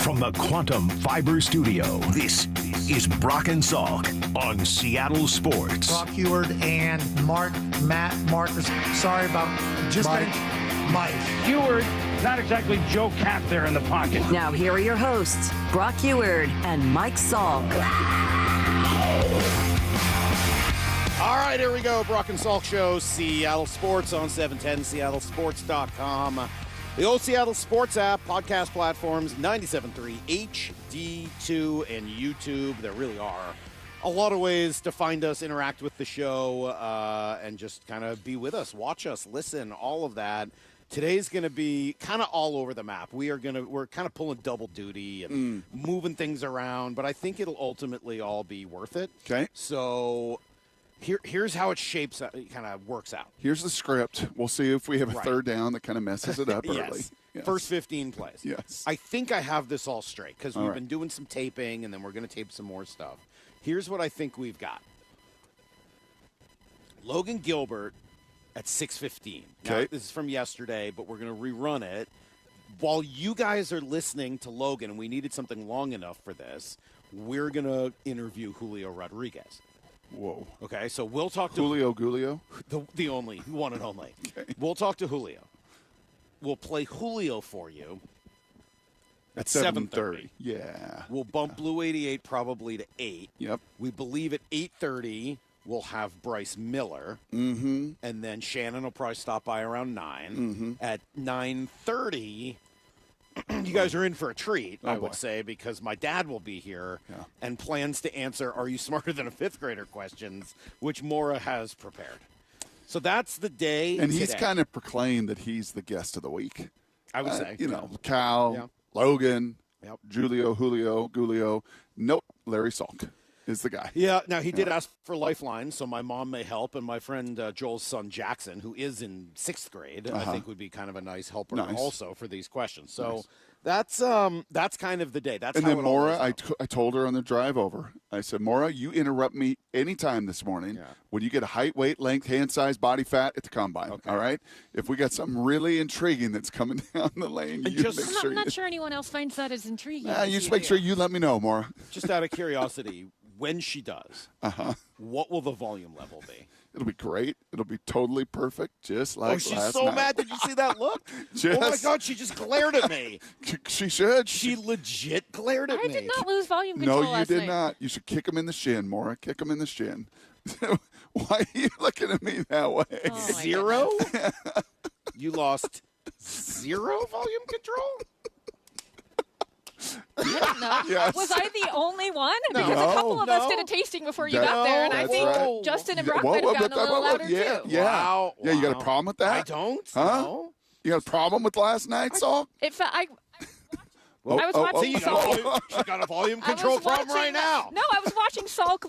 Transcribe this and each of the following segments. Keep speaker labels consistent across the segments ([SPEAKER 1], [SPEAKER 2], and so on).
[SPEAKER 1] From the Quantum Fiber Studio, this is Brock and Salk on Seattle Sports.
[SPEAKER 2] Brock Heward and Matt Marcus. Sorry about just Mike.
[SPEAKER 3] Heward, not exactly Joe Cap there in the pocket.
[SPEAKER 4] Now here are your hosts, Brock Heward and Mike Salk.
[SPEAKER 5] All right, here we go. Brock and Salk Show, Seattle Sports on 710, seattlesports.com. The old Seattle Sports app, podcast platforms, 97.3, HD2, and YouTube. There really are a lot of ways to find us, interact with the show, and just kind of be with us, watch us, listen, all of that. Today's going to be kind of all over the map. We're kind of pulling double duty and moving things around, but I think it'll ultimately all be worth it.
[SPEAKER 6] Okay.
[SPEAKER 5] So here's how it shapes out, it kind of works out.
[SPEAKER 6] Here's the script. We'll see if we have a third down that kind of messes it up early.
[SPEAKER 5] Yes. First 15 plays.
[SPEAKER 6] Yes.
[SPEAKER 5] I think I have this all straight because we've been doing some taping, and then we're going to tape some more stuff. Here's what I think we've got. Logan Gilbert at 6:15. Now, this is from yesterday, but we're going to rerun it. While you guys are listening to Logan, and we needed something long enough for this, we're going to interview Julio Rodriguez.
[SPEAKER 6] Whoa.
[SPEAKER 5] Okay, so we'll talk to
[SPEAKER 6] Julio?
[SPEAKER 5] The only, one and only.
[SPEAKER 6] Okay.
[SPEAKER 5] We'll talk to Julio. We'll play Julio for you
[SPEAKER 6] at
[SPEAKER 5] 7:30.
[SPEAKER 6] Yeah.
[SPEAKER 5] We'll bump Blue 88 probably to 8.
[SPEAKER 6] Yep.
[SPEAKER 5] We believe at 8:30 we'll have Bryce Miller.
[SPEAKER 6] Mm-hmm.
[SPEAKER 5] And then Shannon will probably stop by around 9.
[SPEAKER 6] Mm-hmm.
[SPEAKER 5] At 9:30, you guys are in for a treat, I would
[SPEAKER 6] boy.
[SPEAKER 5] say, because my dad will be here and plans to answer "Are you smarter than a fifth grader?" questions, which Maura has prepared. So that's the day.
[SPEAKER 6] And he's
[SPEAKER 5] today.
[SPEAKER 6] kind of proclaimed that he's the guest of the week.
[SPEAKER 5] I would say.
[SPEAKER 6] Cal, Logan,
[SPEAKER 5] Yep.
[SPEAKER 6] Julio. Nope, Lary Salk is the guy.
[SPEAKER 5] Yeah, now he did ask for Lifeline, so my mom may help, and my friend Joel's son Jackson, who is in 6th grade, I think would be kind of a nice helper also for these questions. So that's kind of the day. That's
[SPEAKER 6] and
[SPEAKER 5] how
[SPEAKER 6] then
[SPEAKER 5] it all
[SPEAKER 6] Maura,
[SPEAKER 5] goes down.
[SPEAKER 6] I told her on the drive over, I said, Maura, you interrupt me anytime this morning when you get a height, weight, length, hand size, body fat at the combine.
[SPEAKER 5] Okay.
[SPEAKER 6] All right? If we got something really intriguing that's coming down the lane, you
[SPEAKER 5] just-
[SPEAKER 6] make sure
[SPEAKER 7] I'm not sure anyone else finds that as intriguing.
[SPEAKER 6] you just make sure you let me know, Maura.
[SPEAKER 5] Just out of curiosity, when she does, what will the volume level be?
[SPEAKER 6] It'll be great. It'll be totally perfect, just like
[SPEAKER 5] she's
[SPEAKER 6] last
[SPEAKER 5] so
[SPEAKER 6] night.
[SPEAKER 5] mad. Did you see that look? Oh, my God, she just glared at me.
[SPEAKER 6] She should.
[SPEAKER 5] She legit glared at
[SPEAKER 7] I
[SPEAKER 5] me.
[SPEAKER 7] did not lose volume control
[SPEAKER 6] No, you
[SPEAKER 7] last
[SPEAKER 6] did
[SPEAKER 7] night.
[SPEAKER 6] not. You should kick him in the shin, Maura. Kick him in the shin. Why are you looking at me that way?
[SPEAKER 7] Oh, my
[SPEAKER 5] 0? You lost 0 volume control?
[SPEAKER 7] I don't know.
[SPEAKER 6] Yes.
[SPEAKER 7] Was I the only one?
[SPEAKER 5] No.
[SPEAKER 7] Because a couple of us
[SPEAKER 5] No.
[SPEAKER 7] did a tasting before you got there, and I
[SPEAKER 6] That's
[SPEAKER 7] think
[SPEAKER 6] right.
[SPEAKER 7] Justin and Brock
[SPEAKER 6] Whoa,
[SPEAKER 7] might
[SPEAKER 6] whoa,
[SPEAKER 7] have gotten a little louder
[SPEAKER 6] yeah,
[SPEAKER 7] too.
[SPEAKER 6] Yeah.
[SPEAKER 5] Wow.
[SPEAKER 6] Yeah, you got a problem with that?
[SPEAKER 5] I don't.
[SPEAKER 6] Huh?
[SPEAKER 5] No.
[SPEAKER 6] You got a problem with last night, Saul?
[SPEAKER 7] I was
[SPEAKER 6] oh,
[SPEAKER 7] watching
[SPEAKER 5] See, you
[SPEAKER 7] Salk.
[SPEAKER 5] got she's got a volume
[SPEAKER 7] I was
[SPEAKER 5] control problem
[SPEAKER 7] watching-
[SPEAKER 5] right now.
[SPEAKER 7] No, I was watching Salk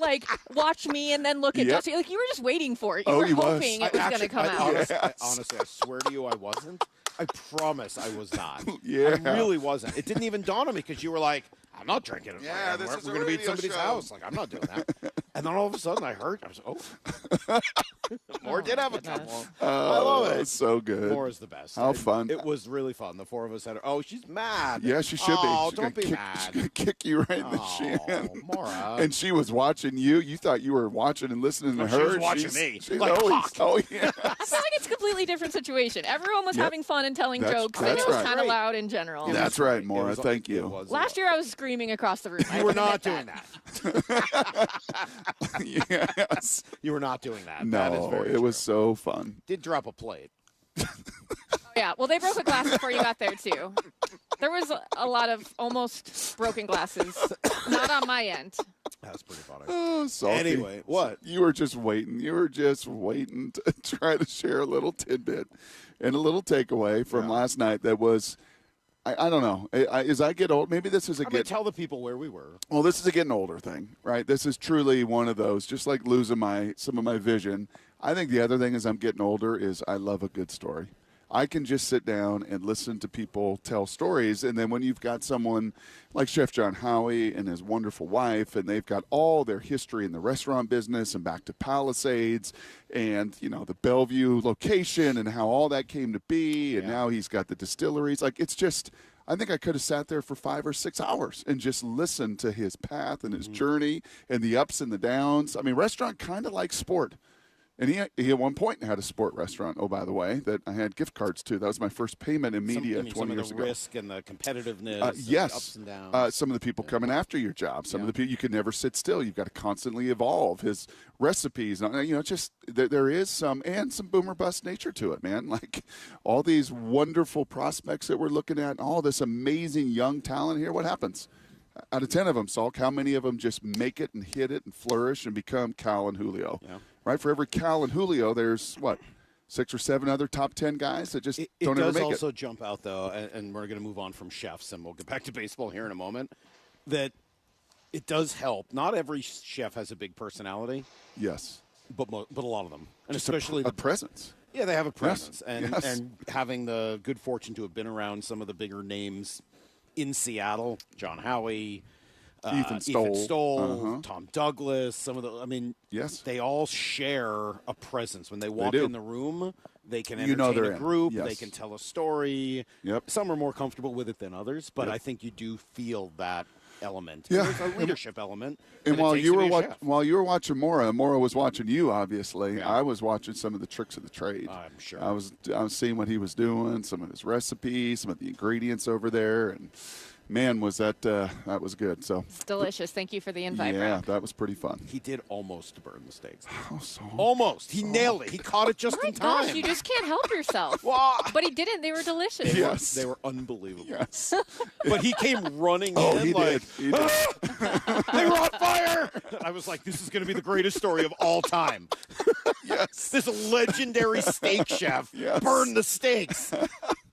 [SPEAKER 7] watch me and then look at
[SPEAKER 6] Yep.
[SPEAKER 7] Justin. Like you were just waiting for it. You
[SPEAKER 6] Oh,
[SPEAKER 7] were
[SPEAKER 6] he was.
[SPEAKER 7] hoping it was going to come out.
[SPEAKER 5] Honestly, I swear to you, I wasn't. I promise I was not.
[SPEAKER 6] Yeah.
[SPEAKER 5] I really wasn't. It didn't even dawn on me because you were like, I'm not drinking it.
[SPEAKER 6] Yeah, this is
[SPEAKER 5] we're
[SPEAKER 6] a
[SPEAKER 5] going to be at
[SPEAKER 6] radio
[SPEAKER 5] somebody's
[SPEAKER 6] show.
[SPEAKER 5] house. Like, I'm not doing that. And then all of a sudden I heard, I was Moore did have a couple. I love it.
[SPEAKER 6] It's so good.
[SPEAKER 5] Moore is the best.
[SPEAKER 6] How fun.
[SPEAKER 5] It was really fun. The four of us had her. Oh, she's mad.
[SPEAKER 6] Yeah, she should
[SPEAKER 5] Oh,
[SPEAKER 6] be.
[SPEAKER 5] don't be
[SPEAKER 6] She's
[SPEAKER 5] mad.
[SPEAKER 6] going to kick you right in the
[SPEAKER 5] Oh,
[SPEAKER 6] shin.
[SPEAKER 5] Maura.
[SPEAKER 6] And she was watching you. You thought you were watching and listening to
[SPEAKER 5] No,
[SPEAKER 6] her.
[SPEAKER 5] she was watching me.
[SPEAKER 6] She's
[SPEAKER 5] Like a
[SPEAKER 6] always,
[SPEAKER 5] hawk.
[SPEAKER 6] oh, yeah.
[SPEAKER 7] I feel like it's a completely different situation. Everyone was having fun and telling jokes, and
[SPEAKER 6] that's
[SPEAKER 7] it was
[SPEAKER 6] right.
[SPEAKER 7] kind of loud in general.
[SPEAKER 6] That's right, Maura.
[SPEAKER 5] It was-
[SPEAKER 6] Thank
[SPEAKER 5] it
[SPEAKER 6] you.
[SPEAKER 5] was-
[SPEAKER 7] Last year I was screaming across the room.
[SPEAKER 5] You were not doing that.
[SPEAKER 6] Yes.
[SPEAKER 5] You were not doing that. That is
[SPEAKER 6] No,
[SPEAKER 5] very
[SPEAKER 6] it was
[SPEAKER 5] true.
[SPEAKER 6] so fun.
[SPEAKER 5] Did drop a plate.
[SPEAKER 7] Yeah, well, they broke a glass before you got there, too. There was a lot of almost broken glasses. Not on my end.
[SPEAKER 5] That's pretty funny.
[SPEAKER 6] Oh, salty.
[SPEAKER 5] Anyway, what?
[SPEAKER 6] You were just waiting. You were just waiting to try to share a little tidbit and a little takeaway from last night that was, I don't know. As I get old, maybe this is a
[SPEAKER 5] I'm going to tell the people where we were.
[SPEAKER 6] Well, this is a getting older thing, right? This is truly one of those, just like losing some of my vision. I think the other thing as I'm getting older is I love a good story. I can just sit down and listen to people tell stories, and then when you've got someone like Chef John Howie and his wonderful wife, and they've got all their history in the restaurant business and back to Palisades and, you know, the Bellevue location and how all that came to be, and now he's got the distilleries. Like, it's just, I think I could have sat there for 5 or 6 hours and just listened to his path and his journey and the ups and the downs. I mean, restaurant kind of like sport. And he at one point had a sport restaurant, oh, by the way, that I had gift cards to. That was my first payment in media 20 years ago.
[SPEAKER 5] Some of the risk and the competitiveness,
[SPEAKER 6] yes.
[SPEAKER 5] the ups and downs.
[SPEAKER 6] Some of the people coming after your job. Some of the people, you can never sit still. You've got to constantly evolve his recipes. Just there is some boomer bust nature to it, man. Like all these wonderful prospects that we're looking at, all this amazing young talent here. What happens? Out of 10 of them, Salk, how many of them just make it and hit it and flourish and become Cal and Julio? Yeah. Right? For every Cal and Julio, there's, 6 or 7 other top 10 guys that just don't ever make it.
[SPEAKER 5] It does also jump out, though, and we're going to move on from chefs, and we'll get back to baseball here in a moment, that it does help. Not every chef has a big personality.
[SPEAKER 6] Yes.
[SPEAKER 5] But a lot of them. And
[SPEAKER 6] just
[SPEAKER 5] especially
[SPEAKER 6] a presence.
[SPEAKER 5] Yeah, they have a presence.
[SPEAKER 6] Yes.
[SPEAKER 5] And having the good fortune to have been around some of the bigger names in Seattle, John Howie,
[SPEAKER 6] Ethan Stoll,
[SPEAKER 5] Tom Douglas,
[SPEAKER 6] yes,
[SPEAKER 5] they all share a presence. When they walk in the room, they can entertain a group, they can tell a story.
[SPEAKER 6] Yep.
[SPEAKER 5] Some are more comfortable with it than others, but I think you do feel that element.
[SPEAKER 6] Yeah.
[SPEAKER 5] There's a leadership element.
[SPEAKER 6] And while you were watching Mora was watching you, obviously. Yeah. I was watching some of the tricks of the trade.
[SPEAKER 5] I'm sure.
[SPEAKER 6] I was seeing what he was doing, some of his recipes, some of the ingredients over there, and man, was that was good. So
[SPEAKER 7] it's delicious. Thank you for the invite,
[SPEAKER 6] Yeah,
[SPEAKER 7] Brock.
[SPEAKER 6] that was pretty fun.
[SPEAKER 5] He did almost burn the steaks.
[SPEAKER 6] Oh, so
[SPEAKER 5] almost. He nailed it. He caught it just in time.
[SPEAKER 7] Gosh, you just can't help yourself. But he didn't. They were delicious.
[SPEAKER 5] They were unbelievable.
[SPEAKER 6] Yes.
[SPEAKER 5] But he came running in
[SPEAKER 6] he
[SPEAKER 5] like,
[SPEAKER 6] did.
[SPEAKER 5] they were on fire. I was like, this is going to be the greatest story of all time.
[SPEAKER 6] Yes.
[SPEAKER 5] This legendary steak chef burned the steaks.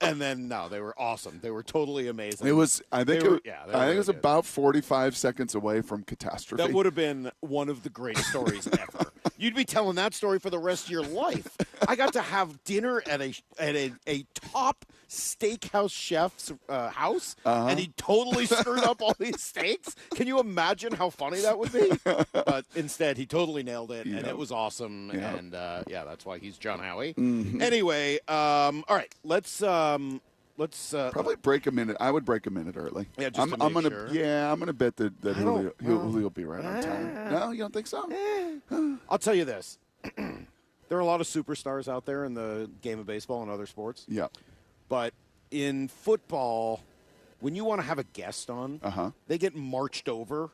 [SPEAKER 5] And then, no, they were awesome. They were totally amazing.
[SPEAKER 6] It was, I think it was
[SPEAKER 5] good.
[SPEAKER 6] about 45 seconds away from catastrophe.
[SPEAKER 5] That would have been one of the greatest stories ever. You'd be telling that story for the rest of your life. I got to have dinner at a top steakhouse chef's house, and he totally screwed up all these steaks. Can you imagine how funny that would be? But instead, he totally nailed it, and it was awesome.
[SPEAKER 6] Yeah.
[SPEAKER 5] And, that's why he's John Howie.
[SPEAKER 6] Mm-hmm.
[SPEAKER 5] Anyway, all right, let's
[SPEAKER 6] probably break a minute. I would break a minute early.
[SPEAKER 5] Yeah, just to make sure.
[SPEAKER 6] Yeah, I'm gonna bet that Julio will be right on time. No, you don't think so?
[SPEAKER 5] I'll tell you this: there are a lot of superstars out there in the game of baseball and other sports.
[SPEAKER 6] Yeah,
[SPEAKER 5] but in football, when you want to have a guest on, they get marched over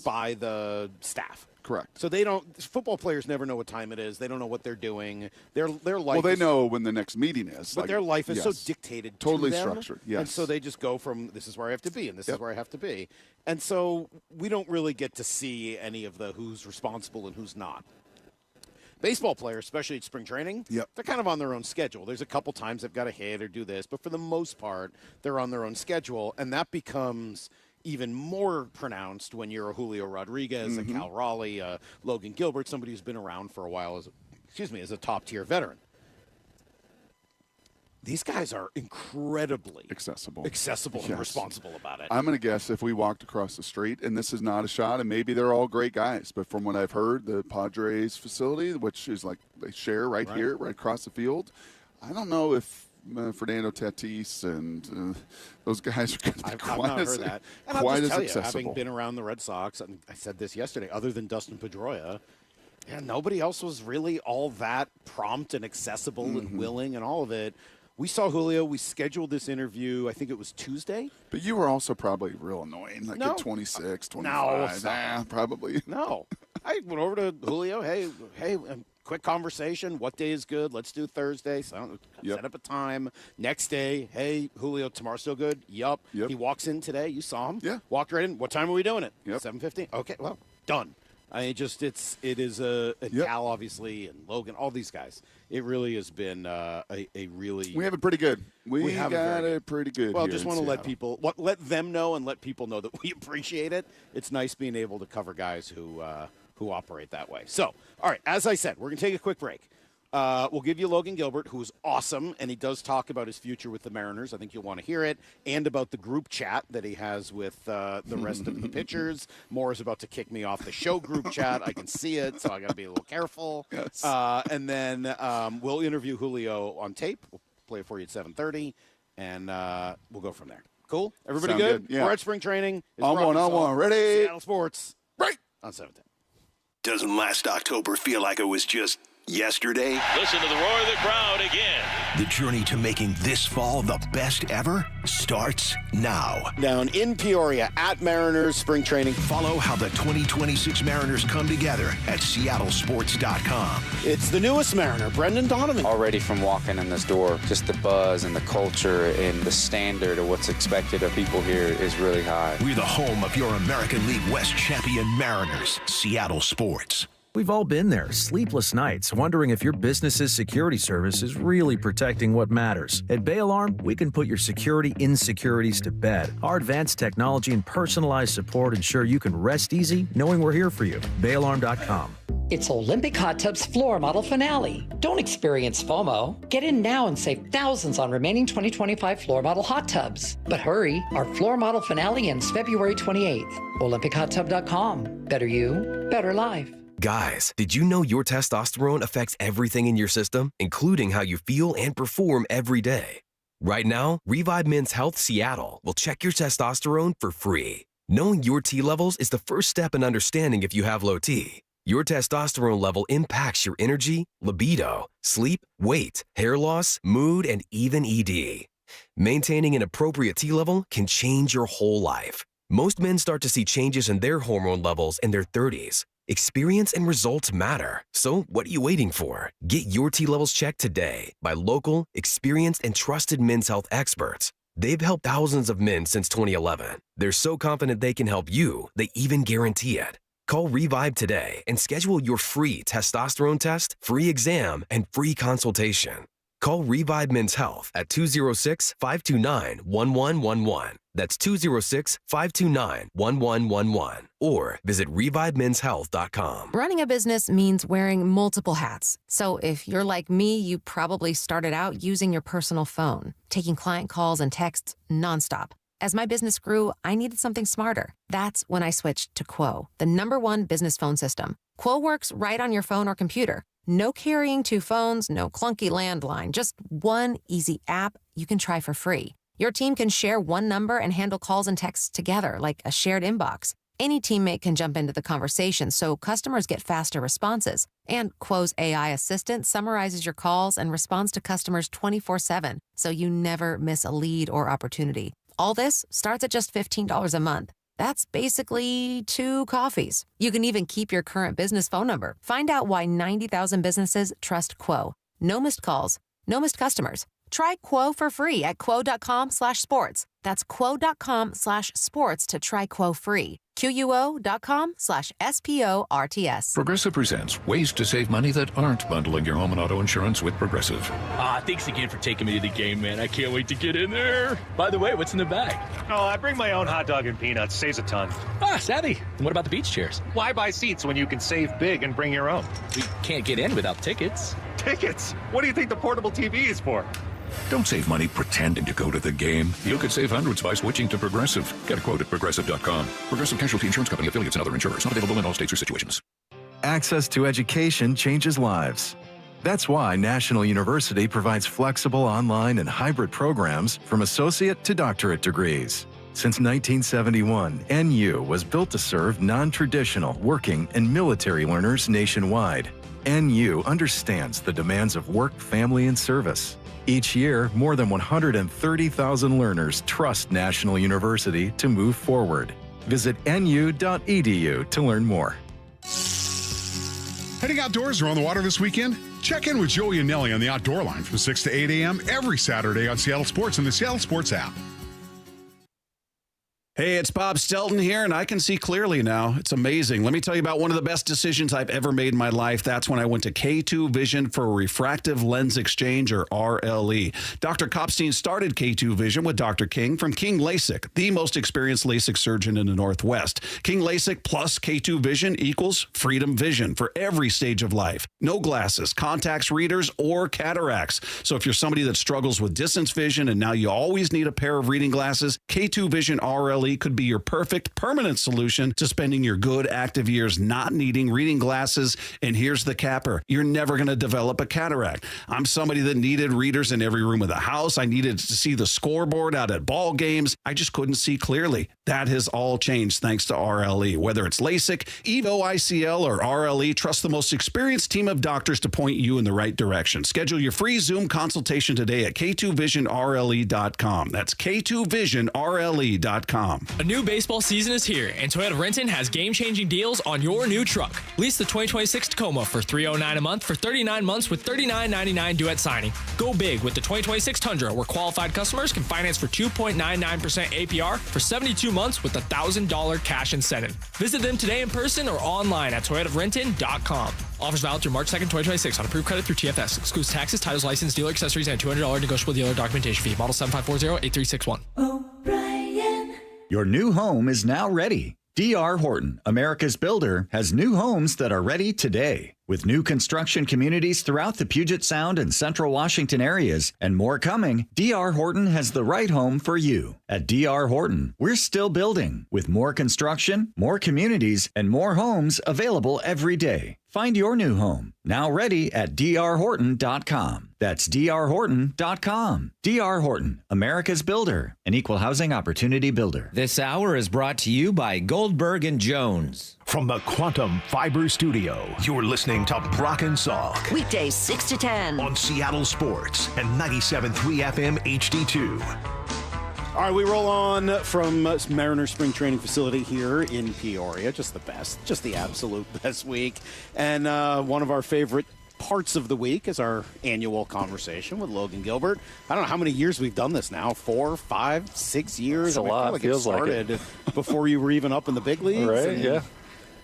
[SPEAKER 5] by the staff.
[SPEAKER 6] Correct.
[SPEAKER 5] So football players never know what time it is. They don't know what they're doing. Their life.
[SPEAKER 6] Well, they know when the next meeting is.
[SPEAKER 5] But their life is so dictated
[SPEAKER 6] totally
[SPEAKER 5] to them.
[SPEAKER 6] Structured, yes.
[SPEAKER 5] And so they just go from this is where I have to be and this is where I have to be. And so we don't really get to see any of the who's responsible and who's not. Baseball players, especially at spring training, they're kind of on their own schedule. There's a couple times they've got to hit or do this, but for the most part, they're on their own schedule, and that becomes even more pronounced when you're a Julio Rodriguez, a Cal Raleigh, Logan Gilbert, somebody who's been around for a while as a top-tier veteran. These guys are incredibly accessible and responsible about it.
[SPEAKER 6] I'm going to guess if we walked across the street, and this is not a shot, and maybe they're all great guys, but from what I've heard, the Padres facility, which is like they share right here, right across the field, I don't know if Fernando Tatis and those guys are going to be quite as accessible.
[SPEAKER 5] And I'll just tell you, having been around the Red Sox, and I said this yesterday, other than Dustin Pedroia, nobody else was really all that prompt and accessible and willing and all of it. We saw Julio. We scheduled this interview. I think it was Tuesday.
[SPEAKER 6] But you were also probably real annoying, like at 26, 25.
[SPEAKER 5] No,
[SPEAKER 6] probably.
[SPEAKER 5] No. I went over to Julio. Hey, quick conversation. What day is good? Let's do Thursday. So set up a time. Next day, hey, Julio, tomorrow still good? Yup. He walks in today. You saw him.
[SPEAKER 6] Yeah.
[SPEAKER 5] Walked right in. What time are we doing it?
[SPEAKER 6] Yep.
[SPEAKER 5] 7:15. Okay, well, done. I mean, it is Cal, obviously, and Logan, all these guys. It really has been a really.
[SPEAKER 6] We have it pretty good. We
[SPEAKER 5] have
[SPEAKER 6] it pretty good.
[SPEAKER 5] Well, just want to let them know and let people know that we appreciate it. It's nice being able to cover guys who operate that way. So, all right, as I said, we're going to take a quick break. We'll give you Logan Gilbert, who's awesome, and he does talk about his future with the Mariners. I think you'll want to hear it, and about the group chat that he has with the rest of the pitchers. Moore is about to kick me off the show group chat. I can see it, so I got to be a little careful.
[SPEAKER 6] Yes.
[SPEAKER 5] And then we'll interview Julio on tape. We'll play it for you at 7:30, and we'll go from there. Cool. Everybody
[SPEAKER 6] Sound
[SPEAKER 5] good?
[SPEAKER 6] good, yeah.
[SPEAKER 5] We're at spring training. It's
[SPEAKER 6] On
[SPEAKER 5] Brock
[SPEAKER 6] one,
[SPEAKER 5] and
[SPEAKER 6] on
[SPEAKER 5] Salk,
[SPEAKER 6] one. Ready?
[SPEAKER 5] Seattle Sports.
[SPEAKER 6] Right.
[SPEAKER 5] On 710.
[SPEAKER 1] Doesn't last October feel like it was just yesterday?
[SPEAKER 8] Listen to the roar of the crowd again.
[SPEAKER 1] The journey to making this fall the best ever starts now.
[SPEAKER 5] Down in Peoria at Mariners spring training.
[SPEAKER 1] Follow how the 2026 Mariners come together at seattlesports.com.
[SPEAKER 5] It's the newest Mariner, Brendan Donovan.
[SPEAKER 9] Already from walking in this door, just the buzz and the culture and the standard of what's expected of people here is really high.
[SPEAKER 1] We're the home of your American League West champion Mariners, Seattle Sports.
[SPEAKER 10] We've all been there, sleepless nights, wondering if your business's security service is really protecting what matters. At Bay Alarm, we can put your security insecurities to bed. Our advanced technology and personalized support ensure you can rest easy knowing we're here for you. BayAlarm.com.
[SPEAKER 11] It's Olympic Hot Tub's floor model finale. Don't experience FOMO. Get in now and save thousands on remaining 2025 floor model hot tubs. But hurry, our floor model finale ends February 28th. OlympicHotTub.com. Better you, better life.
[SPEAKER 12] Guys, did you know your testosterone affects everything in your system, including how you feel and perform every day? Right now, Revive Men's Health Seattle will check your testosterone for free. Knowing your T levels is the first step in understanding if you have low T. Your testosterone level impacts your energy, libido, sleep, weight, hair loss, mood, and even ED. Maintaining an appropriate T level can change your whole life. Most men start to see changes in their hormone levels in their 30s. Experience and results matter. So what are you waiting for? Get your T levels checked today by local, experienced, and trusted men's health experts. They've helped thousands of men since 2011. They're so confident they can help you, they even guarantee it. Call Revive today and schedule your free testosterone test, free exam, and free consultation. Call Revive Men's Health at 206-529-1111. That's 206-529-1111. Or visit ReviveMen'sHealth.com.
[SPEAKER 13] Running a business means wearing multiple hats. So if you're like me, you probably started out using your personal phone, taking client calls and texts nonstop. As my business grew, I needed something smarter. That's when I switched to Quo, the #1 business phone system. Quo works right on your phone or computer. No carrying 2 phones, no clunky landline, just one easy app you can try for free. Your team can share one number and handle calls and texts together like a shared inbox. Any teammate can jump into the conversation so customers get faster responses. And Quo's AI assistant summarizes your calls and responds to customers 24/7, so you never miss a lead or opportunity. All this starts at just $15 a month. That's basically 2 coffees. You can even keep your current business phone number. Find out why 90,000 businesses trust Quo. No missed calls, no missed customers. Try Quo for free at quo.com/sports. That's quo.com/sports to try Quo free. QUO.com/SPORTS.
[SPEAKER 14] Progressive presents ways to save money that aren't bundling your home and auto insurance with Progressive.
[SPEAKER 15] Thanks again for taking me to the game, man. I can't wait to get in there. By the way, what's in the bag?
[SPEAKER 16] Oh, I bring my own hot dog and peanuts. Saves a ton.
[SPEAKER 15] Savvy. And what about the beach chairs?
[SPEAKER 16] Why buy seats when you can save big and bring your own?
[SPEAKER 15] We can't get in without tickets.
[SPEAKER 16] Tickets? What do you think the portable TV is for?
[SPEAKER 14] Don't save money pretending to go to the game. You could save hundreds by switching to Progressive. Get a quote at Progressive.com. Progressive Casualty Insurance Company, affiliates, and other insurers. Not available in all states or situations.
[SPEAKER 17] Access to education changes lives. That's why National University provides flexible online and hybrid programs from associate to doctorate degrees. Since 1971, NU was built to serve non-traditional working and military learners nationwide. NU understands the demands of work, family, and service. Each year, more than 130,000 learners trust National University to move forward. Visit nu.edu to learn more.
[SPEAKER 18] Heading outdoors or on the water this weekend? Check in with Joey and Nelly on the Outdoor Line from 6 to 8 a.m. every Saturday on Seattle Sports and the Seattle Sports app.
[SPEAKER 19] Hey, it's Bob Stelton here, and I can see clearly now. It's amazing. Let me tell you about one of the best decisions I've ever made in my life. That's when I went to K2 Vision for Refractive Lens Exchange, or RLE. Dr. Kopstein started K2 Vision with Dr. King from King LASIK, the most experienced LASIK surgeon in the Northwest. King LASIK plus K2 Vision equals freedom vision for every stage of life. No glasses, contacts, readers, or cataracts. So if you're somebody that struggles with distance vision and now you always need a pair of reading glasses, K2 Vision RLE RLE could be your perfect permanent solution to spending your good active years not needing reading glasses. And here's the capper. You're never going to develop a cataract. I'm somebody that needed readers in every room of the house. I needed to see the scoreboard out at ball games. I just couldn't see clearly. That has all changed thanks to RLE. Whether it's LASIK, EVO ICL, or RLE, trust the most experienced team of doctors to point you in the right direction. Schedule your free Zoom consultation today at K2VisionRLE.com. That's K2VisionRLE.com.
[SPEAKER 20] A new baseball season is here, and Toyota Renton has game-changing deals on your new truck. Lease the 2026 Tacoma for $309 a month for 39 months with $39.99 due at signing. Go big with the 2026 Tundra, where qualified customers can finance for 2.99% APR for 72 months with a $1,000 cash incentive. Visit them today in person or online at ToyotaRenton.com. Offers valid through March 2nd, 2026 on approved credit through TFS. Excludes taxes, titles, license, dealer accessories, and $200 negotiable dealer documentation fee. Model 7540-8361.
[SPEAKER 21] Your new home is now ready. D.R. Horton, America's builder, has new homes that are ready today. With new construction communities throughout the Puget Sound and Central Washington areas and more coming, D.R. Horton has the right home for you. At D.R. Horton, we're still building with more construction, more communities, and more homes available every day. Find your new home, now ready at drhorton.com. That's drhorton.com. D.R. Horton, America's builder, an equal housing opportunity builder.
[SPEAKER 22] This hour is brought to you by Goldberg and Jones.
[SPEAKER 1] From the Quantum Fiber Studio, you're listening to Brock and Salk.
[SPEAKER 4] Weekdays 6 to 10
[SPEAKER 1] on Seattle Sports and 97.3 FM HD2.
[SPEAKER 5] All right, we roll on from Mariners Spring Training Facility here in Peoria. Just the best, just the absolute best week. And one of our favorite parts of the week is our annual conversation with Logan Gilbert. I don't know how many years we've done this now, 4, 5, 6 years.
[SPEAKER 23] It's a lot.
[SPEAKER 5] I feel like
[SPEAKER 23] Feels
[SPEAKER 5] it started before you were even up in the big leagues.
[SPEAKER 23] Right, yeah.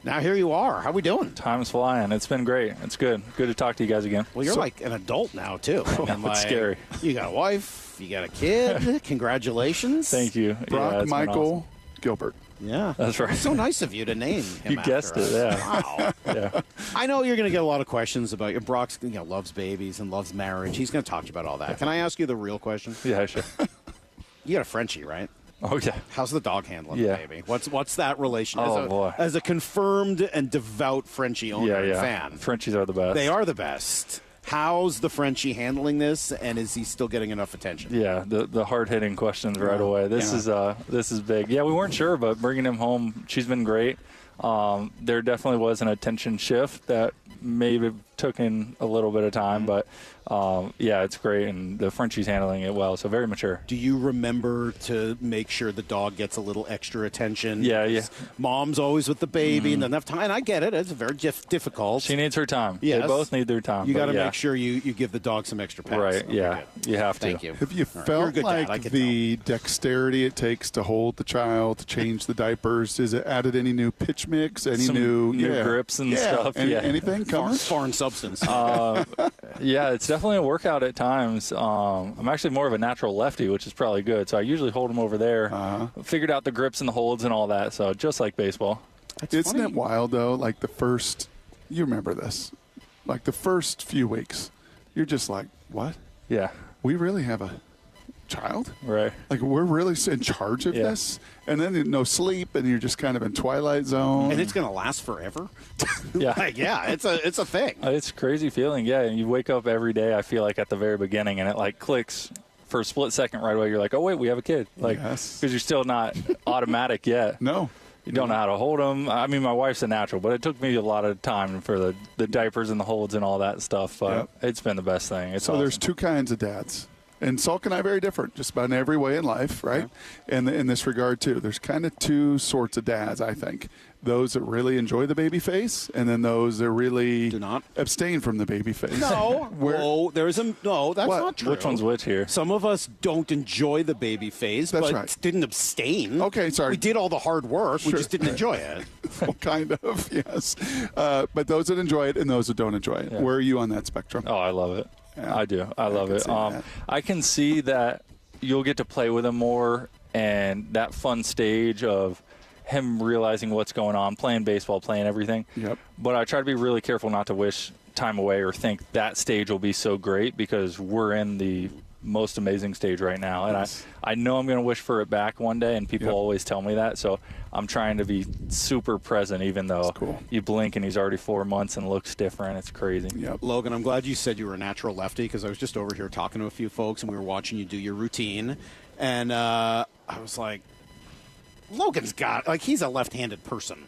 [SPEAKER 5] Now here you are. How we doing?
[SPEAKER 23] Time's flying. It's been great. It's good. Good to talk to you guys again.
[SPEAKER 5] Well, you're like an adult now, too.
[SPEAKER 23] It's scary.
[SPEAKER 5] You got a wife. You got a kid. Congratulations.
[SPEAKER 23] Thank you.
[SPEAKER 6] Brock Michael Gilbert.
[SPEAKER 5] Yeah.
[SPEAKER 23] That's right.
[SPEAKER 5] It's so nice of you to name him.
[SPEAKER 23] You guessed it, yeah.
[SPEAKER 5] Wow.
[SPEAKER 23] Yeah.
[SPEAKER 5] I know you're going to get a lot of questions about your Brock's, loves babies and loves marriage. He's going to talk to you about all that. Can I ask you the real question?
[SPEAKER 23] Yeah, sure.
[SPEAKER 5] You got a Frenchie, right?
[SPEAKER 23] Oh, yeah.
[SPEAKER 5] How's the dog handling the baby? What's that relation?
[SPEAKER 23] Boy.
[SPEAKER 5] As a confirmed and devout Frenchie owner and fan.
[SPEAKER 23] Frenchies are the best.
[SPEAKER 5] They are the best. How's the Frenchie handling this, and is he still getting enough attention?
[SPEAKER 23] Yeah, the hard-hitting questions right away. This is big. Yeah, we weren't sure, but bringing him home, she's been great. There definitely was an attention shift that maybe took in a little bit of time, but yeah, it's great, and the Frenchie's handling it well, so very mature.
[SPEAKER 5] Do you remember to make sure the dog gets a little extra attention?
[SPEAKER 23] Yeah.
[SPEAKER 5] Mom's always with the baby and doesn't have time. And I get it. It's very difficult.
[SPEAKER 23] She needs her time.
[SPEAKER 5] Yes.
[SPEAKER 23] They both need their time.
[SPEAKER 5] You got to make sure you give the dog some extra pats.
[SPEAKER 23] Right, yeah. You have to.
[SPEAKER 5] Thank you.
[SPEAKER 6] Have you felt like the dexterity it takes to hold the child, to change the diapers? Is it added any new pitch mix, any new
[SPEAKER 23] grips and stuff?
[SPEAKER 6] Anything coming?
[SPEAKER 5] Foreign substance.
[SPEAKER 23] Yeah, it's definitely a workout at times. I'm actually more of a natural lefty, which is probably good. So I usually hold them over there. Figured out the grips and the holds and all that. So just like baseball.
[SPEAKER 6] Isn't it wild, though? Like you remember this, like the first few weeks, you're just like, what?
[SPEAKER 23] Yeah.
[SPEAKER 6] We really have a child?
[SPEAKER 23] Right.
[SPEAKER 6] Like, we're really in charge of this? And then no sleep, and you're just kind of in Twilight Zone.
[SPEAKER 5] And it's going to last forever?
[SPEAKER 23] Yeah.
[SPEAKER 5] Yeah, it's a thing.
[SPEAKER 23] It's a crazy feeling, yeah. And you wake up every day, I feel like, at the very beginning, and it, like, clicks for a split second right away. You're like, oh, wait, we have a kid. Like, because you're still not automatic yet.
[SPEAKER 6] No.
[SPEAKER 23] You don't know how to hold them. I mean, my wife's a natural, but it took me a lot of time for the diapers and the holds and all that stuff. But it's been the best thing. It's awesome.
[SPEAKER 6] There's two kinds of dads. And Salk and I are very different, just about in every way in life, right? And in this regard, too. There's kind of two sorts of dads, I think. Those that really enjoy the baby face, and then those that really
[SPEAKER 5] do not
[SPEAKER 6] abstain from the baby face.
[SPEAKER 5] No, that's not true.
[SPEAKER 23] Which one's which here?
[SPEAKER 5] Some of us don't enjoy the baby face, but didn't abstain.
[SPEAKER 6] Okay, sorry.
[SPEAKER 5] We did all the hard work. We just didn't enjoy it.
[SPEAKER 6] Well, kind of, yes. But those that enjoy it and those that don't enjoy it. Where are you on that spectrum?
[SPEAKER 23] Oh, I love it. Yeah. I do. I love it. I can see that you'll get to play with him more, and that fun stage of him realizing what's going on, playing baseball, playing everything.
[SPEAKER 6] Yep.
[SPEAKER 23] But I try to be really careful not to wish time away or think that stage will be so great, because we're in the most amazing stage right now. And I know I'm going to wish for it back one day, and people always tell me that. So I'm trying to be super present, even though you blink and he's already 4 months and looks different. It's crazy.
[SPEAKER 5] Yep. Logan, I'm glad you said you were a natural lefty, because I was just over here talking to a few folks, and we were watching you do your routine. And I was like, Logan's got, like, he's a left-handed person.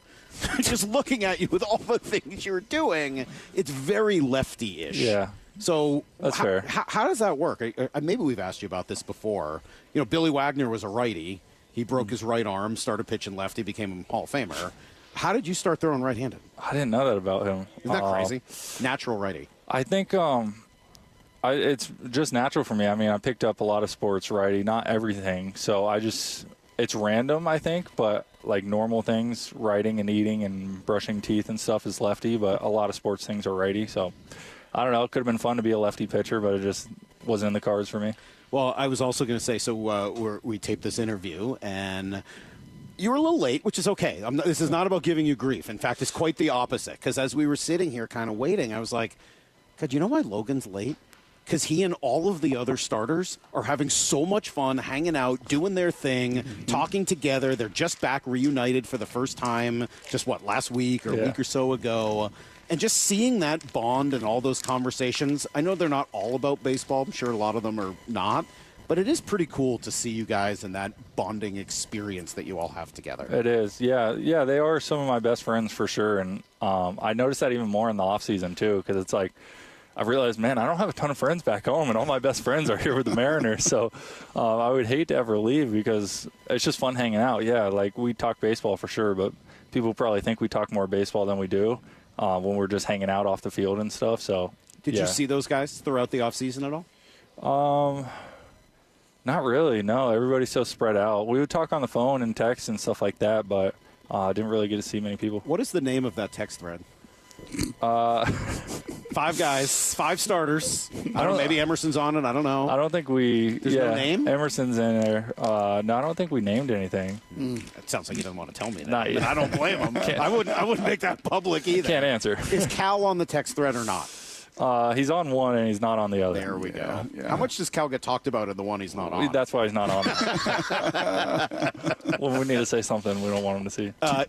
[SPEAKER 5] Just looking at you with all the things you're doing, it's very lefty-ish.
[SPEAKER 23] Yeah.
[SPEAKER 5] So
[SPEAKER 23] that's fair.
[SPEAKER 5] How does that work? Maybe we've asked you about this before. You know, Billy Wagner was a righty. He broke his right arm, started pitching lefty, became a Hall of Famer. How did you start throwing right-handed?
[SPEAKER 23] I didn't know that about him.
[SPEAKER 5] Isn't that crazy? Natural righty.
[SPEAKER 23] I think it's just natural for me. I mean, I picked up a lot of sports righty, not everything. So it's random, I think, but like normal things, writing and eating and brushing teeth and stuff is lefty, but a lot of sports things are righty. So I don't know. It could have been fun to be a lefty pitcher, but it just wasn't in the cards for me.
[SPEAKER 5] Well, I was also going to say, so we taped this interview, and you were a little late, which is okay. This is not about giving you grief. In fact, it's quite the opposite, because as we were sitting here kind of waiting, I was like, God, you know why Logan's late? Because he and all of the other starters are having so much fun hanging out, doing their thing, talking together. They're just back reunited for the first time, just last week or a week or so ago. And just seeing that bond and all those conversations, I know they're not all about baseball. I'm sure a lot of them are not. But it is pretty cool to see you guys and that bonding experience that you all have together.
[SPEAKER 23] It is, yeah. Yeah, they are some of my best friends for sure. And I noticed that even more in the offseason, too, because it's like, I realized, man, I don't have a ton of friends back home, and all my best friends are here with the Mariners. So I would hate to ever leave, because it's just fun hanging out. Yeah, like we talk baseball for sure, but people probably think we talk more baseball than we do when we're just hanging out off the field and stuff. So
[SPEAKER 5] Did you see those guys throughout the offseason at
[SPEAKER 23] all? Not really, no. Everybody's so spread out. We would talk on the phone and text and stuff like that, but I didn't really get to see many people.
[SPEAKER 5] What is the name of that text thread? 5 guys, 5 starters. I don't know, maybe Emerson's on it. I don't know.
[SPEAKER 23] I don't think we.
[SPEAKER 5] There's no name?
[SPEAKER 23] Emerson's in there. No, I don't think we named anything.
[SPEAKER 5] That sounds like he doesn't want to tell me that.
[SPEAKER 23] Not yet.
[SPEAKER 5] I don't blame him. I wouldn't make that public either.
[SPEAKER 23] Can't answer.
[SPEAKER 5] Is Cal on the text thread or not?
[SPEAKER 23] He's on one and he's not on the other.
[SPEAKER 5] There we go. Yeah. How much does Cal get talked about in the one he's not on?
[SPEAKER 23] That's why he's not on it. When we need to say something we don't want him to see.
[SPEAKER 6] Are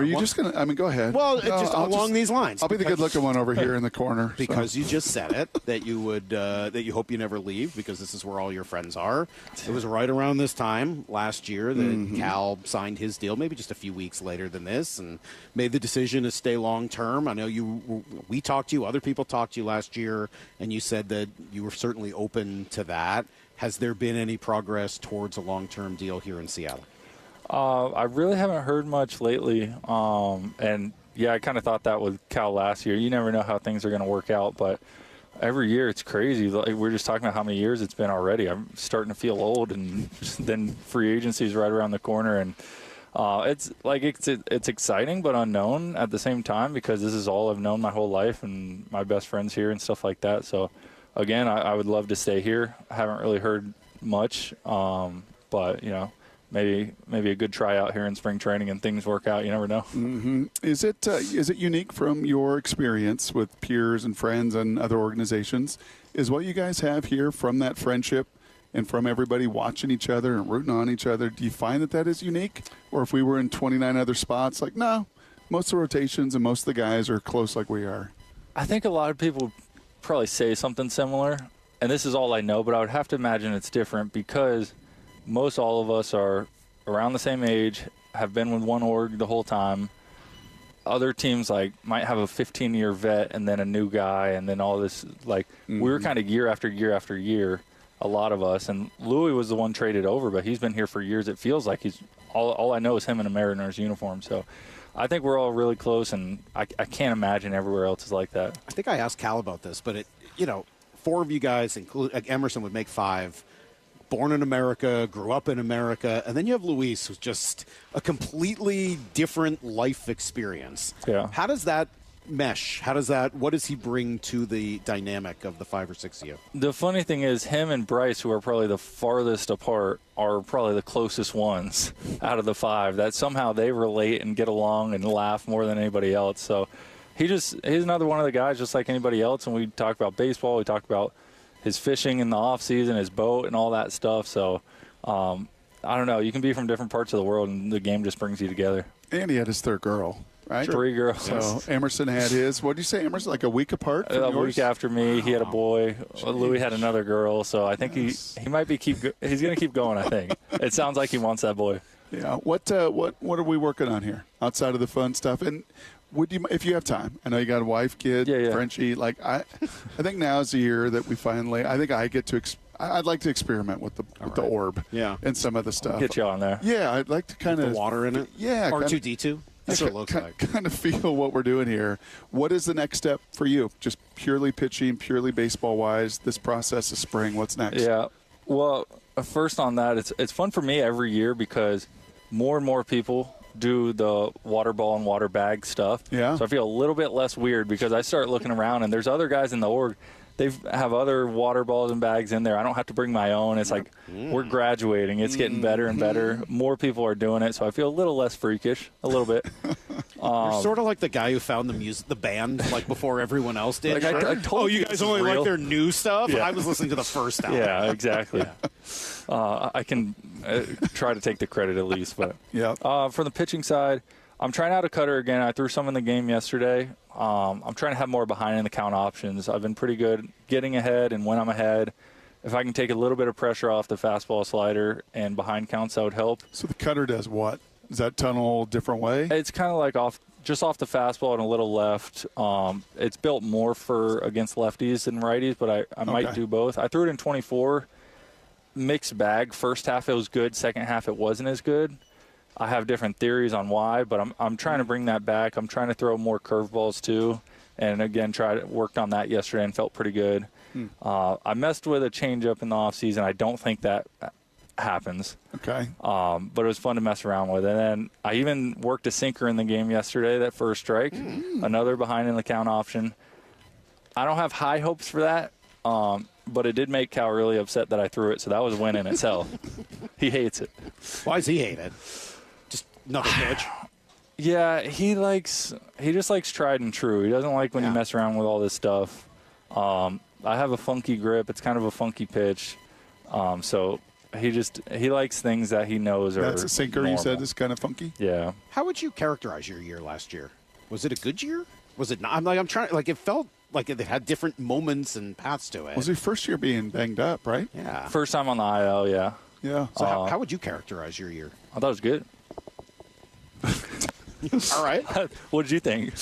[SPEAKER 6] you just going to, go ahead.
[SPEAKER 5] Well, just along these lines.
[SPEAKER 6] I'll be the good-looking one over here in the corner.
[SPEAKER 5] Because you just said it, that you would, that you hope you never leave, because this is where all your friends are. It was right around this time last year that Cal signed his deal, maybe just a few weeks later than this, and made the decision to stay long-term. I know we talked to you, other people talked to you last year, and you said that you were certainly open to that. Has there been any progress towards a long-term deal here in Seattle?
[SPEAKER 23] I really haven't heard much lately. And, yeah, I kind of thought that with Cal last year. You never know how things are going to work out, but every year it's crazy. Like, we're just talking about how many years it's been already. I'm starting to feel old, and then free agency is right around the corner, and it's exciting but unknown at the same time, because this is all I've known my whole life and my best friends here and stuff like that. So, again, I would love to stay here. I haven't really heard much, but, maybe a good tryout here in spring training and things work out. You never know.
[SPEAKER 6] Mm-hmm. Is it unique from your experience with peers and friends and other organizations? Is what you guys have here from that friendship and from everybody watching each other and rooting on each other, do you find that is unique? Or if we were in 29 other spots, like, no, most of the rotations and most of the guys are close like we are?
[SPEAKER 23] I think a lot of people probably say something similar, and this is all I know, but I would have to imagine it's different, because most all of us are around the same age, have been with one org the whole time. Other teams might have a 15-year vet and then a new guy and then all this. We were kind of year after year after year, a lot of us. And Louis was the one traded over, but he's been here for years. It feels like he's all I know is him in a Mariners uniform. So I think we're all really close, and I can't imagine everywhere else is like that.
[SPEAKER 5] I think I asked Cal about this, but 4 of you guys, including Emerson, would make 5. Born in America, grew up in America, and then you have Luis, who's just a completely different life experience.
[SPEAKER 23] Yeah.
[SPEAKER 5] How does that mesh? What does he bring to the dynamic of the 5 or 6 of you?
[SPEAKER 23] The funny thing is, him and Bryce, who are probably the farthest apart, are probably the closest ones out of the 5, that somehow they relate and get along and laugh more than anybody else. So he's another one of the guys just like anybody else, and we talk about baseball, we talk about his fishing in the off season, his boat, and all that stuff. So I don't know. You can be from different parts of the world, and the game just brings you together.
[SPEAKER 6] And he had his third girl, right?
[SPEAKER 23] 3 girls.
[SPEAKER 6] So Emerson had his. What did you say, Emerson? Like a week apart from yours?
[SPEAKER 23] A week after me, he had a boy. Louis had another girl. So I think he might be he's going to keep going. I think it sounds like he wants that boy.
[SPEAKER 6] Yeah. What are we working on here outside of the fun stuff? And if you have time, I know you got a wife, kid, Frenchie. Like I think now is the year that we finally. I think I get to. I'd like to experiment with the orb, and some of the stuff.
[SPEAKER 23] Get you on there.
[SPEAKER 6] Yeah, I'd like to kind of
[SPEAKER 5] the water in it.
[SPEAKER 6] Yeah,
[SPEAKER 5] R2D2. That's what it looks like.
[SPEAKER 6] Kind of feel what we're doing here. What is the next step for you? Just purely pitching, purely baseball wise. This process of spring. What's next?
[SPEAKER 23] Yeah. Well, first on that, it's fun for me every year because more and more people do the water ball and water bag stuff.
[SPEAKER 6] Yeah.
[SPEAKER 23] So I feel a little bit less weird because I start looking around and there's other guys in the org. They have other water balls and bags in there. I don't have to bring my own. It's like we're graduating. It's getting better and better. More people are doing it, so I feel a little less freakish, a little bit.
[SPEAKER 5] You're sort of like the guy who found the band like before everyone else did.
[SPEAKER 23] Like I told
[SPEAKER 5] you guys only like their new stuff?
[SPEAKER 23] Yeah.
[SPEAKER 5] I was listening to the first album.
[SPEAKER 23] Yeah, exactly. I can try to take the credit at least. But for the pitching side, I'm trying out a cutter again. I threw some in the game yesterday. I'm trying to have more behind in the count options. I've been pretty good getting ahead, and when I'm ahead, if I can take a little bit of pressure off the fastball slider and behind counts, that would help.
[SPEAKER 6] So the cutter does what? Does that tunnel a different way?
[SPEAKER 23] It's kind of like just off the fastball and a little left. It's built more for against lefties than righties, but I might do both. I threw it in 24. Mixed bag. First half it was good. Second half it wasn't as good. I have different theories on why, but I'm trying to bring that back. I'm trying to throw more curveballs too, and again, worked on that yesterday and felt pretty good. I messed with a changeup in the off season. I don't think that happens.
[SPEAKER 6] Okay.
[SPEAKER 23] But it was fun to mess around with. And then I even worked a sinker in the game yesterday. That first strike, another behind in the count option. I don't have high hopes for that. But it did make Cal really upset that I threw it, so that was a win in itself. He hates it.
[SPEAKER 5] Why does he hate it? Just another pitch?
[SPEAKER 23] Yeah, he just likes tried and true. He doesn't like when you mess around with all this stuff. I have a funky grip. It's kind of a funky pitch. So he likes things that he knows are
[SPEAKER 6] That's a sinker
[SPEAKER 23] normal.
[SPEAKER 6] You said is kind of funky?
[SPEAKER 23] Yeah.
[SPEAKER 5] How would you characterize your year last year? Was it a good year? Was it not? I'm trying, it felt like it had different moments and paths to it.
[SPEAKER 6] Was your first year being banged up, right?
[SPEAKER 5] Yeah.
[SPEAKER 23] First time on the IL, yeah.
[SPEAKER 6] Yeah.
[SPEAKER 5] So how would you characterize your year?
[SPEAKER 23] I thought it was good.
[SPEAKER 5] All right.
[SPEAKER 23] What did you think?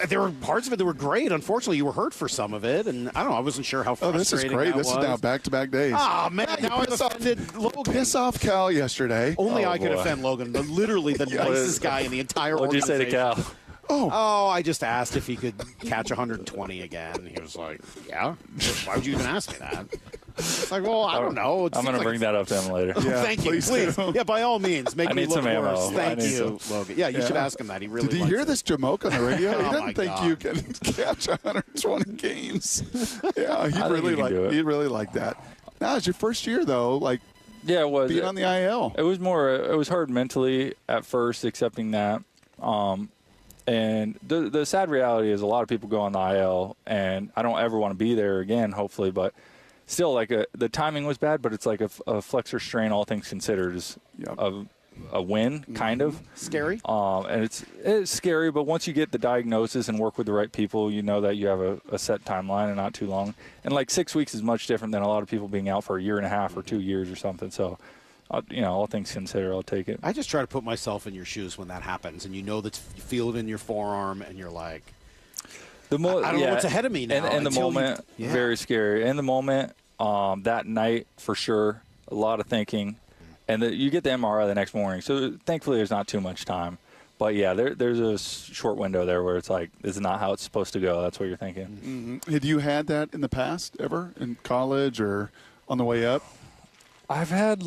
[SPEAKER 5] There were parts of it that were great. Unfortunately, you were hurt for some of it, and I don't know. I wasn't sure how frustrating
[SPEAKER 6] this is great.
[SPEAKER 5] that
[SPEAKER 6] This
[SPEAKER 5] was.
[SPEAKER 6] is now back-to-back days.
[SPEAKER 5] Oh, man. Now I've offended Logan.
[SPEAKER 6] Piss off Cal yesterday.
[SPEAKER 5] Only I could offend Logan. Literally the nicest guy in the entire
[SPEAKER 23] What did you
[SPEAKER 5] organization.
[SPEAKER 23] say to Cal?
[SPEAKER 5] Oh, I just asked if he could catch 120 again. He was like, yeah. Why would you even ask me that? It's like, well, I don't know.
[SPEAKER 23] I'm going to bring that up to him later.
[SPEAKER 6] Yeah,
[SPEAKER 5] Thank you,
[SPEAKER 6] please
[SPEAKER 5] please.
[SPEAKER 6] do.
[SPEAKER 5] Yeah, by all means, make
[SPEAKER 23] I
[SPEAKER 5] me
[SPEAKER 23] need
[SPEAKER 5] look
[SPEAKER 23] some ammo.
[SPEAKER 5] worse. Thank
[SPEAKER 23] I need
[SPEAKER 5] you, Logan. Yeah, you should ask him that. He really
[SPEAKER 6] Did you
[SPEAKER 5] likes
[SPEAKER 6] hear
[SPEAKER 5] it.
[SPEAKER 6] this joke on the radio?
[SPEAKER 5] Oh,
[SPEAKER 6] He
[SPEAKER 5] my
[SPEAKER 6] doesn't think
[SPEAKER 5] God.
[SPEAKER 6] you can catch 120 games. Yeah, he
[SPEAKER 23] he
[SPEAKER 6] really liked that. Now, it's your first year, though,
[SPEAKER 23] Yeah, it was.
[SPEAKER 6] being on the IL.
[SPEAKER 23] It was it was hard mentally at first accepting that. And the sad reality is a lot of people go on the IL, and I don't ever want to be there again, hopefully, but still, the timing was bad, but it's like a flexor strain, all things considered, is a win, kind of.
[SPEAKER 5] Scary?
[SPEAKER 23] And it's scary, but once you get the diagnosis and work with the right people, you know that you have a set timeline and not too long. And 6 weeks is much different than a lot of people being out for a year and a half or 2 years or something. So, all things considered, I'll take it.
[SPEAKER 5] I just try to put myself in your shoes when that happens, and you feel it in your forearm, and you're like, I don't know what's ahead of me now.
[SPEAKER 23] And the moment, very scary. In the moment, that night, for sure, a lot of thinking. And you get the MRI the next morning. So thankfully there's not too much time. But, yeah, there's a short window there where it's like, this is not how it's supposed to go. That's what you're thinking.
[SPEAKER 6] Mm-hmm. Had you had that in the past ever, in college or on the way up?
[SPEAKER 23] I've had,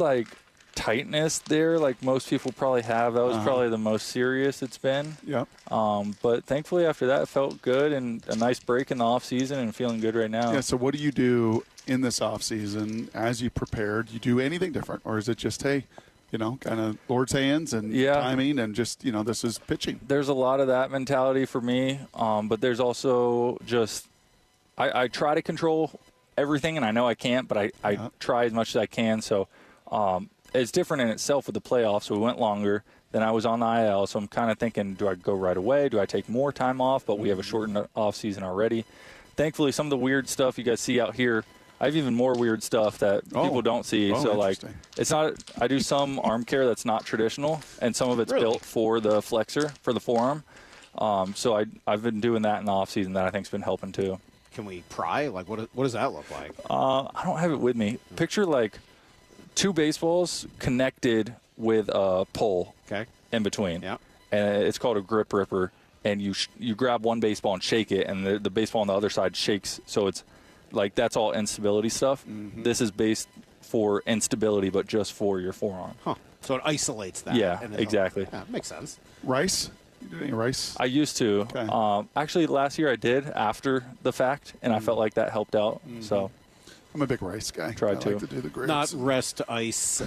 [SPEAKER 23] tightness there like most people probably have. That was probably the most serious it's been.
[SPEAKER 6] Yeah.
[SPEAKER 23] But thankfully after that it felt good and a nice break in the off season and feeling good right now.
[SPEAKER 6] Yeah, so what do you do in this off season as you prepared? Do you do anything different, or is it just, hey, kind of Lord's hands and timing and just, this is pitching?
[SPEAKER 23] There's a lot of that mentality for me, but there's also just I try to control everything, and I know I can't, but I try as much as I can. So it's different in itself with the playoffs. So we went longer. Then I was on the IL, so I'm kind of thinking, do I go right away? Do I take more time off? But we have a shortened off season already. Thankfully, some of the weird stuff you guys see out here, I have even more weird stuff that people don't see. So, like, it's not – I do some arm care that's not traditional, and some of it's built for the flexor, for the forearm. So I've been doing that in the offseason that I think has been helping too.
[SPEAKER 5] Can we pry? Like, what does that look like?
[SPEAKER 23] I don't have it with me. Picture, like, 2 baseballs connected with a pole in between. Yeah. And it's called a grip ripper. And you grab one baseball and shake it, and the baseball on the other side shakes. So it's like that's all instability stuff. Mm-hmm. This is based for instability, but just for your forearm.
[SPEAKER 5] Huh. So it isolates that.
[SPEAKER 23] Yeah, exactly.
[SPEAKER 5] Yeah, makes sense.
[SPEAKER 6] Rice? You do any rice?
[SPEAKER 23] I used to. Okay. Actually, last year I did after the fact, and I felt like that helped out. Mm-hmm. So
[SPEAKER 6] I'm a big rice guy.
[SPEAKER 23] Tried
[SPEAKER 6] to. Like to do the grips.
[SPEAKER 5] Not rest, ice,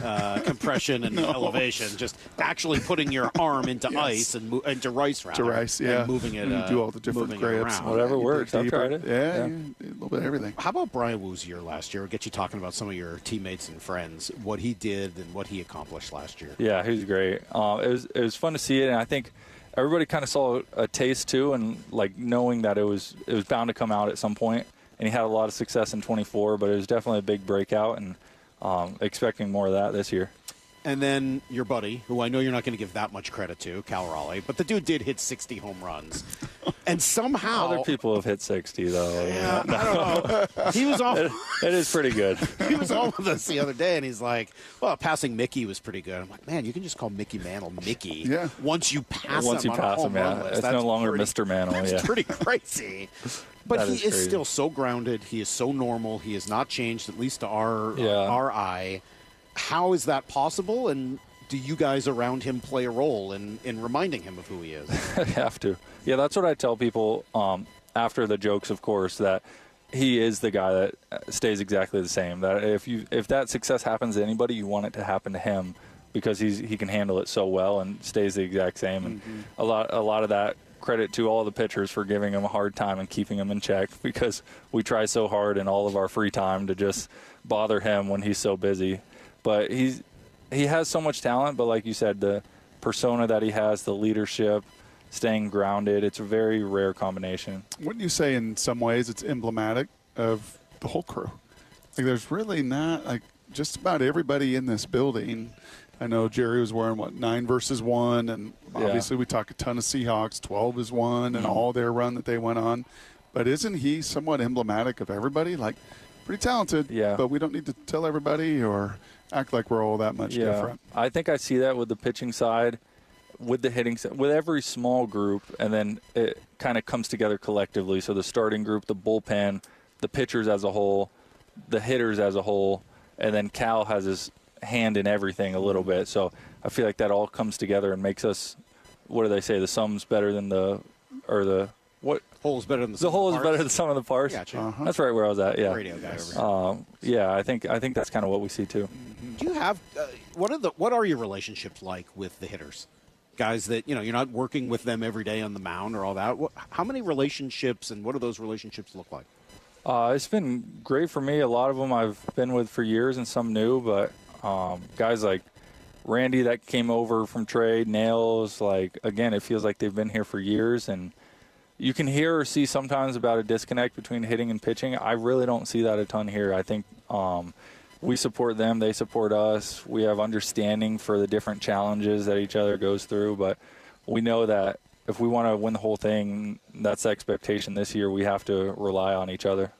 [SPEAKER 5] compression, and elevation. Just actually putting your arm into ice and into rice, rather.
[SPEAKER 6] To rice, yeah.
[SPEAKER 5] And moving it.
[SPEAKER 6] Do all the different grips.
[SPEAKER 23] Whatever works. I've tried it.
[SPEAKER 6] Yeah, a little bit of everything.
[SPEAKER 5] How about Brian Wu's year last year? We'll get you talking about some of your teammates and friends, what he did and what he accomplished last year.
[SPEAKER 23] Yeah, he was great. It was fun to see it, and I think everybody kind of saw a taste too, and like knowing that it was bound to come out at some point. And he had a lot of success in 24, but it was definitely a big breakout, and expecting more of that this year.
[SPEAKER 5] And then your buddy, who I know you're not going to give that much credit to, Cal Raleigh, but the dude did hit 60 home runs. And somehow...
[SPEAKER 23] Other people have hit 60, though.
[SPEAKER 5] Yeah, I don't know. He was all...
[SPEAKER 23] It is pretty good.
[SPEAKER 5] He was on with us the other day, and he's like, well, passing Mickey was pretty good. I'm like, man, you can just call Mickey Mantle Mickey once you pass him on a home run list.
[SPEAKER 23] It's no longer Mr. Mantle.
[SPEAKER 5] That's pretty crazy. But he is
[SPEAKER 23] crazy.
[SPEAKER 5] Still so grounded. He is so normal. He has not changed, at least to our eye. How is that possible? And do you guys around him play a role in reminding him of who he is?
[SPEAKER 23] I have to. Yeah, that's what I tell people after the jokes, of course, that he is the guy that stays exactly the same. That if that success happens to anybody, you want it to happen to him because he can handle it so well and stays the exact same. And a lot of that credit to all the pitchers for giving him a hard time and keeping him in check because we try so hard in all of our free time to just bother him when he's so busy. But he has so much talent, but like you said, the persona that he has, the leadership, staying grounded, it's a very rare combination.
[SPEAKER 6] Wouldn't you say in some ways it's emblematic of the whole crew? Like there's really not, like just about everybody in this building. I know Jerry was wearing, 9 versus 1, and obviously we talk a ton of Seahawks, 12 is 1, and all their run that they went on. But isn't he somewhat emblematic of everybody? Like, pretty talented, but we don't need to tell everybody or act like we're all that much different.
[SPEAKER 23] I think I see that with the pitching side, with the hitting side, with every small group, and then it kind of comes together collectively. So the starting group, the bullpen, the pitchers as a whole, the hitters as a whole, and then Cal has his hand in everything a little bit. So I feel like that all comes together and makes us, what do they say, the sum's better than the
[SPEAKER 5] whole's better than
[SPEAKER 23] the whole is better than the sum of the parts.
[SPEAKER 5] Gotcha.
[SPEAKER 23] That's right where I was at. Yeah,
[SPEAKER 5] radio guys.
[SPEAKER 23] I think that's kind of what we see too.
[SPEAKER 5] Do you have what are your relationships like with the hitters? Guys that you're not working with them every day on the mound or all that. How many relationships and what do those relationships look like?
[SPEAKER 23] It's been great for me. A lot of them I've been with for years and some new, but guys like Randy that came over from trade, Nails, like, again, it feels like they've been here for years, and you can hear or see sometimes about a disconnect between hitting and pitching. I really don't see that a ton here. I think we support them, they support us. We have understanding for the different challenges that each other goes through, but we know that if we want to win the whole thing, that's the expectation this year. We have to rely on each other.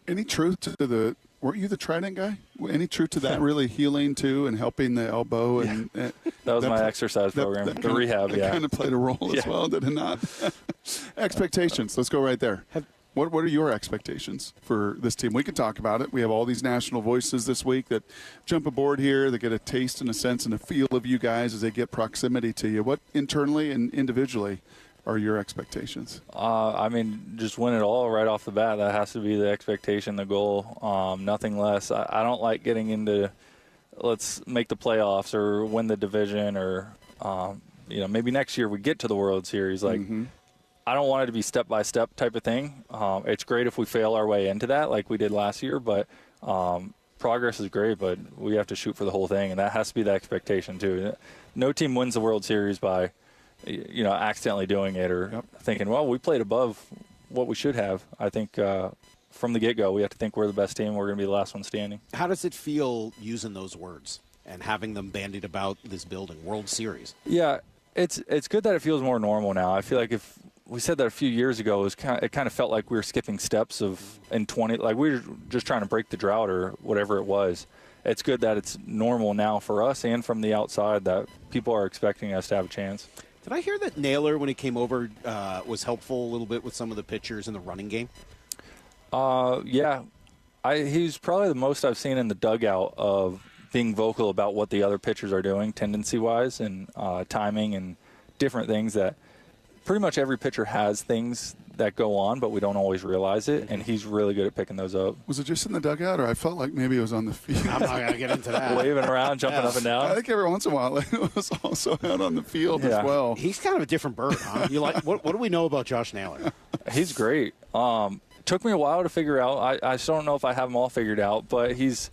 [SPEAKER 6] Any truth to weren't you the Trident guy? Any truth to that really healing too and helping the elbow? And
[SPEAKER 23] that was my exercise program, the rehab.
[SPEAKER 6] That kind of played a role as well, did it not? Expectations. Let's go right there. What are your expectations for this team? We can talk about it. We have all these national voices this week that jump aboard here, that get a taste and a sense and a feel of you guys as they get proximity to you. What internally and individually are your expectations?
[SPEAKER 23] Just win it all right off the bat. That has to be the expectation, the goal, nothing less. I don't like getting into let's make the playoffs or win the division or, maybe next year we get to the World Series. Like, I don't want it to be step-by-step type of thing. It's great if we fail our way into that like we did last year, but progress is great, but we have to shoot for the whole thing, and that has to be the expectation too. No team wins the World Series by, accidentally doing it or thinking, well, we played above what we should have. I think from the get-go, we have to think we're the best team. We're going to be the last one standing.
[SPEAKER 5] How does it feel using those words and having them bandied about this building, World Series?
[SPEAKER 23] Yeah, it's good that it feels more normal now. I feel like if we said that a few years ago, it kind of felt like we were skipping steps like we were just trying to break the drought or whatever it was. It's good that it's normal now for us and from the outside that people are expecting us to have a chance.
[SPEAKER 5] Did I hear that Naylor, when he came over, was helpful a little bit with some of the pitchers in the running game?
[SPEAKER 23] Yeah. He's probably the most I've seen in the dugout of being vocal about what the other pitchers are doing tendency-wise and timing and different things that pretty much every pitcher has things that go on, but we don't always realize it, and he's really good at picking those up.
[SPEAKER 6] Was it just in the dugout, or I felt like maybe it was on the field?
[SPEAKER 5] I'm not going to get into that.
[SPEAKER 23] Waving around, jumping up and down.
[SPEAKER 6] I think every once in a while it was also out on the field as well.
[SPEAKER 5] He's kind of a different bird, huh? What do we know about Josh Naylor?
[SPEAKER 23] He's great. Took me a while to figure out. I still don't know if I have him all figured out, but he's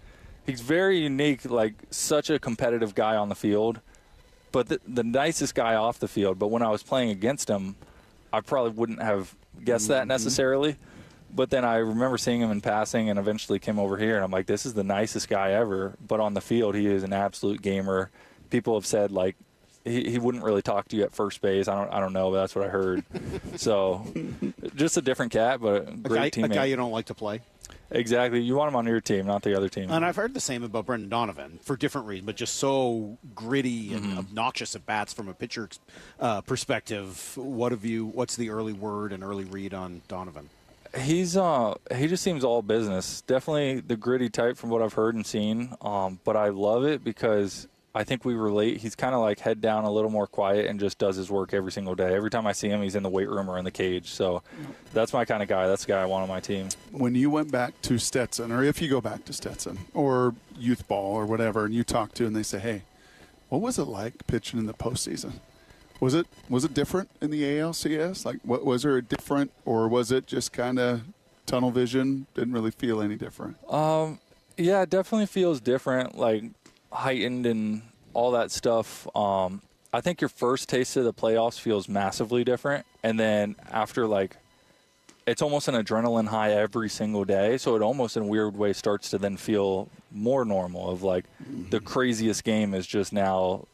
[SPEAKER 23] very unique, like such a competitive guy on the field. But the nicest guy off the field. But when I was playing against him, I probably wouldn't have guessed that necessarily. But then I remember seeing him in passing and eventually came over here, and I'm like, this is the nicest guy ever. But on the field, he is an absolute gamer. People have said, like, he wouldn't really talk to you at first base. I don't know, but that's what I heard. So just a different cat, but a great teammate.
[SPEAKER 5] A guy you don't like to play?
[SPEAKER 23] Exactly. You want him on your team, not the other team.
[SPEAKER 5] And I've heard the same about Brendan Donovan for different reasons, but just so gritty and obnoxious at bats from a pitcher perspective. What's the early word and early read on Donovan?
[SPEAKER 23] He just seems all business. Definitely the gritty type from what I've heard and seen. But I love it because I think we relate. He's kind of like head down, a little more quiet, and just does his work every single day. Every time I see him, he's in the weight room or in the cage. So that's my kind of guy. That's the guy I want on my team.
[SPEAKER 6] When you went back to Stetson, or if you go back to Stetson or youth ball or whatever, and you talk to and they say, hey, what was it like pitching in the postseason? Was it different in the ALCS? Like, was there a different, or was it just kind of tunnel vision? Didn't really feel any different?
[SPEAKER 23] Yeah, it definitely feels different. Like, heightened and all that stuff. I think your first taste of the playoffs feels massively different, and then after, like, it's almost an adrenaline high every single day, so it almost in a weird way starts to then feel more normal of like the craziest game is just now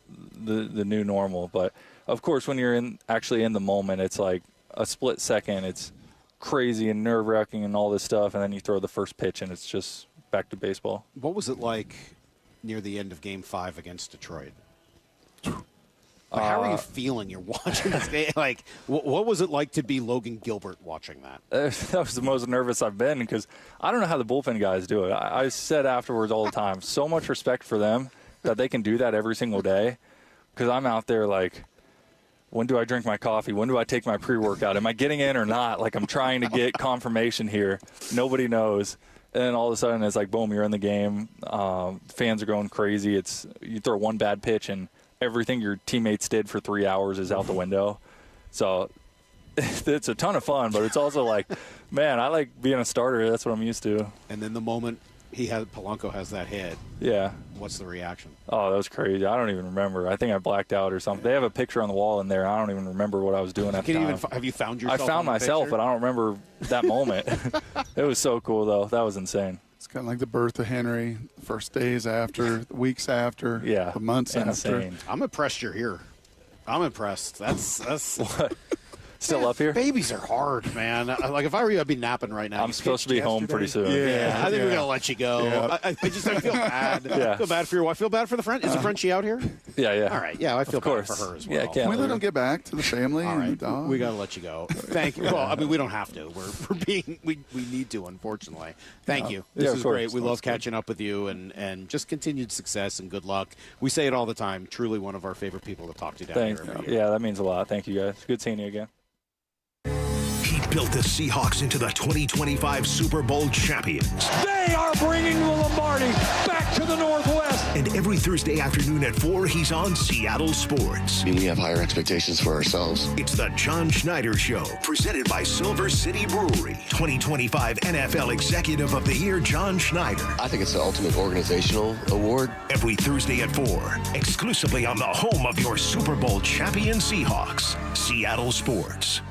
[SPEAKER 23] the new normal. But of course when you're actually in the moment, it's like a split second, it's crazy and nerve-wracking and all this stuff, and then you throw the first pitch and it's just back to baseball.
[SPEAKER 5] What was it like near the end of Game 5 against Detroit? How are you feeling? You're watching this game. Like, what was it like to be Logan Gilbert watching that?
[SPEAKER 23] That was the most nervous I've been because I don't know how the bullpen guys do it. I said afterwards all the time, so much respect for them that they can do that every single day, because I'm out there like, when do I drink my coffee? When do I take my pre-workout? Am I getting in or not? Like, I'm trying to get confirmation here. Nobody knows. And then all of a sudden it's like, boom, you're in the game. Fans are going crazy. You throw one bad pitch and everything your teammates did for 3 hours is out the window. So it's a ton of fun, but it's also like, man, I like being a starter. That's what I'm used to.
[SPEAKER 5] And then the moment Polanco has that hit,
[SPEAKER 23] yeah,
[SPEAKER 5] what's the reaction?
[SPEAKER 23] Oh, that was crazy. I don't even remember. I think I blacked out or something. They have a picture on the wall in there. I don't even remember what I was doing at the time.
[SPEAKER 5] Have you found yourself?
[SPEAKER 23] I found myself, but I don't remember that moment. It was so cool, though. That was insane.
[SPEAKER 6] It's kind of like the birth of Henry, the first days after, the weeks after, the months
[SPEAKER 23] insane.
[SPEAKER 6] after.
[SPEAKER 5] I'm impressed you're here. I'm impressed. That's
[SPEAKER 23] what? Still up here?
[SPEAKER 5] Babies are hard, man. Like, if I were you, I'd be napping right now.
[SPEAKER 23] I'm supposed to be home pretty soon.
[SPEAKER 5] Yeah, I think we're going to let you go. Yeah. I feel bad. I feel bad for your wife. I feel bad for the friend. Is the Frenchie out here?
[SPEAKER 23] Yeah.
[SPEAKER 5] All right. Yeah, I feel bad for her as well.
[SPEAKER 23] Yeah,
[SPEAKER 6] can we let them get back to the family
[SPEAKER 5] All
[SPEAKER 6] and
[SPEAKER 5] right.
[SPEAKER 6] the dog?
[SPEAKER 5] We got to let you go. Thank you. Well, I mean, we don't have to. We need to, unfortunately. Thank you. This is great. We love catching up with you, and just continued success and good luck. We say it all the time. Truly one of our favorite people to talk to down here.
[SPEAKER 23] Yeah, that means a lot. Thank you, guys. Good seeing you again.
[SPEAKER 1] Keep built the Seahawks into the 2025 Super Bowl champions.
[SPEAKER 2] They are bringing the Lombardi back to the Northwest.
[SPEAKER 1] And every Thursday afternoon at 4, he's on Seattle Sports.
[SPEAKER 3] I mean, we have higher expectations for ourselves.
[SPEAKER 1] It's the John Schneider Show, presented by Silver City Brewery. 2025 NFL Executive of the Year, John Schneider.
[SPEAKER 3] I think it's the ultimate organizational award.
[SPEAKER 1] Every Thursday at 4, exclusively on the home of your Super Bowl champion Seahawks, Seattle Sports.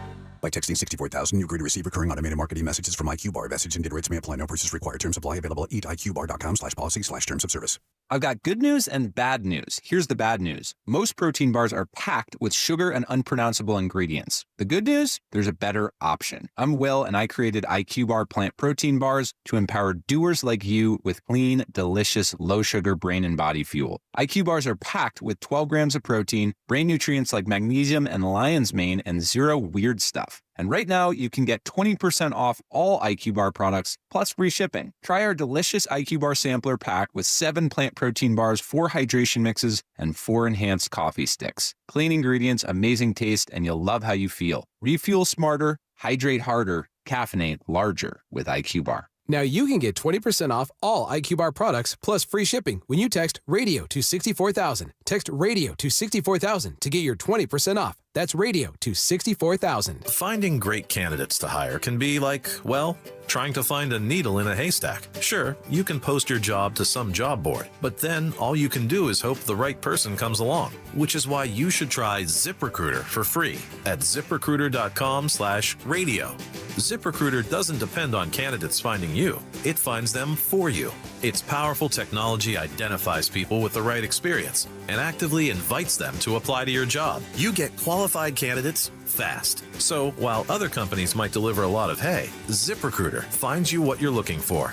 [SPEAKER 7] By texting 64,000, you agree to receive recurring automated marketing messages from IQ Bar. Message and data rates may apply. No purchase required. Terms apply. Available at eatiqbar.com/policy/terms of service.
[SPEAKER 24] I've got good news and bad news. Here's the bad news. Most protein bars are packed with sugar and unpronounceable ingredients. The good news? There's a better option. I'm Will, and I created IQ Bar plant protein bars to empower doers like you with clean, delicious, low-sugar brain and body fuel. IQ Bars are packed with 12 grams of protein, brain nutrients like magnesium and lion's mane, and zero weird stuff. And right now, you can get 20% off all IQ Bar products, plus free shipping. Try our delicious IQ Bar sampler pack with 7 plant protein bars, 4 hydration mixes, and 4 enhanced coffee sticks. Clean ingredients, amazing taste, and you'll love how you feel. Refuel smarter, hydrate harder, caffeinate larger with IQ Bar.
[SPEAKER 25] Now you can get 20% off all IQ Bar products plus free shipping when you text radio to 64,000. Text radio to 64,000 to get your 20% off. That's radio to 64,000.
[SPEAKER 26] Finding great candidates to hire can be like, well, trying to find a needle in a haystack. Sure, you can post your job to some job board, but then all you can do is hope the right person comes along, which is why you should try ZipRecruiter for free at ZipRecruiter.com/radio. ZipRecruiter doesn't depend on candidates finding you. It finds them for you. Its powerful technology identifies people with the right experience and actively invites them to apply to your job. You get qualified candidates fast. So while other companies might deliver a lot of hay, ZipRecruiter finds you what you're looking for.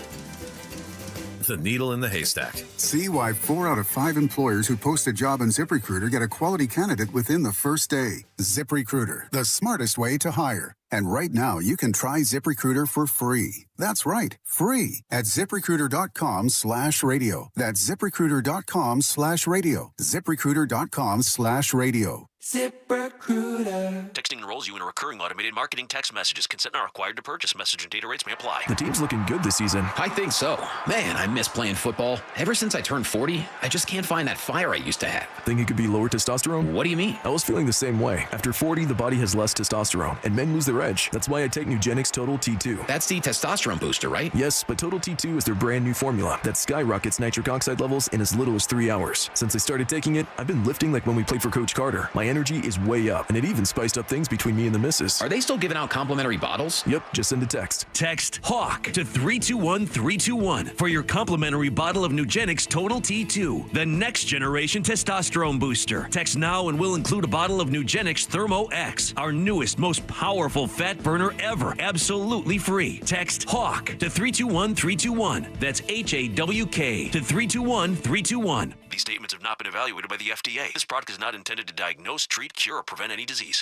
[SPEAKER 26] The needle in the haystack.
[SPEAKER 27] See why 4 out of 5 employers who post a job on ZipRecruiter get a quality candidate within the first day. ZipRecruiter, the smartest way to hire. And right now, you can try ZipRecruiter for free. That's right, free at ZipRecruiter.com/radio. That's ZipRecruiter.com/radio. ZipRecruiter.com/radio.
[SPEAKER 28] ZipRecruiter. Texting enrolls you in a recurring automated marketing text messages. Consent not required to purchase. Message and data rates may apply.
[SPEAKER 29] The team's looking good this season.
[SPEAKER 30] I think so. Man, I miss playing football. Ever since I turned 40, I just can't find that fire I used to have.
[SPEAKER 29] Think it could be lower testosterone?
[SPEAKER 30] What do you mean?
[SPEAKER 29] I was feeling the same way. After 40, the body has less testosterone, and men lose their edge. That's why I take Nugenix Total T2.
[SPEAKER 30] That's the testosterone booster, right?
[SPEAKER 29] Yes, but Total T2 is their brand new formula that skyrockets nitric oxide levels in as little as 3 hours. Since I started taking it, I've been lifting like when we played for Coach Carter. My energy is way up, and it even spiced up things between me and the missus.
[SPEAKER 30] Are they still giving out complimentary bottles?
[SPEAKER 29] Yep, just send a text.
[SPEAKER 31] Text HAWK to 321-321 for your complimentary bottle of Nugenix Total T2, the next generation testosterone booster. Text now and we'll include a bottle of Nugenix Thermo X, our newest, most powerful fat burner ever, absolutely free. Text HAWK to 321-321. That's HAWK to 321-321.
[SPEAKER 28] These statements have not been evaluated by the FDA. This product is not intended to diagnose, treat, cure, or prevent any disease.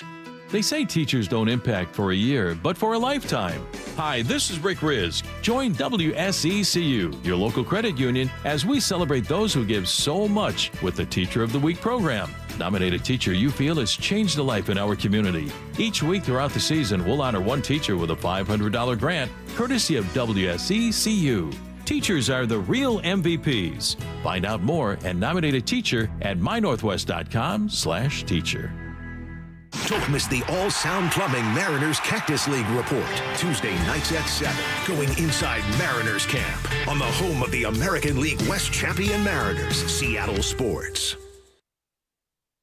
[SPEAKER 32] They say teachers don't impact for a year, but for a lifetime. Hi, this is Rick Riz. Join WSECU, your local credit union, as we celebrate those who give so much with the Teacher of the Week program. Nominate a teacher you feel has changed a life in our community. Each week throughout the season, we'll honor one teacher with a $500 grant, courtesy of WSECU. Teachers are the real MVPs. Find out more and nominate a teacher at mynorthwest.com/teacher.
[SPEAKER 1] Don't miss the All Sound Plumbing Mariners Cactus League report. Tuesday nights at 7. Going inside Mariners camp on the home of the American League West champion Mariners, Seattle Sports.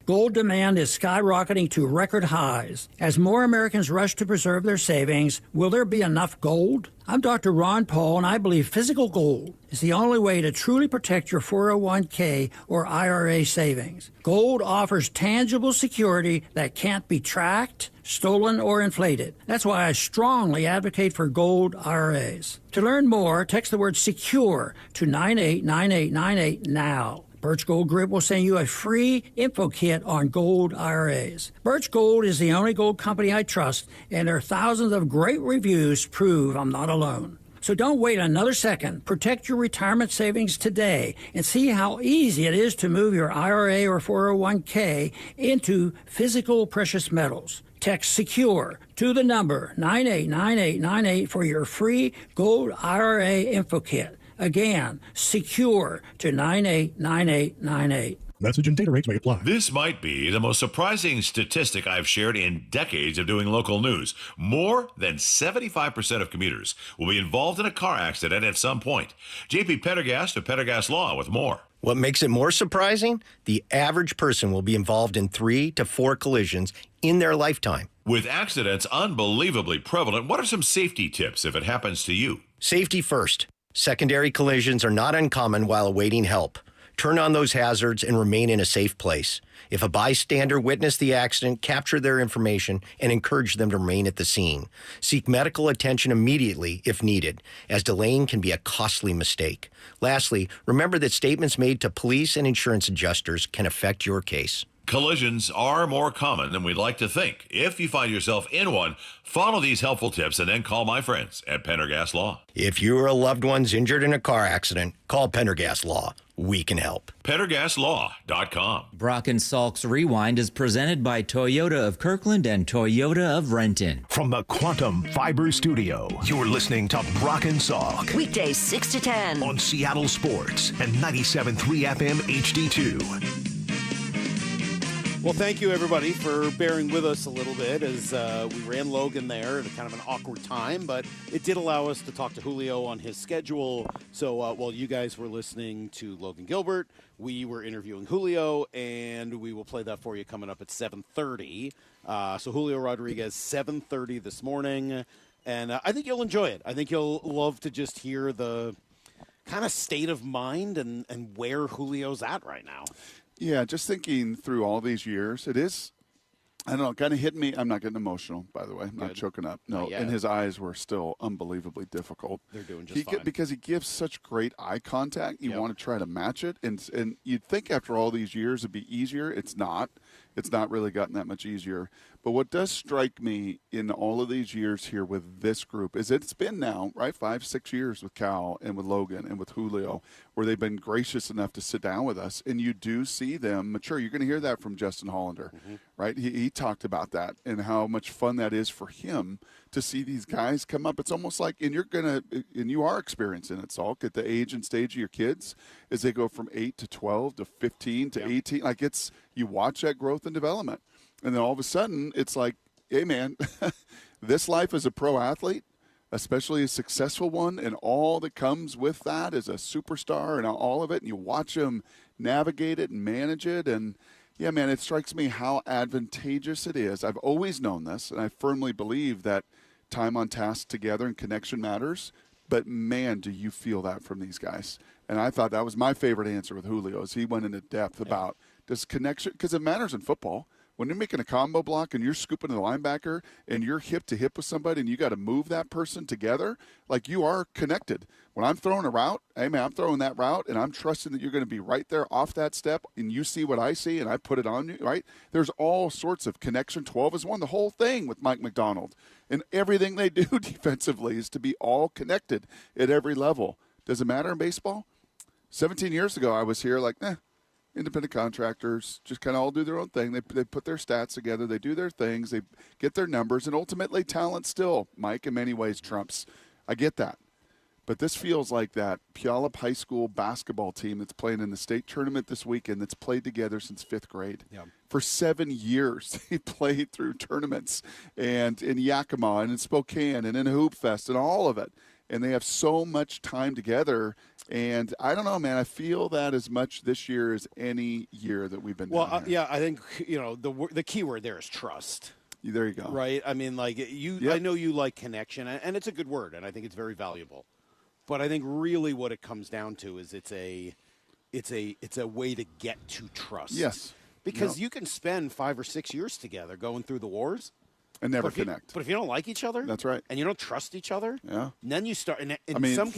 [SPEAKER 33] Gold demand is skyrocketing to record highs. As more Americans rush to preserve their savings, will there be enough gold? I'm Dr. Ron Paul, and I believe physical gold is the only way to truly protect your 401k or IRA savings. Gold offers tangible security that can't be tracked, stolen, or inflated. That's why I strongly advocate for gold IRAs. To learn more, text the word SECURE to 989898 now. Birch Gold Group will send you a free info kit on gold IRAs. Birch Gold is the only gold company I trust, and their thousands of great reviews prove I'm not alone. So don't wait another second. Protect your retirement savings today and see how easy it is to move your IRA or 401k into physical precious metals. Text SECURE to the number 989898 for your free Gold IRA info kit. Again, SECURE to 989898.
[SPEAKER 8] Message and data rates may apply.
[SPEAKER 9] This might be the most surprising statistic I've shared in decades of doing local news. More than 75% of commuters will be involved in a car accident at some point. JP Pendergast of Pendergast Law with more.
[SPEAKER 10] What makes it more surprising? The average person will be involved in 3 to 4 collisions in their lifetime.
[SPEAKER 9] With accidents unbelievably prevalent, what are some safety tips if it happens to you?
[SPEAKER 10] Safety first. Secondary collisions are not uncommon while awaiting help. Turn on those hazards and remain in a safe place. If a bystander witnessed the accident, capture their information and encourage them to remain at the scene. Seek medical attention immediately if needed, as delaying can be a costly mistake. Lastly, remember that statements made to police and insurance adjusters can affect your case.
[SPEAKER 9] Collisions are more common than we'd like to think. If you find yourself in one, follow these helpful tips and then call my friends at Pendergast Law.
[SPEAKER 10] If you or a loved one's injured in a car accident, call Pendergast Law. We can help.
[SPEAKER 9] PendergastLaw.com.
[SPEAKER 22] Brock and Salk's Rewind is presented by Toyota of Kirkland and Toyota of Renton.
[SPEAKER 1] From the Quantum Fiber Studio, you're listening to Brock and Salk.
[SPEAKER 4] Weekdays 6 to 10.
[SPEAKER 1] On Seattle Sports and 97.3 FM HD2.
[SPEAKER 5] Well, thank you, everybody, for bearing with us a little bit as we ran Logan there at kind of an awkward time, but it did allow us to talk to Julio on his schedule. So while you guys were listening to Logan Gilbert, we were interviewing Julio, and we will play that for you coming up at 7:30. So Julio Rodriguez, 7:30 this morning, and I think you'll enjoy it. I think you'll love to just hear the kind of state of mind and where Julio's at right now.
[SPEAKER 6] Yeah, just thinking through all these years, it is, I don't know, kind of hit me. I'm not getting emotional, by the way. I'm not choking up. No, and his eyes were still unbelievably difficult.
[SPEAKER 5] They're doing just fine.
[SPEAKER 6] Because he gives such great eye contact. You want to try to match it. And you'd think after all these years it'd be easier. It's not. It's not really gotten that much easier. But what does strike me in all of these years here with this group is it's been now, right, 5-6 years with Cal and with Logan and with Julio, where they've been gracious enough to sit down with us, and you do see them mature. You're going to hear that from Justin Hollander, right? He talked about that and how much fun that is for him to see these guys come up. It's almost like, and you are experiencing it, Salk, at the age and stage of your kids as they go from 8 to 12 to 15 to 18. Like you watch that growth and development. And then all of a sudden, it's like, hey, man, this life as a pro athlete, especially a successful one, and all that comes with that as a superstar and all of it, and you watch them navigate it and manage it. And, yeah, man, it strikes me how advantageous it is. I've always known this, and I firmly believe that time on task together and connection matters. But, man, do you feel that from these guys. And I thought that was my favorite answer with Julio, as he went into depth about this connection, because it matters in football. When you're making a combo block and you're scooping the linebacker and you're hip to hip with somebody and you got to move that person together, like you are connected. When I'm throwing a route, hey, man, I'm throwing that route and I'm trusting that you're going to be right there off that step and you see what I see and I put it on you, right? There's all sorts of connection. 12 is one. The whole thing with Mike McDonald and everything they do defensively is to be all connected at every level. Does it matter in baseball? 17 years ago, I was here like, independent contractors just kind of all do their own thing. They put their stats together. They do their things. They get their numbers. And ultimately, talent still, Mike, in many ways, trumps. I get that. But this feels like that Puyallup High School basketball team that's playing in the state tournament this weekend that's played together since 5th grade. Yeah. For 7 years, they played through tournaments and in Yakima and in Spokane and in Hoop Fest and all of it. And they have so much time together. And I don't know, man, I feel that as much this year as any year that we've been down here.
[SPEAKER 5] Yeah, I think, the key word there is trust.
[SPEAKER 6] There you go.
[SPEAKER 5] Right? I mean, like, I know you like connection, and it's a good word, and I think it's very valuable. But I think really what it comes down to is it's a way to get to trust.
[SPEAKER 6] Yes.
[SPEAKER 5] Because you can spend 5 or 6 years together going through the wars.
[SPEAKER 6] And never connect.
[SPEAKER 5] But if you don't like each other,
[SPEAKER 6] that's right,
[SPEAKER 5] and you don't trust each other, then you start. And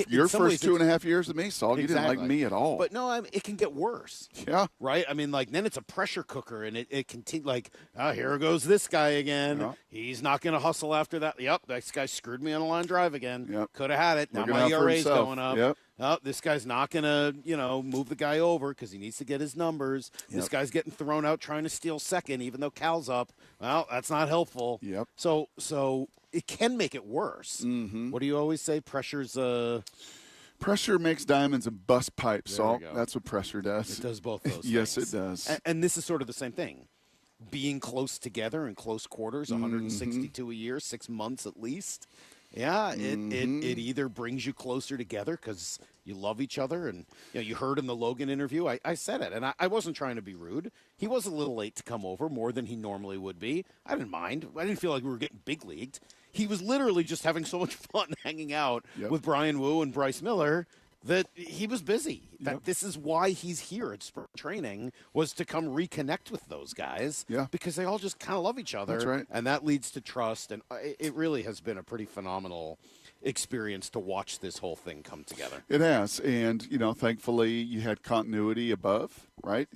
[SPEAKER 6] your first 2.5 years with me, Saul, you didn't like me at all.
[SPEAKER 5] But no, it can get worse.
[SPEAKER 6] Yeah,
[SPEAKER 5] right. I mean, like then it's a pressure cooker, and it can like, here goes this guy again. Yeah. He's not going to hustle after that. Yep, this guy screwed me on a line drive again. Yep. Could have had it. Now my ERA is going up. Yep. oh, this guy's not going to, move the guy over because he needs to get his numbers. Yep. This guy's getting thrown out trying to steal second, even though Cal's up. Well, that's not helpful.
[SPEAKER 6] Yep.
[SPEAKER 5] So it can make it worse.
[SPEAKER 6] Mm-hmm.
[SPEAKER 5] What do you always say?
[SPEAKER 6] Pressure makes diamonds and bust pipes, Salt. That's what pressure does.
[SPEAKER 5] It does both those things.
[SPEAKER 6] Yes, it does.
[SPEAKER 5] And this is sort of the same thing. Being close together in close quarters, 162 a year, 6 months at least. Yeah, it either brings you closer together because you love each other. And you heard in the Logan interview, I said it, and I wasn't trying to be rude. He was a little late to come over, more than he normally would be. I didn't mind. I didn't feel like we were getting big leagued. He was literally just having so much fun hanging out with Brian Wu and Bryce Miller that he was busy. This is why he's here at spring training, was to come reconnect with those guys because they all just kind of love each other.
[SPEAKER 6] That's right.
[SPEAKER 5] And that leads to trust. And it really has been a pretty phenomenal experience to watch this whole thing come together.
[SPEAKER 6] It has. And, thankfully you had continuity above, right?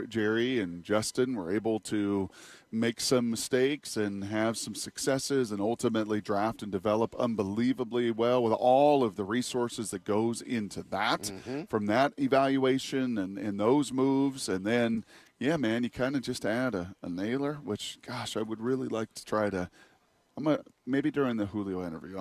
[SPEAKER 6] Jerry and Justin were able to make some mistakes and have some successes and ultimately draft and develop unbelievably well with all of the resources that goes into that from that evaluation and those moves. And then, you kind of just add a nailer, which, gosh, I would really like to try to – maybe during the Julio interview,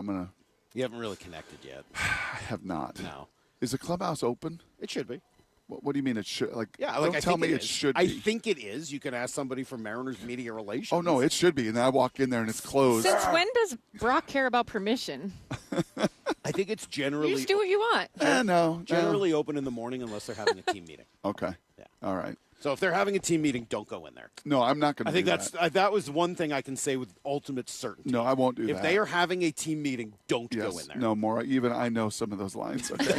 [SPEAKER 5] You haven't really connected yet.
[SPEAKER 6] I have not.
[SPEAKER 5] No.
[SPEAKER 6] Is the clubhouse open?
[SPEAKER 5] It should be.
[SPEAKER 6] What do you mean it should?
[SPEAKER 5] Don't
[SPEAKER 6] tell me it should be.
[SPEAKER 5] I think it is. You can ask somebody from Mariners Media Relations.
[SPEAKER 6] Oh, no, it should be. And then I walk in there and it's closed.
[SPEAKER 8] Since when does Brock care about permission?
[SPEAKER 5] I think it's generally...
[SPEAKER 8] You just do what you want.
[SPEAKER 6] No.
[SPEAKER 5] Generally open in the morning unless they're having a team meeting.
[SPEAKER 6] Okay.
[SPEAKER 5] Yeah.
[SPEAKER 6] All right.
[SPEAKER 5] So if they're having a team meeting, don't go in there.
[SPEAKER 6] No, I'm not going to do that.
[SPEAKER 5] I think that was one thing I can say with ultimate certainty.
[SPEAKER 6] No, I won't do that.
[SPEAKER 5] If they are having a team meeting, don't go in there.
[SPEAKER 6] No, more. Even I know some of those lines. Okay?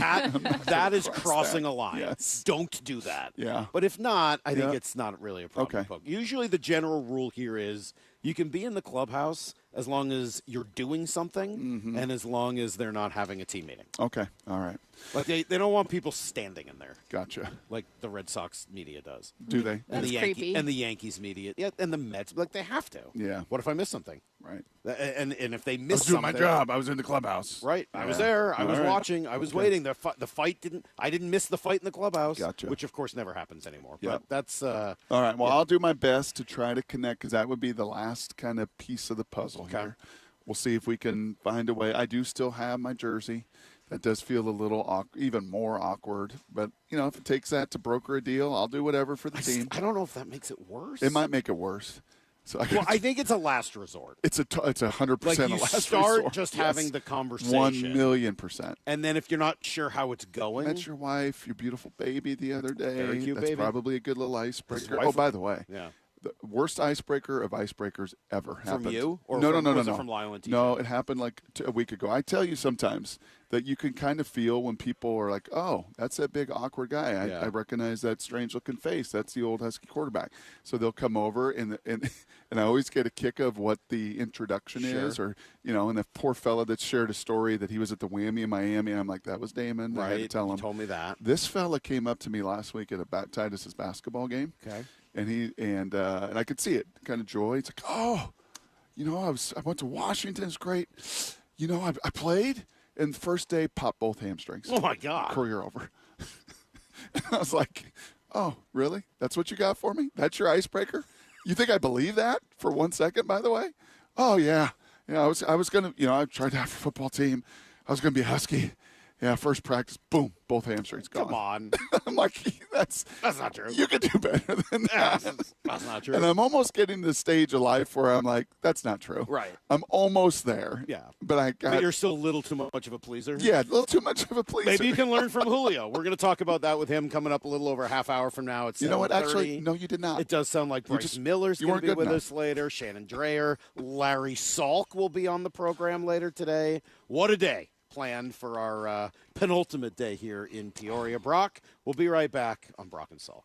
[SPEAKER 5] that is crossing a line.
[SPEAKER 6] Yes.
[SPEAKER 5] Don't do that.
[SPEAKER 6] Yeah.
[SPEAKER 5] But if not, I think it's not really a problem.
[SPEAKER 6] Okay.
[SPEAKER 5] Usually the general rule here is you can be in the clubhouse as long as you're doing something and as long as they're not having a team meeting.
[SPEAKER 6] Okay. All right.
[SPEAKER 5] Like they don't want people standing in there.
[SPEAKER 6] Gotcha.
[SPEAKER 5] Like the Red Sox media does.
[SPEAKER 6] Do they?
[SPEAKER 8] That's creepy.
[SPEAKER 5] And the Yankees media. Yeah, and the Mets. Like they have to.
[SPEAKER 6] Yeah.
[SPEAKER 5] What if I miss something?
[SPEAKER 6] Right.
[SPEAKER 5] And if they
[SPEAKER 6] I
[SPEAKER 5] miss
[SPEAKER 6] was doing
[SPEAKER 5] something.
[SPEAKER 6] my job. I was in the clubhouse.
[SPEAKER 5] Right. I was there. I was watching. I was waiting. The fight I didn't miss the fight in the clubhouse.
[SPEAKER 6] Gotcha.
[SPEAKER 5] Which, of course, never happens anymore.
[SPEAKER 6] Yep.
[SPEAKER 5] But that's.
[SPEAKER 6] All right. Well, I'll do my best to try to connect because that would be the last kind of piece of the puzzle here. We'll see if we can find a way. I do still have my jersey. That does feel a little even more awkward. But, if it takes that to broker a deal, I'll do whatever for the team.
[SPEAKER 5] I don't know if that makes it worse.
[SPEAKER 6] It might make it worse. So
[SPEAKER 5] I think it's a last resort.
[SPEAKER 6] It's 100%
[SPEAKER 5] like
[SPEAKER 6] a
[SPEAKER 5] you
[SPEAKER 6] last
[SPEAKER 5] start
[SPEAKER 6] resort.
[SPEAKER 5] just having the conversation.
[SPEAKER 6] 1,000,000%.
[SPEAKER 5] And then if you're not sure how it's going.
[SPEAKER 6] Met your wife, your beautiful baby the other day.
[SPEAKER 5] Very cute
[SPEAKER 6] That's
[SPEAKER 5] baby.
[SPEAKER 6] probably a good little icebreaker. Oh, by the way.
[SPEAKER 5] Yeah.
[SPEAKER 6] The worst icebreaker of icebreakers ever happened.
[SPEAKER 5] From you? Or
[SPEAKER 6] no.
[SPEAKER 5] Was it from Lyle and TJ?
[SPEAKER 6] No, it happened like a week ago. I tell you sometimes that you can kind of feel when people are like, oh, that's that big awkward guy. I recognize that strange-looking face. That's the old Husky quarterback. So they'll come over, and I always get a kick of what the introduction is. Or, and the poor fella that shared a story that he was at the Whammy in Miami, and I'm like, that was Damon.
[SPEAKER 5] Right.
[SPEAKER 6] I had to tell him.
[SPEAKER 5] You told me that.
[SPEAKER 6] This fella came up to me last week at a Titus's basketball game.
[SPEAKER 5] Okay.
[SPEAKER 6] And I could see it, kind of joy. It's like, oh, I went to Washington. It's great. I played, and the first day popped both hamstrings.
[SPEAKER 5] Oh my God!
[SPEAKER 6] Career over. And I was like, oh, really? That's what you got for me? That's your icebreaker? You think I believe that for 1 second? By the way, oh yeah. I was gonna. I tried to have a football team. I was gonna be a Husky. Yeah, first practice, boom, both hamstrings gone.
[SPEAKER 5] Come on.
[SPEAKER 6] I'm like, that's
[SPEAKER 5] not true.
[SPEAKER 6] You could do better than that.
[SPEAKER 5] That's not true.
[SPEAKER 6] And I'm almost getting to the stage of life where I'm like, that's not true.
[SPEAKER 5] Right.
[SPEAKER 6] I'm almost there.
[SPEAKER 5] Yeah.
[SPEAKER 6] But
[SPEAKER 5] you're still a little too much of a pleaser.
[SPEAKER 6] Yeah, a little too much of a pleaser.
[SPEAKER 5] Maybe you can learn from Julio. We're going to talk about that with him coming up a little over a half hour from now. It's
[SPEAKER 6] you know what? Actually, no, you did not.
[SPEAKER 5] It does sound like Bryce Miller's going to be with us later. Shannon Drayer. Lary Salk will be on the program later today. What a day planned for our penultimate day here in Peoria. Brock, we'll be right back on Brock and Salk.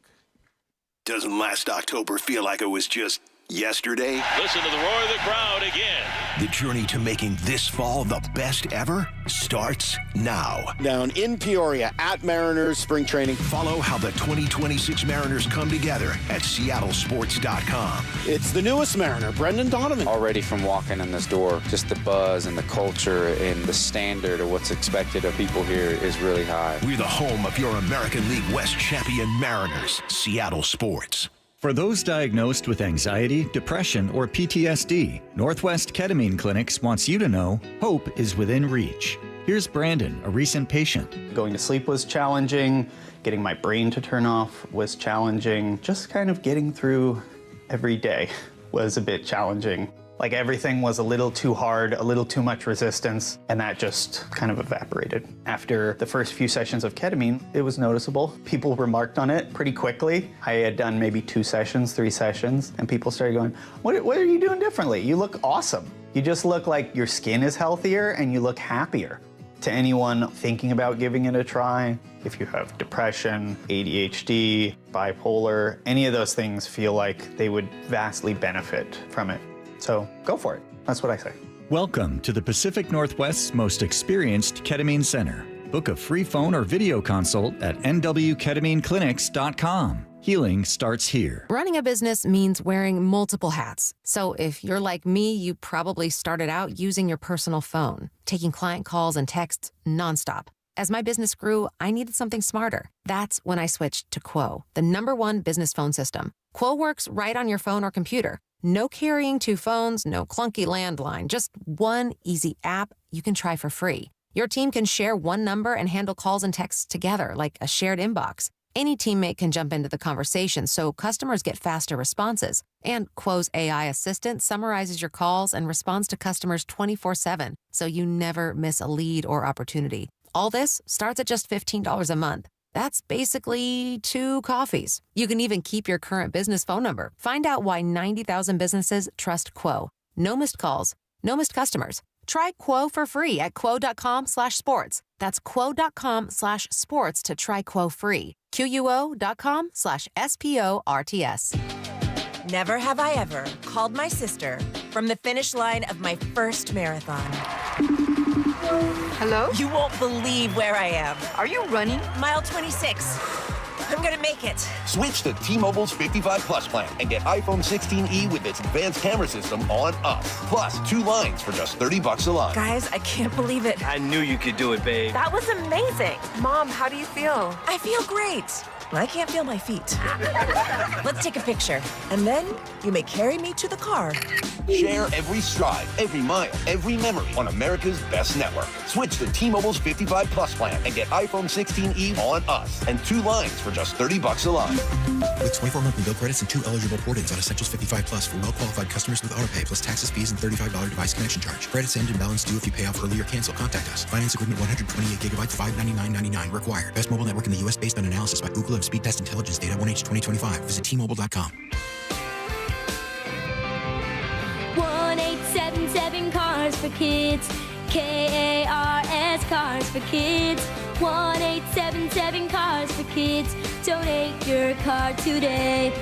[SPEAKER 1] Doesn't last October feel like it was just yesterday?
[SPEAKER 31] Listen to the roar of the crowd again.
[SPEAKER 1] The journey to making this fall the best ever starts now.
[SPEAKER 5] Down in Peoria at Mariners spring training.
[SPEAKER 1] Follow how the 2026 Mariners come together at seattlesports.com.
[SPEAKER 5] It's the newest Mariner, Brendan Donovan.
[SPEAKER 2] Already from walking in this door, just the buzz and the culture and the standard of what's expected of people here is really high.
[SPEAKER 1] We're the home of your American League West champion Mariners, Seattle Sports.
[SPEAKER 11] For those diagnosed with anxiety, depression, or PTSD, Northwest Ketamine Clinics wants you to know hope is within reach. Here's Brandon, a recent patient.
[SPEAKER 12] Going to sleep was challenging. Getting my brain to turn off was challenging. Just kind of getting through every day was a bit challenging. Like everything was a little too hard, a little too much resistance, and that just kind of evaporated. After the first few sessions of ketamine, it was noticeable. People remarked on it pretty quickly. I had done maybe 2 sessions, 3 sessions, and people started going, what are you doing differently? You look awesome. You just look like your skin is healthier and you look happier. To anyone thinking about giving it a try, if you have depression, ADHD, bipolar, any of those things feel like they would vastly benefit from it. So go for it. That's what I say.
[SPEAKER 11] Welcome to the Pacific Northwest's most experienced ketamine center. Book a free phone or video consult at nwketamineclinics.com. Healing starts here.
[SPEAKER 13] Running a business means wearing multiple hats. So if you're like me, you probably started out using your personal phone, taking client calls and texts nonstop. As my business grew, I needed something smarter. That's when I switched to Quo, the #1 business phone system. Quo works right on your phone or computer. No carrying 2 phones, no clunky landline, just one easy app you can try for free. Your team can share one number and handle calls and texts together like a shared inbox. Any teammate can jump into the conversation so customers get faster responses. And Quo's AI assistant summarizes your calls and responds to customers 24/7, so you never miss a lead or opportunity. All this starts at just $15 a month. That's basically 2 coffees. You can even keep your current business phone number. Find out why 90,000 businesses trust Quo. No missed calls, no missed customers. Try Quo for free at quo.com/sports. That's quo.com/sports to try Quo free. QUO.com/SPORTS.
[SPEAKER 14] Never have I ever called my sister from the finish line of my first marathon. Hello? You won't believe where I am. Are you running? Mile 26. I'm gonna make it.
[SPEAKER 15] Switch to T-Mobile's 55 Plus plan and get iPhone 16e with its advanced camera system on us. Plus 2 lines for just $30 a line.
[SPEAKER 14] Guys, I can't believe it.
[SPEAKER 15] I knew you could do it, babe.
[SPEAKER 14] That was amazing. Mom, how do you feel? I feel great. I can't feel my feet. Let's take a picture, and then you may carry me to the car.
[SPEAKER 15] Share every stride, every mile, every memory on America's best network. Switch to T-Mobile's 55 Plus plan and get iPhone 16e on us and 2 lines for just $30 a line.
[SPEAKER 16] With 24 monthly bill credits and 2 eligible port-ins on Essentials 55 Plus for well-qualified customers with autopay plus taxes, fees, and $35 device connection charge. Credits end and balance due if you pay off early or cancel. Contact us. Finance agreement 128 gigabytes, $599.99 required. Best mobile network in the U.S. based on analysis by Google of Speed Test Intelligence data 1H 2025. Visit T-Mobile.com.
[SPEAKER 17] 1-877 Cars for Kids. KARS Cars for Kids. 1-877 Cars for Kids. Donate your car today.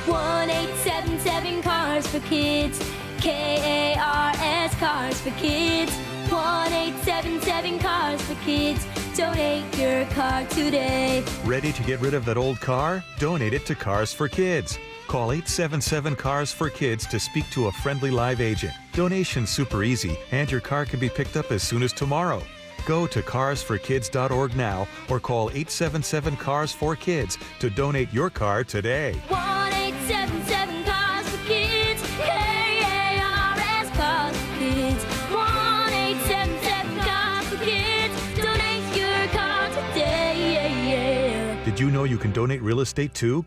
[SPEAKER 17] 1-877 Cars for Kids. KARS Cars for Kids. 1-877 Cars for Kids. Donate your car today.
[SPEAKER 18] Ready to get rid of that old car? Donate it to Cars for Kids. Call 877 Cars for Kids to speak to a friendly live agent. Donation's super easy, and your car can be picked up as soon as tomorrow. Go to carsforkids.org now or call 877 Cars for Kids to donate your car today.
[SPEAKER 17] 1-877 Cars for Kids. KARS Cars for Kids. 1-877 Cars for Kids. Donate your car today.
[SPEAKER 18] Did you know you can donate real estate too?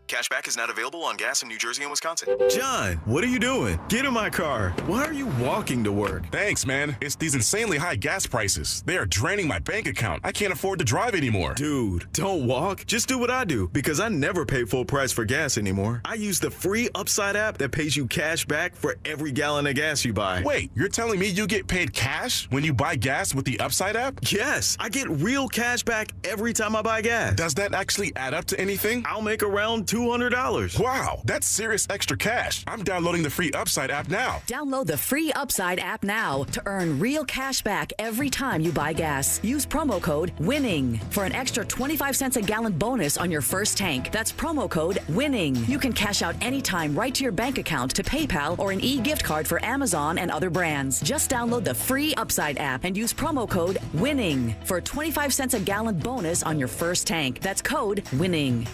[SPEAKER 19] Cashback is not available on gas in New Jersey and Wisconsin.
[SPEAKER 20] John, what are you doing? Get in my car. Why are you walking to work?
[SPEAKER 21] Thanks, man. It's these insanely high gas prices. They are draining my bank account. I can't afford to drive anymore.
[SPEAKER 20] Dude, don't walk. Just do what I do, because I never pay full price for gas anymore. I use the free Upside app that pays you cash back for every gallon of gas you buy.
[SPEAKER 21] Wait, you're telling me you get paid cash when you buy gas with the Upside app?
[SPEAKER 20] Yes, I get real cash back every time I buy gas.
[SPEAKER 21] Does that actually add up to anything?
[SPEAKER 20] I'll make around $200 $200.
[SPEAKER 21] Wow, that's serious extra cash. I'm downloading the free Upside app now.
[SPEAKER 3] Download the free Upside app now to earn real cash back every time you buy gas. Use promo code WINNING for an extra 25 cents a gallon bonus on your first tank. That's promo code WINNING. You can cash out anytime right to your bank account, to PayPal, or an e-gift card for Amazon and other brands. Just download the free Upside app and use promo code WINNING for a 25 cents a gallon bonus on your first tank. That's code WINNING.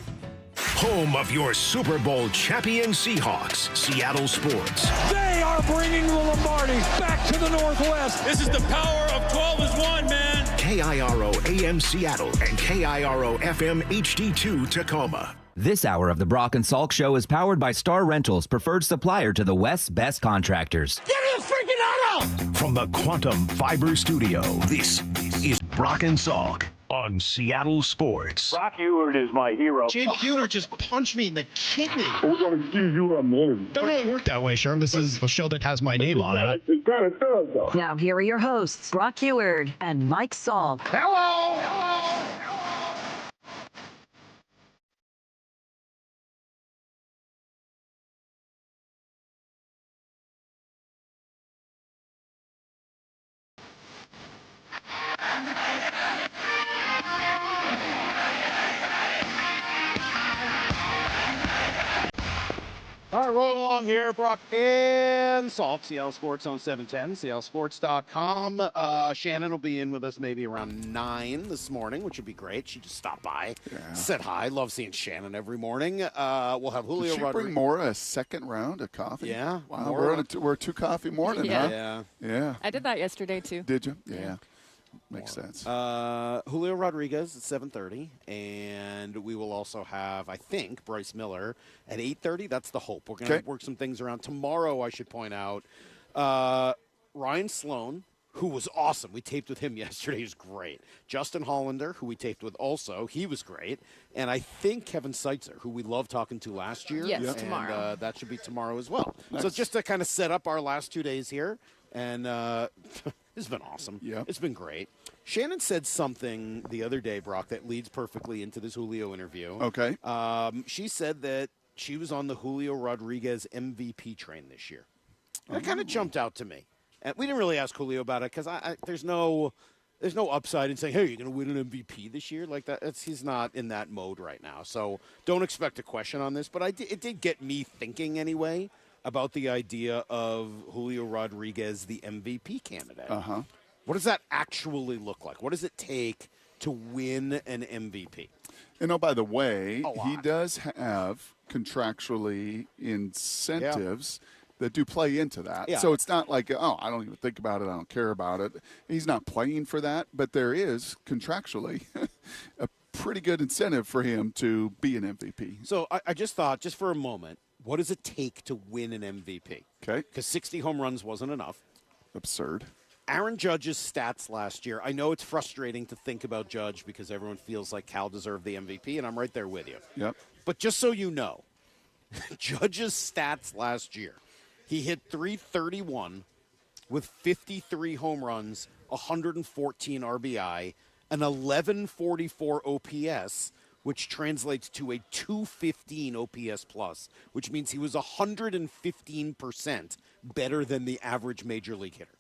[SPEAKER 1] Home of your Super Bowl champion Seahawks, Seattle Sports.
[SPEAKER 7] They are bringing the Lombardis back to the Northwest. This is the power of 12 is 1, man.
[SPEAKER 1] KIRO AM Seattle and KIRO FM HD2 Tacoma.
[SPEAKER 10] This hour of the Brock and Salk Show is powered by Star Rentals, preferred supplier to the West's best contractors.
[SPEAKER 1] Get his freaking auto! From the Quantum Fiber Studio, this is Brock and Salk on Seattle Sports.
[SPEAKER 23] Brock Ewert is my hero.
[SPEAKER 24] Jake Buhner just punched me in the kidney.
[SPEAKER 23] We're going to give you a minute.
[SPEAKER 24] Don't really work that way, Sherm. This is a show that has my name on it.
[SPEAKER 23] It kind of does, though.
[SPEAKER 4] Now, here are your hosts, Brock Ewert and Mike Salk.
[SPEAKER 23] Hello!
[SPEAKER 5] All right, roll along here. Brock and Salk, Seattle Sports on 710, seattlesports.com. Shannon will be in with us maybe around 9 this morning, which would be great. She just stopped by, said hi. Love seeing Shannon every morning. We'll have Julio Rodriguez.
[SPEAKER 6] Bring more a second round of coffee?
[SPEAKER 5] Yeah.
[SPEAKER 6] Wow, we're a two-coffee morning,
[SPEAKER 8] Yeah.
[SPEAKER 6] huh? Yeah.
[SPEAKER 8] I did that yesterday, too.
[SPEAKER 6] Did you? Yeah. Makes sense.
[SPEAKER 5] Julio Rodriguez at 7:30, and we will also have, I think, Bryce Miller at 8:30. That's the hope. We're going to work some things around. Tomorrow, I should point out, Ryan Sloan, who was awesome. We taped with him yesterday. He was great. Justin Hollander, who we taped with also. He was great. And I think Kevin Seitzer, who we loved talking to last year.
[SPEAKER 8] Yes, tomorrow.
[SPEAKER 5] That should be tomorrow as well.
[SPEAKER 6] Nice.
[SPEAKER 5] So just to kind of set up our last 2 days here. And it's been awesome.
[SPEAKER 6] Yeah.
[SPEAKER 5] It's been great. Shannon said something the other day, Brock, that leads perfectly into this Julio interview.
[SPEAKER 6] Okay.
[SPEAKER 5] She said that she was on the Julio Rodriguez MVP train this year. That kind of jumped out to me. And we didn't really ask Julio about it because there's no upside in saying, hey, you're going to win an MVP this year. Like that. He's not in that mode right now. So don't expect a question on this. But it did get me thinking anyway about the idea of Julio Rodriguez, the MVP candidate.
[SPEAKER 6] Uh-huh.
[SPEAKER 5] What does that actually look like? What does it take to win an MVP?
[SPEAKER 6] By the way, he does have contractually incentives that do play into that.
[SPEAKER 5] Yeah.
[SPEAKER 6] So it's not like, I don't even think about it, I don't care about it. He's not playing for that, but there is contractually a pretty good incentive for him to be an MVP.
[SPEAKER 5] So I just thought, just for a moment, what does it take to win an MVP?
[SPEAKER 6] Okay.
[SPEAKER 5] Because 60 home runs wasn't enough.
[SPEAKER 6] Absurd.
[SPEAKER 5] Aaron Judge's stats last year. I know it's frustrating to think about Judge because everyone feels like Cal deserved the MVP, and I'm right there with you.
[SPEAKER 6] Yep.
[SPEAKER 5] But just so you know, Judge's stats last year, he hit .331 with 53 home runs, 114 RBI, an 1144 OPS, which translates to a 215 OPS plus, which means he was 115% better than the average major league hitter.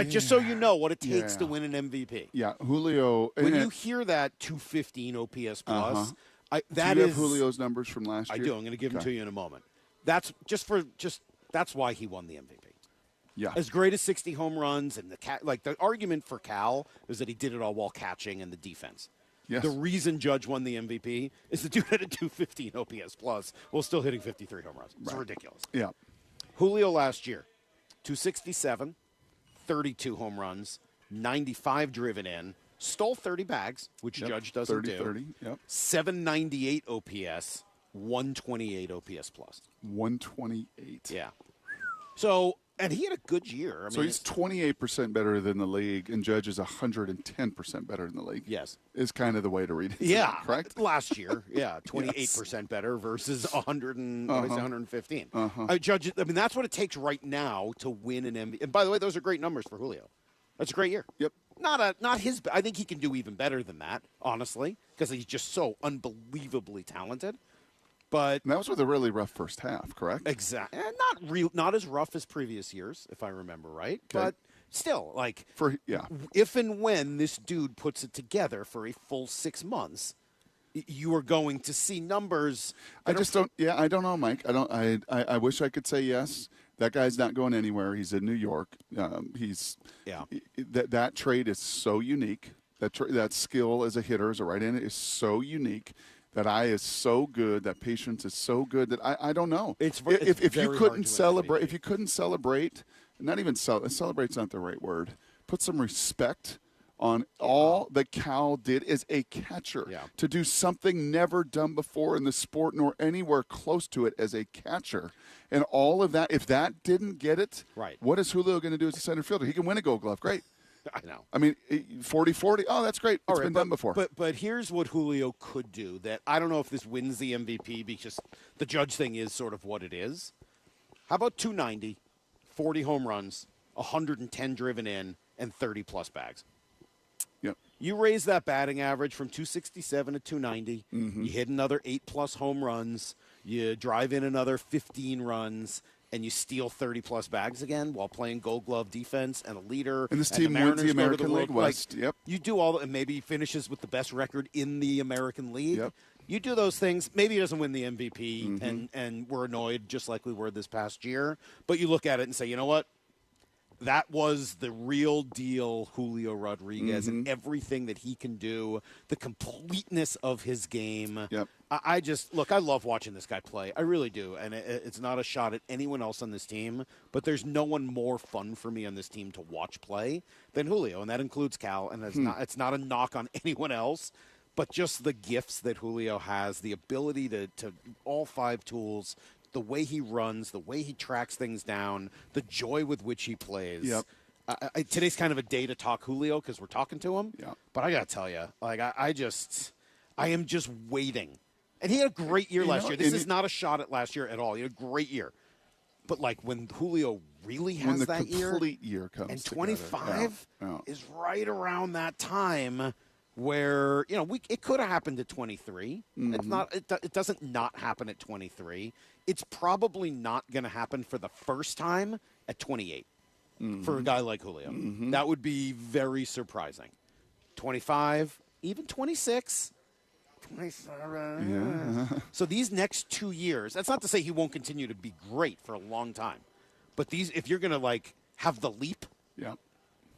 [SPEAKER 5] Just so you know what it takes to win an MVP.
[SPEAKER 6] Yeah, Julio.
[SPEAKER 5] When you hear that 215 OPS plus,
[SPEAKER 6] do you have Julio's numbers from last year?
[SPEAKER 5] I do. I'm going to give them to you in a moment. That's that's why he won the MVP.
[SPEAKER 6] Yeah.
[SPEAKER 5] As great as 60 home runs and the argument for Cal is that he did it all while catching and the defense.
[SPEAKER 6] Yes.
[SPEAKER 5] The reason Judge won the MVP is the dude had a 215 OPS plus while still hitting 53 home runs. It's ridiculous.
[SPEAKER 6] Yeah.
[SPEAKER 5] Julio last year, 267, 32 home runs, 95 driven in, stole 30 bags, which Judge doesn't do.
[SPEAKER 6] 30, yep.
[SPEAKER 5] 798 OPS, 128 OPS plus.
[SPEAKER 6] 128.
[SPEAKER 5] Yeah. So, and he had a good year.
[SPEAKER 6] So he's 28% better than the league, and Judge is 110% better than the league.
[SPEAKER 5] Yes.
[SPEAKER 6] Is kind of the way to read it.
[SPEAKER 5] Yeah.
[SPEAKER 6] Correct?
[SPEAKER 5] Last year, 28% better versus 115. Judge, that's what it takes right now to win an MVP. And by the way, those are great numbers for Julio. That's a great year.
[SPEAKER 6] Yep.
[SPEAKER 5] not his. I think he can do even better than that, honestly, because he's just so unbelievably talented. But
[SPEAKER 6] and that was with a really rough first half, correct?
[SPEAKER 5] Exactly. Not as rough as previous years, if I remember right. Okay. But still, like if and when this dude puts it together for a full 6 months, you are going to see numbers.
[SPEAKER 6] I don't know, Mike. I wish I could say yes. That guy's not going anywhere. He's in New York. That trade is so unique. That skill as a hitter, as a right-hander, is so unique. That eye is so good. That patience is so good that I don't know. If you couldn't celebrate, not even celebrate's not the right word. Put some respect on all that Cal did as a catcher to do something never done before in the sport nor anywhere close to it as a catcher. And all of that, if that didn't get it, what is Julio going to do as a center fielder? He can win a Gold Glove. Great.
[SPEAKER 5] I know.
[SPEAKER 6] I mean, 40-40. Oh, that's great. It's been done before.
[SPEAKER 5] But here's what Julio could do that I don't know if this wins the MVP because the judge thing is sort of what it is. How about 290, 40 home runs, 110 driven in, and 30-plus bags?
[SPEAKER 6] Yep.
[SPEAKER 5] You raise that batting average from 267 to 290.
[SPEAKER 6] Mm-hmm.
[SPEAKER 5] You hit another 8-plus home runs. You drive in another 15 runs. And you steal 30-plus bags again while playing Gold Glove defense and a leader.
[SPEAKER 6] And this team wins the American League West.
[SPEAKER 5] Yep. You do all, and maybe he finishes with the best record in the American League. Yep. You do those things. Maybe he doesn't win the MVP, and we're annoyed just like we were this past year. But you look at it and say, you know what? That was the real deal Julio Rodriguez and everything that he can do, the completeness of his game.
[SPEAKER 6] Yep.
[SPEAKER 5] I love watching this guy play. I really do. And it's not a shot at anyone else on this team, but there's no one more fun for me on this team to watch play than Julio, and that includes Cal. And it's not a knock on anyone else, but just the gifts that Julio has, the ability to all 5 tools, the way he runs, the way he tracks things down, the joy with which he plays.
[SPEAKER 6] Yep.
[SPEAKER 5] Today's kind of a day to talk Julio because we're talking to him.
[SPEAKER 6] Yep.
[SPEAKER 5] But I got to tell you, like I am just waiting. And he had a great year last year. This is not a shot at last year at all. He had a great year. But, like, when Julio really has that year.
[SPEAKER 6] When the complete year comes
[SPEAKER 5] and 25 is right around that time where, it could have happened at 23. It's not. It doesn't not happen at 23. It's probably not going to happen for the first time at 28 for a guy like Julio. That would be very surprising. 25, even 26. 27.
[SPEAKER 6] Yeah.
[SPEAKER 5] So these next 2 years, that's not to say he won't continue to be great for a long time. But if you're going to, have the leap,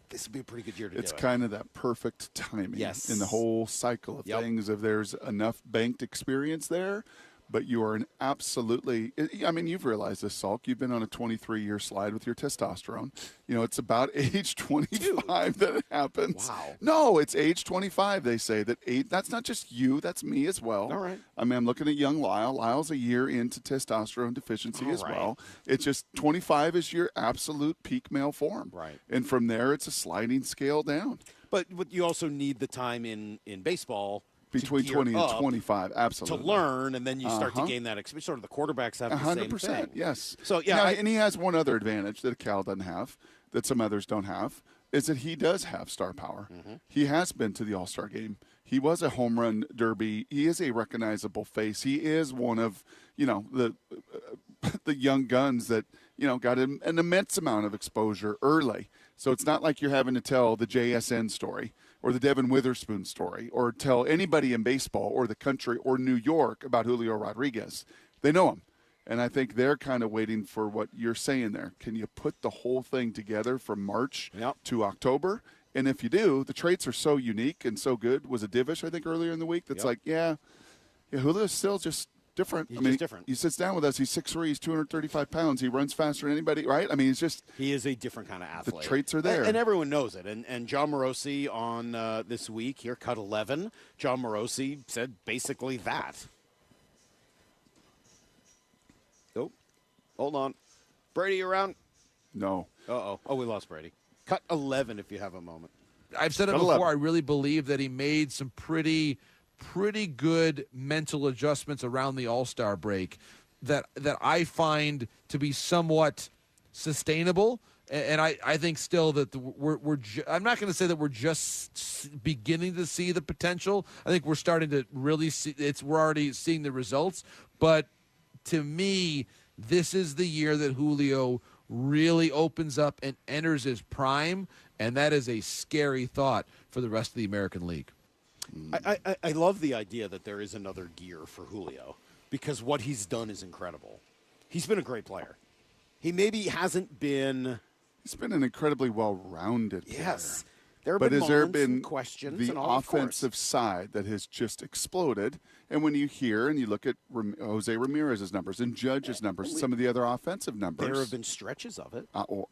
[SPEAKER 5] this would be a pretty good year to do it.
[SPEAKER 6] It's kind of that perfect timing in the whole cycle of things. If there's enough banked experience there, but you are an absolutely – I mean, you've realized this, Salk. You've been on a 23-year slide with your testosterone. It's about age 25 that it happens.
[SPEAKER 5] Wow.
[SPEAKER 6] No, it's age 25, they say. That's not just you. That's me as well.
[SPEAKER 5] All right.
[SPEAKER 6] I mean, I'm looking at young Lyle. Lyle's a year into testosterone deficiency as well. It's just 25 is your absolute peak male form.
[SPEAKER 5] Right.
[SPEAKER 6] And from there, it's a sliding scale down.
[SPEAKER 5] But you also need the time in baseball –
[SPEAKER 6] between 20 and 25, absolutely.
[SPEAKER 5] To learn, and then you start to gain that experience. Sort of the quarterbacks have the
[SPEAKER 6] 100%,
[SPEAKER 5] same thing.
[SPEAKER 6] Yes.
[SPEAKER 5] So,
[SPEAKER 6] and he has one other advantage that Cal doesn't have, that some others don't have, is that he does have star power. He has been to the All-Star game. He was a home run derby. He is a recognizable face. He is one of, the young guns that, got an immense amount of exposure early. So it's not like you're having to tell the JSN story or the Devin Witherspoon story or tell anybody in baseball or the country or New York about Julio Rodriguez. They know him. And I think they're kind of waiting for what you're saying there. Can you put the whole thing together from March to October? And if you do, the traits are so unique and so good. Was it Divish, I think, earlier in the week? That's Julio's still just different.
[SPEAKER 5] He's different.
[SPEAKER 6] He sits down with us. He's 6'3", he's 235 pounds. He runs faster than anybody, right? I mean, he
[SPEAKER 5] is a different kind of athlete.
[SPEAKER 6] The traits are there.
[SPEAKER 5] And everyone knows it. And John Morosi on this week here, Cut 11, John Morosi said basically that. Oh, hold on. Brady around?
[SPEAKER 6] No.
[SPEAKER 5] Uh-oh. Oh, we lost Brady. Cut 11 if you have a moment.
[SPEAKER 2] I've said it before. I really believe that he made some pretty good mental adjustments around the All-Star break that I find to be somewhat sustainable And I think still that I'm not going to say that we're just beginning to see the potential. I think we're starting to really see we're already seeing the results. But to me, this is the year that Julio really opens up and enters his prime, and that is a scary thought for the rest of the American League.
[SPEAKER 5] I love the idea that there is another gear for Julio because what he's done is incredible. He's been a great player. He maybe hasn't been...
[SPEAKER 6] He's been an incredibly well-rounded player.
[SPEAKER 5] Yes. There
[SPEAKER 6] but
[SPEAKER 5] have
[SPEAKER 6] has there
[SPEAKER 5] been
[SPEAKER 6] been
[SPEAKER 5] questions
[SPEAKER 6] the
[SPEAKER 5] and all,
[SPEAKER 6] offensive side that has just exploded? And when you hear and you look at Jose Ramirez's numbers and Judge's numbers, and some of the other offensive numbers.
[SPEAKER 5] There have been stretches of it.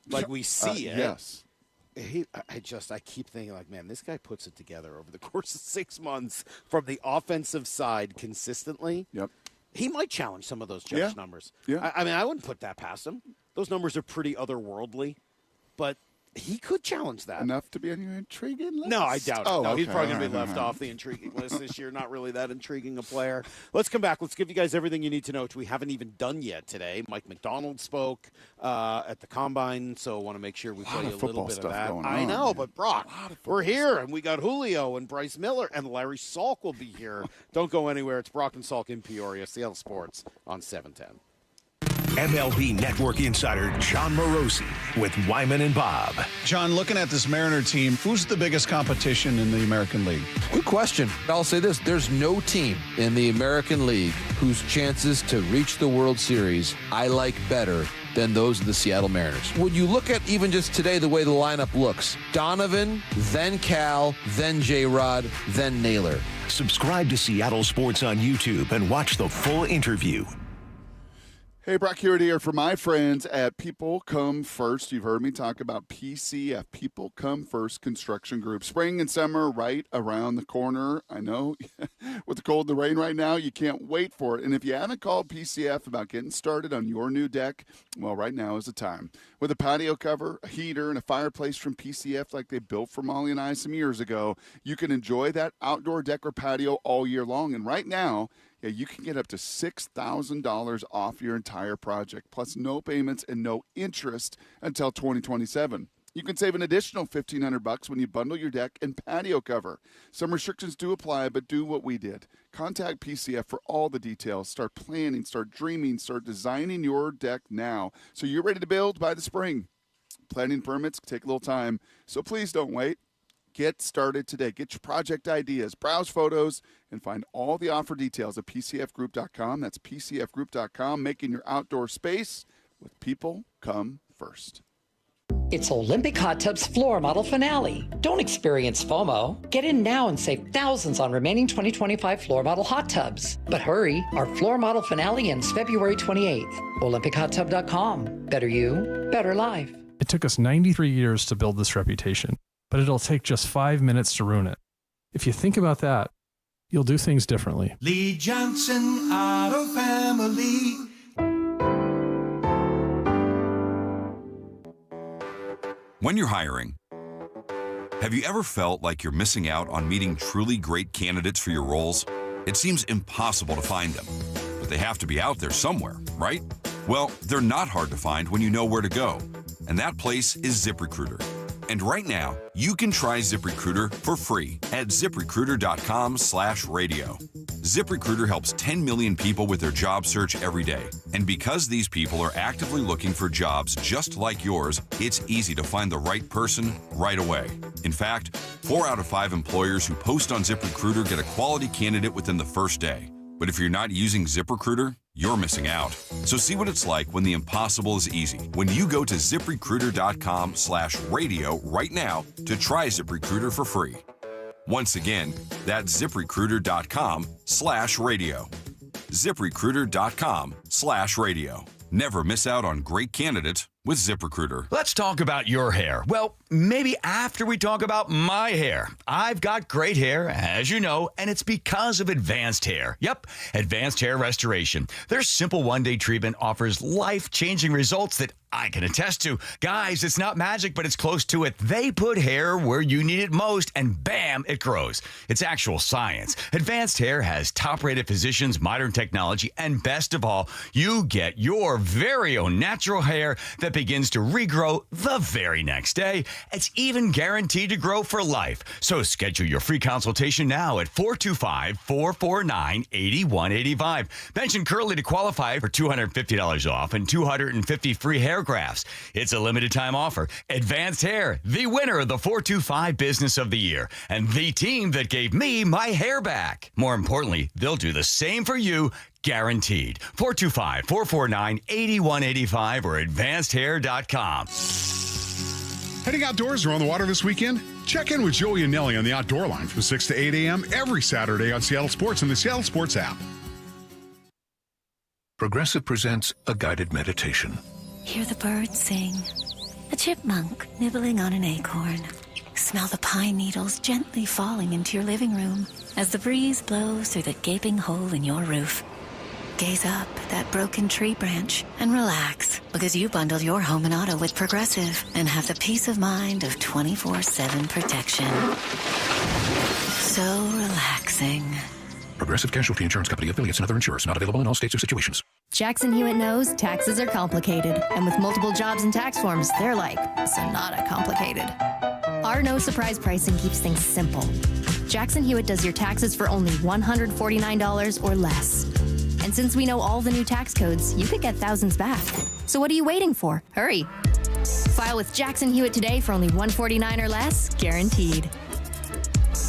[SPEAKER 5] Like we see it.
[SPEAKER 6] Yes.
[SPEAKER 5] I keep thinking, like, man, this guy puts it together over the course of 6 months from the offensive side consistently.
[SPEAKER 6] Yep.
[SPEAKER 5] He might challenge some of those Judge numbers.
[SPEAKER 6] Yeah.
[SPEAKER 5] I mean, I wouldn't put that past him. Those numbers are pretty otherworldly, but he could challenge that.
[SPEAKER 6] Enough to be on your intriguing list?
[SPEAKER 5] No, I doubt it.
[SPEAKER 6] Oh,
[SPEAKER 5] no,
[SPEAKER 6] okay.
[SPEAKER 5] he's probably going to be left off the intriguing list this year. Not really that intriguing a player. Let's come back. Let's give you guys everything you need to know, which we haven't even done yet today. Mike McDonald spoke at the Combine, so I want to make sure we play you a little bit of that. I know, but Brock, we're here, and we got Julio and Bryce Miller, and Lary Salk will be here. Don't go anywhere. It's Brock and Salk in Peoria, Seattle Sports on 710.
[SPEAKER 1] MLB Network insider John Morosi with Wyman and Bob.
[SPEAKER 9] John, looking at this Mariner team, who's the biggest competition in the American League?
[SPEAKER 2] Good question. I'll say this. There's no team in the American League whose chances to reach the World Series I like better than those of the Seattle Mariners. When you look at even just today the way the lineup looks, Donovan, then Cal, then J-Rod, then Naylor.
[SPEAKER 1] Subscribe to Seattle Sports on YouTube and watch the full interview.
[SPEAKER 6] Hey, Brock here for my friends at People Come First. You've heard me talk about PCF, People Come First Construction Group. Spring and summer right around the corner. I know with the cold and the rain right now, you can't wait for it. And if you haven't called PCF about getting started on your new deck, well, right now is the time. With a patio cover, a heater, and a fireplace from PCF like they built for Molly and I some years ago, you can enjoy that outdoor deck or patio all year long. And right now, you can get up to $6,000 off your entire project, plus no payments and no interest until 2027. You can save an additional $1,500 when you bundle your deck and patio cover. Some restrictions do apply, but do what we did. Contact PCF for all the details. Start planning, start dreaming, start designing your deck now so you're ready to build by the spring. Planning permits take a little time, so please don't wait. Get started today. Get your project ideas, browse photos, and find all the offer details at PCFgroup.com. That's PCFgroup.com, making your outdoor space with People Come First.
[SPEAKER 11] It's Olympic Hot Tub's floor model finale. Don't experience FOMO. Get in now and save thousands on remaining 2025 floor model hot tubs. But hurry, our floor model finale ends February 28th. OlympicHotTub.com. Better you, better life.
[SPEAKER 12] It took us 93 years to build this reputation, but it'll take just 5 minutes to ruin it. If you think about that, you'll do things differently.
[SPEAKER 22] Lee Johnson Auto Family.
[SPEAKER 25] When you're hiring, have you ever felt like you're missing out on meeting truly great candidates for your roles? It seems impossible to find them, but they have to be out there somewhere, right? Well, they're not hard to find when you know where to go, and that place is ZipRecruiter. And right now, you can try ZipRecruiter for free at ZipRecruiter.com/radio. ZipRecruiter helps 10 million people with their job search every day. And because these people are actively looking for jobs just like yours, it's easy to find the right person right away. In fact, 4 out of 5 employers who post on ZipRecruiter get a quality candidate within the first day. But if you're not using ZipRecruiter, you're missing out. So see what it's like when the impossible is easy. When you go to ZipRecruiter.com/radio right now to try ZipRecruiter for free. Once again, that's ZipRecruiter.com/radio. ZipRecruiter.com/radio. Never miss out on great candidates with ZipRecruiter.
[SPEAKER 26] Let's talk about your hair. Well, maybe after we talk about my hair. I've got great hair, as you know, and it's because of Advanced Hair. Yep, Advanced Hair Restoration. Their simple one-day treatment offers life-changing results that I can attest to. Guys, it's not magic, but it's close to it. They put hair where you need it most, and bam, it grows. It's actual science. Advanced Hair has top-rated physicians, modern technology, and best of all, you get your very own natural hair that that begins to regrow the very next day. It's even guaranteed to grow for life. So schedule your free consultation now at 425-449-8185. Mention Curly to qualify for $250 off and 250 free hair grafts. It's a limited time offer. Advanced Hair, the winner of the 425 Business of the Year, and the team that gave me my hair back. More importantly, they'll do the same for you, guaranteed. 425-449-8185 or advancedhair.com.
[SPEAKER 13] Heading outdoors or on the water this weekend? Check in with Joey and Nelly on the Outdoor Line from 6 to 8 a.m. every Saturday on Seattle Sports and the Seattle Sports app.
[SPEAKER 14] Progressive presents a guided meditation.
[SPEAKER 15] Hear the birds sing. A chipmunk nibbling on an acorn. Smell the pine needles gently falling into your living room as the breeze blows through the gaping hole in your roof. Gaze up at that broken tree branch and relax, because you bundled your home and auto with Progressive and have the peace of mind of 24/7 protection. So relaxing.
[SPEAKER 14] Progressive Casualty Insurance Company, affiliates, and other insurers. Not available in all states or situations.
[SPEAKER 16] Jackson Hewitt knows taxes are complicated, and with multiple jobs and tax forms, they're like Sonata complicated. Our no surprise pricing keeps things simple. Jackson Hewitt does your taxes for only $149 or less. And since we know all the new tax codes, you could get thousands back. So what are you waiting for? Hurry. File with Jackson Hewitt today for only $149 or less, guaranteed.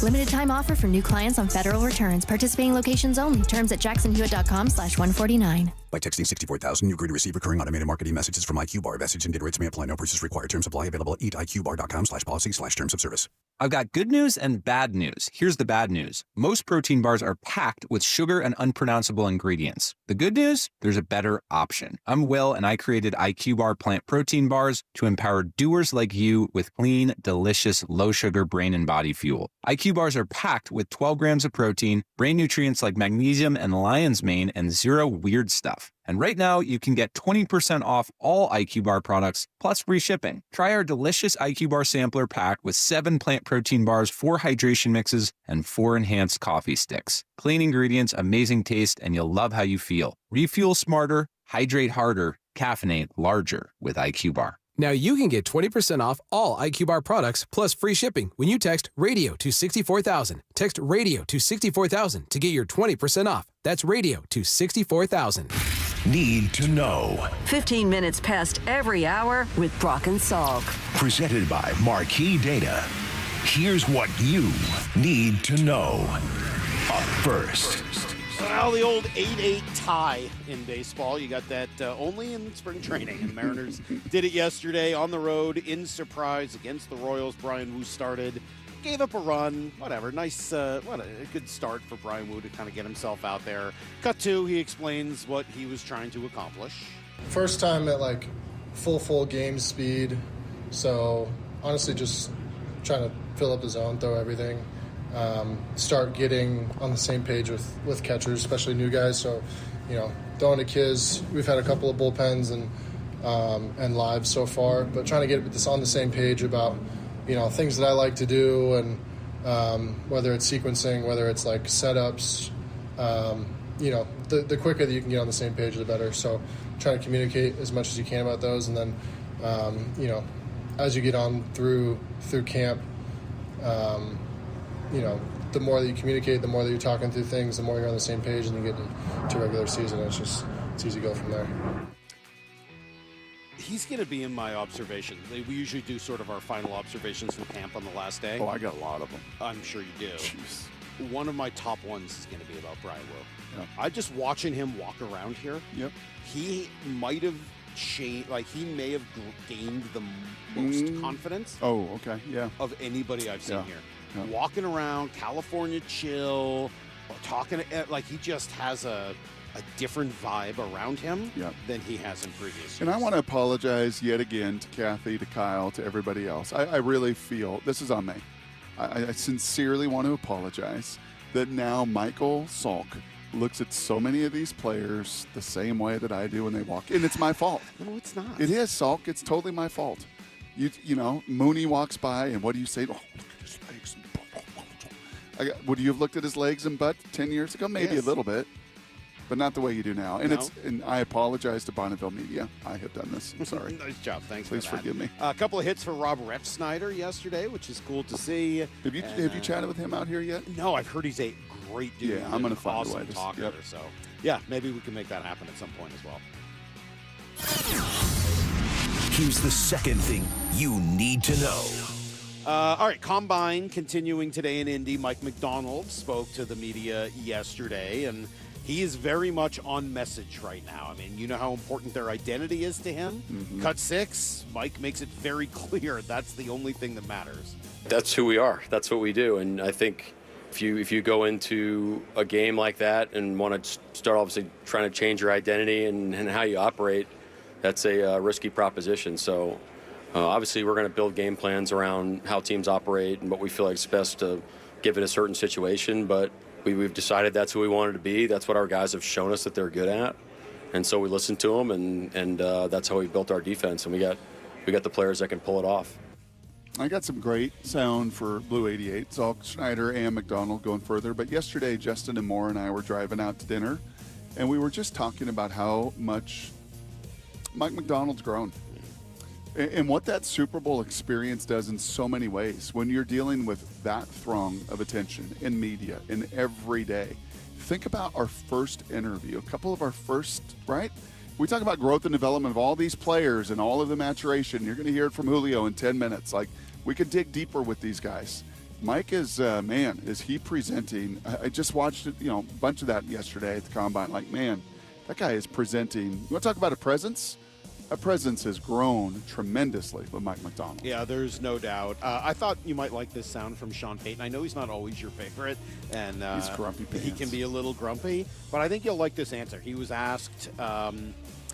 [SPEAKER 16] Limited time offer for new clients on federal returns. Participating locations only. Terms at jacksonhewitt.com/149.
[SPEAKER 17] By texting 64,000, you agree to receive recurring automated marketing messages from IQ Bar. Message and data rates may apply. No purchase required. Terms apply. Available at eatiqbar.com/policy/terms of service.
[SPEAKER 18] I've got good news and bad news. Here's the bad news. Most protein bars are packed with sugar and unpronounceable ingredients. The good news? There's a better option. I'm Will, and I created IQ Bar plant protein bars to empower doers like you with clean, delicious, low-sugar brain and body fuel. IQ bars are packed with 12 grams of protein, brain nutrients like magnesium and lion's mane, and zero weird stuff. And right now, you can get 20% off all IQ Bar products, plus free shipping. Try our delicious IQ Bar sampler pack with 7 plant protein bars, 4 hydration mixes, and 4 enhanced coffee sticks. Clean ingredients, amazing taste, and you'll love how you feel. Refuel smarter, hydrate harder, caffeinate larger with IQ Bar.
[SPEAKER 27] Now you can get 20% off all IQ Bar products plus free shipping when you text RADIO to 64,000. Text RADIO to 64,000 to get your 20% off. That's RADIO to 64,000.
[SPEAKER 1] Need to know.
[SPEAKER 4] 15 minutes past every hour with Brock and Salk.
[SPEAKER 1] Presented by Marquee Data. Here's what you need to know. Up first.
[SPEAKER 5] Well, the old 8-8 tie in baseball. You got that only in spring training. And Mariners did it yesterday on the road in surprise against the Royals. Brian Wu started, gave up a run, whatever. Nice, what a good start for Brian Wu to kind of get himself out there. Cut to, he explains what he was trying to accomplish.
[SPEAKER 28] First time at like full game speed. So honestly, just trying to fill up the zone, throw everything. Start getting on the same page with catchers, especially new guys. So, throwing to kids. We've had a couple of bullpens and lives so far, but trying to get this on the same page about, things that I like to do, and whether it's sequencing, whether it's like setups, the quicker that you can get on the same page, the better. So trying to communicate as much as you can about those, and then, as you get on through camp, the more that you communicate, the more that you're talking through things, the more you're on the same page, and you get to regular season. It's easy to go from there.
[SPEAKER 5] He's going to be in my observation. We usually do sort of our final observations from camp on the last day.
[SPEAKER 6] Oh, I got a lot of them.
[SPEAKER 5] I'm sure you do.
[SPEAKER 6] Jeez.
[SPEAKER 5] One of my top ones is going to be about Brian Wu.
[SPEAKER 6] Yep.
[SPEAKER 5] I just watching him walk around here.
[SPEAKER 6] Yep.
[SPEAKER 5] He might have changed. Like, he may have gained the most confidence.
[SPEAKER 6] Oh, okay, yeah.
[SPEAKER 5] Of anybody I've seen here.
[SPEAKER 6] Yeah.
[SPEAKER 5] Walking around, California chill, talking, like he just has a different vibe around him than he has in previous years.
[SPEAKER 6] And I want to apologize yet again to Kathy, to Kyle, to everybody else. I really feel, this is on me, I sincerely want to apologize that now Michael Salk looks at so many of these players the same way that I do when they walk. And it's my fault.
[SPEAKER 5] No, it's not.
[SPEAKER 6] It is, Salk. It's totally my fault. You know, Mooney walks by, and what do you say? Oh, look at his legs. Would you have looked at his legs and butt 10 years ago? Maybe a little bit. but not the way you do now. And
[SPEAKER 5] No?
[SPEAKER 6] and I apologize to Bonneville Media. I have done this. I'm sorry.
[SPEAKER 5] Nice job. Thanks
[SPEAKER 6] Please
[SPEAKER 5] for that.
[SPEAKER 6] forgive me.
[SPEAKER 5] A couple of hits for Rob Refsnyder yesterday, which is cool to see.
[SPEAKER 6] Have you chatted with him out here yet?
[SPEAKER 5] No, I've heard he's a great dude.
[SPEAKER 6] Yeah, I'm going to find
[SPEAKER 5] awesome
[SPEAKER 6] a way to
[SPEAKER 5] talker.
[SPEAKER 6] yep.
[SPEAKER 5] So, yeah, maybe we can make that happen at some point as well.
[SPEAKER 1] Here's the second thing you need to know.
[SPEAKER 5] All right, Combine continuing today in Indy. Mike McDonald spoke to the media yesterday, and he is very much on message right now. I mean, you know how important their identity is to him.
[SPEAKER 6] Mm-hmm.
[SPEAKER 5] Cut 6, Mike makes it very clear that's the only thing that matters.
[SPEAKER 3] That's who we are. That's what we do. And I think if you go into a game like that and want to start obviously trying to change your identity and how you operate, that's a risky proposition. So obviously we're going to build game plans around how teams operate and what we feel like is best to give it a certain situation. But we've decided that's who we wanted to be. That's what our guys have shown us that they're good at. And so we listened to them, and that's how we built our defense. And we got the players that can pull it off.
[SPEAKER 6] I got some great sound for Blue 88, Salk, Schneider, and McDonald going further. But yesterday, Justin and Moore and I were driving out to dinner, and we were just talking about how much Mike McDonald's grown and what that Super Bowl experience does in so many ways. When you're dealing with that throng of attention in media in every day, think about our first interview, a couple of our first, right? We talk about growth and development of all these players and all of the maturation. You're going to hear it from Julio in 10 minutes. Like, we could dig deeper with these guys. Mike is, man, is he presenting? I just watched it, a bunch of that yesterday at the Combine. Like, man, that guy is presenting. You want to talk about a presence? A presence has grown tremendously with Mike McDonald.
[SPEAKER 5] Yeah, there's no doubt. I thought you might like this sound from Sean Payton. I know he's not always your favorite, and
[SPEAKER 6] he's grumpy pants.
[SPEAKER 5] He can be a little grumpy, but I think you'll like this answer. He was asked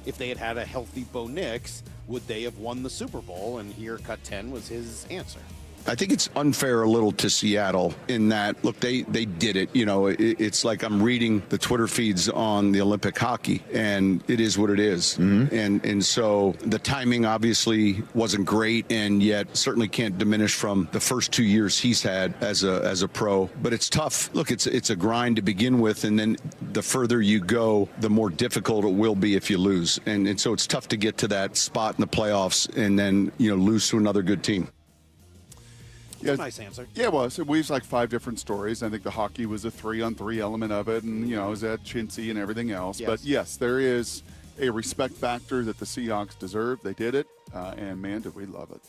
[SPEAKER 5] if they had a healthy Bo Nix, would they have won the Super Bowl? And here, cut 10 was his answer.
[SPEAKER 7] I think it's unfair a little to Seattle in that, look, they did it. It's like I'm reading the Twitter feeds on the Olympic hockey, and it is what it is. Mm-hmm. And so the timing obviously wasn't great, and yet certainly can't diminish from the first 2 years he's had as a pro. But it's tough. Look, it's a grind to begin with, and then the further you go, the more difficult it will be if you lose. And so it's tough to get to that spot in the playoffs and then lose to another good team.
[SPEAKER 5] That's a nice answer.
[SPEAKER 6] Yeah, it was. It weaves like 5 different stories. I think the hockey was a 3-on-3 element of it, and, it was at chintzy and everything else.
[SPEAKER 5] Yes.
[SPEAKER 6] But, yes, there is a respect factor that the Seahawks deserve. They did it, and, man, did we love it.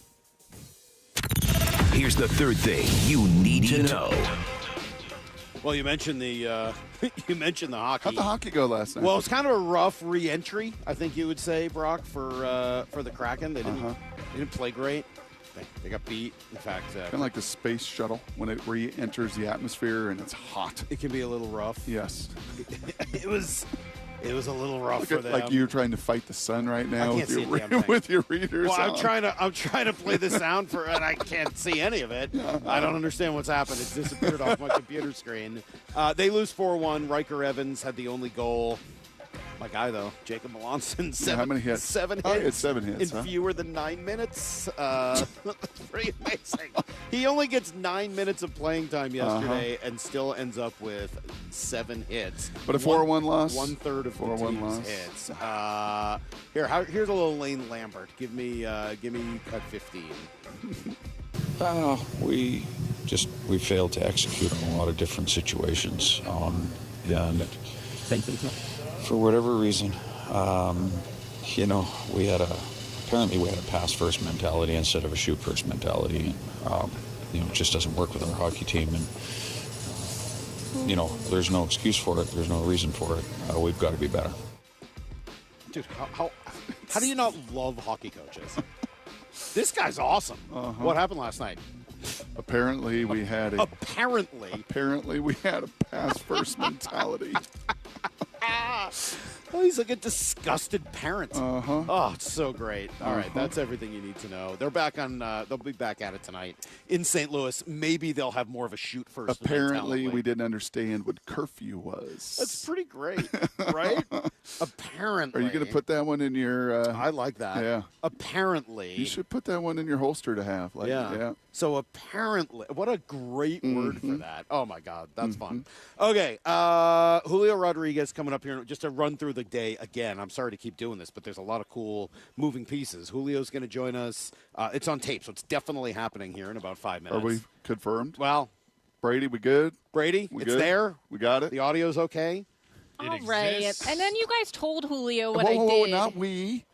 [SPEAKER 1] Here's the third thing you need to know.
[SPEAKER 5] Well, you mentioned the hockey.
[SPEAKER 6] How'd the hockey go last night?
[SPEAKER 5] Well, it's kind of a rough re-entry, I think you would say, Brock, for the Kraken. They didn't play great. They got beat. In fact,
[SPEAKER 6] kind of like the space shuttle when it re-enters the atmosphere and it's hot.
[SPEAKER 5] It can be a little rough.
[SPEAKER 6] Yes.
[SPEAKER 5] It was a little rough for them.
[SPEAKER 6] Like you're trying to fight the sun right now
[SPEAKER 5] with
[SPEAKER 6] your readers.
[SPEAKER 5] Well, I'm trying to play the sound and I can't see any of it. I don't understand what's happened. It's disappeared off my computer screen. They lose 4-1. Riker Evans had the only goal. My guy, though, Jacob Melanson,
[SPEAKER 6] how many hits?
[SPEAKER 5] 7 hits.
[SPEAKER 6] Oh, he had 7 hits,
[SPEAKER 5] in fewer than 9 minutes. Pretty amazing. He only gets 9 minutes of playing time yesterday and still ends up with 7 hits.
[SPEAKER 6] But a 4-1 loss?
[SPEAKER 5] 1/3 of the team's hits. Here's a little Lane Lambert. Give me cut 15.
[SPEAKER 10] We failed to execute on a lot of different situations. And for whatever reason, we had a pass first mentality instead of a shoot first mentality. It just doesn't work with our hockey team, and there's no excuse for it. There's no reason for it. We've got to be better.
[SPEAKER 5] Dude, how do you not love hockey coaches? This guy's awesome. What happened last night?
[SPEAKER 6] Apparently we had a pass first mentality.
[SPEAKER 5] Oh, he's like a disgusted parent.
[SPEAKER 6] Uh-huh.
[SPEAKER 5] Oh, it's so great. All right, that's everything you need to know. They're back on. They'll be back at it tonight in St. Louis. Maybe they'll have more of a shoot first.
[SPEAKER 6] Apparently, we didn't understand what curfew was.
[SPEAKER 5] That's pretty great, right? Apparently.
[SPEAKER 6] Are you going to put that one in your?
[SPEAKER 5] I like that.
[SPEAKER 6] Yeah.
[SPEAKER 5] Apparently.
[SPEAKER 6] You should put that one in your holster to have. Like, yeah.
[SPEAKER 5] So apparently, what a great word for that. Oh my God, that's fun. Okay, Julio Rodriguez coming up here just to run through the day again. I'm sorry to keep doing this, but there's a lot of cool moving pieces. Julio's going to join us. It's on tape, so it's definitely happening here in about 5 minutes.
[SPEAKER 6] Are we confirmed?
[SPEAKER 5] Well,
[SPEAKER 6] Brady, we good?
[SPEAKER 5] Brady,
[SPEAKER 6] we
[SPEAKER 5] it's
[SPEAKER 6] good?
[SPEAKER 5] there.
[SPEAKER 6] We got it.
[SPEAKER 5] The audio's okay.
[SPEAKER 2] All right. And then you guys told Julio what
[SPEAKER 6] whoa,
[SPEAKER 2] I did.
[SPEAKER 6] Not we.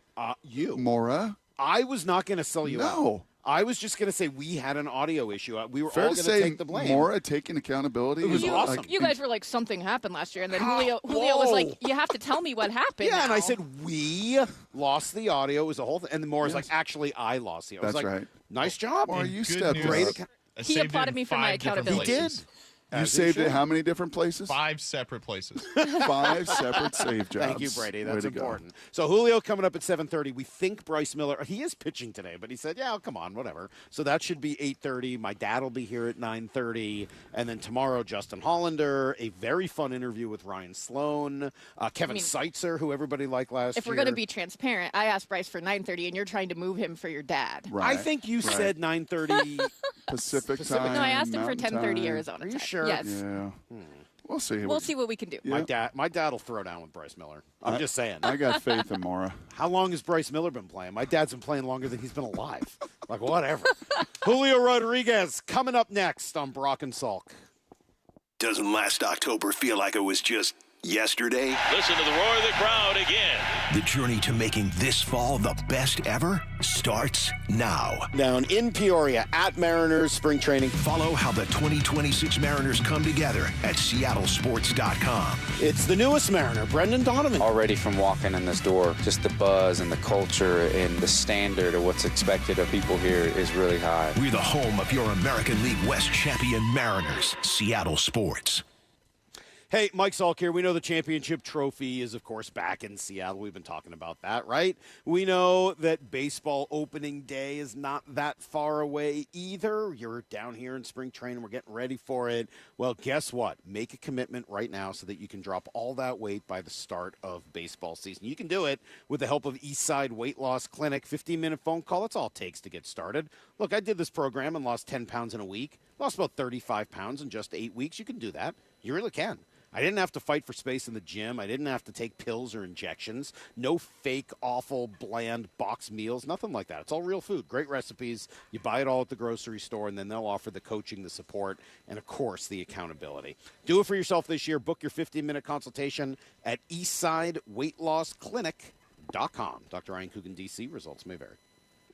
[SPEAKER 5] You.
[SPEAKER 6] Mora.
[SPEAKER 5] I was not going to sell you out.
[SPEAKER 6] No.
[SPEAKER 5] I was just going to say we had an audio issue. We were
[SPEAKER 6] Fair
[SPEAKER 5] all going to take the blame.
[SPEAKER 6] Mora taking accountability.
[SPEAKER 5] It was awesome.
[SPEAKER 6] Like,
[SPEAKER 2] you guys were like, something happened last year. And then Julio was like, you have to tell me what happened.
[SPEAKER 5] Yeah,
[SPEAKER 2] now.
[SPEAKER 5] and I said, we lost the audio. It was a whole thing. And then Mora's like, actually, I lost the audio. I was
[SPEAKER 6] That's
[SPEAKER 5] like,
[SPEAKER 6] right.
[SPEAKER 5] Nice job.
[SPEAKER 6] Mora, you stepped
[SPEAKER 5] great.
[SPEAKER 6] up.
[SPEAKER 2] He applauded me for my accountability.
[SPEAKER 5] He did.
[SPEAKER 6] You saved it how many different places?
[SPEAKER 8] 5 separate places.
[SPEAKER 6] 5 separate save jobs.
[SPEAKER 5] Thank you, Brady. That's
[SPEAKER 6] Way to
[SPEAKER 5] important. So Julio coming up at 7:30. We think Bryce Miller. He is pitching today, but he said, "Yeah, come on, whatever." So that should be 8:30. My dad will be here at 9:30, and then tomorrow Justin Hollander. A very fun interview with Ryan Sloan, Kevin Seitzer, who everybody liked last year.
[SPEAKER 2] If we're going to be transparent, I asked Bryce for 9:30, and you're trying to move him for your dad.
[SPEAKER 5] Right. I think you said 9:30
[SPEAKER 6] Pacific time.
[SPEAKER 2] No, I asked him for 10:30
[SPEAKER 6] time.
[SPEAKER 2] Arizona.
[SPEAKER 5] Are you
[SPEAKER 2] time.
[SPEAKER 5] sure?
[SPEAKER 2] Yes.
[SPEAKER 6] Yeah. We'll see.
[SPEAKER 2] We'll see what we can do.
[SPEAKER 6] Yeah.
[SPEAKER 5] My dad will throw down with Bryce Miller. I'm just saying.
[SPEAKER 6] I got faith in Mora.
[SPEAKER 5] How long has Bryce Miller been playing? My dad's been playing longer than he's been alive. Like, whatever. Julio Rodriguez coming up next on Brock and Salk.
[SPEAKER 1] Doesn't last October feel like it was just yesterday?
[SPEAKER 9] Listen to the roar of the crowd again.
[SPEAKER 1] The journey to making this fall the best ever starts now.
[SPEAKER 5] Down in Peoria at Mariners spring training.
[SPEAKER 1] Follow how the 2026 Mariners come together at seattlesports.com.
[SPEAKER 5] It's the newest Mariner, Brendan Donovan.
[SPEAKER 19] Already from walking in this door, just the buzz and the culture and the standard of what's expected of people here is really high.
[SPEAKER 1] We're the home of your American League West champion Mariners, Seattle Sports.
[SPEAKER 5] Hey, Mike Salk here. We know the championship trophy is, of course, back in Seattle. We've been talking about that, right? We know that baseball opening day is not that far away either. You're down here in spring training. We're getting ready for it. Well, guess what? Make a commitment right now so that you can drop all that weight by the start of baseball season. You can do it with the help of Eastside Weight Loss Clinic. 15-minute phone call. That's all it takes to get started. Look, I did this program and lost 10 pounds in a week. Lost about 35 pounds in just 8 weeks. You can do that. You really can. I didn't have to fight for space in the gym. I didn't have to take pills or injections. No fake, awful, bland box meals. Nothing like that. It's all real food. Great recipes. You buy it all at the grocery store, and then they'll offer the coaching, the support, and, of course, the accountability. Do it for yourself this year. Book your 15-minute consultation at EastsideWeightLossClinic.com. Dr. Ryan Coogan, D.C. Results may vary.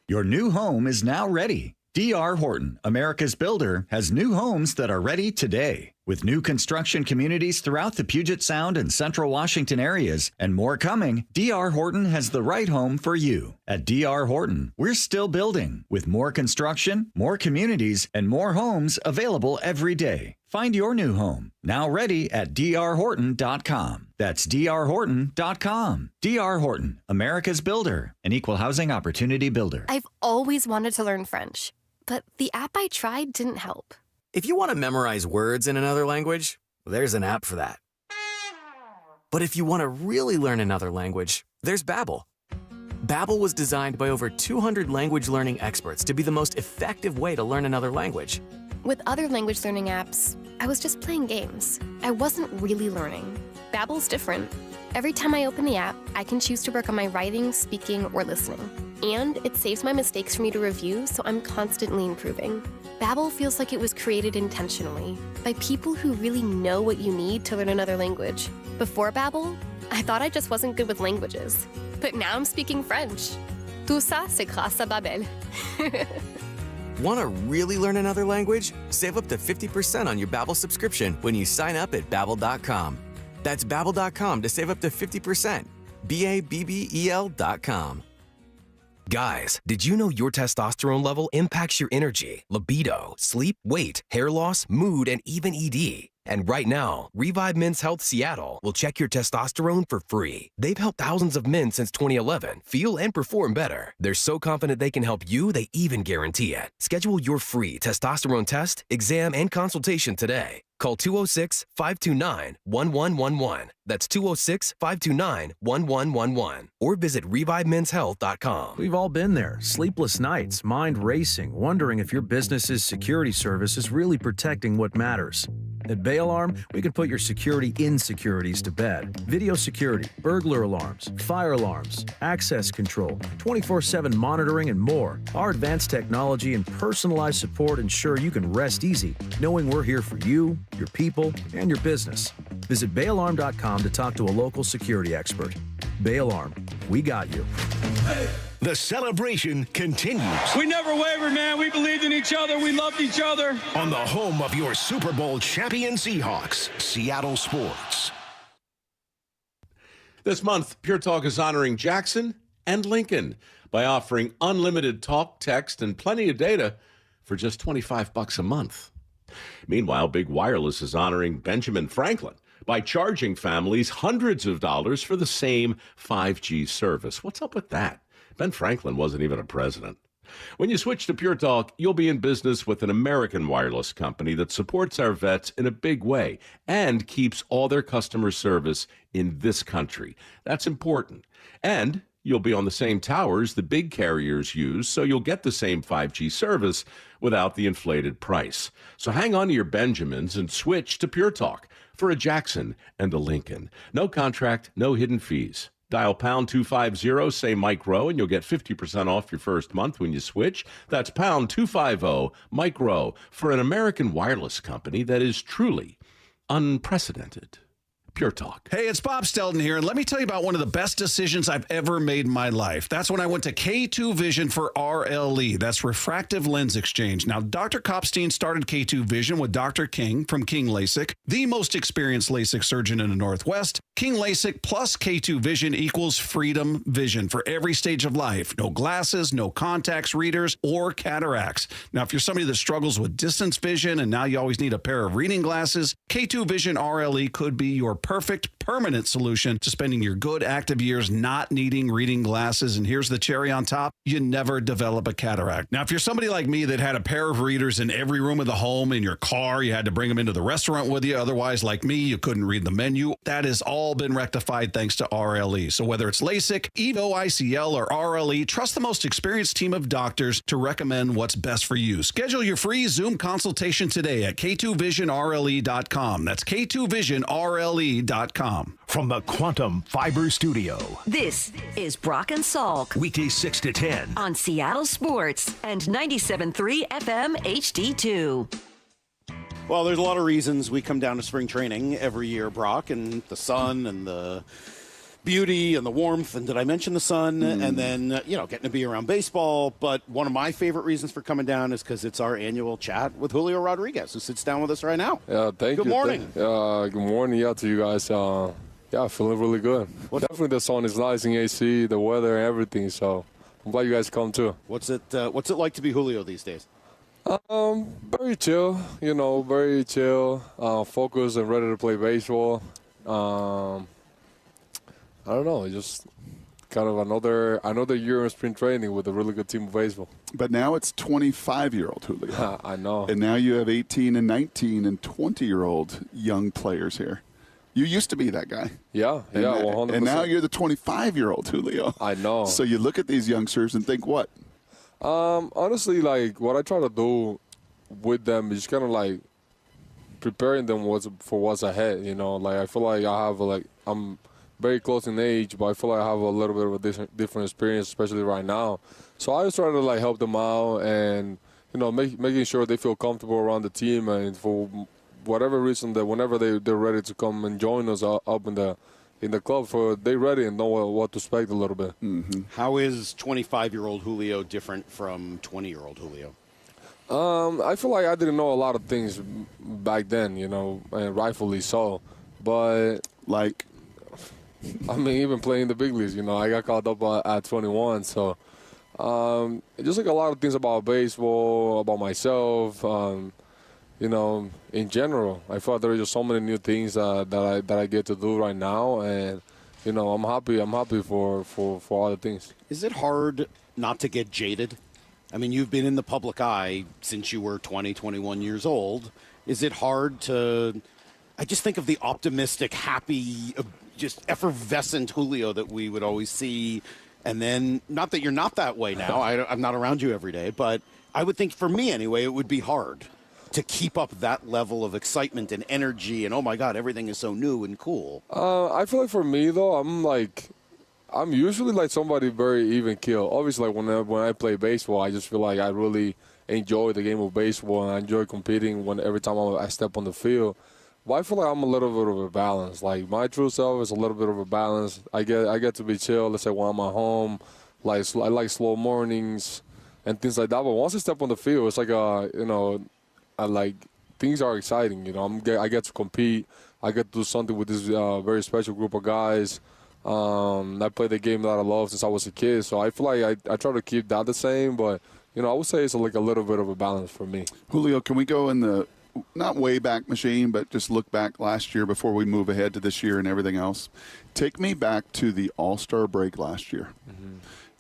[SPEAKER 20] Your new home is now ready. D.R. Horton, America's builder, has new homes that are ready today. With new construction communities throughout the Puget Sound and Central Washington areas and more coming, D.R. Horton has the right home for you. At D.R. Horton, we're still building with more construction, more communities, and more homes available every day. Find your new home, now ready at drhorton.com. That's drhorton.com. D.R. Horton, America's builder, an equal housing opportunity builder.
[SPEAKER 16] I've always wanted to learn French, but the app I tried didn't help.
[SPEAKER 21] If you want to memorize words in another language, there's an app for that. But if you want to really learn another language, there's Babbel. Babbel was designed by over 200 language learning experts to be the most effective way to learn another language.
[SPEAKER 16] With other language learning apps, I was just playing games. I wasn't really learning. Babbel's different. Every time I open the app, I can choose to work on my writing, speaking, or listening. And it saves my mistakes for me to review, so I'm constantly improving. Babbel feels like it was created intentionally by people who really know what you need to learn another language. Before Babbel, I thought I just wasn't good with languages. But now I'm speaking French. Tout ça, c'est grâce à Babbel.
[SPEAKER 21] Want to really learn another language? Save up to 50% on your Babbel subscription when you sign up at Babbel.com. That's Babbel.com to save up to 50%. Babbel.com.
[SPEAKER 23] Guys, did you know your testosterone level impacts your energy, libido, sleep, weight, hair loss, mood, and even ED? And right now, Revive Men's Health Seattle will check your testosterone for free. They've helped thousands of men since 2011 feel and perform better. They're so confident they can help you, they even guarantee it. Schedule your free testosterone test, exam, and consultation today. Call 206-529-1111. That's 206-529-1111. Or visit ReviveMen'sHealth.com.
[SPEAKER 8] We've all been there. Sleepless nights, mind racing, wondering if your business's security service is really protecting what matters. At Bay Alarm, we can put your security insecurities to bed. Video security, burglar alarms, fire alarms, access control, 24/7 monitoring, and more. Our advanced technology and personalized support ensure you can rest easy, knowing we're here for you, your people, and your business. Visit bayalarm.com to talk to a local security expert. Bay Alarm, we got you.
[SPEAKER 1] The celebration continues.
[SPEAKER 11] We never wavered, man. We believed in each other. We loved each other.
[SPEAKER 1] On the home of your Super Bowl champion Seahawks, Seattle Sports.
[SPEAKER 12] This month, Pure Talk is honoring Jackson and Lincoln by offering unlimited talk, text, and plenty of data for just $25 a month. Meanwhile, Big Wireless is honoring Benjamin Franklin by charging families hundreds of dollars for the same 5G service. What's up with that? Ben Franklin wasn't even a president. When you switch to Pure Talk, you'll be in business with an American wireless company that supports our vets in a big way and keeps all their customer service in this country. That's important. And you'll be on the same towers the big carriers use, so you'll get the same 5G service without the inflated price. So hang on to your Benjamins and switch to Pure Talk for a Jackson and a Lincoln. No contract, no hidden fees. Dial pound 250, say Mike Rowe, and you'll get 50% off your first month when you switch. That's pound 250, Mike Rowe, for an American wireless company that is truly unprecedented. Pure Talk.
[SPEAKER 13] Hey, it's Bob Stelton here, and let me tell you about one of the best decisions I've ever made in my life. That's when I went to K2 Vision for RLE. That's refractive lens exchange. Now, Dr. Kopstein started K2 Vision with Dr. King from King LASIK, the most experienced LASIK surgeon in the Northwest. King LASIK plus K2 Vision equals freedom vision for every stage of life. No glasses, no contacts, readers, or cataracts. Now, if you're somebody that struggles with distance vision and now you always need a pair of reading glasses, K2 Vision RLE could be your perfect permanent solution to spending your good active years not needing reading glasses. And here's the cherry on top: you never develop a cataract. Now, if you're somebody like me that had a pair of readers in every room of the home, in your car, you had to bring them into the restaurant with you. Otherwise, like me, you couldn't read the menu. That has all been rectified thanks to RLE. So whether it's LASIK, EVO ICL, or RLE, trust the most experienced team of doctors to recommend what's best for you. Schedule your free Zoom consultation today at K2VisionRLE.com. That's K2VisionRLE.com.
[SPEAKER 1] From the Quantum Fiber Studio,
[SPEAKER 4] this is Brock and Salk.
[SPEAKER 1] Weekdays 6 to 10.
[SPEAKER 4] On Seattle Sports and 97.3 FM HD2.
[SPEAKER 5] Well, there's a lot of reasons we come down to spring training every year, Brock, and the sun and the beauty and the warmth. And did I mention the sun? And then, getting to be around baseball. But one of my favorite reasons for coming down is because it's our annual chat with Julio Rodriguez, who sits down with us right now.
[SPEAKER 22] Yeah, thank you.
[SPEAKER 5] Good morning.
[SPEAKER 22] Good morning, to you guys. Feeling really good. Definitely the sun is nice in AC, the weather, and everything. So I'm glad you guys come too.
[SPEAKER 5] What's it like to be Julio these days?
[SPEAKER 22] Very chill, very chill, focused and ready to play baseball. I don't know, just kind of another year in spring training with a really good team of baseball.
[SPEAKER 6] But now it's 25-year-old Julio.
[SPEAKER 22] I know.
[SPEAKER 6] And now you have 18 and 19 and 20-year-old young players here. You used to be that guy.
[SPEAKER 22] Yeah, 100%.
[SPEAKER 6] And now you're the 25-year-old Julio.
[SPEAKER 22] I know.
[SPEAKER 6] So you look at these youngsters and think what?
[SPEAKER 22] Honestly, what I try to do with them is kind of preparing them for what's ahead. I feel like I'm very close in age, but I feel like I have a little bit of a different experience, especially right now. So I just try to help them out and making sure they feel comfortable around the team, and for whatever reason that whenever they're ready to come and join us up in the club, they're ready and know what to expect a little bit.
[SPEAKER 5] Mm-hmm. How is 25-year-old Julio different from 20-year-old Julio?
[SPEAKER 22] I feel like I didn't know a lot of things back then, and rightfully so. But even playing the big leagues, I got called up at 21. So just a lot of things about baseball, about myself, in general. I feel like there are just so many new things that I get to do right now, and I'm happy. I'm happy for all the things.
[SPEAKER 5] Is it hard not to get jaded? I mean, you've been in the public eye since you were 20, 21 years old. Is it hard to? I just think of the optimistic, happy, just effervescent Julio that we would always see. And then, not that you're not that way now. I'm not around you every day. But I would think, for me anyway, it would be hard to keep up that level of excitement and energy. And, oh, my God, everything is so new and cool.
[SPEAKER 22] I feel like for me, though, I'm usually like somebody very even keel. Obviously, like when I play baseball, I just feel like I really enjoy the game of baseball. And I enjoy competing every time I step on the field. But I feel like I'm a little bit of a balance. Like, my true self is a little bit of a balance. I get to be chill, let's say, when I'm at home. Like, I like slow mornings and things like that. But once I step on the field, it's like, I like, things are exciting. I get to compete. I get to do something with this very special group of guys. I play the game that I love since I was a kid. So I feel like I try to keep that the same. But, I would say it's like a little bit of a balance for me.
[SPEAKER 6] Julio, can we go in the not way back machine, but just look back last year before we move ahead to this year and everything else? Take me back to the All-Star break last year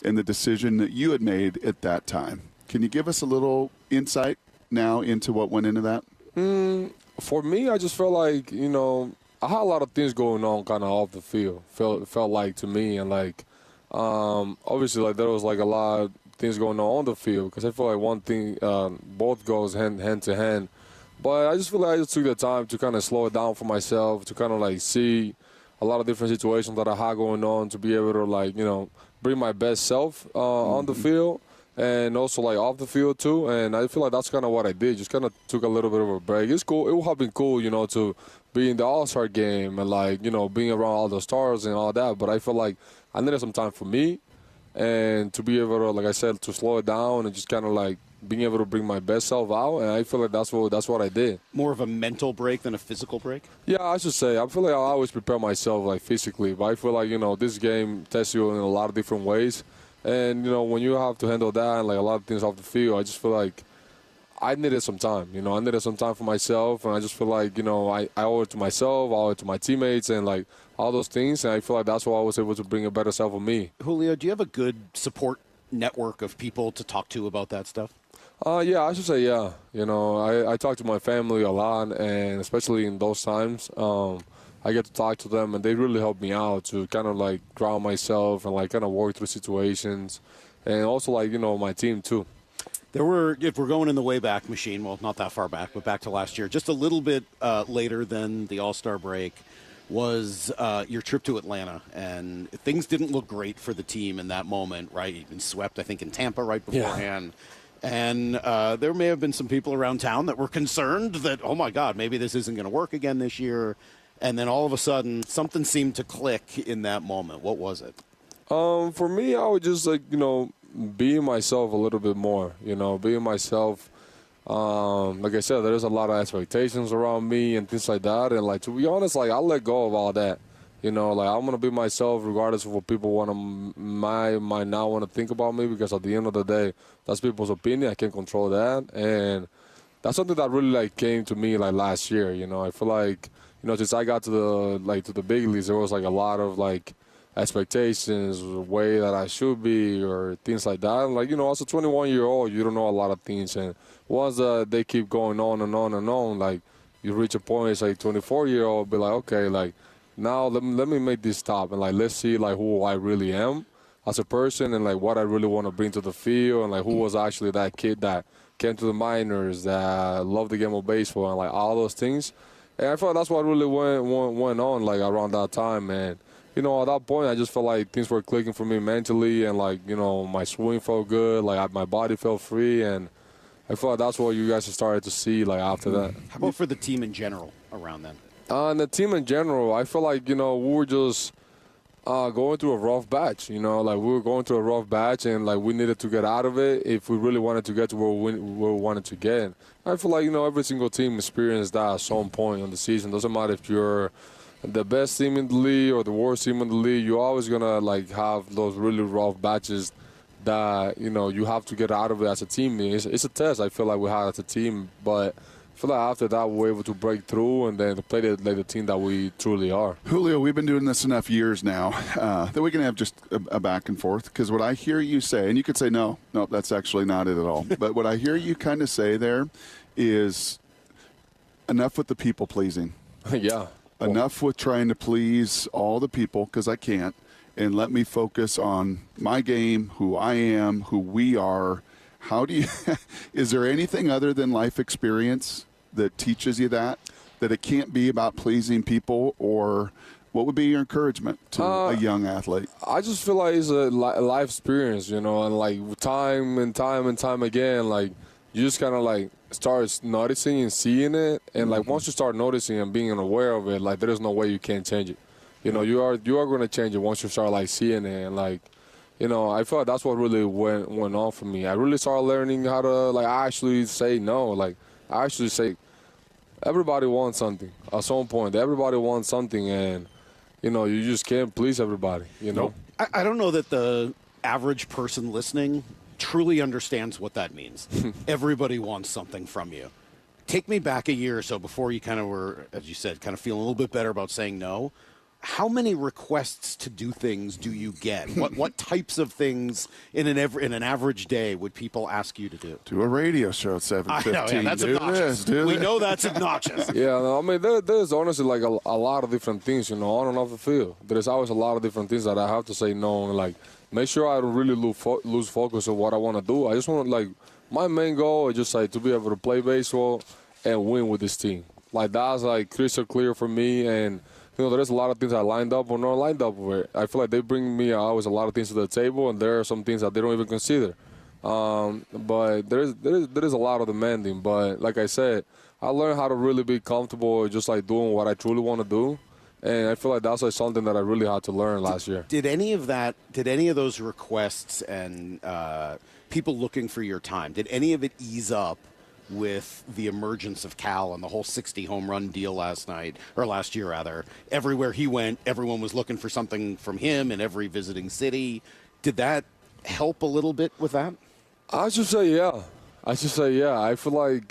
[SPEAKER 6] and the decision that you had made at that time. Can you give us a little insight now into what went into that?
[SPEAKER 22] For me, I just felt like, I had a lot of things going on kind of off the field, felt like to me. And, like, obviously, like, there was, like, a lot of things going on the field because I feel like one thing, both goes hand to hand. But I just feel like I just took the time to kind of slow it down for myself, to kind of, like, see a lot of different situations that I had going on, to be able to, like, bring my best self on the field and also, like, off the field, too. And I feel like that's kind of what I did, just kind of took a little bit of a break. It's cool. It would have been cool, to be in the All-Star game and, like, being around all the stars and all that. But I feel like I needed some time for me and to be able to, like I said, to slow it down and just kind of, like, being able to bring my best self out, and I feel like that's what I did. More of a mental break than a physical break? Yeah, I should say. I feel like I always prepare myself, like, physically, but I feel like, this game tests you in a lot of different ways, and, when you have to handle that and, like, a lot of things off the field, I just feel like I needed some time. I needed some time for myself, and I just feel like, I owe it to myself, I owe it to my teammates, and, like, all those things, and I feel like that's why I was able to bring a better self of me. Julio, do you have a good support network of people to talk to about that stuff? Yeah, I should say yeah. I talk to my family a lot, and especially in those times, I get to talk to them, and they really help me out to kind of, like, ground myself and, like, kind of work through situations, and also, like, my team too. There were, if we're going in the way back machine, well, not that far back, but back to last year, just a little bit later than the All-Star break, was your trip to Atlanta, and things didn't look great for the team in that moment, right? You'd been swept, I think, in Tampa right beforehand. Yeah. And there may have been some people around town that were concerned that, oh, my God, maybe this isn't going to work again this year. And then all of a sudden, something seemed to click in that moment. What was it? For me, I would just, like, being myself a little bit more, being myself. Like I said, there's a lot of expectations around me and things like that. And, like, to be honest, like, I let go of all that. Like, I'm going to be myself regardless of what people might not want to think about me, because at the end of the day, that's people's opinion. I can't control that. And that's something that really, like, came to me, like, last year. I feel like, since I got to the big leagues, there was, like, a lot of, like, expectations, the way that I should be, or things like that. And, like, as a 21-year-old, you don't know a lot of things. And once they keep going on and on and on, like, you reach a point, it's like 24-year-old, be like, okay, like, now let me make this stop, and, like, let's see, like, who I really am as a person, and, like, what I really want to bring to the field, and, like, who was actually that kid that came to the minors, that loved the game of baseball, and, like, all those things. And I feel like that's what really went on, like, around that time. And, at that point, I just felt like things were clicking for me mentally, and, like, my swing felt good, like, my body felt free, and I feel like that's what you guys started to see, like, after that. How about for the team in general around then? And the team in general, I feel like, we were just going through a rough batch, like, we were going through a rough batch, and, like, we needed to get out of it if we really wanted to get to where we wanted to get. I feel like, every single team experienced that at some point on the season. Doesn't matter if you're the best team in the league or the worst team in the league, you're always going to, like, have those really rough batches that, you have to get out of it as a team. It's a test, I feel like, we had as a team, but feel like after that we're able to break through and then to play the team that we truly are.
[SPEAKER 6] Julio, we've been doing this enough years now that we can have just a back and forth, because what I hear you say, and you could say no, that's actually not it at all. But what I hear you kind of say there is enough with the people pleasing.
[SPEAKER 22] Yeah.
[SPEAKER 6] Enough with trying to please all the people, because I can't, and let me focus on my game, who I am, who we are. How do you – is there anything other than life experience that teaches you that it can't be about pleasing people? Or what would be your encouragement to a young athlete?
[SPEAKER 22] I just feel like it's a life experience, and like time and time again, like you just kind of like start noticing and seeing it. And like once you start noticing and being aware of it, like there's no way you can't change it. You are going to change it once you start like seeing it and like – I feel like that's what really went on for me. I really started learning how to, like, actually say no. Like, I actually say everybody wants something at some point. Everybody wants something, and, you just can't please everybody,
[SPEAKER 5] Nope. I don't know that the average person listening truly understands what that means. Everybody wants something from you. Take me back a year or so before you kind of were, as you said, kind of feeling a little bit better about saying no. How many requests to do things do you get? What types of things in an average day would people ask you to do?
[SPEAKER 6] Do a radio show at 7:15.
[SPEAKER 5] I know, yeah, that's obnoxious. We know that's obnoxious.
[SPEAKER 22] Yeah, no, I mean, there's honestly like a lot of different things, on and off the field. There's always a lot of different things that I have to say no and like make sure I don't really lose focus of what I want to do. I just want like my main goal is just like to be able to play baseball and win with this team. Like that's like crystal clear for me. And there's a lot of things I lined up or not lined up with. I feel like they bring me always a lot of things to the table, and there are some things that they don't even consider. But there is a lot of demanding. But like I said, I learned how to really be comfortable just like doing what I truly want to do. And I feel like that's like something that I really had to learn last year.
[SPEAKER 5] Did any of those requests and people looking for your time, did any of it ease up with the emergence of Cal and the whole 60 home run deal last year rather? Everywhere he went, everyone was looking for something from him in every visiting city. Did that help a little bit with that?
[SPEAKER 22] I should say yeah. I feel like,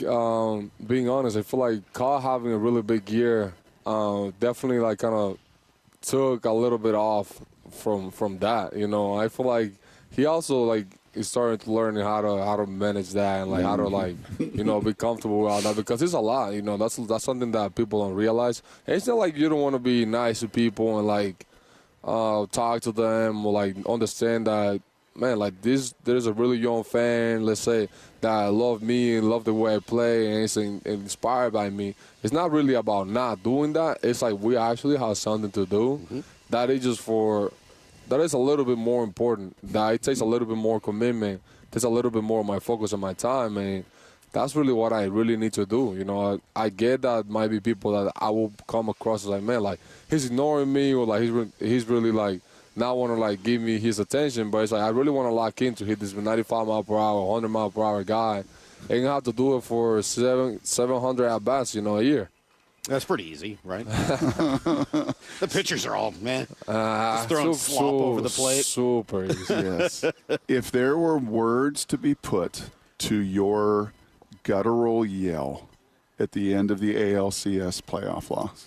[SPEAKER 22] being honest, I feel like Cal having a really big year definitely like kind of took a little bit off from that. I feel like he also like is starting to learn how to manage that and like how to like be comfortable with all that, because it's a lot. That's something that people don't realize. And it's not like you don't want to be nice to people and like talk to them or like understand that, man, like there's a really young fan, let's say, that love me and love the way I play and is inspired by me. It's not really about not doing that. It's like we actually have something to do that is a little bit more important. That it takes a little bit more commitment, takes a little bit more of my focus and my time, and that's really what I really need to do. I get that might be people that I will come across as like, man, like he's ignoring me or like he's really like not want to like give me his attention, but it's like I really want to lock in to hit this 95 mile per hour, 100 mile per hour guy, and you have to do it for 700 at bats, a year.
[SPEAKER 5] That's pretty easy, right? The pitchers are all, man, just throwing slop over the plate.
[SPEAKER 22] Super easy.
[SPEAKER 6] Yes. If there were words to be put to your guttural yell at the end of the ALCS playoff loss,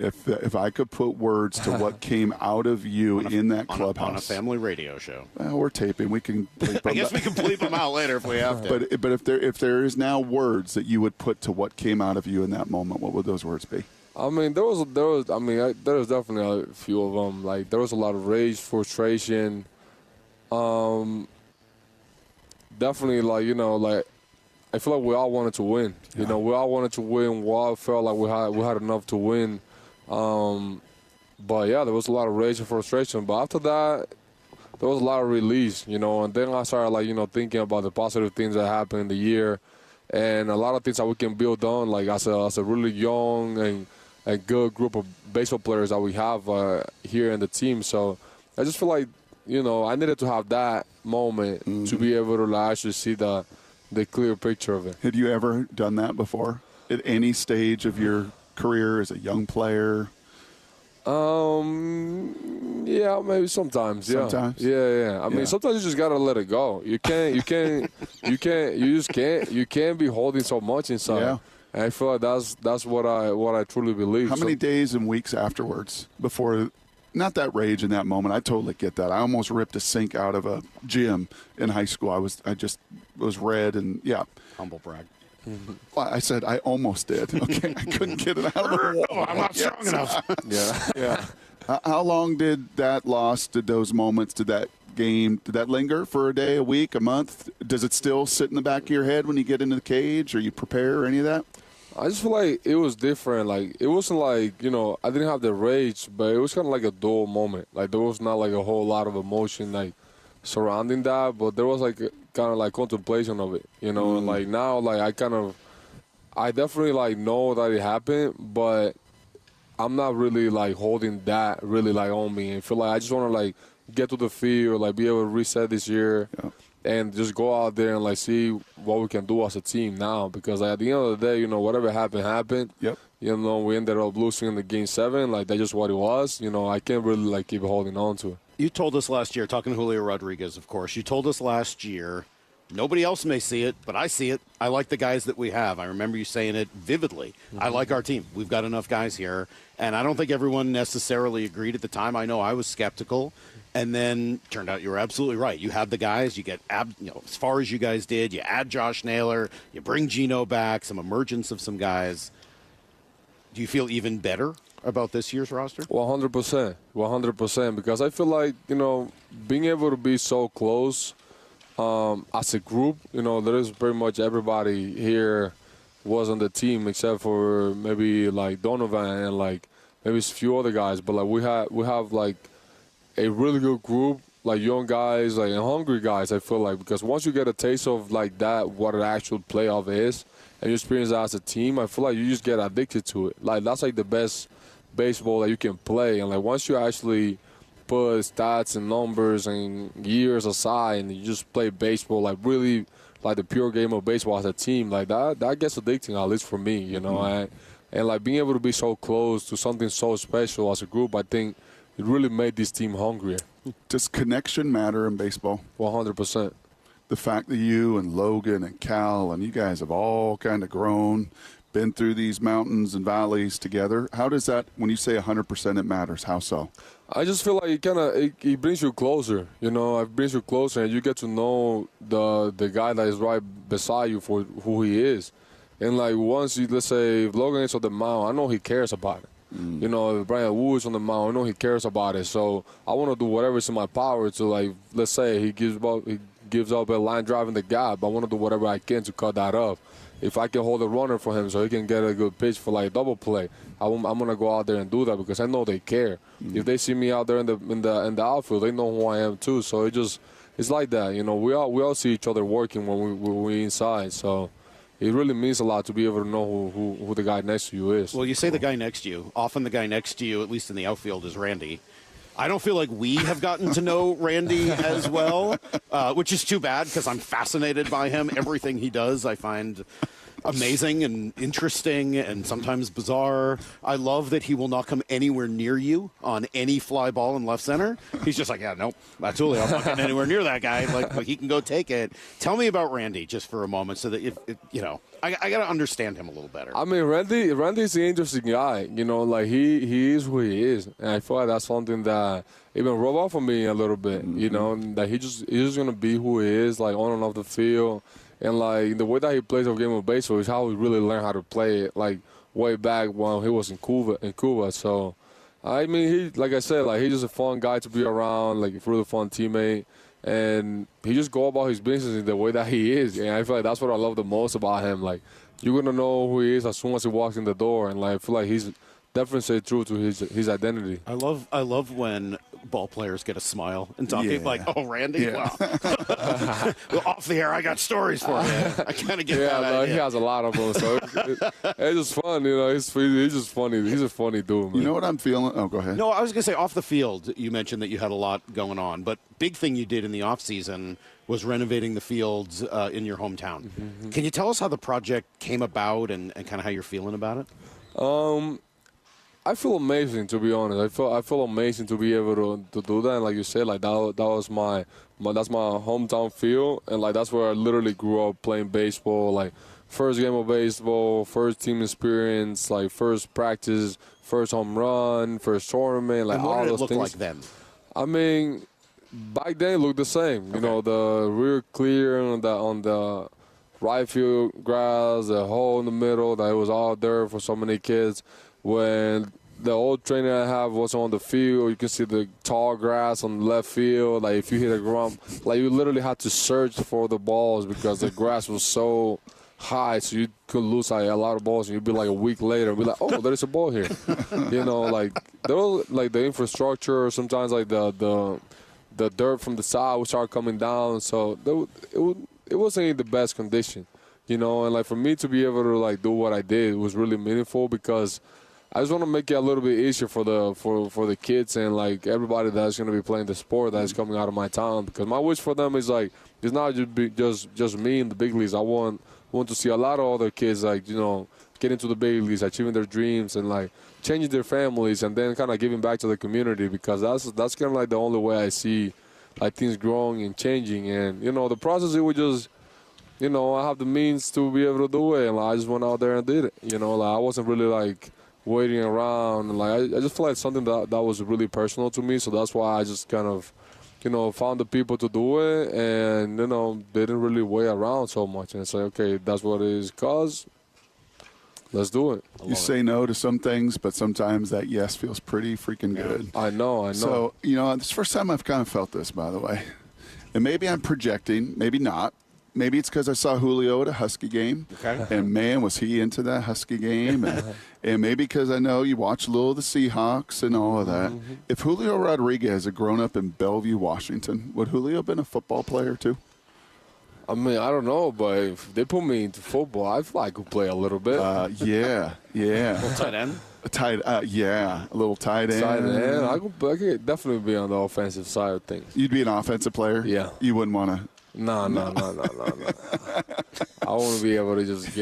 [SPEAKER 6] if I could put words to what came out of you in that clubhouse.
[SPEAKER 5] On a family radio show.
[SPEAKER 6] We're taping. We can bleep them.
[SPEAKER 5] I guess we can bleep them out later if we have to.
[SPEAKER 6] But if there is now words that you would put to what came out of you in that moment, what would those words be?
[SPEAKER 22] I mean, there was definitely a few of them. Like, there was a lot of rage, frustration. Definitely, like, I feel like we all wanted to win. We all wanted to win. We all felt like we had enough to win. But yeah, there was a lot of rage and frustration. But after that, there was a lot of release, and then I started thinking about the positive things that happened in the year and a lot of things that we can build on, like as a really young and a good group of baseball players that we have here in the team. So I just feel like, I needed to have that moment to be able to actually see the clear picture of it.
[SPEAKER 6] Had you ever done that before at any stage of your career as a young player?
[SPEAKER 22] Yeah, maybe sometimes. Yeah.
[SPEAKER 6] Sometimes.
[SPEAKER 22] Yeah. I mean, sometimes you just gotta let it go. You can't be holding so much inside. And I feel like that's what I truly believe.
[SPEAKER 6] How many days and weeks afterwards before, not that rage in that moment, I totally get that. I almost ripped a sink out of a gym in high school. I just was red and, yeah.
[SPEAKER 5] Humble brag.
[SPEAKER 6] Well, I said I almost did. Okay, I couldn't get it out of the wall.
[SPEAKER 5] I'm not strong enough.
[SPEAKER 22] Yeah.
[SPEAKER 6] How long did those moments, did that game, did that linger for a day, a week, a month? Does it still sit in the back of your head when you get into the cage, or you prepare, or any of that?
[SPEAKER 22] I just feel like it was different. Like, it wasn't like, I didn't have the rage, but it was kind of like a dull moment. Like, there was not like a whole lot of emotion like surrounding that, but there was like kind of like contemplation of it, and like now, like I definitely like know that it happened, but I'm not really like holding that really like on me and feel like I just want to like get to the field, like be able to reset this year. Yeah. And just go out there and like see what we can do as a team now, because like, at the end of the day, whatever happened.
[SPEAKER 6] Yep.
[SPEAKER 22] We ended up losing in the game 7. Like, that's just what it was. I can't really like keep holding on to it.
[SPEAKER 5] You told us last year, talking to Julio Rodriguez, of course. You told us last year, nobody else may see it, but I see it. I like the guys that we have. I remember you saying it vividly. I like our team. We've got enough guys here, and I don't think everyone necessarily agreed at the time. I know I was skeptical. And then turned out you were absolutely right. You have the guys. You get as far as you guys did. You add Josh Naylor. You bring Gino back. Some emergence of some guys. Do you feel even better about this year's roster?
[SPEAKER 22] 100%. 100%. Because I feel like, being able to be so close as a group, there is pretty much everybody here was on the team except for maybe like Donovan and like maybe a few other guys. But like we have like a really good group, like young guys, like and hungry guys, I feel like, because once you get a taste of like that, what an actual playoff is, and you experience that as a team, I feel like you just get addicted to it. Like, that's like the best baseball that you can play. And like once you actually put stats and numbers and years aside and you just play baseball, like really like the pure game of baseball as a team, like that gets addicting, at least for me, and like being able to be so close to something so special as a group, I think it really made this team hungrier.
[SPEAKER 6] Does connection matter in baseball?
[SPEAKER 22] 100%.
[SPEAKER 6] The fact that you and Logan and Cal and you guys have all kind of grown, been through these mountains and valleys together. How does that, when you say 100% it matters, how so?
[SPEAKER 22] I just feel like it brings you closer. It brings you closer, and you get to know the guy that is right beside you for who he is. And like once let's say if Logan is on the mound, I know he cares about it. If Brian Wood's on the mound, I know he cares about it. So I want to do whatever's in my power to, like, let's say he gives up a line drive in the gap. I want to do whatever I can to cut that up. If I can hold a runner for him so he can get a good pitch for like a double play, I'm gonna go out there and do that because I know they care. If they see me out there in the outfield, they know who I am too. So it's like that. We all see each other working when we're inside. So it really means a lot to be able to know who the guy next to you is.
[SPEAKER 5] Well, you say the guy next to you. Often the guy next to you, at least in the outfield, is Randy. I don't feel like we have gotten to know Randy as well, which is too bad because I'm fascinated by him. Everything he does I find amazing and interesting and sometimes bizarre. I love that he will not come anywhere near you on any fly ball in left center. He's just like, yeah, nope, that's Julio. I'm not getting anywhere near that guy. Like he can go take it. Tell me about Randy just for a moment so that, I got to understand him a little better.
[SPEAKER 22] I mean, Randy's an interesting guy. Like he is who he is. And I feel like that's something that even rub off on me a little bit, that he's just going to be who he is, like on and off the field. And, like, the way that he plays a game of baseball is how he really learned how to play it, like, way back when he was in Cuba. So, I mean, like I said, like, he's just a fun guy to be around, like, a really fun teammate. And he just go about his business in the way that he is. And I feel like that's what I love the most about him. Like, you're going to know who he is as soon as he walks in the door. And, like, I feel like he's definitely stay true to his identity.
[SPEAKER 5] I love when ball players get a smile and talking like, "Oh, Randy, wow." Well, off the air, I got stories for you. I kind of get that idea.
[SPEAKER 22] He has a lot of them, so it's just fun. He's just funny. He's a funny dude, man.
[SPEAKER 6] You know what I'm feeling? Oh, go ahead.
[SPEAKER 5] No, I was gonna say off the field. You mentioned that you had a lot going on, but big thing you did in the off season was renovating the fields in your hometown. Mm-hmm. Can you tell us how the project came about and kind of how you're feeling about it?
[SPEAKER 22] I feel amazing, to be honest. I feel amazing to be able to do that. And like you said, like that was that's my hometown field, and like that's where I literally grew up playing baseball. Like first game of baseball, first team experience, like first practice, first home run, first tournament, like
[SPEAKER 5] and what
[SPEAKER 22] all
[SPEAKER 5] did
[SPEAKER 22] those
[SPEAKER 5] it look
[SPEAKER 22] things.
[SPEAKER 5] like then?
[SPEAKER 22] I mean, back then it looked the same. You know, the rear clear on the right field grass, the hole in the middle, that it was all there for so many kids. When the old trainer I have was on the field, you can see the tall grass on the left field. Like if you hit a grump, like you literally had to search for the balls because the grass was so high, so you could lose like a lot of balls, and you'd be like a week later and be like, oh, there's a ball here. You know, like there was like the infrastructure, sometimes like the dirt from the side would start coming down, so it wasn't in the best condition, you know. And like for me to be able to like do what I did was really meaningful because I just want to make it a little bit easier for the kids and like everybody that's going to be playing the sport that's coming out of my town. Because my wish for them is like it's not just me in the big leagues. I want to see a lot of other kids like, you know, get into the big leagues, achieving their dreams, and like changing their families, and then kind of giving back to the community, because that's kind of like the only way I see like things growing and changing. And you know, the process, it would just, you know, I have the means to be able to do it, and like, I just went out there and did it. You know, like I wasn't really like waiting around, and like I just feel like something that was really personal to me, so that's why I just kind of, you know, found the people to do it, and you know, didn't really wait around so much, and it's like, okay, that's what it is, cause let's do it.
[SPEAKER 6] You say no to some things, but sometimes that yes feels pretty freaking good.
[SPEAKER 22] I know.
[SPEAKER 6] So, you know, this is the first time I've kind of felt this, by the way, and maybe I'm projecting, maybe not. Maybe it's because I saw Julio at a Husky game, and man, was he into that Husky game. And maybe because I know you watch a little of the Seahawks and all of that.
[SPEAKER 22] Mm-hmm.
[SPEAKER 6] If Julio Rodriguez had grown up in Bellevue, Washington, would Julio have been a football player too?
[SPEAKER 22] I mean, I don't know, but if they put me into football, I feel like I could play a little bit.
[SPEAKER 6] Yeah.
[SPEAKER 5] Tight end?
[SPEAKER 6] A little tight end.
[SPEAKER 22] Tight end. I could definitely be on the offensive side of things.
[SPEAKER 6] You'd be an offensive player?
[SPEAKER 22] Yeah.
[SPEAKER 6] You wouldn't want to?
[SPEAKER 22] No. I want to be able to just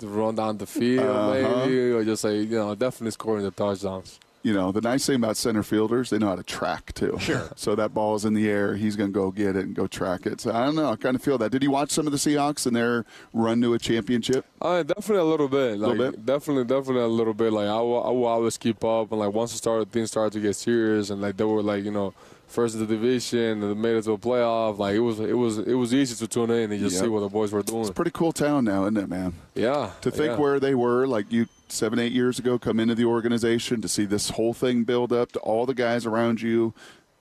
[SPEAKER 22] run down the field, maybe, or just say, you know, definitely scoring the touchdowns.
[SPEAKER 6] You know, the nice thing about center fielders, they know how to track, too.
[SPEAKER 5] Sure.
[SPEAKER 6] So that ball's in the air, he's going to go get it and go track it. So I don't know, I kind of feel that. Did you watch some of the Seahawks and their run to a championship?
[SPEAKER 22] Definitely a little bit. Definitely a little bit. Like, I will always keep up. And, like, once things started to get serious, and, like, they were, like, you know, first in the division, and they made it to a playoff. Like, it was easy to tune in and just see what the boys were doing.
[SPEAKER 6] It's a pretty cool town now, isn't it, man?
[SPEAKER 22] Yeah.
[SPEAKER 6] To think where they were, like you 7-8 years ago, come into the organization, to see this whole thing build up, to all the guys around you.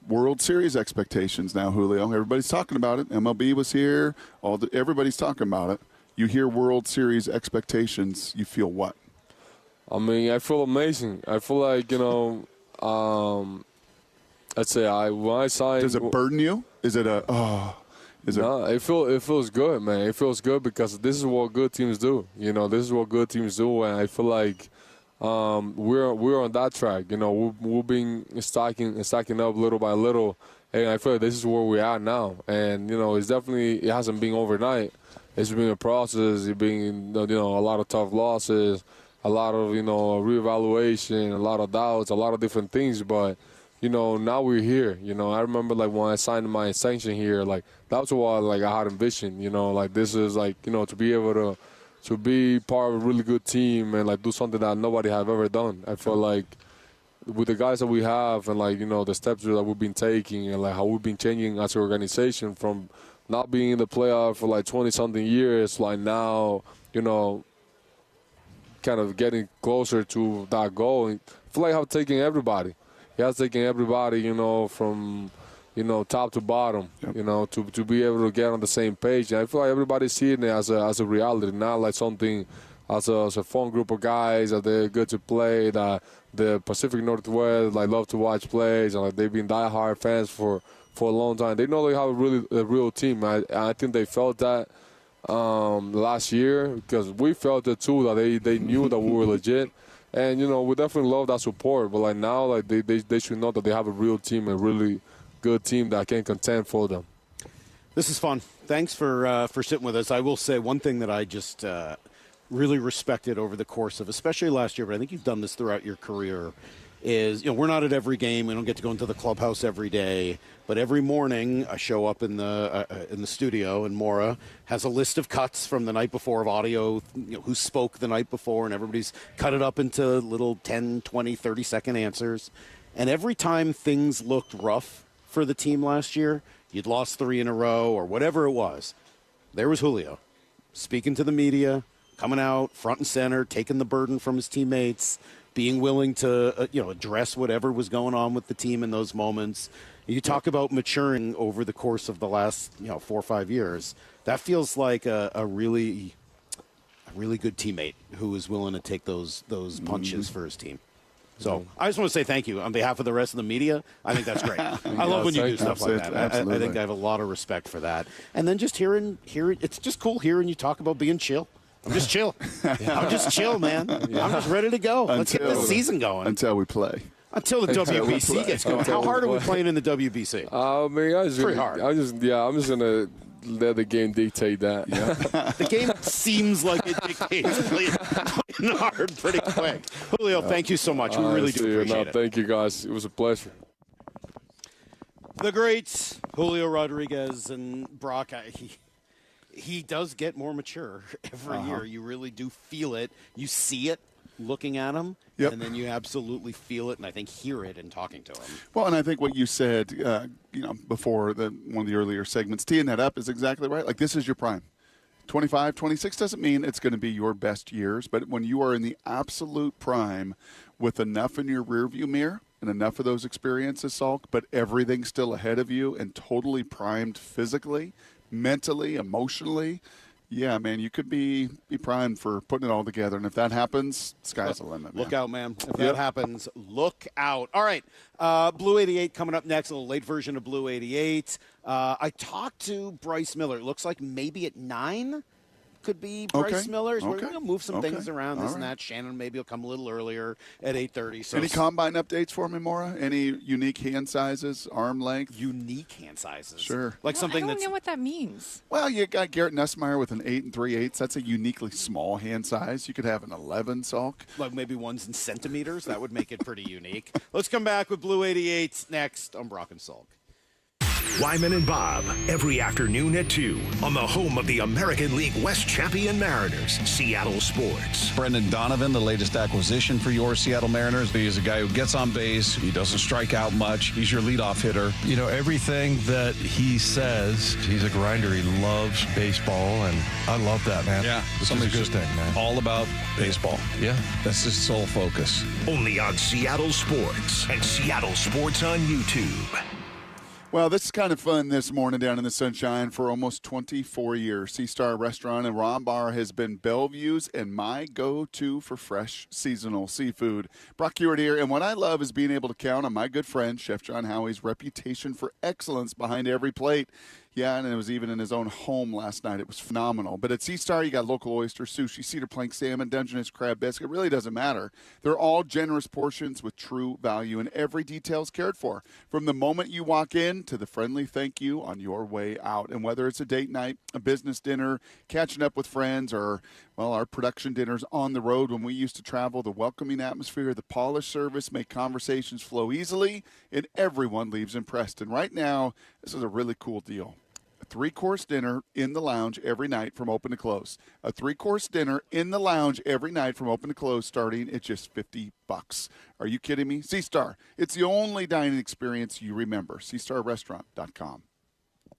[SPEAKER 6] World Series expectations now, Julio. Everybody's talking about it. MLB was here. Everybody's talking about it. You hear World Series expectations, you feel what?
[SPEAKER 22] I mean, I feel amazing. I feel like, you know, I'd say when I signed.
[SPEAKER 6] Does it burden you? Is it a
[SPEAKER 22] No, it feels good, man. It feels good because this is what good teams do. You know, this is what good teams do, and I feel like we're on that track. You know, we've been stacking up little by little, and I feel like this is where we're at now. And you know, it hasn't been overnight. It's been a process. It's been, you know, a lot of tough losses, a lot of, you know, reevaluation, a lot of doubts, a lot of different things, but. You know, now we're here. You know, I remember, like, when I signed my extension here, like, that's what, like, I had envisioned. You know, like, this is, like, you know, to be able to be part of a really good team and, like, do something that nobody have ever done. I feel like with the guys that we have and, like, you know, the steps that we've been taking and, like, how we've been changing as an organization from not being in the playoff for, like, 20-something years, like, now, you know, kind of getting closer to that goal. I feel like I've taken everybody. He has taken everybody, you know, from, you know, top to bottom, you know, to be able to get on the same page. And I feel like everybody's seeing it as a reality, not like something as a fun group of guys that they're good to play, that the Pacific Northwest, like, love to watch plays, and, like, they've been diehard fans for a long time. They know they have a real team. I think they felt that last year because we felt it too, that they knew that we were legit. And, you know, we definitely love that support. But, like, now, like, they should know that they have a real team, a really good team that can contend for them.
[SPEAKER 5] This is fun. Thanks for sitting with us. I will say one thing that I just really respected over the course of, especially last year, but I think you've done this throughout your career, is, we're not at every game. We don't get to go into the clubhouse every day. But every morning I show up in the studio, and Maura has a list of cuts from the night before of audio, who spoke the night before, and everybody's cut it up into little 10, 20, 30-second answers. And every time things looked rough for the team last year, you'd lost 3 in a row or whatever it was, there was Julio speaking to the media, coming out front and center, taking the burden from his teammates, being willing to address whatever was going on with the team in those moments. You talk about maturing over the course of the last 4 or 5 years. That feels like a really good teammate who is willing to take those punches for his team. So I just want to say thank you on behalf of the rest of the media. I think that's great. I love when you do stuff like that. I think I have a lot of respect for that. And then just hearing, it's just cool hearing you talk about being chill. I'm just chill. I'm just chill, man. I'm just ready to go. Let's get the season going.
[SPEAKER 6] Until we play.
[SPEAKER 5] Until the WBC gets going. How hard are we playing in the WBC?
[SPEAKER 22] I mean,
[SPEAKER 5] pretty hard.
[SPEAKER 22] I'm just going to let the game dictate that.
[SPEAKER 5] Yeah. The game seems like it dictates playing hard pretty quick. Julio, thank you so much. We really do appreciate it.
[SPEAKER 22] Thank you, guys. It was a pleasure.
[SPEAKER 5] The great Julio Rodriguez and Brock, he does get more mature every year. You really do feel it. You see it looking at him, and then you absolutely feel it and I think hear it in talking to him.
[SPEAKER 6] Well, and I think what you said, before one of the earlier segments, teeing that up is exactly right. Like, this is your prime. 25, 26 doesn't mean it's going to be your best years, but when you are in the absolute prime with enough in your rearview mirror and enough of those experiences, Salk, but everything still ahead of you and totally primed physically, mentally, emotionally, yeah, man, you could be primed for putting it all together. And if that happens, sky's the limit, man.
[SPEAKER 5] Look out, man. If that happens, look out. All right, Blue 88 coming up next, a little late version of Blue 88. I talked to Bryce Miller. It looks like maybe at 9 could be Bryce Miller. We're going to move some things around, this and that. Shannon maybe will come a little earlier at 8:30. So
[SPEAKER 6] any combine updates for me, Maura? Any unique hand sizes, arm length?
[SPEAKER 5] Unique hand sizes?
[SPEAKER 6] Sure.
[SPEAKER 5] Like something
[SPEAKER 2] I don't know what that means.
[SPEAKER 6] Well, you got Garrett Nussmeier with an 8 3/8. That's a uniquely small hand size. You could have an 11, Salk.
[SPEAKER 5] Like maybe one's in centimeters. That would make it pretty unique. Let's come back with Blue 88 next on Brock and Salk.
[SPEAKER 1] Wyman and Bob, every afternoon at 2 on the home of the American League West champion Mariners, Seattle Sports.
[SPEAKER 13] Brendan Donovan, the latest acquisition for your Seattle Mariners. He's a guy who gets on base. He doesn't strike out much. He's your leadoff hitter.
[SPEAKER 14] Everything that he says, he's a grinder. He loves baseball, and I love that, man.
[SPEAKER 13] Yeah.
[SPEAKER 14] This is a good thing, man.
[SPEAKER 13] All about baseball.
[SPEAKER 14] Yeah.
[SPEAKER 13] That's his sole focus.
[SPEAKER 1] Only on Seattle Sports and Seattle Sports on YouTube.
[SPEAKER 6] Well, this is kind of fun this morning down in the sunshine. For almost 24 years, Sea Star Restaurant in Ron Bar has been Bellevue's and my go-to for fresh seasonal seafood. Brock Gilbert here, and what I love is being able to count on my good friend, Chef John Howie's reputation for excellence behind every plate. Yeah, and it was even in his own home last night. It was phenomenal. But at Sea Star, you got local oyster, sushi, cedar plank salmon, Dungeness crab biscuit. It really doesn't matter. They're all generous portions with true value, and every detail's cared for. From the moment you walk in to the friendly thank you on your way out. And whether it's a date night, a business dinner, catching up with friends, or, well, our production dinners on the road when we used to travel, the welcoming atmosphere, the polished service make conversations flow easily, and everyone leaves impressed. And right now, this is a really cool deal. A 3-course dinner in the lounge every night from open to close. A 3-course dinner in the lounge every night from open to close, starting at just $50. Are you kidding me? Sea Star. It's the only dining experience you remember. SeaStarRestaurant.com.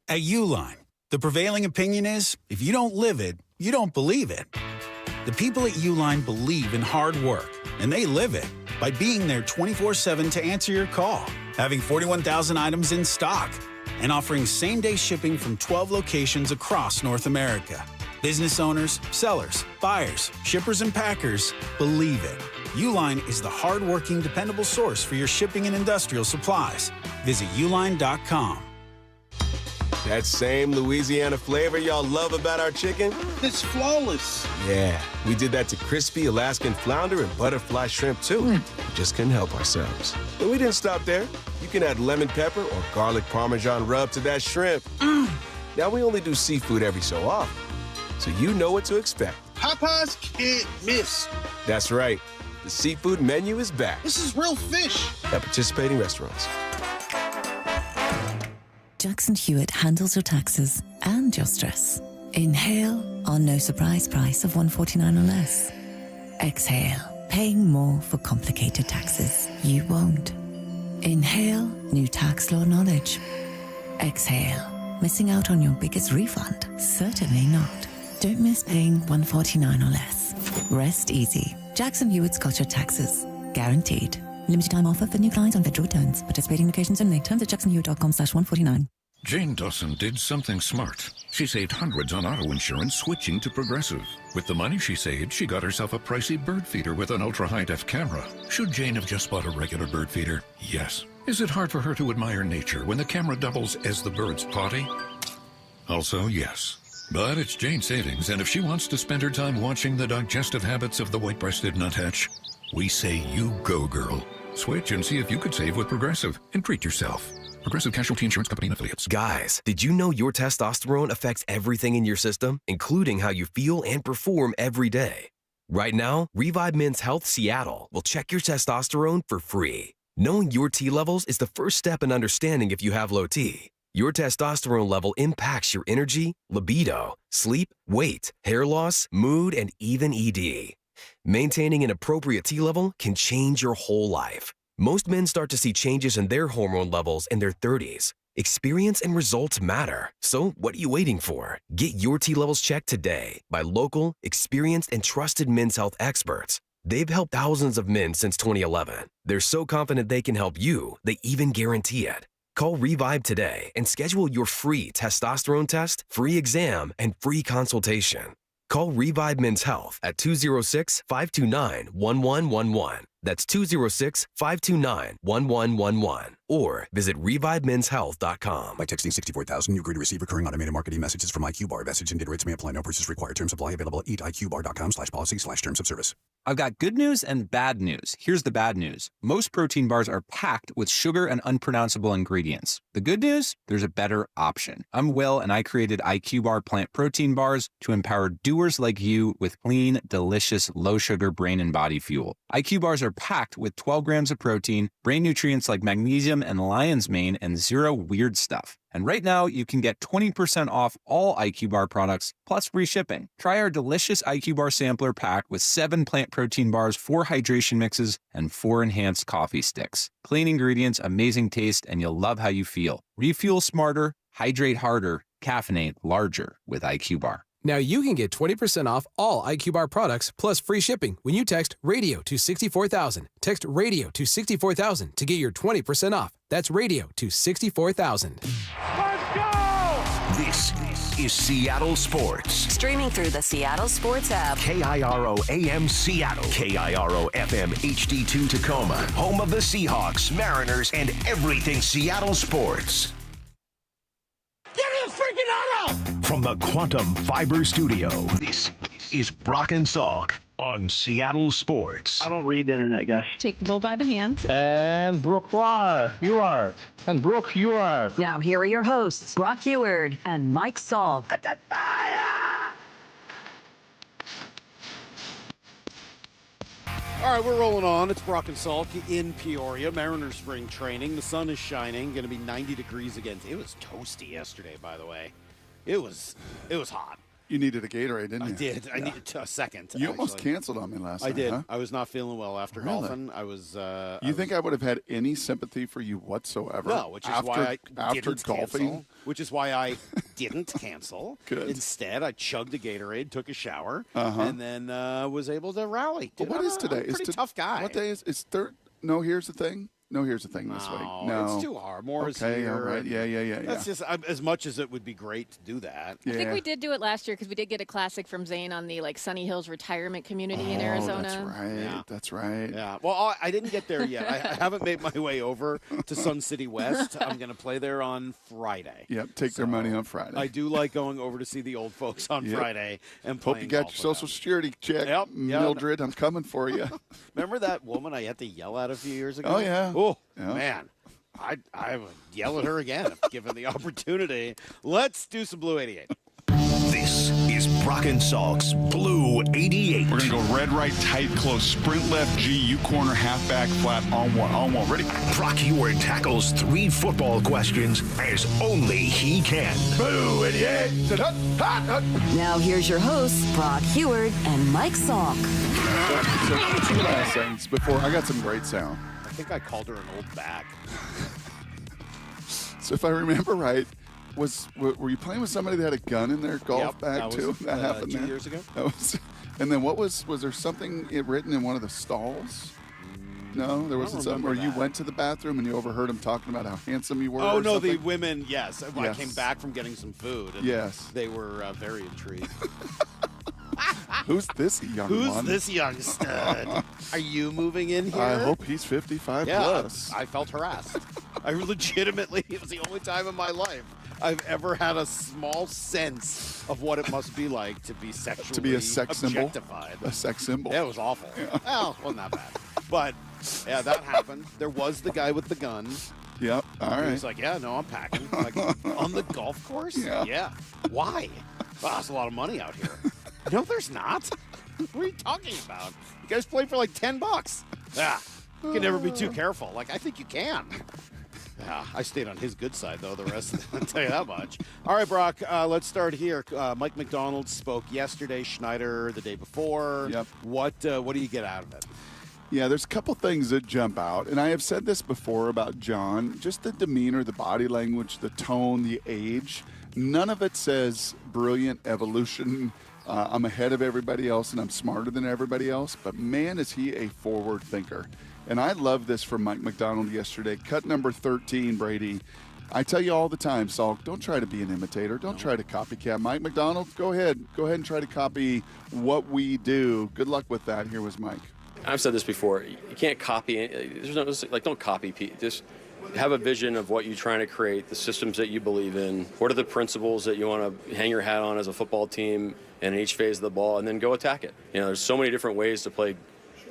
[SPEAKER 15] At Uline, the prevailing opinion is, if you don't live it, you don't believe it. The people at Uline believe in hard work, and they live it by being there 24/7 to answer your call, having 41,000 items in stock, and offering same-day shipping from 12 locations across North America. Business owners, sellers, buyers, shippers, and packers believe it. Uline is the hard-working, dependable source for your shipping and industrial supplies. Visit uline.com.
[SPEAKER 17] That same Louisiana flavor y'all love about our chicken?
[SPEAKER 18] It's flawless.
[SPEAKER 17] Yeah, we did that to crispy Alaskan flounder and butterfly shrimp, too. We just couldn't help ourselves. And we didn't stop there. You can add lemon pepper or garlic Parmesan rub to that shrimp. Now, we only do seafood every so often, so you know what to expect
[SPEAKER 3] Papa's can't miss.
[SPEAKER 17] That's right. The seafood menu is back
[SPEAKER 3] This is real fish.
[SPEAKER 17] at participating restaurants.
[SPEAKER 7] Jackson Hewitt handles your taxes and your stress. Inhale our no surprise price of $149 or less. Exhale, paying more for complicated taxes. You won't. Inhale new tax law knowledge. Exhale, missing out on your biggest refund? Certainly not. Don't miss paying $149 or less. Rest easy. Jackson Hewitt's got your taxes. Guaranteed. Limited time offer for new clients on federal returns. Participating locations only. Terms at jacksonhewitt.com/149.
[SPEAKER 18] Jane Dawson did something smart. She saved hundreds on auto insurance switching to Progressive. With the money she saved, she got herself a pricey bird feeder with an ultra-high-def camera. Should Jane have just bought a regular bird feeder? Yes. Is it hard for her to admire nature when the camera doubles as the bird's potty? Also, yes. But it's Jane's savings, and if she wants to spend her time watching the digestive habits of the white-breasted nuthatch, we say you go, girl. Switch and see if you could save with Progressive and treat yourself. Progressive Casualty Insurance Company and Affiliates.
[SPEAKER 23] Guys, did you know your testosterone affects everything in your system, including how you feel and perform every day? Right now, Revive Men's Health Seattle will check your testosterone for free. Knowing your T levels is the first step in understanding if you have low T. Your testosterone level impacts your energy, libido, sleep, weight, hair loss, mood, and even ED. Maintaining an appropriate T level can change your whole life. Most men start to see changes in their hormone levels in their 30s. Experience and results matter. So what are you waiting for? Get your T levels checked today by local, experienced, and trusted men's health experts. They've helped thousands of men since 2011. They're so confident they can help you, they even guarantee it. Call Revive today and schedule your free testosterone test, free exam, and free consultation. Call Revive Men's Health at 206-529-1111. That's 206-529-1111. Or visit ReviveMen'sHealth.com.
[SPEAKER 24] By texting 64,000, you agree to receive recurring automated marketing messages from IQ Bar. Message and data rates may apply. No purchase required. Terms apply. Available at eatiqbar.com/policy/terms of service.
[SPEAKER 25] I've got good news and bad news. Here's the bad news. Most protein bars are packed with sugar and unpronounceable ingredients. The good news? There's a better option. I'm Will, and I created IQ Bar plant protein bars to empower doers like you with clean, delicious, low-sugar brain and body fuel. IQ Bars are packed with 12 grams of protein, brain nutrients like magnesium and lion's mane, and zero weird stuff. And right now, you can get 20% off all IQ Bar products, plus free shipping. Try our delicious IQ Bar sampler pack with 7 plant protein bars, 4 hydration mixes, and 4 enhanced coffee sticks. Clean ingredients, amazing taste, and you'll love how you feel. Refuel smarter, hydrate harder, caffeinate larger with IQ Bar.
[SPEAKER 26] Now you can get 20% off all IQ Bar products plus free shipping when you text radio to 64,000. Text radio to 64,000 to get your 20% off. That's radio to 64,000.
[SPEAKER 1] Let's go! This is Seattle Sports.
[SPEAKER 4] Streaming through the Seattle Sports app.
[SPEAKER 1] KIRO AM Seattle. KIRO FM HD2 Tacoma. Home of the Seahawks, Mariners, and everything Seattle sports.
[SPEAKER 3] Get his freaking auto!
[SPEAKER 1] From the Quantum Fiber Studio, this is Brock and Salk on Seattle Sports.
[SPEAKER 27] I don't read the internet, guys.
[SPEAKER 2] Take Bull by the hands.
[SPEAKER 27] And Brooke, you are. And Brooke, you are.
[SPEAKER 4] Now here are your hosts, Brock Heward and Mike Salk.
[SPEAKER 5] All right, we're rolling on. It's Brock and Salk in Peoria. Mariners spring training. The sun is shining. Going to be 90 degrees again. It was toasty yesterday, by the way. It was hot.
[SPEAKER 6] You needed a Gatorade, didn't you?
[SPEAKER 5] I did. I needed a second.
[SPEAKER 6] You almost canceled on me last night.
[SPEAKER 5] I did.
[SPEAKER 6] Huh?
[SPEAKER 5] I was not feeling well after golfing. I was.
[SPEAKER 6] You think I would have had any sympathy for you whatsoever?
[SPEAKER 5] No, which is why I didn't
[SPEAKER 6] golfing.
[SPEAKER 5] Cancel, which is why I didn't cancel.
[SPEAKER 6] Good.
[SPEAKER 5] Instead, I chugged a Gatorade, took a shower, and then was able to rally.
[SPEAKER 6] Well, what is today?
[SPEAKER 5] I'm a pretty tough guy.
[SPEAKER 6] What day is? It's third. No, here's the thing. No, here's the thing this week. No,
[SPEAKER 5] it's too hard. More is
[SPEAKER 6] okay,
[SPEAKER 5] here.
[SPEAKER 6] all right. Yeah.
[SPEAKER 5] That's just as much as it would be great to do that.
[SPEAKER 2] I think we did do it last year because we did get a classic from Zane on the Sunny Hills retirement community in Arizona.
[SPEAKER 6] That's right.
[SPEAKER 5] Yeah.
[SPEAKER 6] That's right.
[SPEAKER 5] Yeah. Well, I didn't get there yet. I haven't made my way over to Sun City West. I'm going to play there on Friday.
[SPEAKER 6] Yep. Take their money on Friday.
[SPEAKER 5] I do like going over to see the old folks on Friday and playing
[SPEAKER 6] Hope you got
[SPEAKER 5] golf
[SPEAKER 6] your Social Security check, Mildred. I'm coming for you.
[SPEAKER 5] Remember that woman I had to yell at a few years ago?
[SPEAKER 6] Oh yeah.
[SPEAKER 5] Oh man. I would yell at her again if given the opportunity. Let's do some Blue 88.
[SPEAKER 1] This is Brock and Salk's Blue 88.
[SPEAKER 8] We're going to go red right, tight, close, sprint left, G, U corner, halfback, flat, on one. Ready?
[SPEAKER 1] Brock Heward tackles 3 football questions as only he can.
[SPEAKER 8] Blue 88.
[SPEAKER 4] Now here's your hosts, Brock Heward and Mike Salk.
[SPEAKER 6] So 2 last things before. I got some great sound.
[SPEAKER 5] I think I called her an old bag.
[SPEAKER 6] So if I remember right, were you playing with somebody that had a gun in their golf bag too? That happened
[SPEAKER 5] 2
[SPEAKER 6] there?
[SPEAKER 5] years ago.
[SPEAKER 6] And then was there something written in one of the stalls? No, there wasn't something where you went to the bathroom and you overheard them talking about how handsome you were.
[SPEAKER 5] Oh,
[SPEAKER 6] or
[SPEAKER 5] no,
[SPEAKER 6] something?
[SPEAKER 5] the women, yes. I came back from getting some food. And
[SPEAKER 6] Yes.
[SPEAKER 5] They were very intrigued.
[SPEAKER 6] Who's this young
[SPEAKER 5] Who's
[SPEAKER 6] one?
[SPEAKER 5] this young stud? Are you moving in here?
[SPEAKER 6] I hope he's 55 plus.
[SPEAKER 5] I felt harassed. I legitimately, it was the only time in my life I've ever had a small sense of what it must be like to be sexually
[SPEAKER 6] To be a sex
[SPEAKER 5] objectified.
[SPEAKER 6] symbol. A sex symbol.
[SPEAKER 5] Yeah, it was awful. Well, wasn't that bad. But, yeah, that happened. There was the guy with the gun.
[SPEAKER 6] Yep. All right.
[SPEAKER 5] He was like, yeah, no, I'm packing. Like, on the golf course?
[SPEAKER 6] Yeah.
[SPEAKER 5] Why? Well, that's a lot of money out here. No, there's not. What are you talking about? You guys play for like $10. Yeah. You can never be too careful. Like, I think you can. Yeah, I stayed on his good side, though, the rest of I'll tell you that much. All right, Brock, let's start here. Mike McDonald spoke yesterday, Schneider the day before.
[SPEAKER 6] Yep.
[SPEAKER 5] What do you get out of it?
[SPEAKER 6] Yeah, there's a couple things that jump out, and I have said this before about John, just the demeanor, the body language, the tone, the age. None of it says brilliant evolution. I'm ahead of everybody else, and I'm smarter than everybody else, but man, is he a forward thinker. And I love this from Mike McDonald yesterday. Cut number 13, Brady. I tell you all the time, Salk, don't try to be an imitator. Don't try to copycat. Mike McDonald, go ahead. Go ahead and try to copy what we do. Good luck with that. Here was Mike.
[SPEAKER 9] I've said this before. You can't copy. There's no, don't copy. Just have a vision of what you're trying to create, the systems that you believe in. What are the principles that you want to hang your hat on as a football team and in each phase of the ball, and then go attack it. There's so many different ways to play,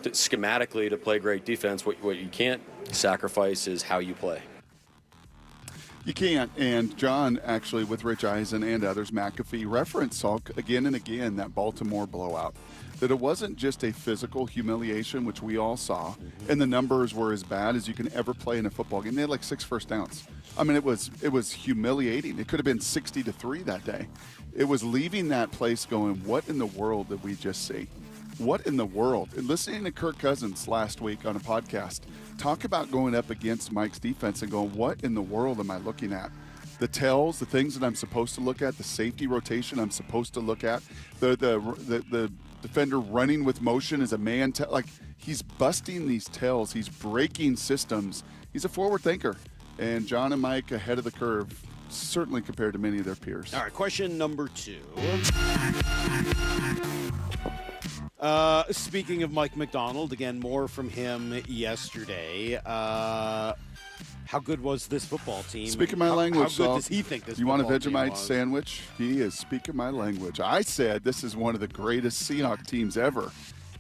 [SPEAKER 9] schematically, to play great defense. What you can't sacrifice is how you play.
[SPEAKER 6] You can't. And John, actually, with Rich Eisen and others, McAfee, referenced Salk again and again that Baltimore blowout. That it wasn't just a physical humiliation, which we all saw, and the numbers were as bad as you can ever play in a football game. They had like 6 first downs. I mean, it was humiliating. It could have been 60-3 that day. It was leaving that place going, what in the world did we just see? What in the world? And listening to Kirk Cousins last week on a podcast, talk about going up against Mike's defense and going, what in the world am I looking at? The tells, the things that I'm supposed to look at, the safety rotation I'm supposed to look at, the defender running with motion as a man. Like, he's busting these tells. He's breaking systems. He's a forward thinker. And John and Mike ahead of the curve, certainly compared to many of their peers.
[SPEAKER 5] All right, question number 2. Speaking of Mike McDonald, again, more from him yesterday. How good was this football team?
[SPEAKER 6] Speaking my language,
[SPEAKER 5] how good does he think this
[SPEAKER 6] you want a
[SPEAKER 5] football team
[SPEAKER 6] Vegemite
[SPEAKER 5] was?
[SPEAKER 6] sandwich? He is speaking my language. I said this is one of the greatest Seahawks teams ever.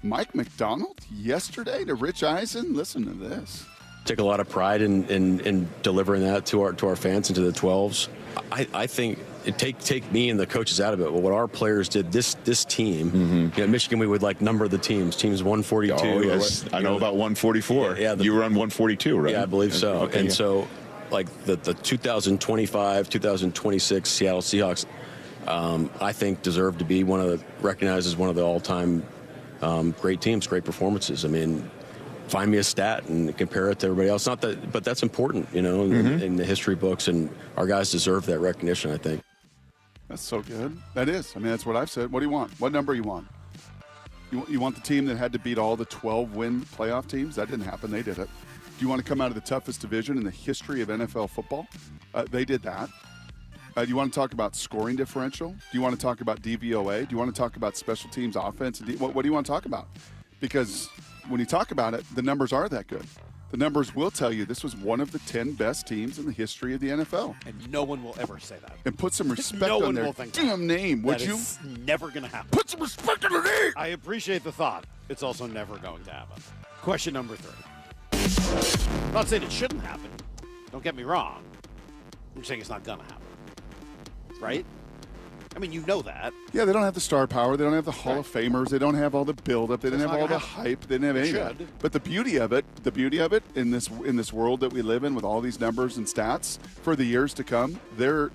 [SPEAKER 6] Mike McDonald yesterday to Rich Eisen. Listen to this.
[SPEAKER 9] Take a lot of pride in delivering that to our fans and to the 12s. I think take me and the coaches out of it. But what our players did, this team, Michigan, we would number the teams 142.
[SPEAKER 10] Oh yes, I know about 144.
[SPEAKER 9] Yeah,
[SPEAKER 10] you were on 142, right?
[SPEAKER 9] Yeah, I believe so.
[SPEAKER 10] Okay,
[SPEAKER 9] and
[SPEAKER 10] yeah.
[SPEAKER 9] so, the 2025, 2026 Seattle Seahawks, I think deserve to be recognized as one of the all-time great teams, great performances. I mean, find me a stat and compare it to everybody else. Not that, but that's important, in the history books, and our guys deserve that recognition, I think.
[SPEAKER 6] That's so good. That is. I mean, that's what I've said. What do you want? What number you want? You want the team that had to beat all the 12-win playoff teams? That didn't happen. They did it. Do you want to come out of the toughest division in the history of NFL football? They did that. Do you want to talk about scoring differential? Do you want to talk about DVOA? Do you want to talk about special teams offense? What do you want to talk about? Because when you talk about it, the numbers are that good. The numbers will tell you this was one of the 10 best teams in the history of the NFL.
[SPEAKER 5] And no one will ever say that.
[SPEAKER 6] And put some respect
[SPEAKER 5] no
[SPEAKER 6] on
[SPEAKER 5] one
[SPEAKER 6] their
[SPEAKER 5] will think
[SPEAKER 6] damn name, would
[SPEAKER 5] that
[SPEAKER 6] you?
[SPEAKER 5] is never going to happen.
[SPEAKER 6] Put some respect on their name!
[SPEAKER 5] I appreciate the thought. It's also never going to happen. Question number 3. I'm not saying it shouldn't happen. Don't get me wrong. I'm saying it's not going to happen. Right? I mean, you know that.
[SPEAKER 6] Yeah, they don't have the star power. They don't have the Hall of Famers. They don't have all the build-up. They didn't have all the hype. They didn't have any of that. But the beauty of it in this world that we live in with all these numbers and stats for the years to come, their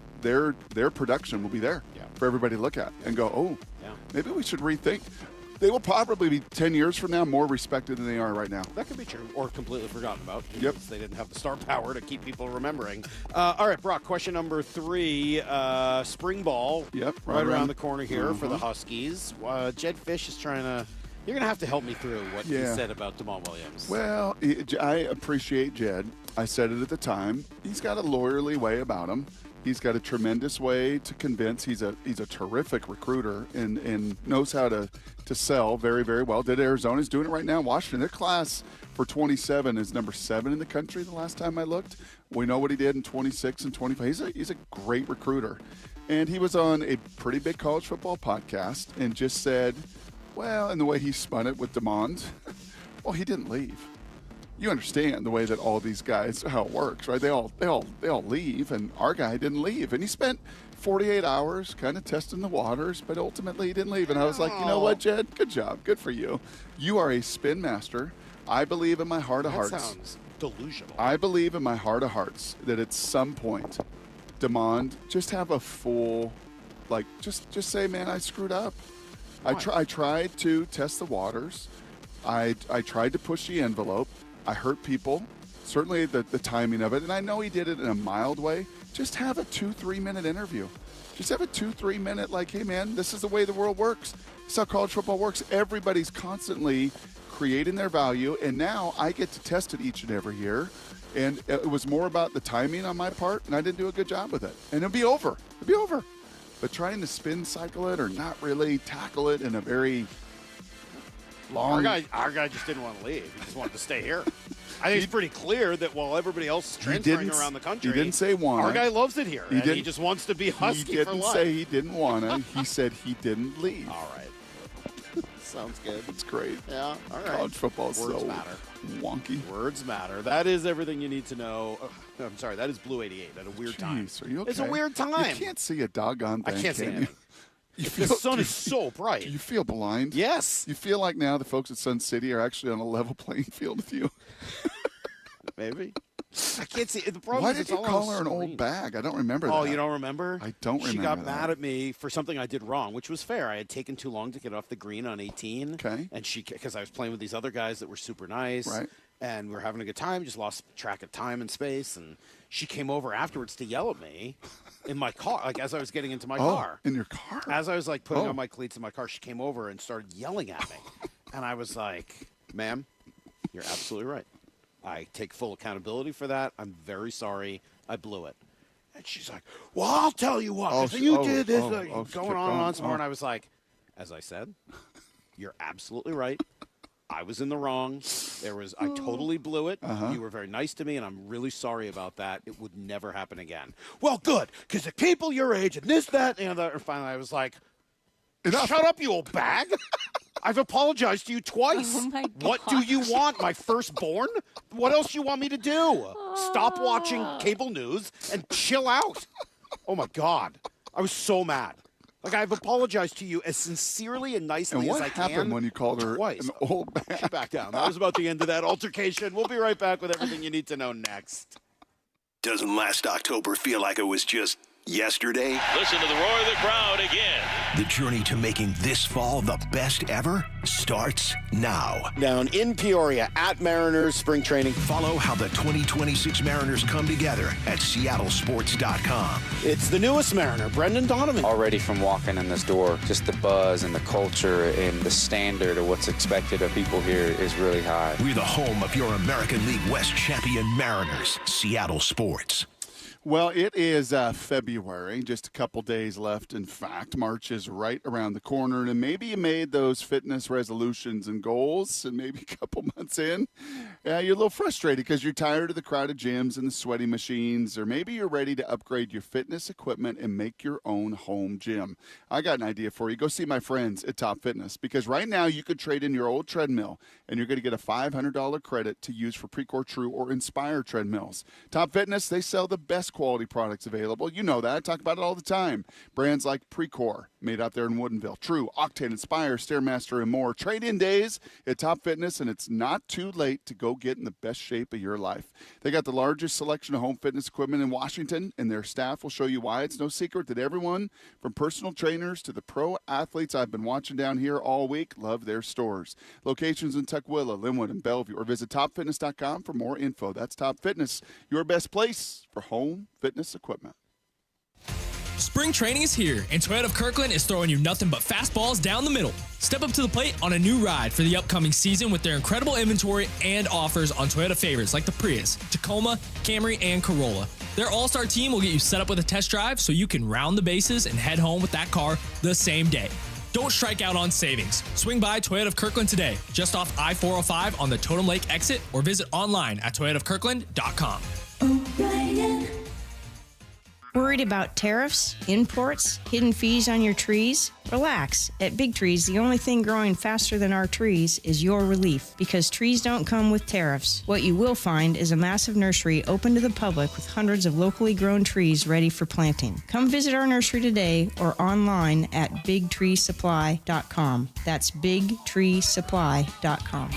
[SPEAKER 6] production will be there for everybody to look at and go, oh, maybe we should rethink. They will probably be 10 years from now more respected than they are right now.
[SPEAKER 5] That could be true, or completely forgotten about.
[SPEAKER 6] Yep.
[SPEAKER 5] They didn't have the star power to keep people remembering. All right, Brock, question number 3. Spring ball.
[SPEAKER 6] Yep.
[SPEAKER 5] Right around the corner here for the Huskies. Jed Fish is trying to... You're going to have to help me through what he said about Damon Williams.
[SPEAKER 6] Well, I appreciate Jed. I said it at the time. He's got a lawyerly way about him. He's got a tremendous way to convince. He's a terrific recruiter and knows how to sell very, very well. Did Arizona. He's doing it right now in Washington. Their class for 27 is number 7 in the country the last time I looked. We know what he did in 26 and 25. He's a great recruiter. And he was on a pretty big college football podcast and just said, well, and the way he spun it with DeMond, well, he didn't leave. You understand the way that all these guys, how it works, right? They all leave, and our guy didn't leave. And he spent 48 hours kind of testing the waters, but ultimately he didn't leave. And I was like, you know what, Jed? Good job. Good for you. You are a spin master. I believe in my heart of hearts.
[SPEAKER 5] That sounds delusional.
[SPEAKER 6] I believe in my heart of hearts that at some point, DeMond, just have a full, just say, man, I screwed up. I tried to test the waters. I tried to push the envelope. I hurt people, certainly the timing of it, and I know he did it in a mild way. Just have a 2-3 minute interview. Just have a 2-3 minute, hey man, this is the way the world works. This is how college football works. Everybody's constantly creating their value, and now I get to test it each and every year. And it was more about the timing on my part, and I didn't do a good job with it. And it'll be over. It'll be over. But trying to spin cycle it or not really tackle it in a very long...
[SPEAKER 5] Our guy just didn't want to leave. He just wanted to stay here. I think it's pretty clear that while everybody else is transferring around the country,
[SPEAKER 6] he didn't say wanna.
[SPEAKER 5] Our guy loves it here. He just wants to be Husky for life.
[SPEAKER 6] He didn't say he didn't want to. He said he didn't leave.
[SPEAKER 5] All right. Sounds good.
[SPEAKER 6] It's great.
[SPEAKER 5] Yeah, all right.
[SPEAKER 6] College football is
[SPEAKER 5] Words
[SPEAKER 6] so
[SPEAKER 5] matter.
[SPEAKER 6] Wonky.
[SPEAKER 5] Words matter. That is everything you need to know. I'm sorry, that is Blue 88 at a weird time.
[SPEAKER 6] Are you okay?
[SPEAKER 5] It's a weird time.
[SPEAKER 6] You can't see a doggone thing,
[SPEAKER 5] I can't see
[SPEAKER 6] can you?
[SPEAKER 5] anything. The sun is so bright.
[SPEAKER 6] Do you feel blind?
[SPEAKER 5] Yes.
[SPEAKER 6] You feel like now the folks at Sun City are actually on a level playing field with you?
[SPEAKER 5] Maybe. I can't see. The problem
[SPEAKER 6] Why
[SPEAKER 5] is
[SPEAKER 6] did
[SPEAKER 5] it's
[SPEAKER 6] you
[SPEAKER 5] all
[SPEAKER 6] call
[SPEAKER 5] on
[SPEAKER 6] her an
[SPEAKER 5] screen.
[SPEAKER 6] old bag? I don't remember that.
[SPEAKER 5] Oh, you don't remember?
[SPEAKER 6] I don't remember
[SPEAKER 5] She got
[SPEAKER 6] that.
[SPEAKER 5] mad at me for something I did wrong, which was fair. I had taken too long to get off the green on 18.
[SPEAKER 6] Okay.
[SPEAKER 5] And because I was playing with these other guys that were super nice.
[SPEAKER 6] Right.
[SPEAKER 5] And we were having a good time, just lost track of time and space. And she came over afterwards to yell at me in my car, as I was getting into my car.
[SPEAKER 6] In your car?
[SPEAKER 5] As I was putting on my cleats in my car, she came over and started yelling at me. And I was like, ma'am, you're absolutely right. I take full accountability for that. I'm very sorry. I blew it. And she's like, well, I'll tell you what. You did this. Going on and on some more. And I was like, as I said, you're absolutely right. I was in the wrong. I totally blew it. You were very nice to me, and I'm really sorry about that. It would never happen again. Well, good, because the people your age and this, that, and the other. And finally, I was like, shut up, you old bag. I've apologized to you twice.
[SPEAKER 2] Oh my God.
[SPEAKER 5] What do you want, my firstborn? What else do you want me to do? Stop watching cable news and chill out. Oh, my God. I was so mad. I've apologized to you as sincerely and nicely as I can.
[SPEAKER 6] And what happened when you called her
[SPEAKER 5] twice.
[SPEAKER 6] an old bag?
[SPEAKER 5] She backed down. That was about the end of that altercation. We'll be right back with everything you need to know next.
[SPEAKER 1] Doesn't last October feel like it was just yesterday?
[SPEAKER 11] Listen to the roar of the crowd again.
[SPEAKER 1] The journey to making this fall the best ever starts now.
[SPEAKER 5] Down in Peoria at Mariners spring training.
[SPEAKER 1] Follow how the 2026 Mariners come together at seattlesports.com.
[SPEAKER 5] It's the newest Mariner, Brendan Donovan.
[SPEAKER 12] Already from walking in this door, just the buzz and the culture and the standard of what's expected of people here is really high.
[SPEAKER 1] We're the home of your American League West champion Mariners, Seattle Sports.
[SPEAKER 6] Well, it is February, just a couple days left. In fact, March is right around the corner, and maybe you made those fitness resolutions and goals, and maybe a couple months in, you're a little frustrated because you're tired of the crowded gyms and the sweaty machines, or maybe you're ready to upgrade your fitness equipment and make your own home gym. I got an idea for you. Go see my friends at Top Fitness, because right now you could trade in your old treadmill, and you're going to get a $500 credit to use for Precor True or Inspire treadmills. Top Fitness, they sell the best highest quality products available. You know that. I talk about it all the time. Brands like Precor, made out there in Woodinville, True, Octane, Inspire, Stairmaster, and more. Trade-in days at Top Fitness, and it's not too late to go get in the best shape of your life. They got the largest selection of home fitness equipment in Washington, and their staff will show you why. It's no secret that everyone from personal trainers to the pro athletes I've been watching down here all week love their stores. Locations in Tukwila, Linwood, and Bellevue, or visit topfitness.com for more info. That's Top Fitness, your best place for home fitness equipment.
[SPEAKER 13] Spring training is here, and Toyota of Kirkland is throwing you nothing but fastballs down the middle. Step up to the plate on a new ride for the upcoming season with their incredible inventory and offers on Toyota favorites like the Prius, Tacoma, Camry, and Corolla. Their all-star team will get you set up with a test drive so you can round the bases and head home with that car the same day. Don't strike out on savings. Swing by Toyota of Kirkland today, just off I-405 on the Totem Lake exit, or visit online at toyotaofkirkland.com.
[SPEAKER 14] Worried about tariffs, imports, hidden fees on your trees? Relax. At Big Trees, the only thing growing faster than our trees is your relief, because trees don't come with tariffs. What you will find is a massive nursery open to the public with hundreds of locally grown trees ready for planting. Come visit our nursery today or online at bigtreesupply.com. That's bigtreesupply.com.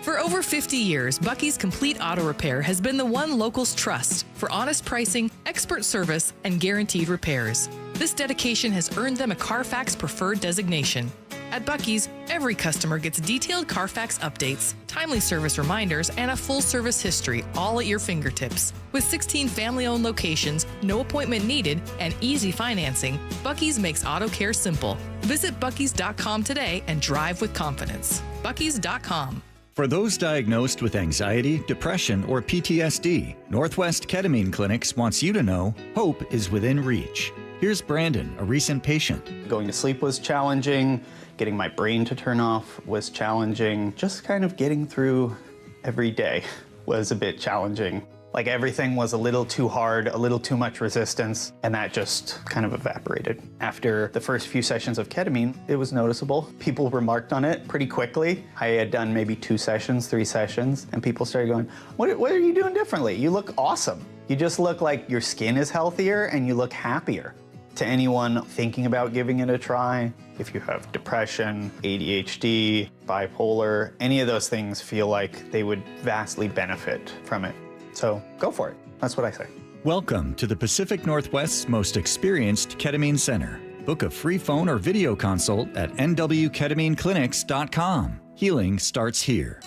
[SPEAKER 16] For over 50 years, Bucky's Complete Auto Repair has been the one locals trust for honest pricing, expert service, and guaranteed repairs. This dedication has earned them a Carfax Preferred designation. At Bucky's, every customer gets detailed Carfax updates, timely service reminders, and a full service history, all at your fingertips. With 16 family-owned locations, no appointment needed, and easy financing, Bucky's makes auto care simple. Visit Bucky's.com today and drive with confidence. Bucky's.com.
[SPEAKER 19] For those diagnosed with anxiety, depression, or PTSD, Northwest Ketamine Clinics wants you to know hope is within reach. Here's Brandon, a recent patient.
[SPEAKER 20] Going to sleep was challenging. Getting my brain to turn off was challenging. Just kind of getting through every day was a bit challenging. Like everything was a little too hard, a little too much resistance, and that just kind of evaporated. After the first few sessions of ketamine, it was noticeable. People remarked on it pretty quickly. I had done maybe 2 sessions, 3 sessions, and people started going, what are you doing differently? You look awesome. You just look like your skin is healthier and you look happier. To anyone thinking about giving it a try, if you have depression, ADHD, bipolar, any of those things feel like they would vastly benefit from it. So go for it. That's what I say.
[SPEAKER 19] Welcome to the Pacific Northwest's most experienced ketamine center. Book a free phone or video consult at nwketamineclinics.com. Healing starts here.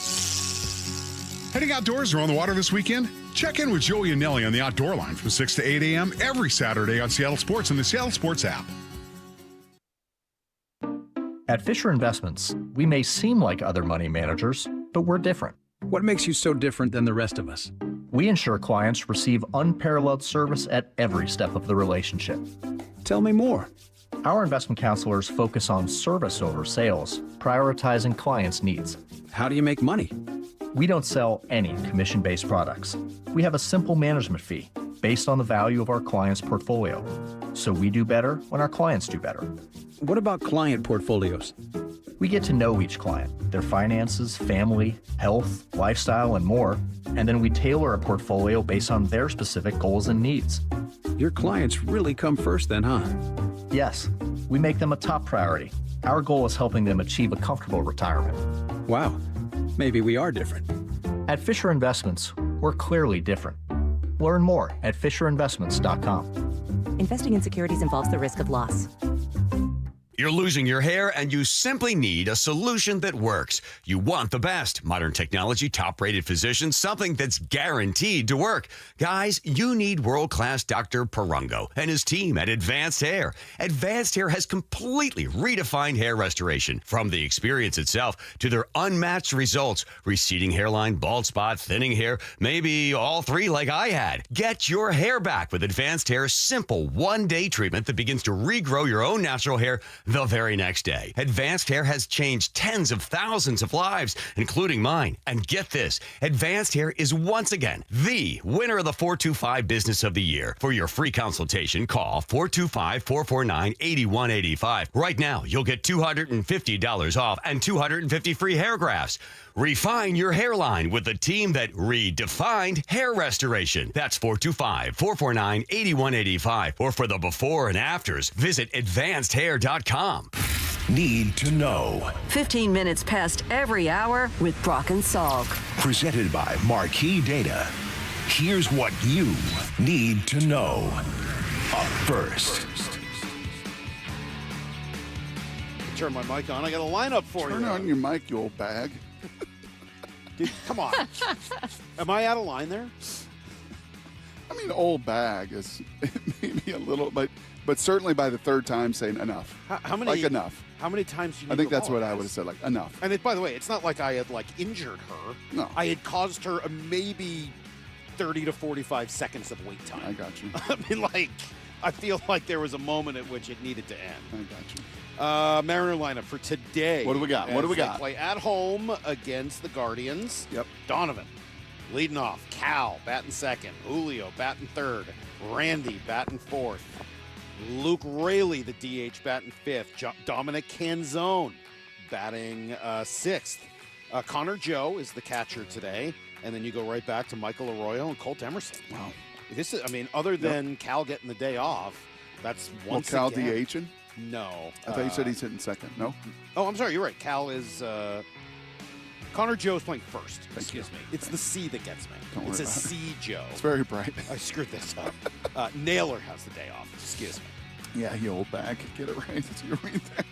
[SPEAKER 8] Heading outdoors or on the water this weekend? Check in with Joey and Nelly on the Outdoor Line from 6 to 8 a.m. every Saturday on Seattle Sports and the Seattle Sports app.
[SPEAKER 21] At Fisher Investments, we may seem like other money managers, but we're different.
[SPEAKER 22] What makes you so different than the rest of us?
[SPEAKER 21] We ensure clients receive unparalleled service at every step of the relationship.
[SPEAKER 22] Tell me more.
[SPEAKER 21] Our investment counselors focus on service over sales, prioritizing clients' needs.
[SPEAKER 22] How do you make money?
[SPEAKER 21] We don't sell any commission-based products. We have a simple management fee based on the value of our client's portfolio. So we do better when our clients do better.
[SPEAKER 22] What about client portfolios?
[SPEAKER 21] We get to know each client, their finances, family, health, lifestyle, and more, and then we tailor a portfolio based on their specific goals and needs.
[SPEAKER 22] Your clients really come first then, huh?
[SPEAKER 21] Yes, we make them a top priority. Our goal is helping them achieve a comfortable retirement.
[SPEAKER 22] Wow, maybe we are different.
[SPEAKER 21] At Fisher Investments, we're clearly different. Learn more at FisherInvestments.com.
[SPEAKER 4] Investing in securities involves the risk of loss.
[SPEAKER 28] You're losing your hair and you simply need a solution that works. You want the best. Modern technology, top-rated physicians, something that's guaranteed to work. Guys, you need world-class Dr. Perungo and his team at Advanced Hair. Advanced Hair has completely redefined hair restoration. From the experience itself to their unmatched results. Receding hairline, bald spot, thinning hair, maybe all 3 like I had. Get your hair back with Advanced Hair's simple one-day treatment that begins to regrow your own natural hair the very next day. Advanced Hair has changed tens of thousands of lives, including mine. And get this, Advanced Hair is once again the winner of the 425 Business of the Year. For your free consultation, call 425-449-8185. Right now, you'll get $250 off and 250 free hair grafts. Refine your hairline with the team that redefined hair restoration. That's 425-449-8185. Or for the before and afters, visit advancedhair.com.
[SPEAKER 1] Need to know.
[SPEAKER 4] 15 minutes past every hour with Brock and Salk.
[SPEAKER 1] Presented by Marquee Data. Here's what you need to know. Up first.
[SPEAKER 5] Turn my mic on. I got a lineup for you.
[SPEAKER 6] Turn on your mic, you old bag.
[SPEAKER 5] Dude, come on. Am I out of line there?
[SPEAKER 6] I mean, old bag is maybe a little, but certainly by the third time saying enough.
[SPEAKER 5] How many?
[SPEAKER 6] Like enough.
[SPEAKER 5] How many times do you
[SPEAKER 6] I think that's what I
[SPEAKER 5] apologize?
[SPEAKER 6] would have said, like enough.
[SPEAKER 5] And by the way, it's not like I had injured her.
[SPEAKER 6] No.
[SPEAKER 5] I had caused her maybe 30 to 45 seconds of wait time.
[SPEAKER 6] I got you.
[SPEAKER 5] I mean, I feel like there was a moment at which it needed to end.
[SPEAKER 6] I got you.
[SPEAKER 5] Mariner lineup for today.
[SPEAKER 6] What do we got? What do we
[SPEAKER 5] They
[SPEAKER 6] got?
[SPEAKER 5] play at home against the Guardians.
[SPEAKER 6] Yep.
[SPEAKER 5] Donovan leading off. Cal batting second. Julio batting third. Randy batting fourth. Luke Raley, the DH, batting fifth. Dominic Canzone batting sixth. Connor Joe is the catcher today. And then you go right back to Michael Arroyo and Colt Emerson.
[SPEAKER 6] Wow.
[SPEAKER 5] This is, other than Cal getting the day off, that's once
[SPEAKER 6] Cal
[SPEAKER 5] again.
[SPEAKER 6] DHing?
[SPEAKER 5] No.
[SPEAKER 6] I thought you said he's hitting second. No?
[SPEAKER 5] Oh, I'm sorry. You're right. Cal is Connor Joe's playing first. Excuse me. It's the C that gets me.
[SPEAKER 6] Don't
[SPEAKER 5] It's
[SPEAKER 6] worry
[SPEAKER 5] a
[SPEAKER 6] about it.
[SPEAKER 5] C Joe.
[SPEAKER 6] It's very bright.
[SPEAKER 5] I screwed this up. Naylor has the day off. Excuse me.
[SPEAKER 6] Yeah, you old bag. Get it right. You read that.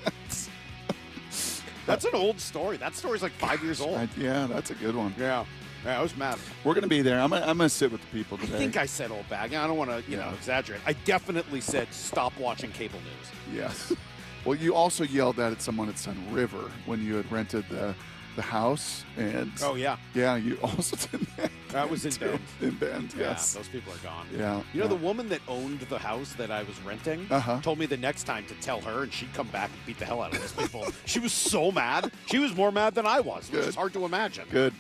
[SPEAKER 5] That's an old story. That story's like 5 years old.
[SPEAKER 6] Yeah, that's a good one.
[SPEAKER 5] Yeah, I was mad.
[SPEAKER 6] We're going to be there. I'm gonna sit with the people today.
[SPEAKER 5] I think I said old bag. I don't want to, exaggerate. I definitely said stop watching cable news.
[SPEAKER 6] Yes. Well, you also yelled that at someone at Sun River when you had rented the house, and
[SPEAKER 5] oh yeah,
[SPEAKER 6] you also did that.
[SPEAKER 5] That was in Bend.
[SPEAKER 6] In Bend, yes.
[SPEAKER 5] Yeah, those people are gone.
[SPEAKER 6] Yeah.
[SPEAKER 5] You know, the woman that owned the house that I was renting told me the next time to tell her, and she'd come back and beat the hell out of those people. She was so mad. She was more mad than I was, which is hard to imagine.
[SPEAKER 6] Good.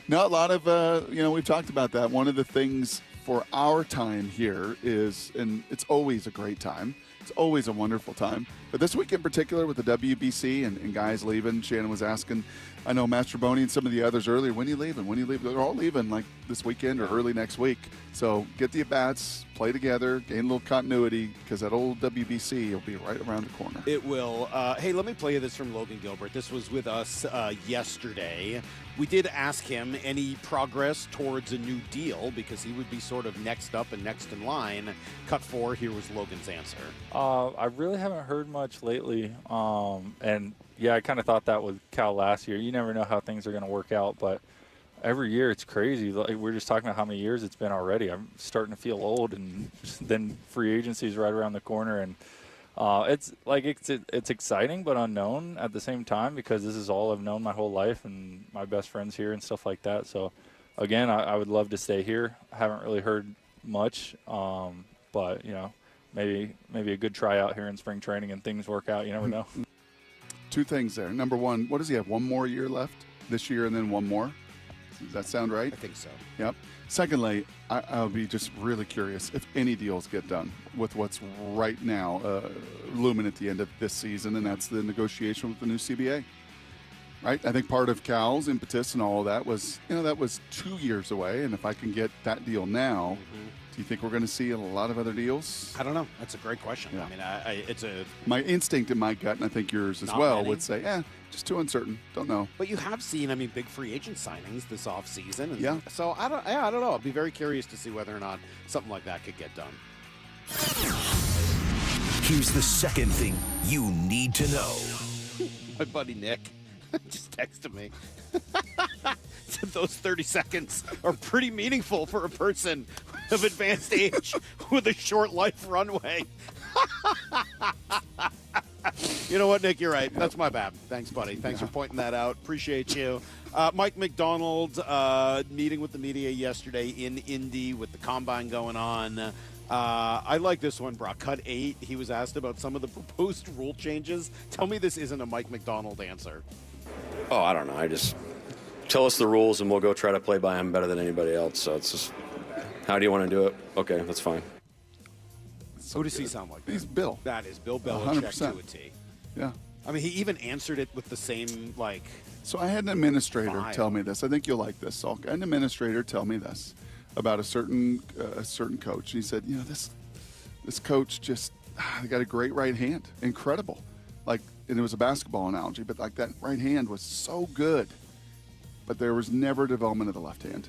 [SPEAKER 6] No, a lot of, we've talked about that. One of the things for our time here is, and it's always a great time, it's always a wonderful time. But this week in particular with the WBC and guys leaving, Shannon was asking, I know Master Boney and some of the others earlier, when are you leaving? When are you leaving? They're all leaving like this weekend or early next week. So get the at-bats, play together, gain a little continuity, because that old WBC will be right around the corner.
[SPEAKER 5] It will. Hey, let me play you this from Logan Gilbert. This was with us yesterday. We did ask him any progress towards a new deal, because he would be sort of next up and next in line. Cut 4, here was Logan's answer.
[SPEAKER 7] I really haven't heard much lately. And yeah, I kind of thought that with Cal last year. You never know how things are going to work out, but every year it's crazy. Like, we're just talking about how many years it's been already. I'm starting to feel old, and then free agency is right around the corner, and it's exciting but unknown at the same time, because this is all I've known my whole life and my best friends here and stuff like that. So again, I would love to stay here. I haven't really heard much, but maybe a good tryout here in spring training and things work out. You never know.
[SPEAKER 6] Two things there. Number one, what does he have? One more year left this year, and then one more? Does that sound right?
[SPEAKER 5] I think so.
[SPEAKER 6] Yep. Secondly, I'll be just really curious if any deals get done with what's right now looming at the end of this season, and that's the negotiation with the new CBA. Right? I think part of Cal's impetus and all of that was, that was 2 years away, and if I can get that deal now, do you think we're going to see a lot of other deals?
[SPEAKER 5] I don't know. That's a great question.
[SPEAKER 6] Yeah.
[SPEAKER 5] I mean, it's a...
[SPEAKER 6] My instinct and my gut, and I think yours as
[SPEAKER 5] Not
[SPEAKER 6] well,
[SPEAKER 5] many.
[SPEAKER 6] would say, just too uncertain. Don't know.
[SPEAKER 5] But you have seen, big free agent signings this offseason.
[SPEAKER 6] Yeah.
[SPEAKER 5] So I don't know. I'll be very curious to see whether or not something like that could get done.
[SPEAKER 1] Here's the second thing you need to know.
[SPEAKER 5] My buddy Nick just texted me. Said those 30 seconds are pretty meaningful for a person of advanced age with a short life runway. You know what, Nick? You're right. That's my bad. Thanks, buddy. Thanks for pointing that out. Appreciate you. Mike McDonald meeting with the media yesterday in Indy with the combine going on. I like this one, Brock. Cut 8. He was asked about some of the proposed rule changes. Tell me this isn't a Mike McDonald answer.
[SPEAKER 9] Oh, I don't know. I just tell us the rules and we'll go try to play by them better than anybody else. So it's just, how do you want to do it? Okay, that's fine.
[SPEAKER 5] Who does he sound like?
[SPEAKER 6] He's Bill.
[SPEAKER 5] That is Bill Belichick
[SPEAKER 6] 100%.
[SPEAKER 5] to a T.
[SPEAKER 6] Yeah.
[SPEAKER 5] I mean, he even answered it with the same, like...
[SPEAKER 6] So I had an administrator
[SPEAKER 5] vibe.
[SPEAKER 6] tell me this. I think you'll like this, Salk. An administrator tell me this about a certain coach. He said, this coach just got a great right hand. Incredible. Like, and it was a basketball analogy, but like that right hand was so good. But there was never development of the left hand.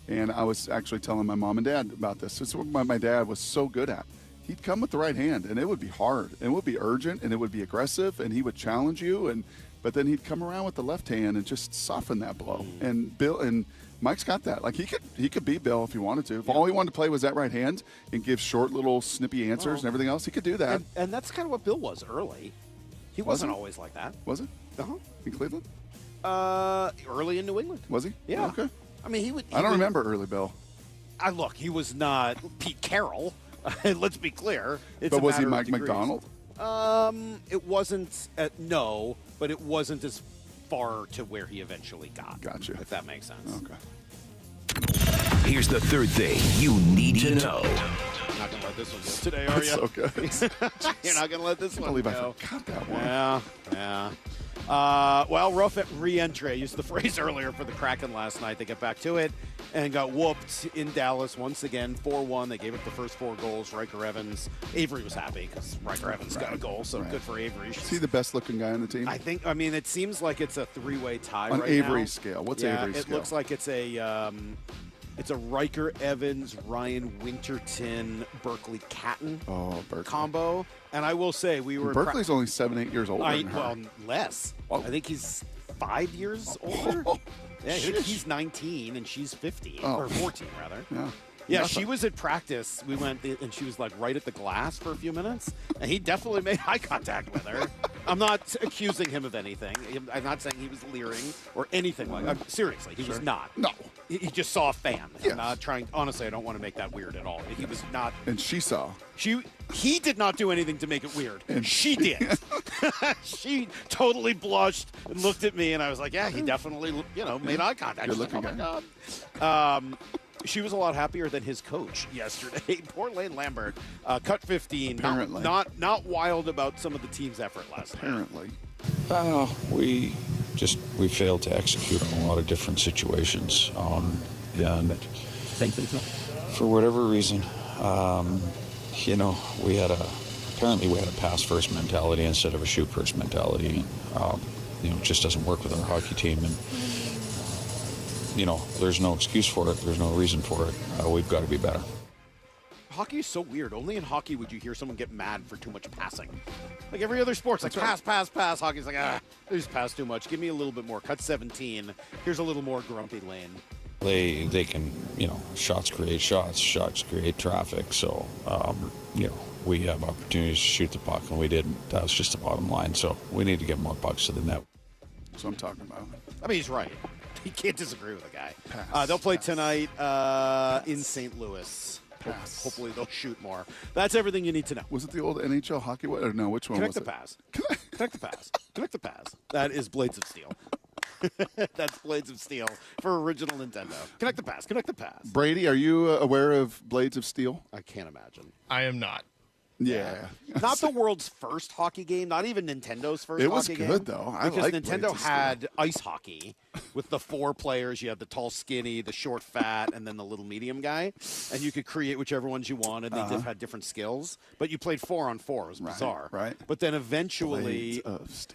[SPEAKER 6] And I was actually telling my mom and dad about this. It's what my dad was so good at. He'd come with the right hand, and it would be hard, and it would be urgent, and it would be aggressive, and he would challenge you, but then he'd come around with the left hand and just soften that blow. And Bill and Mike's got that. Like he could beat Bill if he wanted to. If all he wanted to play was that right hand and give short little snippy answers and everything else, he could do that.
[SPEAKER 5] And that's kind of what Bill was early. He wasn't always like that.
[SPEAKER 6] Was it?
[SPEAKER 5] Uh-huh.
[SPEAKER 6] In Cleveland?
[SPEAKER 5] Early in New England.
[SPEAKER 6] Was he?
[SPEAKER 5] Yeah.
[SPEAKER 6] Okay.
[SPEAKER 5] I mean,
[SPEAKER 6] I don't remember early Bill.
[SPEAKER 5] Look, he was not Pete Carroll. Let's be clear.
[SPEAKER 6] But was he Mike McDonald?
[SPEAKER 5] It wasn't. No, but it wasn't as far to where he eventually got.
[SPEAKER 6] Gotcha.
[SPEAKER 5] If that makes sense.
[SPEAKER 6] Okay.
[SPEAKER 1] Here's the third thing you need to know.
[SPEAKER 5] You're not going to let this one go today, are you?
[SPEAKER 6] That's so good.
[SPEAKER 5] You're not going to let this one go.
[SPEAKER 6] I believe I forgot that one.
[SPEAKER 5] Yeah. Well, rough re-entry. I used the phrase earlier for the Kraken last night. They get back to it and got whooped in Dallas once again, 4-1. They gave up the first 4 goals. Riker Evans. Avery was happy because Riker Evans got a goal, so good for Avery.
[SPEAKER 6] Is he the best-looking guy on the team?
[SPEAKER 5] I mean, it seems like it's a 3-way tie
[SPEAKER 6] on
[SPEAKER 5] right
[SPEAKER 6] Avery's
[SPEAKER 5] now.
[SPEAKER 6] scale. What's Avery's scale?
[SPEAKER 5] It looks like it's a Riker Evans, Ryan Winterton, Berkeley Catton combo. And I will say
[SPEAKER 6] Berkeley's only 7-8 years older than her.
[SPEAKER 5] Well, less. I think he's 5 years older. Yeah, he's 19 and she's 15 or 14 rather. Yeah, she was at practice. We went and she was like right at the glass for a few minutes, and he definitely made eye contact with her. I'm not accusing him of anything. I'm not saying he was leering or anything like that. Seriously, he was not.
[SPEAKER 6] No.
[SPEAKER 5] He just saw a fan. Yes. I'm not trying. Honestly, I don't want to make that weird at all. He was not.
[SPEAKER 6] And she saw.
[SPEAKER 5] He did not do anything to make it weird. And she did. She totally blushed and looked at me, and I was like, yeah, he definitely, made eye contact.
[SPEAKER 6] Good looking
[SPEAKER 5] guy. She was a lot happier than his coach yesterday. Poor Lane Lambert, cut 15.
[SPEAKER 6] Apparently.
[SPEAKER 5] Not wild about some of the team's effort last night.
[SPEAKER 6] Apparently.
[SPEAKER 3] We failed to execute on a lot of different situations. And for whatever reason, we had a pass first mentality instead of a shoot first mentality. It just doesn't work with our hockey team. And there's no excuse for it. There's no reason for it. We've got to be better.
[SPEAKER 5] Hockey is so weird. Only in hockey would you hear someone get mad for too much passing. Like every other sport's like pass. Hockey's like, they just pass too much. Give me a little bit more. Cut 17. Here's a little more grumpy Lane.
[SPEAKER 3] They can, shots create traffic. So, we have opportunities to shoot the puck, and we didn't. That was just the bottom line. So we need to get more pucks to the net.
[SPEAKER 6] That's what I'm talking about.
[SPEAKER 5] I mean, he's right. You can't disagree with the guy. They'll play tonight in St. Louis. Hopefully they'll shoot more. That's everything you need to know.
[SPEAKER 6] Was it the old NHL hockey? Or no, which one was it?
[SPEAKER 5] Connect the pass. Connect the pass. That is Blades of Steel. That's Blades of Steel for original Nintendo. Connect the pass. Connect the pass.
[SPEAKER 6] Brady, are you aware of Blades of Steel?
[SPEAKER 5] I can't imagine.
[SPEAKER 15] I am not.
[SPEAKER 6] Yeah.
[SPEAKER 5] Not the world's first hockey game, not even Nintendo's first
[SPEAKER 6] it was
[SPEAKER 5] hockey
[SPEAKER 6] good,
[SPEAKER 5] game.
[SPEAKER 6] Though. I
[SPEAKER 5] because
[SPEAKER 6] like
[SPEAKER 5] Nintendo had ice hockey with the 4 players. You had the tall, skinny, the short, fat, and then the little medium guy. And you could create whichever ones you wanted. They just had different skills. But you played 4-on-4. It was bizarre.
[SPEAKER 6] Right.
[SPEAKER 5] But then eventually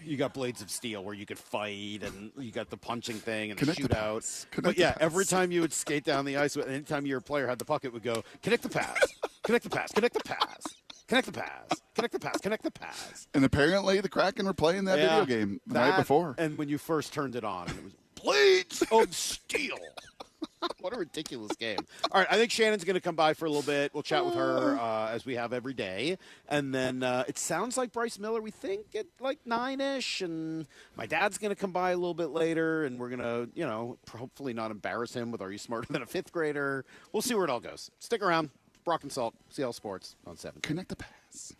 [SPEAKER 5] you got Blades of Steel where you could fight and you got the punching thing and the shootout. But yeah, every time you would skate down the ice, anytime your player had the puck, it would go, connect the pass, connect the pass, connect the pass. Connect the pass. Connect the pass. Connect the pass.
[SPEAKER 6] And apparently the Kraken were playing that video game the night before.
[SPEAKER 5] And when you first turned it on, it was Blades of Steel. What a ridiculous game. All right, I think Shannon's going to come by for a little bit. We'll chat with her as we have every day. And then it sounds like Bryce Miller, we think, at like 9-ish. And my dad's going to come by a little bit later. And we're going to, hopefully not embarrass him with Are You Smarter Than a Fifth Grader? We'll see where it all goes. Stick around. Brock and Salk, Seattle Sports on 7.
[SPEAKER 6] Connect the pass.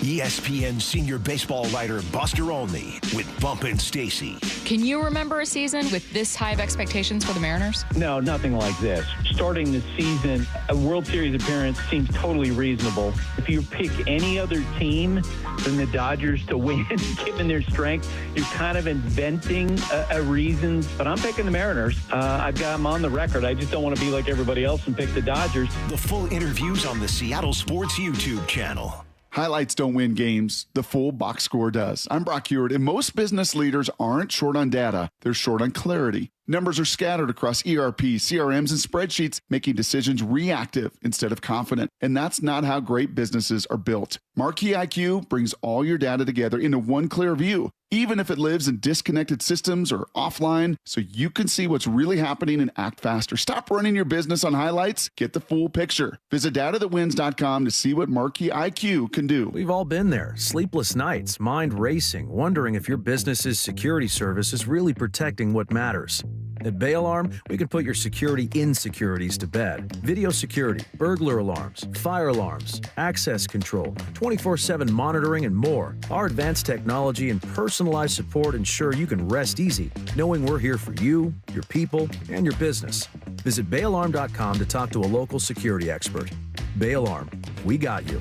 [SPEAKER 1] ESPN senior baseball writer Buster Olney with Bump and Stacy.
[SPEAKER 15] Can you remember a season with this high of expectations for the Mariners?
[SPEAKER 17] No, nothing like this. Starting the season, a World Series appearance seems totally reasonable. If you pick any other team than the Dodgers to win, given their strength, you're kind of inventing a reason. But I'm picking the Mariners. I've got them on the record. I just don't want to be like everybody else and pick the Dodgers.
[SPEAKER 1] The full interviews on the Seattle Sports YouTube channel.
[SPEAKER 6] Highlights don't win games. The full box score does. I'm Brock Hewitt, and most business leaders aren't short on data. They're short on clarity. Numbers are scattered across ERP, CRMs, and spreadsheets, making decisions reactive instead of confident. And that's not how great businesses are built. Marquee IQ brings all your data together into one clear view, even if it lives in disconnected systems or offline, so you can see what's really happening and act faster. Stop running your business on highlights. Get the full picture. Visit datathatwins.com to see what Marquee IQ can do.
[SPEAKER 22] We've all been there. Sleepless nights, mind racing, wondering if your business's security service is really protecting what matters. At Bay Alarm, we can put your security insecurities to bed. Video security, burglar alarms, fire alarms, access control, 24/7 monitoring, and more. Our advanced technology and personalized support ensure you can rest easy, knowing we're here for you, your people, and your business. Visit bayalarm.com to talk to a local security expert. Bay Alarm, we got you.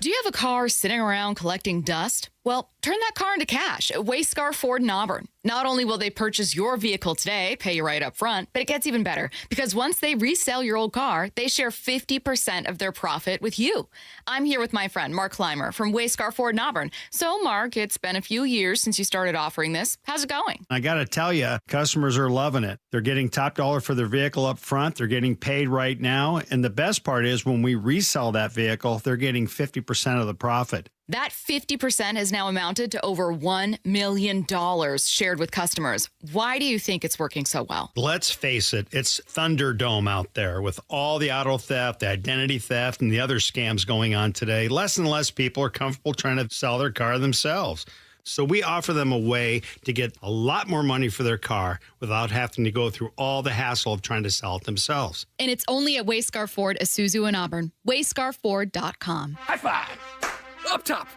[SPEAKER 15] Do you have a car sitting around collecting dust? Well, turn that car into cash at Wayscar Ford in Auburn. Not only will they purchase your vehicle today, pay you right up front, but it gets even better because once they resell your old car, they share 50% of their profit with you. I'm here with my friend Mark Clymer from Wayscar Ford in Auburn. So, Mark, it's been a few years since you started offering this. How's it going?
[SPEAKER 18] I got to tell you, customers are loving it. They're getting top dollar for their vehicle up front. They're getting paid right now. And the best part is when we resell that vehicle, they're getting 50% of the profit.
[SPEAKER 15] That 50% has now amounted to over $1 million shared with customers. Why do you think it's working so well?
[SPEAKER 18] Let's face it, it's Thunderdome out there with all the auto theft, the identity theft, and the other scams going on today. Less and less people are comfortable trying to sell their car themselves. So we offer them a way to get a lot more money for their car without having to go through all the hassle of trying to sell it themselves.
[SPEAKER 15] And it's only at Wayscar Ford, Isuzu in Auburn. WayscarFord.com.
[SPEAKER 23] High five! Up top.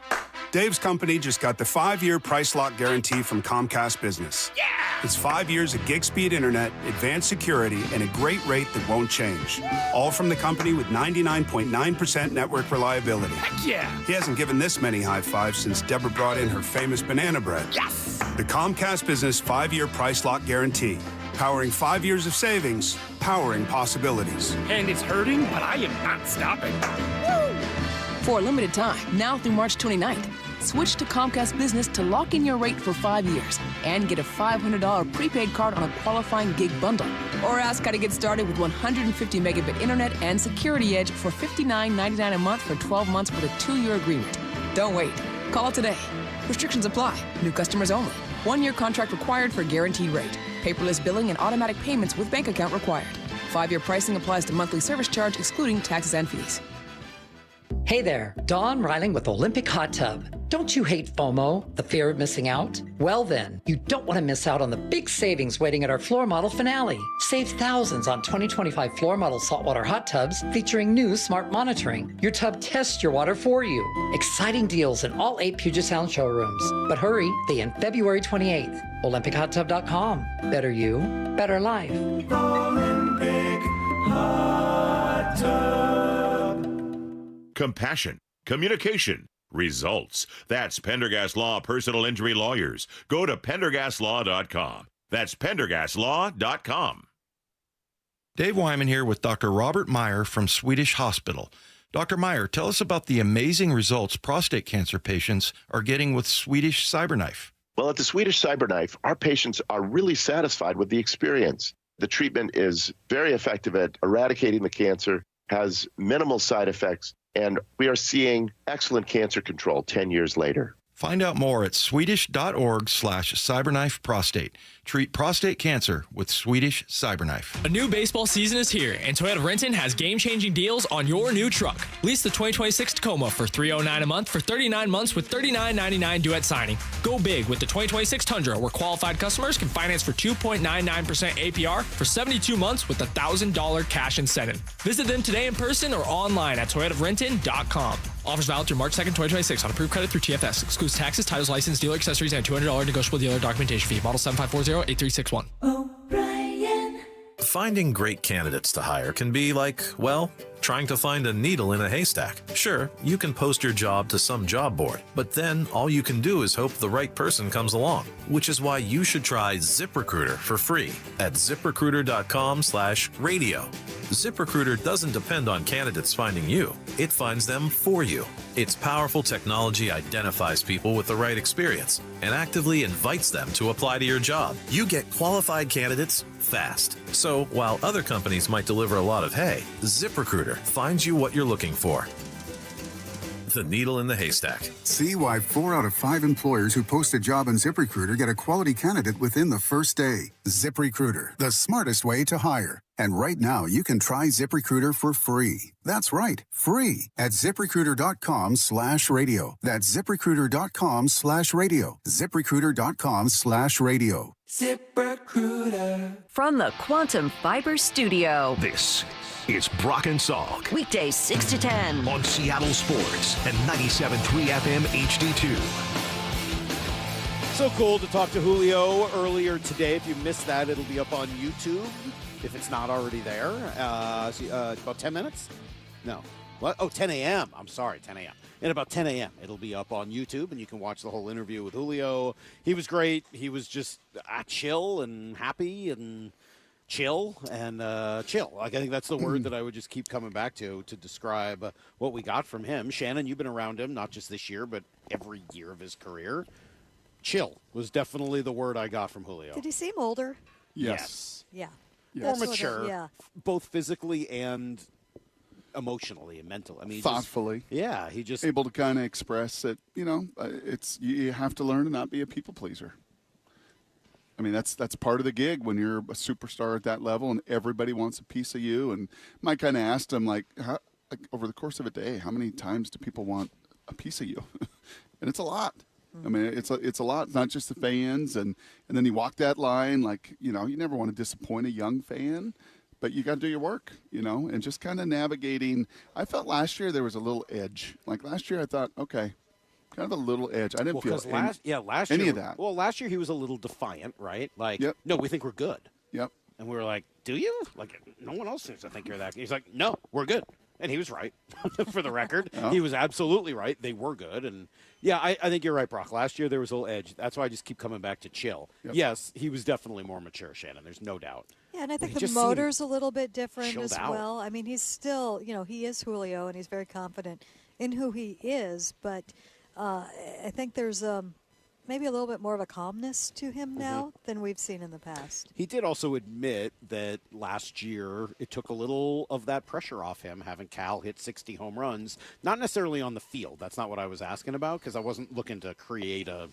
[SPEAKER 23] Dave's company just got the 5-year price lock guarantee from Comcast Business. Yeah! It's 5 years of gig speed internet, advanced security, and a great rate that won't change. All from the company with 99.9% network reliability. Heck yeah! He hasn't given this many high fives since Deborah brought in her famous banana bread. Yes! The Comcast Business 5-year price lock guarantee. Powering 5 years of savings, powering possibilities.
[SPEAKER 24] And it's hurting, but I am not stopping. Woo!
[SPEAKER 25] For a limited time, now through March 29th, switch to Comcast Business to lock in your rate for 5 years and get a $500 prepaid card on a qualifying gig bundle. Or ask how to get started with 150 megabit internet and Security Edge for $59.99 a month for 12 months with a 2-year agreement. Don't wait. Call today. Restrictions apply. New customers only. 1-year contract required for guaranteed rate. Paperless billing and automatic payments with bank account required. 5-year pricing applies to monthly service charge excluding taxes and fees.
[SPEAKER 26] Hey there, Dawn Reiling with Olympic Hot Tub. Don't you hate FOMO, the fear of missing out? Well then, you don't want to miss out on the big savings waiting at our floor model finale. Save thousands on 2025 floor model saltwater hot tubs featuring new smart monitoring. Your tub tests your water for you. Exciting deals in all 8 Puget Sound showrooms. But hurry, they end February 28th. OlympicHotTub.com. Better you, better life.
[SPEAKER 1] Olympic Hot Tub.
[SPEAKER 27] Compassion, communication, results. That's Pendergast Law Personal Injury Lawyers. Go to pendergastlaw.com. That's pendergastlaw.com.
[SPEAKER 29] Dave Wyman here with Dr. Robert Meyer from Swedish Hospital. Dr. Meyer, tell us about the amazing results prostate cancer patients are getting with Swedish CyberKnife.
[SPEAKER 30] Well, at the Swedish CyberKnife, our patients are really satisfied with the experience. The treatment is very effective at eradicating the cancer, has minimal side effects, and we are seeing excellent cancer control 10 years later.
[SPEAKER 29] Find out more at swedish.org/cyberknifeprostate. Treat prostate cancer with Swedish Cyberknife.
[SPEAKER 2] A new baseball season is here, and Toyota of Renton has game-changing deals on your new truck. Lease the 2026 Tacoma for $309 a month for 39 months with $39.99 due at signing. Go big with the 2026 Tundra, where qualified customers can finance for 2.99% APR for 72 months with a $1,000 cash incentive. Visit them today in person or online at toyotaofrenton.com. Offers valid through March 2nd, 2026 on approved credit through TFS. Excludes taxes, titles, license, dealer accessories, and $200 negotiable dealer documentation fee. Model 7540-8361.
[SPEAKER 8] Finding great candidates to hire can be like, well, trying to find a needle in a haystack. Sure, you can post your job to some job board, but then all you can do is hope the right person comes along, which is why you should try ZipRecruiter for free at ZipRecruiter.com/radio. ZipRecruiter doesn't depend on candidates finding you. It finds them for you. Its powerful technology identifies people with the right experience and actively invites them to apply to your job. You get qualified candidates fast. So while other companies might deliver a lot of hay, ZipRecruiter finds you what you're looking for. The needle in the haystack.
[SPEAKER 10] See why 4 out of 5 employers who post a job on ZipRecruiter get a quality candidate within the first day. ZipRecruiter, the smartest way to hire. And right now, you can try ZipRecruiter for free. That's right, free at ZipRecruiter.com/radio. That's ZipRecruiter.com/radio. ZipRecruiter.com/radio.
[SPEAKER 4] ZipRecruiter. From the Quantum Fiber Studio.
[SPEAKER 1] This is Brock and Salk.
[SPEAKER 4] Weekdays 6 to 10.
[SPEAKER 1] On Seattle Sports and 97.3 FM HD2.
[SPEAKER 5] So cool to talk to Julio earlier today. If you missed that, it'll be up on YouTube. If it's not already there. About 10 minutes? No. What? Oh, 10 a.m. I'm sorry, 10 a.m. In about 10 a.m. It'll be up on YouTube, and you can watch the whole interview with Julio. He was great. He was just chill and happy and chill and chill. Like, I think that's the word that I would just keep coming back to describe what we got from him. Shannon, you've been around him, not just this year, but every year of his career. Chill was definitely the word I got from Julio.
[SPEAKER 11] Did he seem older?
[SPEAKER 5] Yes.
[SPEAKER 11] Yeah.
[SPEAKER 5] More mature,
[SPEAKER 11] yeah.
[SPEAKER 5] both physically and emotionally and mentally. I mean,
[SPEAKER 6] thoughtfully.
[SPEAKER 5] He just
[SPEAKER 6] able to kind of express that, it's you have to learn to not be a people pleaser. I mean, that's part of the gig when you're a superstar at that level and everybody wants a piece of you. And Mike kind of asked him, over the course of a day, how many times do people want a piece of you? And it's a lot. I mean, it's a lot, not just the fans. And then he walked that line you never want to disappoint a young fan, but you got to do your work, and just kind of navigating. I felt last year there was a little edge. Like last year I thought, okay, kind of a little edge. I didn't feel
[SPEAKER 5] last
[SPEAKER 6] any
[SPEAKER 5] year,
[SPEAKER 6] of that.
[SPEAKER 5] Well, last year he was a little defiant, right? No, we think we're good.
[SPEAKER 6] Yep.
[SPEAKER 5] And we were like, do you? Like, no one else seems to think you're that good. He's like, no, we're good. And he was right, for the record.
[SPEAKER 6] Yeah.
[SPEAKER 5] He was absolutely right. They were good. And, I think you're right, Brock. Last year there was a little edge. That's why I just keep coming back to chill.
[SPEAKER 6] Yep.
[SPEAKER 5] Yes, he was definitely more mature, Shannon. There's no doubt.
[SPEAKER 11] Yeah, and I think
[SPEAKER 5] He
[SPEAKER 11] the
[SPEAKER 5] just
[SPEAKER 11] motor's a little bit different as
[SPEAKER 5] chilled out.
[SPEAKER 11] well. I mean, he's still, he is Julio, and he's very confident in who he is. But I think there's maybe a little bit more of a calmness to him now than we've seen in the past.
[SPEAKER 5] He did also admit that last year it took a little of that pressure off him, having Cal hit 60 home runs. Not necessarily on the field. That's not what I was asking about, because I wasn't looking to create a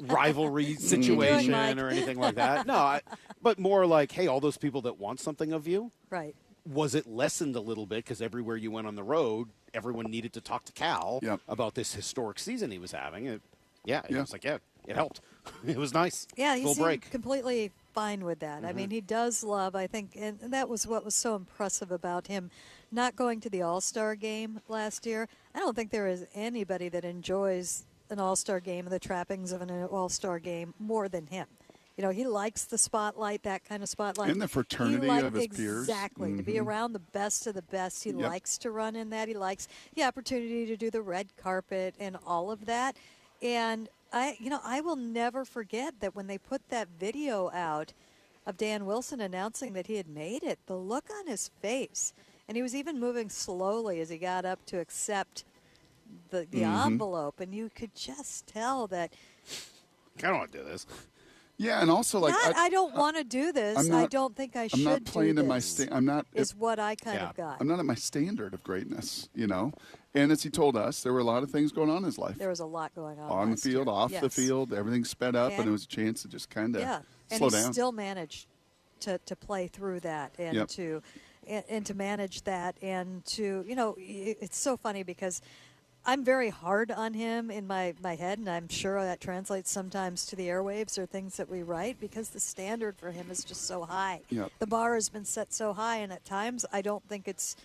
[SPEAKER 5] rivalry situation or anything like that. No, but more like, hey, all those people that want something of you.
[SPEAKER 11] Right.
[SPEAKER 5] Was it lessened a little bit because everywhere you went on the road, everyone needed to talk to Cal about this historic season he was having? It was like, it helped. It was nice.
[SPEAKER 11] Yeah, he
[SPEAKER 5] Full
[SPEAKER 11] seemed
[SPEAKER 5] break.
[SPEAKER 11] completely fine with that. I mean, he does love, I think, and that was what was so impressive about him not going to the All-Star game last year. I don't think there is anybody that enjoys an All-Star game and the trappings of an All-Star game more than him. He likes the spotlight, that kind of spotlight.
[SPEAKER 6] And the fraternity of his peers.
[SPEAKER 11] Exactly. To be around the best of the best. He likes to run in that. He likes the opportunity to do the red carpet and all of that. And I will never forget that when they put that video out of Dan Wilson announcing that he had made it, the look on his face, and he was even moving slowly as he got up to accept the envelope, and you could just tell that.
[SPEAKER 5] I don't want to do this.
[SPEAKER 6] Yeah, and also
[SPEAKER 11] I don't want to do this. I don't think I should.
[SPEAKER 6] I'm not playing
[SPEAKER 11] do
[SPEAKER 6] in my
[SPEAKER 11] this.
[SPEAKER 6] I'm not.
[SPEAKER 11] Is what I kind of got.
[SPEAKER 6] I'm not at my standard of greatness, And as he told us, there were a lot of things going on in his life.
[SPEAKER 11] There was a lot going on.
[SPEAKER 6] On the field,
[SPEAKER 11] year.
[SPEAKER 6] off
[SPEAKER 11] Yes.
[SPEAKER 6] the field, everything sped up, and it was a chance to just kind of slow down.
[SPEAKER 11] And he still managed to play through that and to manage that and to, it's so funny because I'm very hard on him in my head, and I'm sure that translates sometimes to the airwaves or things that we write because the standard for him is just so high.
[SPEAKER 6] Yep.
[SPEAKER 11] The bar has been set so high, and at times I don't think it's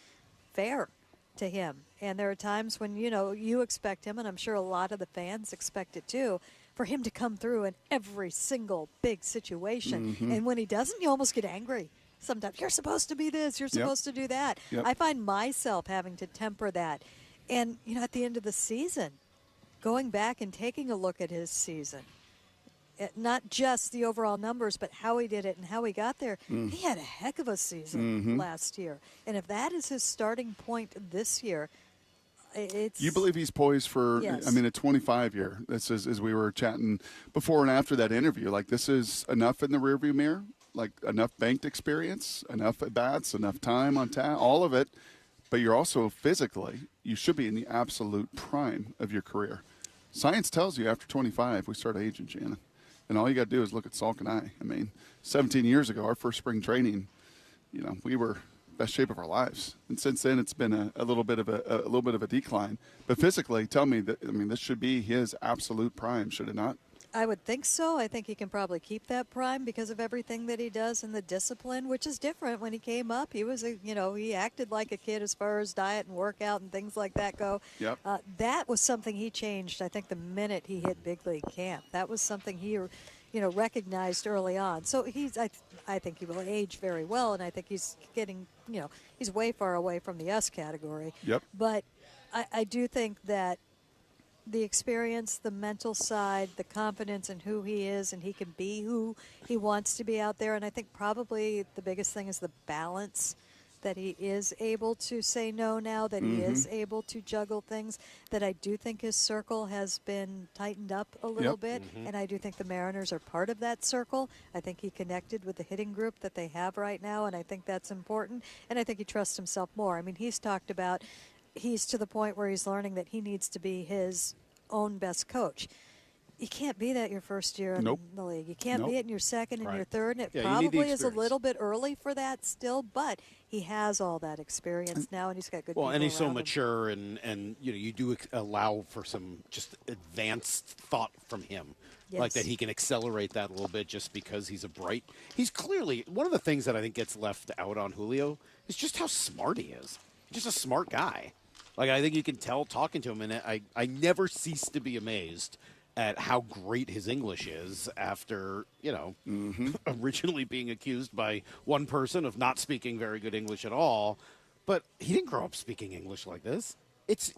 [SPEAKER 11] fair to him. And there are times when, you expect him, and I'm sure a lot of the fans expect it too, for him to come through in every single big situation.
[SPEAKER 6] Mm-hmm.
[SPEAKER 11] And when he doesn't, you almost get angry. Sometimes you're supposed to be this, you're supposed to do that.
[SPEAKER 6] Yep.
[SPEAKER 11] I find myself having to temper that. And, at the end of the season, going back and taking a look at his season, not just the overall numbers, but how he did it and how he got there, he had a heck of a season last year. And if that is his starting point this year, it's...
[SPEAKER 6] You believe he's poised for,
[SPEAKER 11] Yes.
[SPEAKER 6] a 25-year. This is, as we were chatting before and after that interview, like this is enough in the rearview mirror, like enough banked experience, enough at-bats, enough time on tap, all of it. But you're also physically, you should be in the absolute prime of your career. Science tells you after 25, we start aging, Shannon. And all you got to do is look at Salk and I. 17 years ago, our first spring training, we were best shape of our lives. And since then, it's been a little bit of a decline. But physically, tell me that, this should be his absolute prime, should it not?
[SPEAKER 11] I would think so. I think he can probably keep that prime because of everything that he does and the discipline, which is different. When he came up, he was he acted like a kid as far as diet and workout and things like that go.
[SPEAKER 6] Yep.
[SPEAKER 11] That was something he changed, I think, the minute he hit big league camp. That was something he, recognized early on. So I think he will age very well, and I think he's getting, he's way far away from the S category.
[SPEAKER 6] Yep.
[SPEAKER 11] But I do think that the experience, the mental side, the confidence in who he is, and he can be who he wants to be out there. And I think probably the biggest thing is the balance, that he is able to say no now, that he is able to juggle things, that I do think his circle has been tightened up a little bit, and I do think the Mariners are part of that circle. I think he connected with the hitting group that they have right now, and I think that's important. And I think he trusts himself more. He's talked about he's to the point where he's learning that he needs to be his own best coach. You can't be that your first year in the league. You can't be it in your second and your third. And it probably is a little bit early for that still, but he has all that experience now, and he's got good people
[SPEAKER 5] and he's so
[SPEAKER 11] around him.
[SPEAKER 5] mature, and you do allow for some just advanced thought from him.
[SPEAKER 11] Yes.
[SPEAKER 5] Like that he can accelerate that a little bit just because he's clearly, one of the things that I think gets left out on Julio is just how smart he is. He's just a smart guy. Like, I think you can tell talking to him, and I never cease to be amazed at how great his English is after, originally being accused by one person of not speaking very good English at all. But he didn't grow up speaking English like this.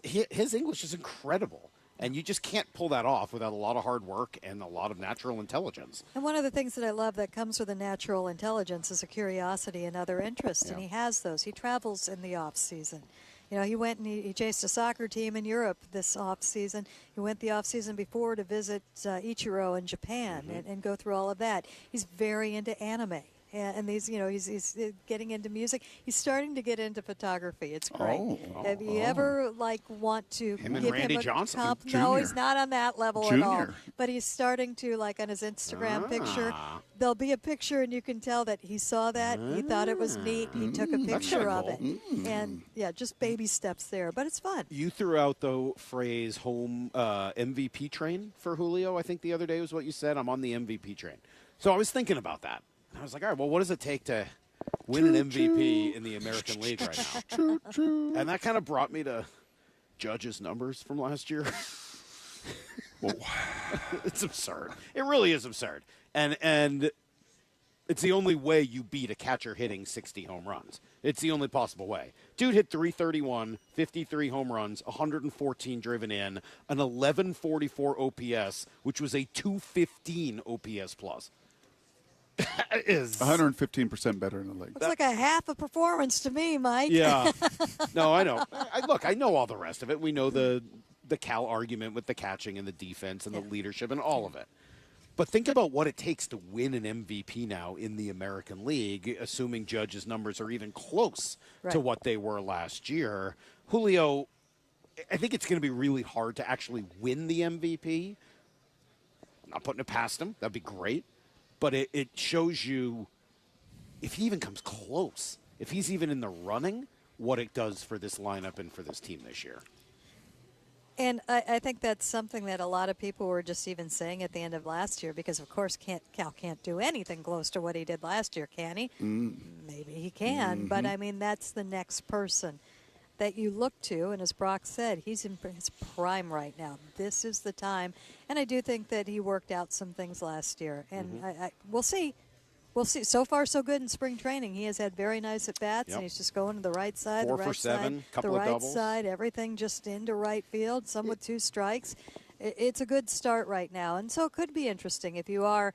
[SPEAKER 5] His English is incredible. And you just can't pull that off without a lot of hard work and a lot of natural intelligence.
[SPEAKER 11] And one of the things that I love that comes with a natural intelligence is a curiosity and other interests, and he has those. He travels in the off season. He went and he chased a soccer team in Europe this off season. He went the off season before to visit Ichiro in Japan and go through all of that. He's very into anime. And he's getting into music. He's starting to get into photography. It's great. Have you ever want to
[SPEAKER 5] Him and
[SPEAKER 11] give
[SPEAKER 5] Randy
[SPEAKER 11] him a
[SPEAKER 5] Johnson.
[SPEAKER 11] No, he's not on that level at all.
[SPEAKER 6] Junior.
[SPEAKER 11] But he's starting to, on his Instagram picture, there'll be a picture and you can tell that he saw that. He thought it was neat. He took a picture of it. And just baby steps there. But it's fun.
[SPEAKER 5] You threw out the phrase home MVP train for Julio, I think the other day was what you said. I'm on the MVP train. So I was thinking about that. I was like, all right, well, what does it take to win an MVP in the American League right now? And that kind of brought me to Judge's numbers from last year. It's absurd. It really is absurd. And it's the only way you beat a catcher hitting 60 home runs. It's the only possible way. Dude hit 331, 53 home runs, 114 driven in, an 1144 OPS, which was a 215 OPS plus. Is
[SPEAKER 6] 115% better in the league.
[SPEAKER 11] Looks like a half a performance to me, Mike.
[SPEAKER 5] Yeah. No, I know. I know all the rest of it. We know the Cal argument with the catching and the defense and the leadership and all of it. But think about what it takes to win an MVP now in the American League, assuming Judge's numbers are even close to what they were last year. Julio, I think it's going to be really hard to actually win the MVP. I'm not putting it past him. That'd be great. But it shows you, if he even comes close, if he's even in the running, what it does for this lineup and for this team this year.
[SPEAKER 11] And I think that's something that a lot of people were just even saying at the end of last year, because, of course, Cal can't do anything close to what he did last year, can he? Maybe he can, but, I mean, that's the next person that you look to. And as Brock said, he's in his prime right now. This is the time. And I do think that he worked out some things last year. And we'll see. We'll see. So far, so good in spring training. He has had very nice at-bats, and he's just going to the right side,
[SPEAKER 5] 4
[SPEAKER 11] the
[SPEAKER 5] for
[SPEAKER 11] right
[SPEAKER 5] 7,
[SPEAKER 11] side,
[SPEAKER 5] couple
[SPEAKER 11] the
[SPEAKER 5] of
[SPEAKER 11] right
[SPEAKER 5] doubles.
[SPEAKER 11] side, everything just into right field, some with 2 strikes. It's a good start right now. And so it could be interesting if they were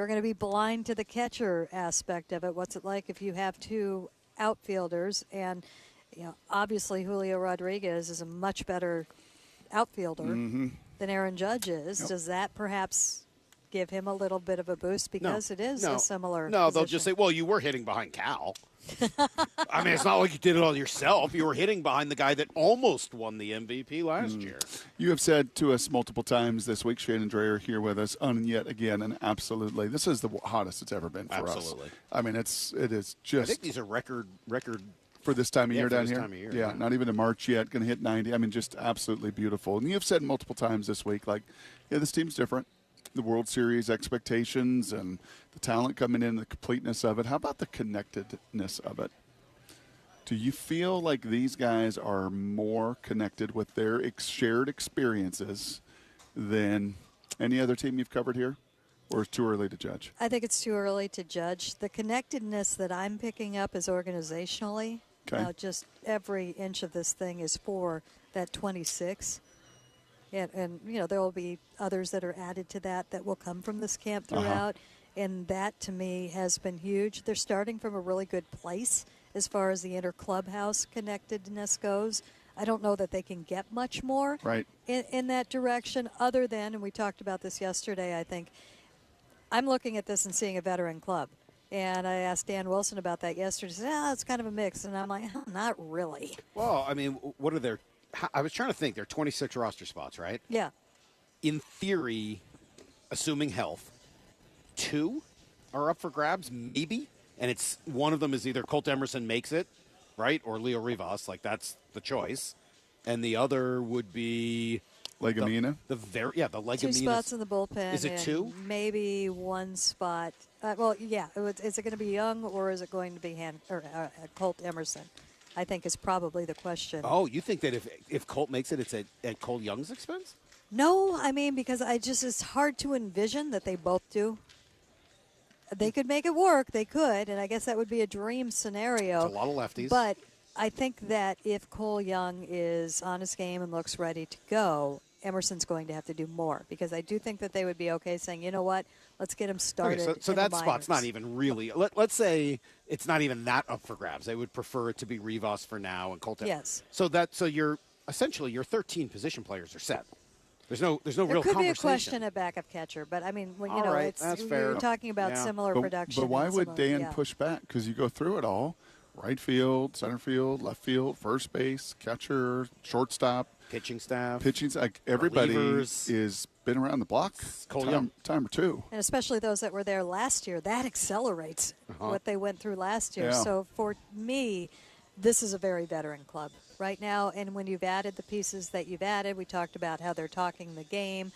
[SPEAKER 11] going to be blind to the catcher aspect of it. What's it like if you have 2 outfielders? And, obviously Julio Rodriguez is a much better outfielder than Aaron Judge is.
[SPEAKER 5] Yep.
[SPEAKER 11] Does that perhaps give him a little bit of a boost because it is a similar
[SPEAKER 5] No,
[SPEAKER 11] position?
[SPEAKER 5] they'll just say, well, you were hitting behind Cal. I mean, it's not like you did it all yourself. You were hitting behind the guy that almost won the MVP last year.
[SPEAKER 6] You have said to us multiple times this week, Shannon Drayer here with us, on yet again, and absolutely, this is the hottest it's ever been for us. I mean, it is just.
[SPEAKER 5] I think these are record
[SPEAKER 6] for this time of year
[SPEAKER 5] for
[SPEAKER 6] down
[SPEAKER 5] this
[SPEAKER 6] here.
[SPEAKER 5] time of year,
[SPEAKER 6] yeah, not even in March yet, going to hit 90. I mean, just absolutely beautiful. And you've said multiple times this week, like, this team's different. The World Series expectations and the talent coming in, the completeness of it. How about the connectedness of it? Do you feel like these guys are more connected with their shared experiences than any other team you've covered here? Or is it too early to judge?
[SPEAKER 11] I think it's too early to judge. The connectedness that I'm picking up is organizationally.
[SPEAKER 6] Okay.
[SPEAKER 11] Just every inch of this thing is for that 26. And there will be others that are added to that will come from this camp throughout. And that, to me, has been huge. They're starting from a really good place as far as the inter-clubhouse connectedness goes. I don't know that they can get much more in that direction other than, and we talked about this yesterday, I think, I'm looking at this and seeing a veteran club. And I asked Dan Wilson about that yesterday. He said, it's kind of a mix. And I'm like, not really.
[SPEAKER 5] Well, I mean, what are their – I was trying to think. There are 26 roster spots, right?
[SPEAKER 11] Yeah.
[SPEAKER 5] In theory, assuming health, 2 are up for grabs, maybe. And it's one of them is either Colt Emerson makes it, right, or Leo Rivas. Like, that's the choice. And the other would be
[SPEAKER 6] Legamina.
[SPEAKER 5] The Legamina.
[SPEAKER 11] 2 spots in the bullpen.
[SPEAKER 5] Is it 2?
[SPEAKER 11] Maybe 1 spot. Is it going to be Young or is it going to be Colt Emerson? I think is probably the question.
[SPEAKER 5] Oh, you think that if Colt makes it, it's at Cole Young's expense?
[SPEAKER 11] No, I mean, because it's hard to envision that they both do. They could make it work. They could, and I guess that would be a dream scenario.
[SPEAKER 5] It's a lot of lefties.
[SPEAKER 11] But I think that if Cole Young is on his game and looks ready to go, Emerson's going to have to do more because I do think that they would be okay saying, you know what, let's get him started.
[SPEAKER 5] Okay, so that spot's not even really. Let's say it's not even that up for grabs. They would prefer it to be Rivas for now and Colton.
[SPEAKER 11] Yes.
[SPEAKER 5] So you're essentially your 13 position players are set. There's no real conversation.
[SPEAKER 11] There could be a question at backup catcher, but I mean,
[SPEAKER 5] that's fair.
[SPEAKER 11] You're talking about similar production.
[SPEAKER 6] But why would Dan push back? Because you go through it all: right field, center field, left field, first base, catcher, shortstop,
[SPEAKER 5] pitching staff.
[SPEAKER 6] Like everybody
[SPEAKER 5] relievers.
[SPEAKER 6] is been around the block time or two.
[SPEAKER 11] And especially those that were there last year, that accelerates what they went through last year.
[SPEAKER 6] Yeah.
[SPEAKER 11] So for me, this is a very veteran club right now. And when you've added the pieces that you've added, we talked about how they're talking the game.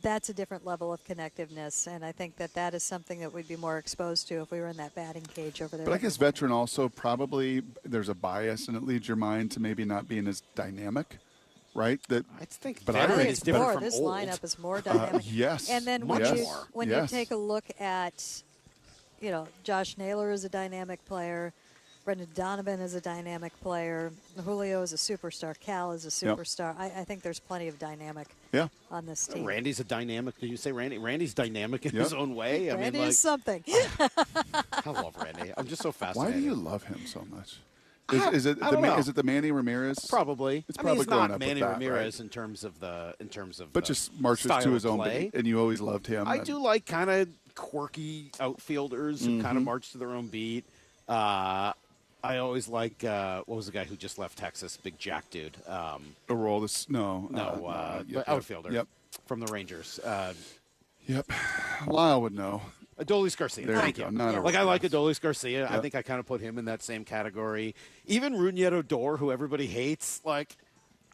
[SPEAKER 11] That's a different level of connectiveness. And I think that is something that we'd be more exposed to if we were in that batting cage over there.
[SPEAKER 6] But I guess veteran also probably there's a bias and it leads your mind to maybe not being as dynamic. Right?
[SPEAKER 5] I think
[SPEAKER 11] but
[SPEAKER 5] veteran is different from
[SPEAKER 11] this
[SPEAKER 5] old.
[SPEAKER 11] lineup is more dynamic.
[SPEAKER 6] Yes.
[SPEAKER 11] And then when you take a look at, Josh Naylor is a dynamic player. Brendan Donovan is a dynamic player. Julio is a superstar. Cal is a superstar. Yep. I think there's plenty of dynamic on this team.
[SPEAKER 5] Randy's a dynamic. Did you say Randy? Randy's dynamic in his own way.
[SPEAKER 11] Randy is something.
[SPEAKER 5] I love Randy. I'm just so fascinated.
[SPEAKER 6] Why do you love him so much? Is it the Manny Ramirez?
[SPEAKER 5] Probably.
[SPEAKER 6] It's probably
[SPEAKER 5] it's
[SPEAKER 6] growing
[SPEAKER 5] not
[SPEAKER 6] up
[SPEAKER 5] Manny
[SPEAKER 6] with that,
[SPEAKER 5] Ramirez
[SPEAKER 6] right?
[SPEAKER 5] in terms of
[SPEAKER 6] But just marches to his own beat, and you always loved him.
[SPEAKER 5] I do like kind of quirky outfielders who kind of march to their own beat. I always like what was the guy who just left Texas? Big Jack dude. Outfielder from the Rangers.
[SPEAKER 6] Yep. Lyle would know.
[SPEAKER 5] Adolis Garcia. Thank you. I like Adolis Garcia. Yep. I think I kind of put him in that same category. Even Rougned Odor, who everybody hates. I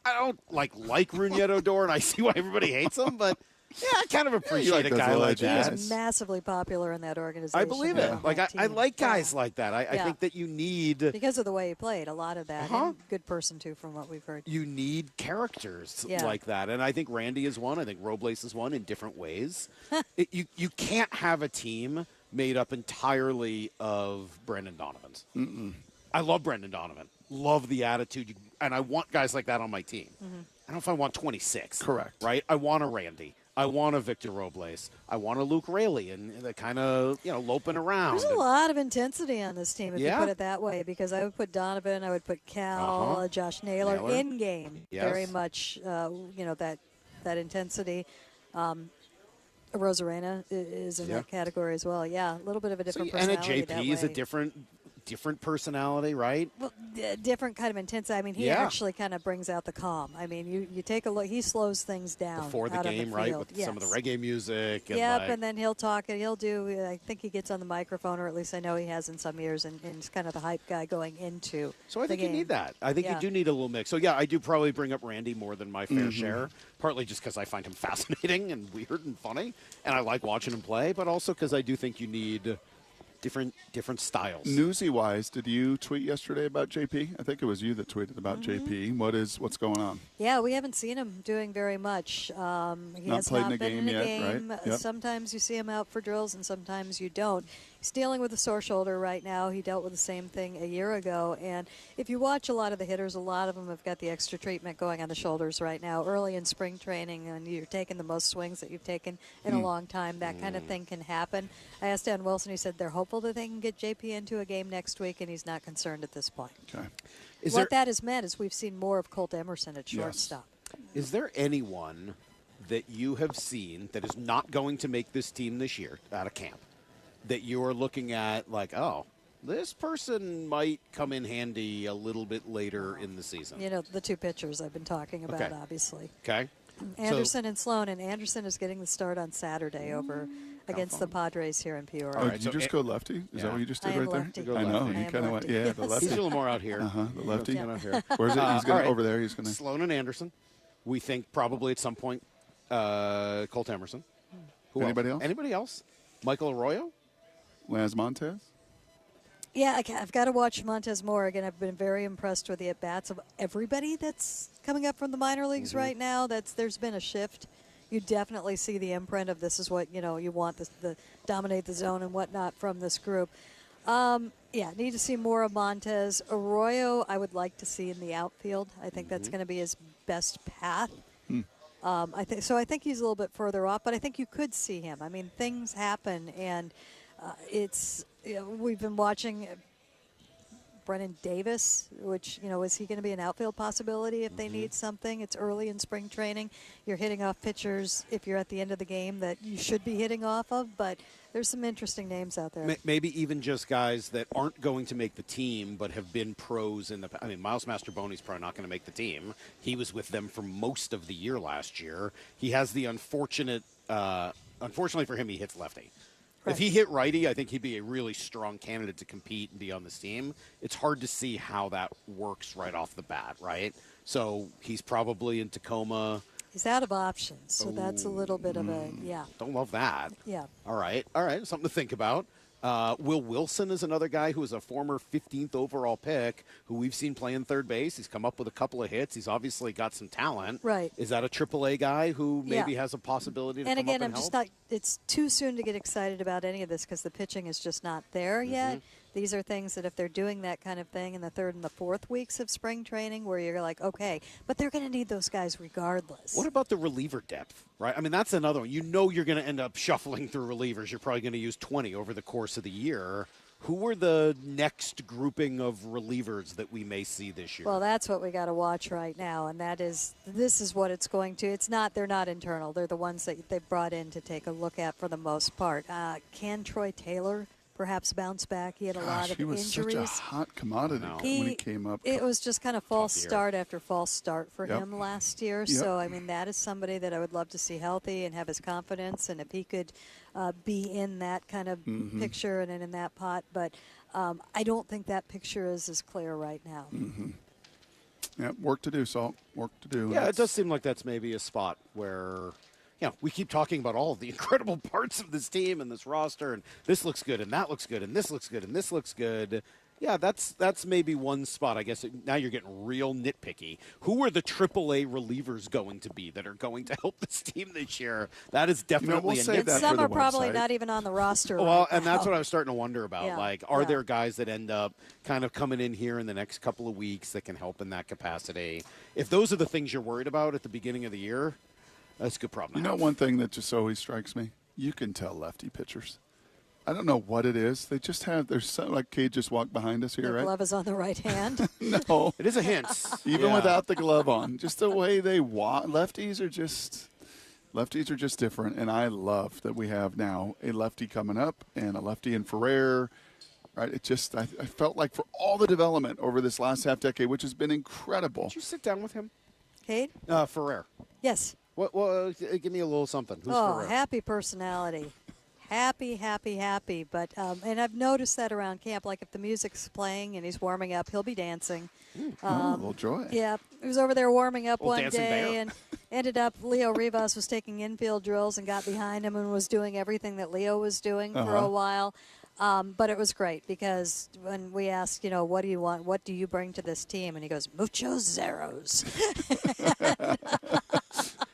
[SPEAKER 5] don't like Rougned Odor, and I see why everybody hates him, but yeah, I kind of appreciate a guy like that.
[SPEAKER 11] He's massively popular in that organization.
[SPEAKER 5] I believe it. I like guys like that. I think that you need...
[SPEAKER 11] Because of the way he played, a lot of that. And good person, too, from what we've heard.
[SPEAKER 5] You need characters like that. And I think Randy is one. I think Robles is one in different ways. You can't have a team made up entirely of Brendan Donovans. I love Brendan Donovan. Love the attitude. And I want guys like that on my team. I don't know if I want 26.
[SPEAKER 6] Correct.
[SPEAKER 5] Right? I want a Randy. I want a Victor Robles. I want a Luke Raley, and they're kind of, loping around.
[SPEAKER 11] There's a lot of intensity on this team, if you put it that way, because I would put Donovan, I would put Cal, Josh Naylor in game. Yes. Very much, that intensity. Rosarena is in that category as well. Yeah, a little bit of a different personality.
[SPEAKER 5] And a JP is a different personality, right?
[SPEAKER 11] Well, different kind of intensity. I mean, he actually kind of brings out the calm. I mean, you take a look. He slows things down
[SPEAKER 5] before the game, right? With some of the reggae music. And
[SPEAKER 11] and then he'll talk and he'll do. I think he gets on the microphone, or at least I know he has in some years, and he's kind of the hype guy going into.
[SPEAKER 5] So I think
[SPEAKER 11] the
[SPEAKER 5] you
[SPEAKER 11] game.
[SPEAKER 5] need that. I think you do need a little mix. So yeah, I do probably bring up Randy more than my fair share. Partly just because I find him fascinating and weird and funny, and I like watching him play. But also because I do think you need different styles.
[SPEAKER 6] Newsy-wise, did you tweet yesterday about JP? I think it was you that tweeted about JP. What's going on?
[SPEAKER 11] Yeah, we haven't seen him doing very much. He has not been in a game.
[SPEAKER 6] Right? Yep.
[SPEAKER 11] Sometimes you see him out for drills, and sometimes you don't. He's dealing with a sore shoulder right now. He dealt with the same thing a year ago. And if you watch a lot of the hitters, a lot of them have got the extra treatment going on the shoulders right now. Early in spring training, and you're taking the most swings that you've taken in a long time, that kind of thing can happen. I asked Dan Wilson, he said they're hopeful that they can get JP into a game next week, and he's not concerned at this point.
[SPEAKER 6] Okay.
[SPEAKER 11] That has meant is we've seen more of Colt Emerson at shortstop.
[SPEAKER 5] Is there anyone that you have seen that is not going to make this team this year out of camp that you're looking at like, oh, this person might come in handy a little bit later in the season?
[SPEAKER 11] The two pitchers I've been talking about, obviously.
[SPEAKER 5] Okay.
[SPEAKER 11] Anderson and Sloan, and Anderson is getting the start on Saturday against the Padres here in Peoria.
[SPEAKER 6] Oh, did you just go lefty? Is that what you just did right
[SPEAKER 11] lefty.
[SPEAKER 6] there? I know. You kind of went, the lefty.
[SPEAKER 5] He's a little more out here.
[SPEAKER 6] The lefty.
[SPEAKER 5] Out here.
[SPEAKER 6] Where's it? He's going over there. He's going to.
[SPEAKER 5] Sloan and Anderson. We think probably at some point Colt Emerson.
[SPEAKER 6] Anybody else?
[SPEAKER 5] Anybody else? Michael Arroyo?
[SPEAKER 6] Laz Montez?
[SPEAKER 11] Yeah, I've got to watch Montez more. Again, I've been very impressed with the at-bats of everybody that's coming up from the minor leagues right now. There's been a shift. You definitely see the imprint of this is what, you want, the dominate the zone and whatnot from this group. Need to see more of Montez. Arroyo, I would like to see in the outfield. I think that's going to be his best path. I think he's a little bit further off, but I think you could see him. I mean, things happen, and we've been watching Brennan Davis, which, is he going to be an outfield possibility if they need something? It's early in spring training. You're hitting off pitchers if you're at the end of the game that you should be hitting off of, but there's some interesting names out there.
[SPEAKER 5] Maybe even just guys that aren't going to make the team but have been pros in the – I mean, Miles Mastrobuoni's probably not going to make the team. He was with them for most of the year last year. He has the unfortunately for him, he hits lefty. Right. If he hit righty, I think he'd be a really strong candidate to compete and be on this team. It's hard to see how that works right off the bat, right? So he's probably in Tacoma.
[SPEAKER 11] He's out of options, so that's a little bit of a,
[SPEAKER 5] Don't love that.
[SPEAKER 11] Yeah.
[SPEAKER 5] All right. Something to think about. Will Wilson is another guy who is a former 15th overall pick who we've seen playing third base. He's come up with a couple of hits. He's obviously got some talent.
[SPEAKER 11] Right.
[SPEAKER 5] Is that a AAA guy who maybe has a possibility to come up and help?
[SPEAKER 11] And again, I'm just not – it's too soon to get excited about any of this because the pitching is just not there yet. These are things that if they're doing that kind of thing in the third and the fourth weeks of spring training where you're like, okay, but they're going to need those guys regardless.
[SPEAKER 5] What about the reliever depth, right? I mean, that's another one. You know you're going to end up shuffling through relievers. You're probably going to use 20 over the course of the year. Who are the next grouping of relievers that we may see this year?
[SPEAKER 11] Well, that's what we got to watch right now, and this is what it's going to. They're not internal. They're the ones that they've brought in to take a look at for the most part. Can Troy Taylor perhaps bounce back. He had a lot of
[SPEAKER 6] he was
[SPEAKER 11] injuries.
[SPEAKER 6] such a hot commodity when he came up.
[SPEAKER 11] It was just kind of false start after false start for
[SPEAKER 6] Yep.
[SPEAKER 11] him last year.
[SPEAKER 6] Yep.
[SPEAKER 11] So, I mean, that is somebody that I would love to see healthy and have his confidence. And if he could be in that kind of picture and in that pot. But I don't think that picture is as clear right now.
[SPEAKER 6] Yeah, work to do, Salk. Work to do.
[SPEAKER 5] Yeah, it does seem like that's maybe a spot where, we keep talking about all of the incredible parts of this team and this roster, and this looks good, and that looks good, and this looks good, and this looks good. Yeah, that's maybe one spot. I guess now you're getting real nitpicky. Who are the AAA relievers going to be that are going to help this team this year? That is definitely a nitpick.
[SPEAKER 11] Some are probably not even on the roster.
[SPEAKER 5] Well,
[SPEAKER 11] right
[SPEAKER 5] and that's
[SPEAKER 11] now.
[SPEAKER 5] what I was starting to wonder about.
[SPEAKER 11] Yeah,
[SPEAKER 5] Like, are there guys that end up kind of coming in here in the next couple of weeks that can help in that capacity? If those are the things you're worried about at the beginning of the year, that's a good problem.
[SPEAKER 6] You know, one thing that just always strikes me, you can tell lefty pitchers. I don't know what it is. They just have, there's some, like Kate just walked behind us here,
[SPEAKER 11] The
[SPEAKER 6] right?
[SPEAKER 11] glove is on the right hand.
[SPEAKER 6] No.
[SPEAKER 5] It is a hint.
[SPEAKER 6] Even without the glove on. Just the way they walk. Lefties are just different. And I love that we have now a lefty coming up and a lefty in Ferrer. Right? It just, I felt like for all the development over this last half decade, which has been incredible.
[SPEAKER 5] Did you sit down with him?
[SPEAKER 11] Kate?
[SPEAKER 5] Ferrer.
[SPEAKER 11] Yes.
[SPEAKER 5] What? Give me a little something. Who's Ferrer?
[SPEAKER 11] Happy personality. Happy. But and I've noticed that around camp. Like if the music's playing and he's warming up, he'll be dancing.
[SPEAKER 6] A little joy.
[SPEAKER 11] Yeah, he was over there warming up one
[SPEAKER 5] dancing
[SPEAKER 11] day
[SPEAKER 5] bear.
[SPEAKER 11] and ended up. Leo Rivas was taking infield drills and got behind him and was doing everything that Leo was doing for a while. But it was great because when we asked, what do you want? What do you bring to this team? And he goes, muchos zeros.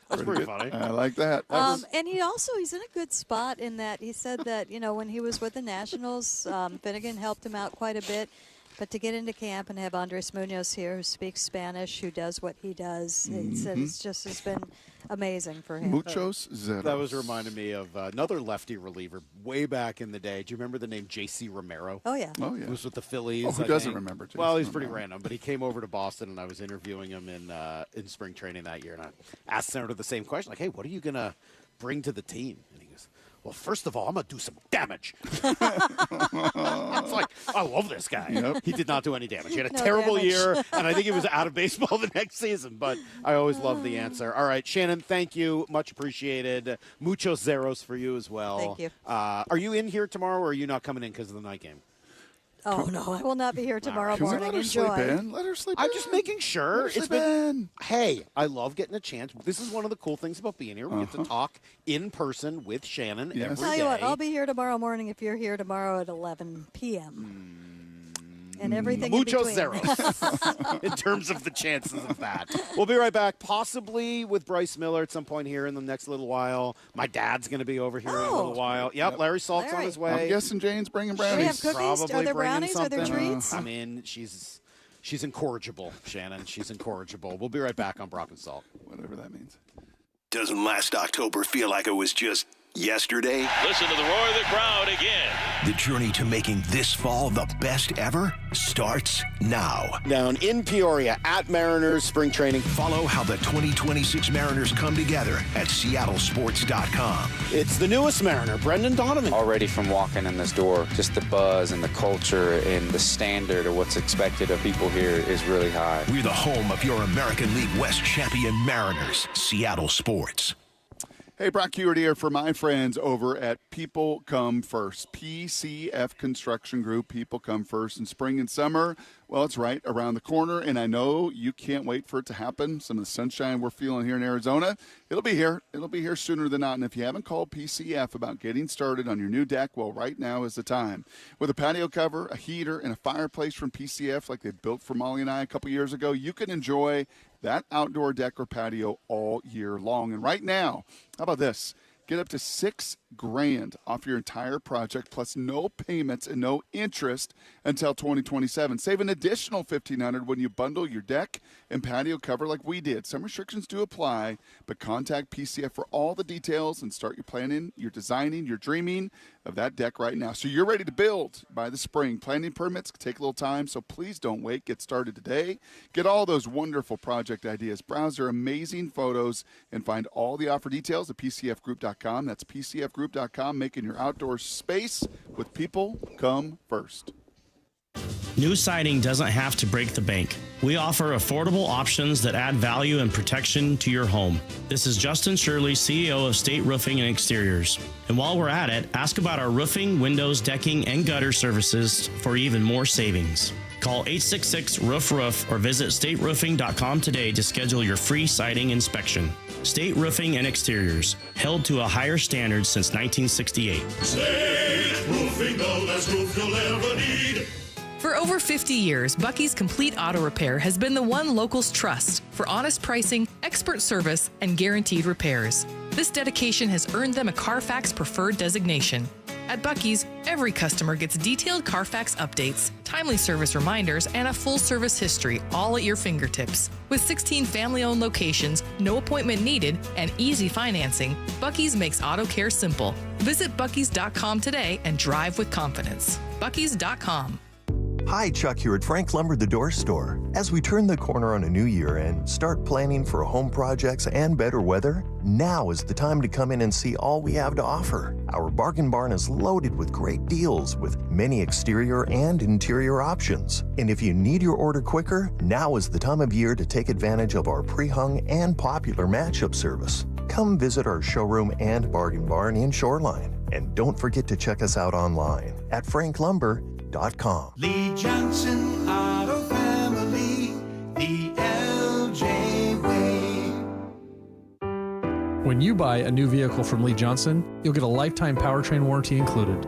[SPEAKER 5] That's pretty funny.
[SPEAKER 6] I like that.
[SPEAKER 11] And he's in a good spot in that he said that, when he was with the Nationals, Finnegan helped him out quite a bit. But to get into camp and have Andres Munoz here who speaks Spanish, who does what he does, it's been amazing for him.
[SPEAKER 6] Muchos zeros.
[SPEAKER 5] That was reminding me of another lefty reliever way back in the day. Do you remember the name J.C. Romero?
[SPEAKER 11] Oh, yeah.
[SPEAKER 6] Oh, yeah.
[SPEAKER 5] He was with the Phillies.
[SPEAKER 6] Oh, who doesn't remember J.C.
[SPEAKER 5] Well, he's pretty
[SPEAKER 6] Romero?
[SPEAKER 5] random, but he came over to Boston, and I was interviewing him in spring training that year, and I asked Senator the same question, like, hey, what are you going to bring to the team? And he goes, well, first of all, I'm going to do some damage. It's like, I love this guy.
[SPEAKER 6] Yep.
[SPEAKER 5] He did not do any damage. He had a
[SPEAKER 11] No
[SPEAKER 5] terrible
[SPEAKER 11] damage.
[SPEAKER 5] year, and I think he was out of baseball the next season, but I always love the answer. All right, Shannon, thank you. Much appreciated. Muchos zeros for you as well.
[SPEAKER 11] Thank you.
[SPEAKER 5] Are you in here tomorrow, or are you not coming in because of the night game?
[SPEAKER 11] Oh, no, I will not be here tomorrow
[SPEAKER 6] Can we
[SPEAKER 11] morning.
[SPEAKER 6] let her
[SPEAKER 11] Enjoy.
[SPEAKER 6] sleep in? Let her sleep in.
[SPEAKER 5] I'm just making sure.
[SPEAKER 6] Let her
[SPEAKER 5] It's
[SPEAKER 6] sleep
[SPEAKER 5] been.
[SPEAKER 6] in.
[SPEAKER 5] Hey, I love getting a chance. This is one of the cool things about being here. We get to talk in person with Shannon
[SPEAKER 6] Yes.
[SPEAKER 5] every
[SPEAKER 11] Tell you what,
[SPEAKER 5] day.
[SPEAKER 11] I'll be here tomorrow morning if you're here tomorrow at 11 p.m. And everything in
[SPEAKER 5] Muchos
[SPEAKER 11] between.
[SPEAKER 5] zeros in terms of the chances of that. We'll be right back, possibly with Bryce Miller at some point here in the next little while. My dad's going to be over here in a little while. Yep, Larry Salk's on his way.
[SPEAKER 6] I'm guessing Jane's bringing
[SPEAKER 11] Do we
[SPEAKER 6] brownies.
[SPEAKER 11] have cookies?
[SPEAKER 5] Probably
[SPEAKER 11] Are there
[SPEAKER 5] bringing
[SPEAKER 11] brownies? Are there
[SPEAKER 5] something.
[SPEAKER 11] treats?
[SPEAKER 5] I mean, she's incorrigible, Shannon. She's incorrigible. We'll be right back on Brock and Salk.
[SPEAKER 6] Whatever that means.
[SPEAKER 1] Doesn't last October feel like it was just yesterday?
[SPEAKER 7] Listen to the roar of the crowd again.
[SPEAKER 1] The journey to making this fall the best ever starts now.
[SPEAKER 5] Down in Peoria at Mariners spring training.
[SPEAKER 1] Follow how the 2026 Mariners come together at seattlesports.com.
[SPEAKER 5] It's the newest Mariner, Brendan Donovan.
[SPEAKER 9] Already from walking in this door, just the buzz and the culture and the standard of what's expected of people here is really high.
[SPEAKER 1] We're the home of your American League West champion Mariners, Seattle Sports.
[SPEAKER 6] Hey, Brock Hewitt here for my friends over at People Come First. PCF Construction Group, People Come First. In spring and summer, well, it's right around the corner, and I know you can't wait for it to happen. Some of the sunshine we're feeling here in Arizona, it'll be here. It'll be here sooner than not. And if you haven't called PCF about getting started on your new deck, well, right now is the time. With a patio cover, a heater, and a fireplace from PCF like they built for Molly and I a couple years ago, you can enjoy that outdoor deck or patio all year long. And right now, how about this? Get up to $6,000 off your entire project, plus no payments and no interest until 2027. Save an additional $1,500 when you bundle your deck and patio cover like we did. Some restrictions do apply, but contact PCF for all the details and start your planning, your designing, your dreaming of that deck right now. So you're ready to build by the spring. Planning permits take a little time, so please don't wait. Get started today. Get all those wonderful project ideas. Browse their amazing photos and find all the offer details at PCFgroup.com. That's PCFgroup.com. outdoorsgroup.com, making your outdoor space with people come first.
[SPEAKER 3] New siding doesn't have to break the bank. We offer affordable options that add value and protection to your home. This is Justin Shirley, CEO of State Roofing and Exteriors. And while we're at it, ask about our roofing, windows, decking, and gutter services for even more savings. Call 866-ROOF-ROOF or visit stateroofing.com today to schedule your free siding inspection. State Roofing and Exteriors, held to a higher standard since 1968.
[SPEAKER 12] State Roofing, the best roof you'll ever need.
[SPEAKER 13] For over 50 years, Bucky's Complete Auto Repair has been the one locals trust for honest pricing, expert service, and guaranteed repairs. This dedication has earned them a Carfax Preferred designation. At Bucky's, every customer gets detailed Carfax updates, timely service reminders, and a full service history, all at your fingertips. With 16 family-owned locations, no appointment needed, and easy financing, Bucky's makes auto care simple. Visit Bucky's.com today and drive with confidence. Bucky's.com.
[SPEAKER 14] Hi, Chuck here at Frank Lumber The Door Store. As we turn the corner on a new year and start planning for home projects and better weather, now is the time to come in and see all we have to offer. Our bargain barn is loaded with great deals with many exterior and interior options. And if you need your order quicker, now is the time of year to take advantage of our pre-hung and popular matchup service. Come visit our showroom and bargain barn in Shoreline. And don't forget to check us out online at franklumber.com.
[SPEAKER 16] Lee Johnson Auto Family, the LJ way.
[SPEAKER 17] When you buy a new vehicle from Lee Johnson, you'll get a lifetime powertrain warranty included.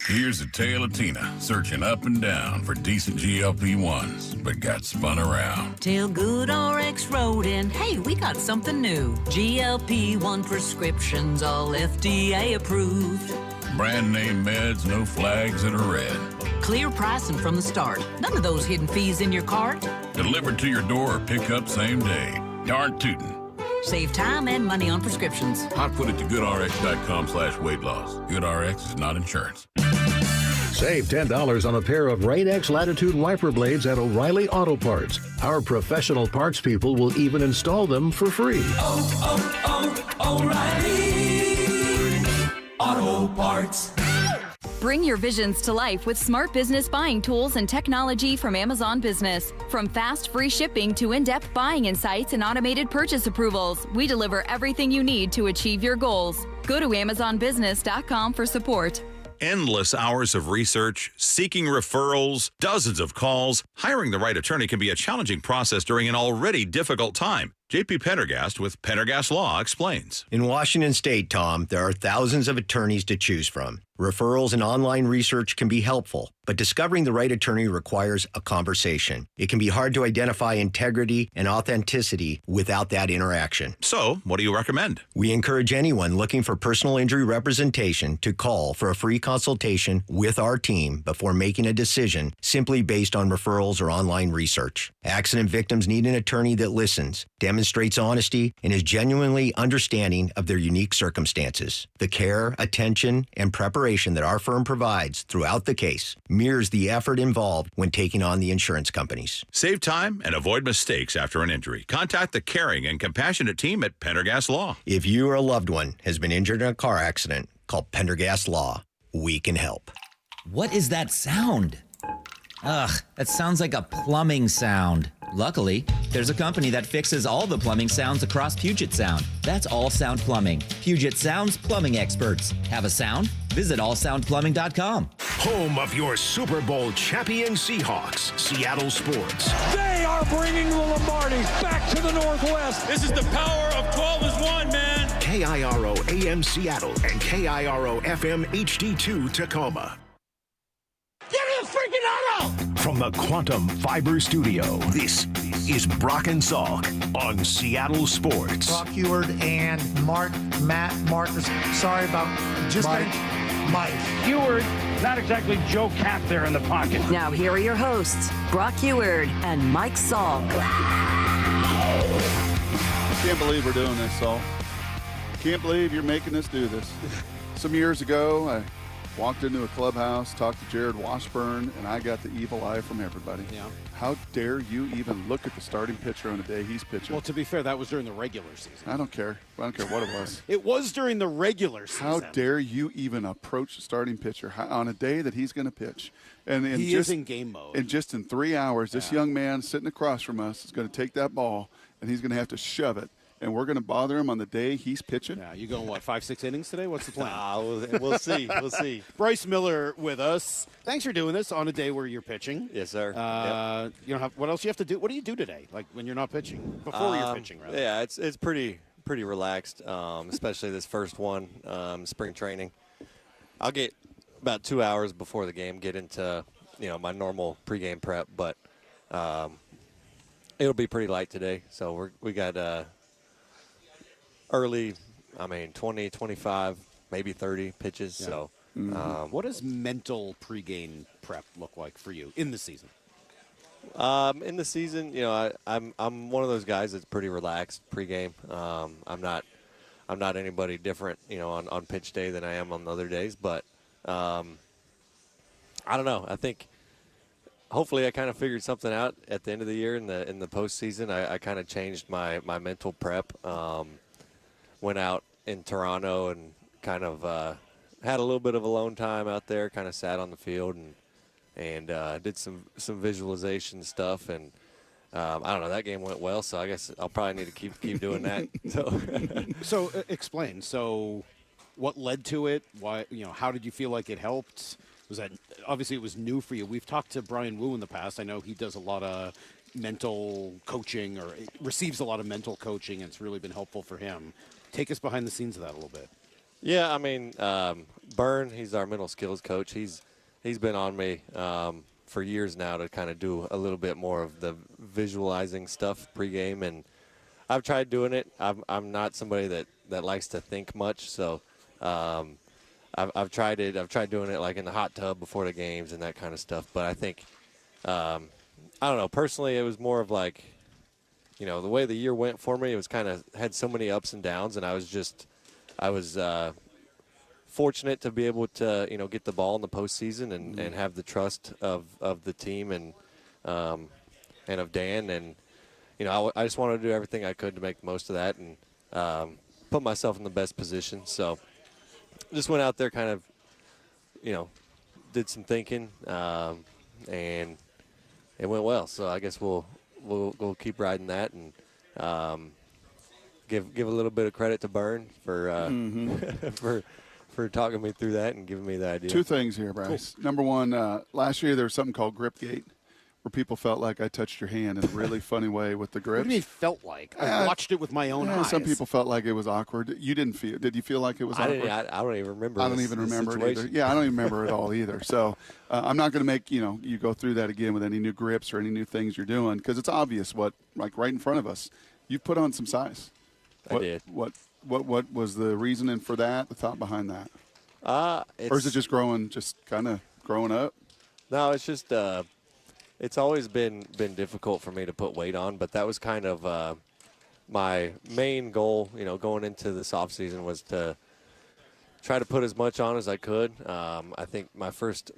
[SPEAKER 19] Here's a tale of Tina searching up and down for decent GLP-1s, but got spun around.
[SPEAKER 20] Till Good RX rode in, hey, we got something new. GLP-1 prescriptions, all FDA approved.
[SPEAKER 19] Brand name meds, no flags that are red.
[SPEAKER 20] Clear pricing from the start. None of those hidden fees in your cart.
[SPEAKER 19] Delivered to your door or pick up same day. Darn tootin'.
[SPEAKER 20] Save time and money on prescriptions.
[SPEAKER 19] I'd put it to goodrx.com/weight loss. GoodRx is not insurance.
[SPEAKER 21] Save $10 on a pair of Rain-X Latitude wiper blades at O'Reilly Auto Parts. Our professional parts people will even install them for free.
[SPEAKER 16] O'Reilly Auto Parts.
[SPEAKER 28] Bring your visions to life with smart business buying tools and technology from Amazon Business. From fast, free shipping to in-depth buying insights and automated purchase approvals, we deliver everything you need to achieve your goals. Go to AmazonBusiness.com for support.
[SPEAKER 27] Endless hours of research, seeking referrals, dozens of calls. Hiring the right attorney can be a challenging process during an already difficult time. J.P. Pendergast with Pendergast Law explains.
[SPEAKER 31] In Washington State, Tom, there are thousands of attorneys to choose from. Referrals and online research can be helpful, but discovering the right attorney requires a conversation. It can be hard to identify integrity and authenticity without that interaction.
[SPEAKER 27] So, what do you recommend?
[SPEAKER 31] We encourage anyone looking for personal injury representation to call for a free consultation with our team before making a decision simply based on referrals or online research. Accident victims need an attorney that listens, demonstrates honesty, and is genuinely understanding of their unique circumstances. The care, attention, and preparation that our firm provides throughout the case mirrors the effort involved when taking on the insurance companies.
[SPEAKER 27] Save time and avoid mistakes after an injury. Contact the caring and compassionate team at Pendergast Law.
[SPEAKER 31] If you or a loved one has been injured in a car accident, call Pendergast Law. We can help.
[SPEAKER 32] What is that sound? Ugh, that sounds like a plumbing sound. Luckily, there's a company that fixes all the plumbing sounds across Puget Sound. That's All Sound Plumbing. Puget Sound's plumbing experts. Have a sound? Visit allsoundplumbing.com.
[SPEAKER 1] Home of your Super Bowl champion Seahawks, Seattle Sports.
[SPEAKER 24] They are bringing the Lombardis back to the Northwest. This is the power of 12 is 1, man.
[SPEAKER 1] KIRO AM Seattle and KIRO FM HD2 Tacoma.
[SPEAKER 24] Give me a freaking auto!
[SPEAKER 1] From the Quantum Fiber Studio, this is Brock and Salk on Seattle Sports.
[SPEAKER 33] Brock Heward and Matt Marcus. Sorry about just Mike.
[SPEAKER 24] Heward, not exactly Joe Cap there in the pocket.
[SPEAKER 4] Now here are your hosts, Brock Heward and Mike Salk.
[SPEAKER 6] Can't believe we're doing this, Saul. Can't believe you're making us do this. Some years ago, I walked into a clubhouse, talked to Jared Washburn, and I got the evil eye from everybody.
[SPEAKER 5] Yeah.
[SPEAKER 6] How dare you even look at the starting pitcher on a day he's pitching?
[SPEAKER 5] Well, to be fair, that was during the regular season.
[SPEAKER 6] I don't care. I don't care what it was.
[SPEAKER 5] It was during the regular season.
[SPEAKER 6] How dare you even approach the starting pitcher on a day that he's going to pitch? And
[SPEAKER 5] he is in game mode.
[SPEAKER 6] And just in 3 hours, this young man sitting across from us is going to take that ball, and he's going to have to shove it. And we're going to bother him on the day he's pitching?
[SPEAKER 5] Yeah, you going, 5-6 innings today? What's the plan?
[SPEAKER 2] We'll see. We'll see.
[SPEAKER 5] Bryce Miller with us. Thanks for doing this on a day where you're pitching.
[SPEAKER 2] Yes, sir.
[SPEAKER 5] You know, what else you have to do? What do you do today, like when you're not pitching? Before you're pitching, rather.
[SPEAKER 2] Yeah, it's pretty relaxed, especially this first one, spring training. I'll get about 2 hours before the game, get into, my normal pregame prep, but it'll be pretty light today. So we got early, 20, 25, maybe 30 pitches. Yeah. So,
[SPEAKER 5] what does mental pregame prep look like for you in the season?
[SPEAKER 2] In the season, I'm one of those guys that's pretty relaxed pregame. I'm not anybody different, on pitch day than I am on the other days. But I don't know. I think hopefully I kind of figured something out at the end of the year in the postseason. I kind of changed my mental prep. Went out in Toronto and kind of had a little bit of alone time out there, kind of sat on the field and did some visualization stuff. And I don't know, that game went well, so I guess I'll probably need to keep doing that.
[SPEAKER 5] So explain. So what led to it? Why, how did you feel like it helped? Was that obviously it was new for you? We've talked to Brian Wu in the past. I know he does a lot of mental coaching or receives a lot of mental coaching, and it's really been helpful for him. Take us behind the scenes of that a little bit.
[SPEAKER 2] Yeah, Byrne, he's our mental skills coach. He's been on me for years now to kind of do a little bit more of the visualizing stuff pregame, and I've tried doing it. I'm not somebody that likes to think much, so I've tried it. I've tried doing it like in the hot tub before the games and that kind of stuff. But I think, I don't know, personally it was more of like, the way the year went for me, it was kind of had so many ups and downs, and I was fortunate to be able to, get the ball in the postseason and have the trust of the team and of Dan. And, I just wanted to do everything I could to make the most of that and put myself in the best position. So just went out there kind of, did some thinking, and it went well. So I guess we'll keep riding that and give a little bit of credit to Byrne for for talking me through that and giving me the idea.
[SPEAKER 6] Two things here, Bryce. Cool. Number one, last year there was something called Gripgate, where people felt like I touched your hand in a really funny way with the grips.
[SPEAKER 5] What do you mean felt like? I watched it with my own eyes.
[SPEAKER 6] Some people felt like it was awkward. You didn't feel? Did you feel like it was awkward?
[SPEAKER 2] I don't even remember.
[SPEAKER 6] I don't even remember it either. Yeah, I don't even remember it all either. So I'm not going to make you go through that again with any new grips or any new things you're doing, because it's obvious what, like right in front of us, you've put on some size.
[SPEAKER 2] I did.
[SPEAKER 6] What was the reasoning for that? The thought behind that? Or is it just kind of growing up?
[SPEAKER 2] No, it's just it's always been difficult for me to put weight on, but that was kind of my main goal, going into this offseason, was to try to put as much on as I could. I think my first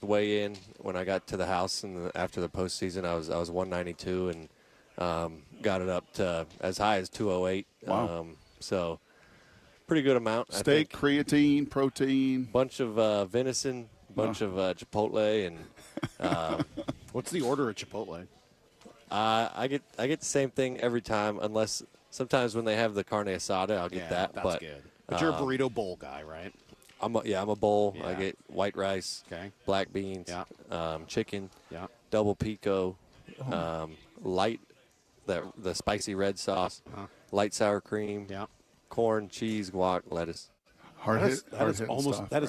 [SPEAKER 2] weigh in when I got to the house after the postseason, I was 192 and got it up to as high as 208.
[SPEAKER 6] Wow.
[SPEAKER 2] So pretty good amount.
[SPEAKER 6] Steak, creatine, protein.
[SPEAKER 2] Bunch of venison, bunch of Chipotle, and
[SPEAKER 5] what's the order at Chipotle?
[SPEAKER 2] I get the same thing every time, unless sometimes when they have the carne asada, I'll get that.
[SPEAKER 5] That's good. But you're a burrito bowl guy, right?
[SPEAKER 2] I'm a bowl.
[SPEAKER 5] Yeah.
[SPEAKER 2] I get white rice, black beans, chicken, double pico, light the spicy red sauce, light sour cream, corn, cheese, guac, lettuce.
[SPEAKER 5] That is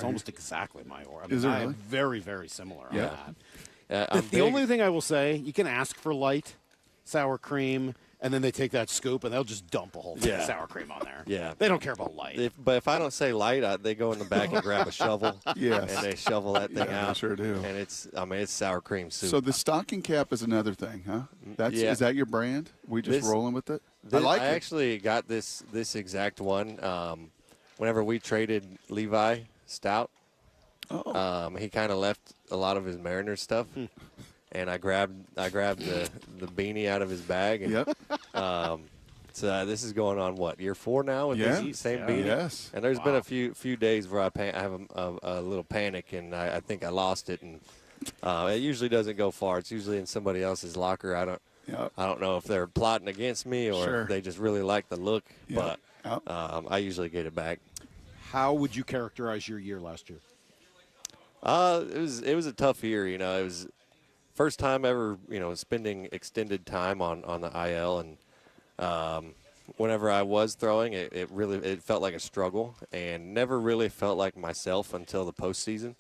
[SPEAKER 5] almost exactly my order.
[SPEAKER 6] Is it really?
[SPEAKER 5] I am very, very similar on that.
[SPEAKER 2] The
[SPEAKER 5] only thing I will say, you can ask for light sour cream, and then they take that scoop and they'll just dump a whole thing of sour cream on there.
[SPEAKER 2] Yeah.
[SPEAKER 5] They don't care about light.
[SPEAKER 2] But if I don't say light, they go in the back and grab a shovel.
[SPEAKER 6] Yes.
[SPEAKER 2] And they shovel that thing out.
[SPEAKER 6] They sure do.
[SPEAKER 2] And it's sour cream soup.
[SPEAKER 6] So the stocking cap is another thing, huh? Is that your brand? We just rolling with it? I
[SPEAKER 2] actually got this exact one whenever we traded Levi Stout. He kind of left a lot of his Mariners stuff, and I grabbed the beanie out of his bag. And, so this is going on year 4 now with this same beanie.
[SPEAKER 6] Yes.
[SPEAKER 2] And there's been a few days where I have a little panic, and I think I lost it, and it usually doesn't go far. It's usually in somebody else's locker. I don't know if they're plotting against me or if they just really like the look, but I usually get it back.
[SPEAKER 5] How would you characterize your year last year?
[SPEAKER 2] It was a tough year. It was first time ever, spending extended time on the IL, and whenever I was throwing, it felt like a struggle, and never really felt like myself until the postseason.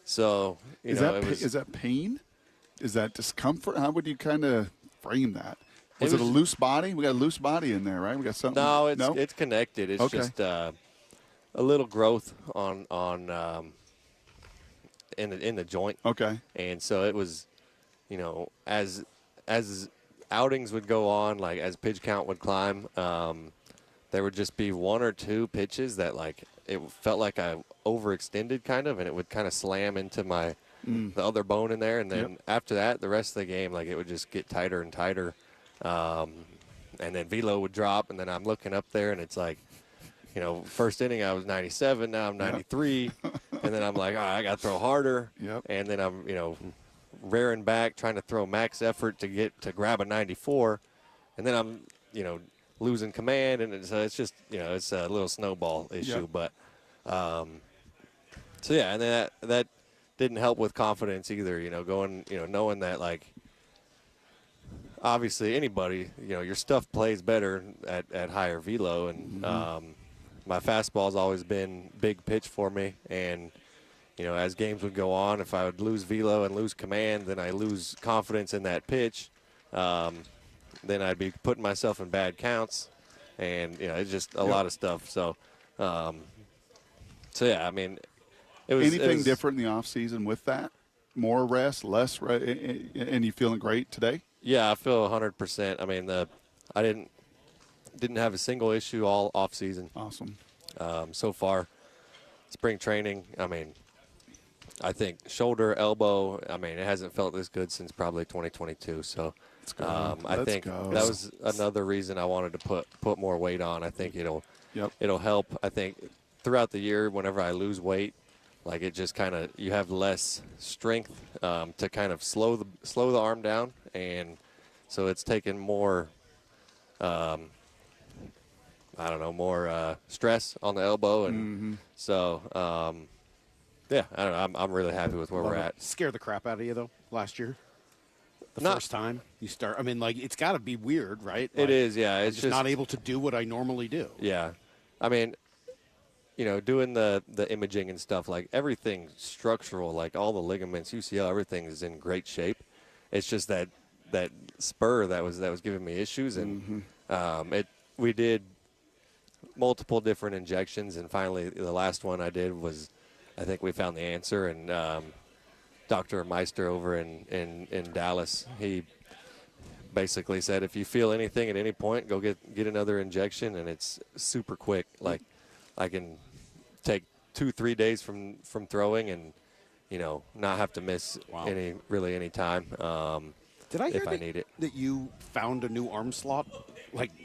[SPEAKER 2] So
[SPEAKER 6] is that pain? Is that discomfort? How would you kind of frame that? Was it a loose body? We got a loose body in there, right? We got something.
[SPEAKER 2] No, it's connected. It's just a little growth on in the joint.
[SPEAKER 6] Okay.
[SPEAKER 2] And so it was, as outings would go on, like as pitch count would climb, there would just be 1 or 2 pitches that it felt like I overextended kind of, and it would kind of slam into the other bone in there. And then after that, the rest of the game, it would just get tighter and tighter. And then velo would drop, and then I'm looking up there, and it's like, first inning I was 97, now I'm 93, and then I'm like, all right, I got to throw harder. And then I'm, rearing back, trying to throw max effort to grab a 94, and then I'm, losing command, and it's just, it's a little snowball issue. But, so yeah, and then that didn't help with confidence either, going, knowing that obviously anybody, your stuff plays better at higher velo, and my fastball's always been big pitch for me, and as games would go on, if I would lose velo and lose command, then I lose confidence in that pitch. Then I'd be putting myself in bad counts, and it's just a lot of stuff. So, yeah, I mean, it was
[SPEAKER 6] anything different in the off season with that? More rest, less rest, and you feeling great today?
[SPEAKER 2] Yeah, I feel 100%. I mean, I didn't have a single issue all off season.
[SPEAKER 6] Awesome.
[SPEAKER 2] So far, spring training, I mean, I think shoulder, elbow, I mean, it hasn't felt this good since probably 2022. So I think that was another reason I wanted to put more weight on. I think it'll help. I think throughout the year, whenever I lose weight, it just kind of, you have less strength to kind of slow the arm down, and so it's taken more more stress on the elbow, and so yeah, I don't know. I'm really happy with where we're at.
[SPEAKER 5] Scared the crap out of you though last year? First time you start, I mean, it's got to be weird, right?
[SPEAKER 2] It is, yeah.
[SPEAKER 5] It's just not able to do what I normally do.
[SPEAKER 2] Yeah, I mean, doing the imaging and stuff, everything structural, all the ligaments, UCL, everything is in great shape. It's just that spur that was giving me issues, and we did multiple different injections, and finally the last one I did was, I think we found the answer, and Dr. Meister over in Dallas, he basically said, if you feel anything at any point, go get another injection, and it's super quick. I can take 2-3 days from throwing, and not have to miss any time.
[SPEAKER 5] Did I hear
[SPEAKER 2] if I need it.
[SPEAKER 5] That you found a new arm slot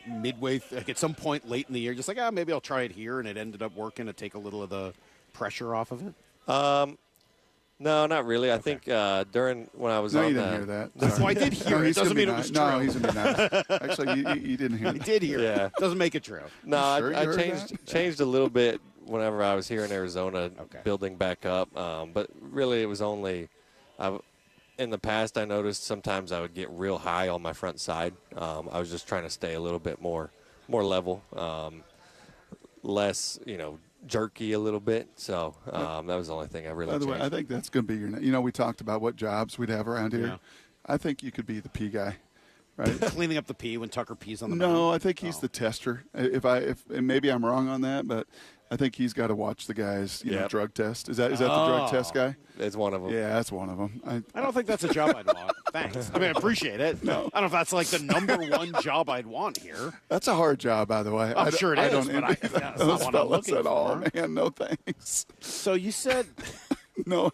[SPEAKER 5] midway, at some point late in the year, just maybe I'll try it here, and it ended up working to take a little of the pressure off of it?
[SPEAKER 2] No, not really. I think during when I was
[SPEAKER 6] no,
[SPEAKER 2] on
[SPEAKER 6] you didn't hear that.
[SPEAKER 5] Well, I did hear it. Doesn't mean it was true.
[SPEAKER 6] No, he's going to be nice. Actually, you didn't hear it.
[SPEAKER 5] He did hear it. Doesn't make it true.
[SPEAKER 2] No, I changed a little bit whenever I was here in Arizona, building back up. But really, it was only in the past, I noticed sometimes I would get real high on my front side. I was just trying to stay a little bit more level, less, jerky a little bit. So that was the only thing I really changed.
[SPEAKER 6] By the way, I think that's going to be your we talked about what jobs we'd have around here.
[SPEAKER 5] Yeah.
[SPEAKER 6] I think you could be the pee guy, right?
[SPEAKER 5] Cleaning up the pee when Tucker pees on the mound.
[SPEAKER 6] No, I think he's the tester. If maybe I'm wrong on that, but I think he's got to watch the guys, drug test. Is that the drug test guy?
[SPEAKER 2] It's one of them.
[SPEAKER 6] Yeah, that's one of them.
[SPEAKER 5] I don't think that's a job I'd want. Thanks. I mean, I appreciate it.
[SPEAKER 6] No.
[SPEAKER 5] I don't know if that's the number one job I'd want here.
[SPEAKER 6] That's a hard job, by the way.
[SPEAKER 5] I'm sure it is, but that's not what I'm looking
[SPEAKER 6] at all,
[SPEAKER 5] for.
[SPEAKER 6] man. No thanks.
[SPEAKER 5] So you said
[SPEAKER 6] No.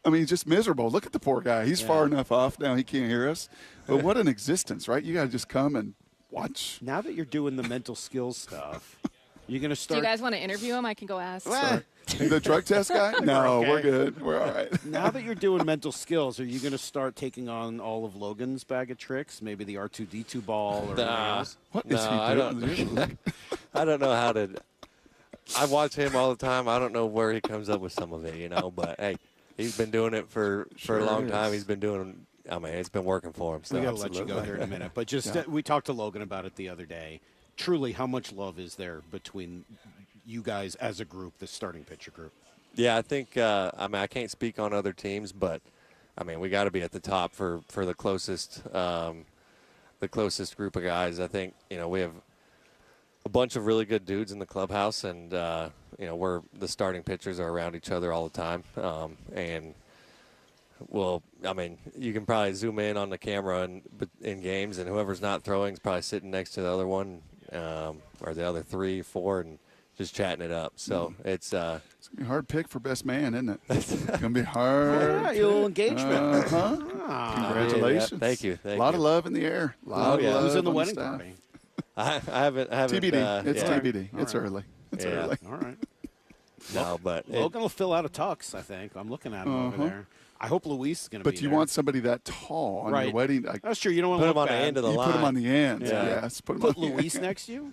[SPEAKER 6] I mean, just miserable. Look at the poor guy. He's far enough off now he can't hear us. But what an existence, right? You got to just come and watch.
[SPEAKER 5] Now that you're doing the mental skills stuff, you're going to start.
[SPEAKER 7] Do you guys want to interview him? I can go ask.
[SPEAKER 6] The drug test guy? No, we're good. We're all right.
[SPEAKER 5] Now that you're doing mental skills, are you going to start taking on all of Logan's bag of tricks? Maybe the R2-D2 ball or anything else?
[SPEAKER 6] What is he doing?
[SPEAKER 2] I don't know how to. I watch him all the time. I don't know where he comes up with some of it, But, hey, he's been doing it for a long time. He's been doing it's been working for him. So.
[SPEAKER 5] We got to let you go here in a minute. But just we talked to Logan about it the other day. Truly, how much love is there between you guys as a group, the starting pitcher group?
[SPEAKER 2] Yeah, I think I can't speak on other teams, but we got to be at the top for the closest group of guys. I think we have a bunch of really good dudes in the clubhouse, and we're the starting pitchers are around each other all the time, and you can probably zoom in on the camera in games, and whoever's not throwing is probably sitting next to the other one, or the other 3, 4, and just chatting it up. So it's going
[SPEAKER 6] to be a hard pick for best man, isn't it? It's going to be hard.
[SPEAKER 5] Yeah, a little engagement.
[SPEAKER 6] Congratulations.
[SPEAKER 2] Yeah, thank you.
[SPEAKER 6] A lot of love in the air.
[SPEAKER 5] Who's in the wedding party?
[SPEAKER 2] I haven't.
[SPEAKER 6] TBD. It's TBD.
[SPEAKER 5] All
[SPEAKER 6] It's
[SPEAKER 5] right.
[SPEAKER 6] early. It's early.
[SPEAKER 5] All right.
[SPEAKER 2] No, but
[SPEAKER 5] Logan will fill out a tux, I think. I'm looking at him over there. I hope Luis is going to be
[SPEAKER 6] But you want somebody that tall on your wedding?
[SPEAKER 5] That's true. You don't want to
[SPEAKER 2] put him on the end of the line.
[SPEAKER 6] Put him on the end.
[SPEAKER 2] Yeah.
[SPEAKER 6] Yes. Put
[SPEAKER 5] Luis next to you?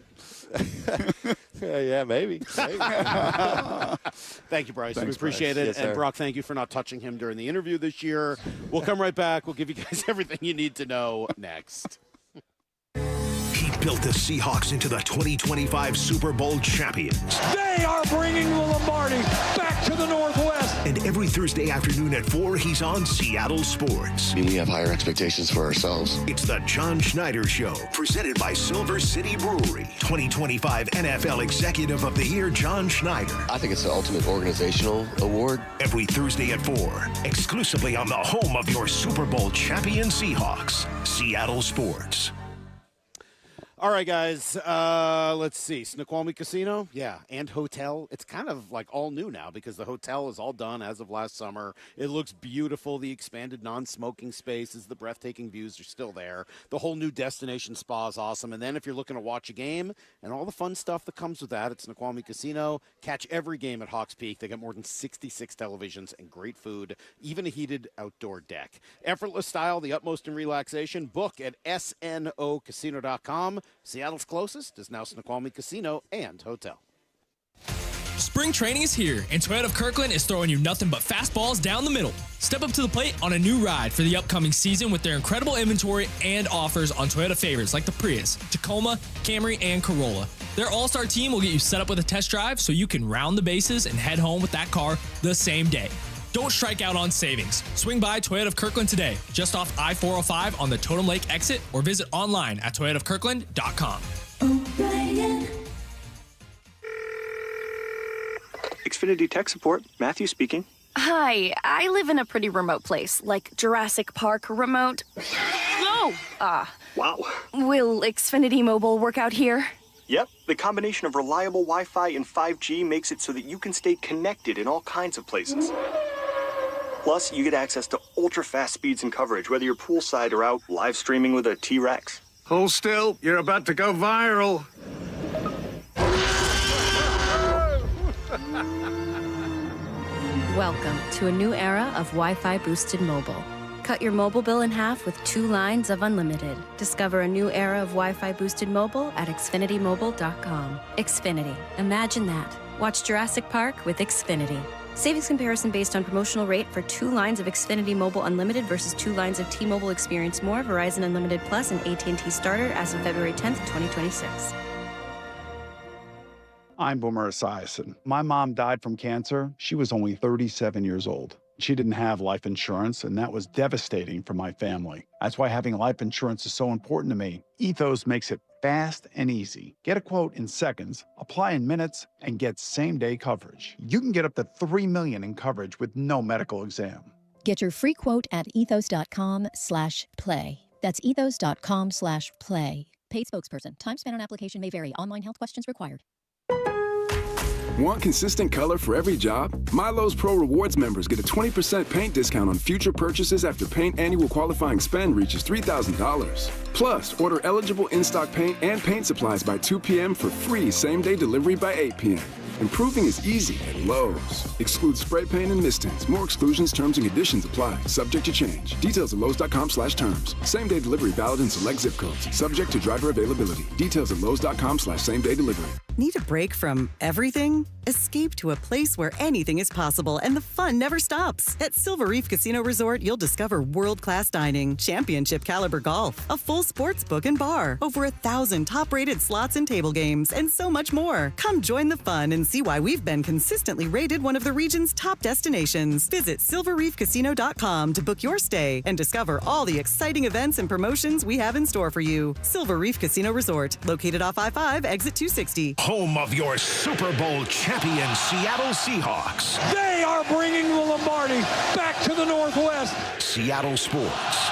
[SPEAKER 2] Yeah, maybe.
[SPEAKER 5] Thank you, Bryce. We appreciate it.
[SPEAKER 2] Yes,
[SPEAKER 5] and
[SPEAKER 2] sir.
[SPEAKER 5] Brock, thank you for not touching him during the interview this year. We'll come right back. We'll give you guys everything you need to know next.
[SPEAKER 1] He built the Seahawks into the 2025 Super Bowl champions.
[SPEAKER 24] They are bringing the Lombardi back to the Northwest.
[SPEAKER 1] And every Thursday afternoon at 4, he's on Seattle Sports.
[SPEAKER 8] We have higher expectations for ourselves.
[SPEAKER 1] It's the John Schneider Show, presented by Silver City Brewery. 2025 NFL Executive of the Year, John Schneider.
[SPEAKER 8] I think it's the ultimate organizational award.
[SPEAKER 1] Every Thursday at 4, exclusively on the home of your Super Bowl champion Seahawks, Seattle Sports.
[SPEAKER 5] All right, guys. Let's see. Snoqualmie Casino, and hotel. It's kind of like all new now because the hotel is all done as of last summer. It looks beautiful. The expanded non-smoking spaces, the breathtaking views are still there. The whole new destination spa is awesome. And then if you're looking to watch a game and all the fun stuff that comes with that, it's Snoqualmie Casino. Catch every game at Hawks Peak. They got more than 66 televisions and great food, even a heated outdoor deck. Effortless style, the utmost in relaxation. Book at snocasino.com. Seattle's closest is now Snoqualmie Casino and Hotel.
[SPEAKER 9] Spring training is here, and Toyota of Kirkland is throwing you nothing but fastballs down the middle. Step up to the plate on a new ride for the upcoming season with their incredible inventory and offers on Toyota favorites like the Prius, Tacoma, Camry, and Corolla. Their all-star team will get you set up with a test drive so you can round the bases and head home with that car the same day. Don't strike out on savings. Swing by Toyota of Kirkland today, just off I-405 on the Totem Lake exit, or visit online at toyotaofkirkland.com.
[SPEAKER 10] Xfinity Tech Support, Matthew speaking.
[SPEAKER 11] Hi, I live in a pretty remote place, like Jurassic Park remote. Oh!
[SPEAKER 10] Wow.
[SPEAKER 11] Will Xfinity Mobile work out here?
[SPEAKER 10] Yep, the combination of reliable Wi-Fi and 5G makes it so that you can stay connected in all kinds of places. Plus, you get access to ultra-fast speeds and coverage, whether you're poolside or out live streaming with a T-Rex.
[SPEAKER 15] Hold still, you're about to go viral.
[SPEAKER 18] Welcome to a new era of Wi-Fi boosted mobile. Cut your mobile bill in half with 2 lines of unlimited. Discover a new era of Wi-Fi boosted mobile at xfinitymobile.com. Xfinity. Imagine that. Watch Jurassic Park with Xfinity. Savings comparison based on promotional rate for 2 lines of Xfinity Mobile Unlimited versus 2 lines of T-Mobile Experience More, Verizon Unlimited Plus, and AT&T Starter as of February 10th, 2026.
[SPEAKER 22] I'm Boomer Esiason. My mom died from cancer. She was only 37 years old. She didn't have life insurance, and that was devastating for my family. That's why having life insurance is so important to me. Ethos makes it fast and easy. Get a quote in seconds, apply in minutes, and get same-day coverage. You can get up to $3 million in coverage with no medical exam.
[SPEAKER 23] Get your free quote at ethos.com/play. That's ethos.com/play. Paid spokesperson. Time spent on application may vary. Online health questions required.
[SPEAKER 3] Want consistent color for every job? Milo's Pro Rewards members get a 20% paint discount on future purchases after paint annual qualifying spend reaches $3,000. Plus, order eligible in-stock paint and paint supplies by 2 p.m. for free same-day delivery by 8 p.m. Improving is easy at Lowe's. Excludes spray paint and mist tints. More exclusions, terms, and conditions apply. Subject to change. Details at Lowe's.com/terms. Same-day delivery valid in select zip codes. Subject to driver availability. Details at Lowe's.com/same-day delivery.
[SPEAKER 12] Need a break from everything? Escape to a place where anything is possible and the fun never stops. At Silver Reef Casino Resort, you'll discover world-class dining, championship caliber golf, a full sports book and bar, over 1,000 top-rated slots and table games, and so much more. Come join the fun and see why we've been consistently rated one of the region's top destinations. Visit silverreefcasino.com to book your stay and discover all the exciting events and promotions we have in store for you. Silver Reef Casino Resort, located off I-5, exit 260.
[SPEAKER 1] Home of your Super Bowl champion Seattle Seahawks.
[SPEAKER 24] They are bringing the Lombardi back to the Northwest.
[SPEAKER 1] Seattle Sports.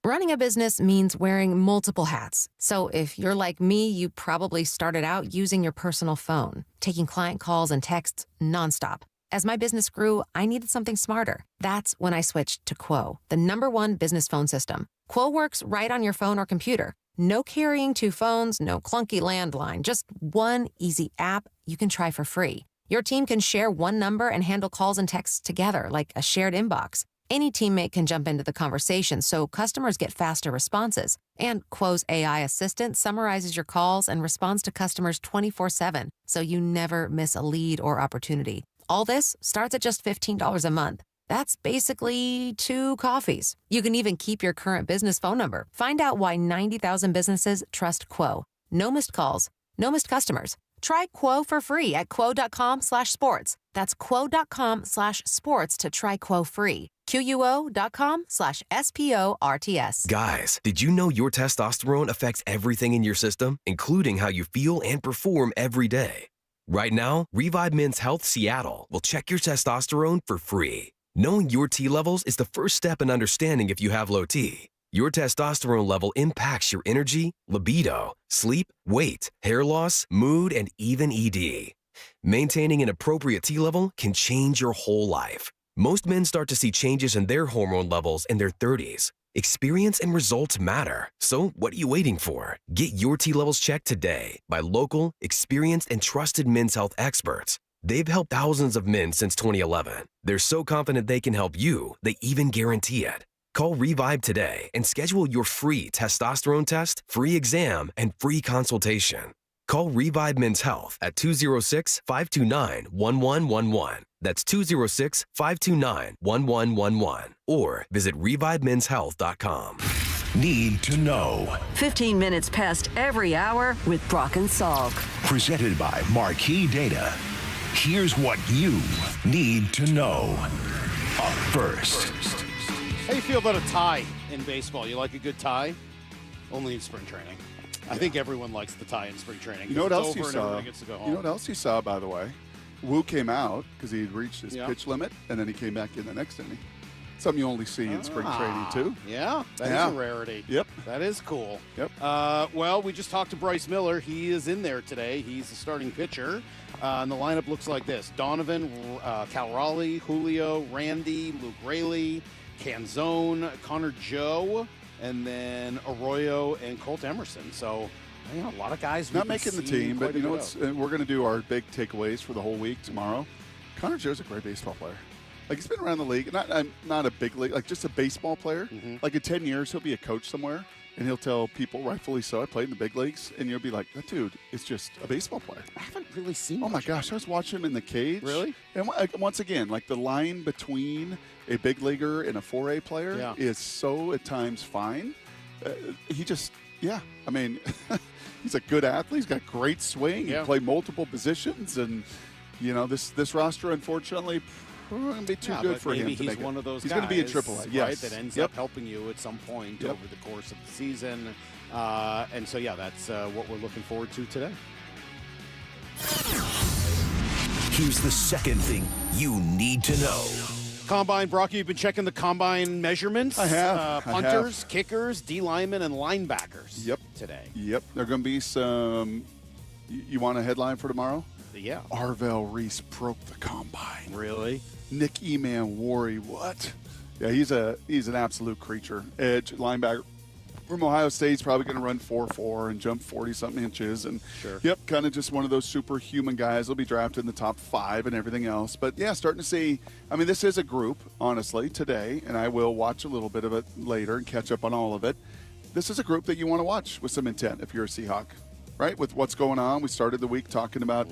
[SPEAKER 13] Running a business means wearing multiple hats. So if you're like me, you probably started out using your personal phone, taking client calls and texts nonstop. As my business grew, I needed something smarter. That's when I switched to Quo, the #1 business phone system. Quo works right on your phone or computer. No carrying 2 phones, no clunky landline, just one easy app you can try for free. Your team can share one number and handle calls and texts together like a shared inbox. Any teammate can jump into the conversation so customers get faster responses. And Quo's AI assistant summarizes your calls and responds to customers 24/7, so you never miss a lead or opportunity. All this starts at just $15 a month. That's basically 2 coffees. You can even keep your current business phone number. Find out why 90,000 businesses trust Quo. No missed calls, no missed customers. Try Quo for free at quo.com/sports. That's quo.com/sports to try Quo free. QUO.com/SPORTS.
[SPEAKER 14] Guys, did you know your testosterone affects everything in your system, including how you feel and perform every day? Right now, Revive Men's Health Seattle will check your testosterone for free. Knowing your T levels is the first step in understanding if you have low T. Your testosterone level impacts your energy, libido, sleep, weight, hair loss, mood, and even ED. Maintaining an appropriate T level can change your whole life. Most men start to see changes in their hormone levels in their 30s. Experience and results matter. So what are you waiting for? Get your T levels checked today by local, experienced, and trusted men's health experts. They've helped thousands of men since 2011. They're so confident they can help you, they even guarantee it. Call Revive today and schedule your free testosterone test, free exam, and free consultation. Call Revive Men's Health at 206-529-1111. That's 206-529-1111. Or visit ReviveMen'sHealth.com.
[SPEAKER 1] Need to know.
[SPEAKER 4] 15 minutes past every hour with Brock and Salk.
[SPEAKER 1] Presented by Marquee Data. Here's what you need to know. Up first.
[SPEAKER 5] How do you feel about a tie in baseball? You like a good tie? Only in spring training. I think everyone likes the tie in spring training.
[SPEAKER 6] You know what else you saw?
[SPEAKER 5] Everybody gets to go home.
[SPEAKER 6] You know what else you saw, by the way? Wu came out because he had reached his pitch limit, and then he came back in the next inning. Something you only see in spring training, too.
[SPEAKER 5] Yeah, that is a rarity.
[SPEAKER 6] Yep.
[SPEAKER 5] That is cool.
[SPEAKER 6] Yep.
[SPEAKER 5] Well, we just talked to Bryce Miller. He is in there today. He's the starting pitcher. And the lineup looks like this. Donovan, Cal Raleigh, Julio, Randy, Luke Raley, Canzone, Connor Joe, and then Arroyo and Colt Emerson. So, a lot of guys
[SPEAKER 6] not making the team, but you know what's, we're going to do our big takeaways for the whole week tomorrow. Connor Joe's a great baseball player. Like, he's been around the league, not a big league, like just a baseball player.
[SPEAKER 5] Mm-hmm.
[SPEAKER 6] Like in 10 years, he'll be a coach somewhere, and he'll tell people, rightfully so, I played in the big leagues, and you'll be like, that dude is just a baseball player.
[SPEAKER 5] I haven't really seen.
[SPEAKER 6] Oh my gosh, I was watching him in the cage.
[SPEAKER 5] Really?
[SPEAKER 6] And once again, like the line between a big leaguer and a 4A player is so at times fine. He just, I mean, he's a good athlete. He's got great swing. He can play multiple positions, and this roster, unfortunately, going to be too good for him.
[SPEAKER 5] He's one of those
[SPEAKER 6] guys.
[SPEAKER 5] He's
[SPEAKER 6] going to be in AAA,
[SPEAKER 5] right? That ends up helping you at some point over the course of the season, and so that's what we're looking forward to today.
[SPEAKER 1] Here's the second thing you need to know.
[SPEAKER 5] Combine, Brock, you've been checking the combine measurements.
[SPEAKER 6] I have.
[SPEAKER 5] Punters, kickers, D linemen, and linebackers.
[SPEAKER 6] Yep.
[SPEAKER 5] Today.
[SPEAKER 6] Yep. There are going to be some You want a headline for tomorrow?
[SPEAKER 5] Yeah.
[SPEAKER 6] Arvell Reese broke the combine.
[SPEAKER 5] Really?
[SPEAKER 6] Nick E-Man Worry, what? Yeah, he's an absolute creature. Edge, linebacker from Ohio State. He's probably going to run 4.4 and jump 40-something inches. And, yep, kind of just one of those superhuman guys. He'll be drafted in the top 5 and everything else. But, yeah, starting to see – I mean, this is a group, honestly, today, and I will watch a little bit of it later and catch up on all of it. This is a group that you want to watch with some intent if you're a Seahawk. Right, with what's going on. We started the week talking about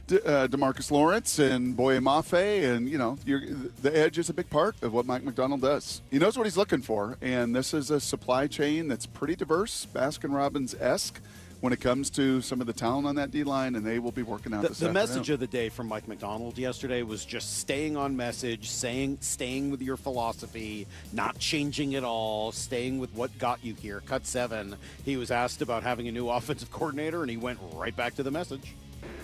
[SPEAKER 6] DeMarcus Lawrence and Boye Mafe, and, the edge is a big part of what Mike McDonald does. He knows what he's looking for, and this is a supply chain that's pretty diverse, Baskin-Robbins-esque, when it comes to some of the talent on that D-line, and they will be working out
[SPEAKER 5] the message of the day from Mike McDonald yesterday was just staying on message, staying with your philosophy, not changing it all, staying with what got you here. Cut 7, he was asked about having a new offensive coordinator, and he went right back to the message.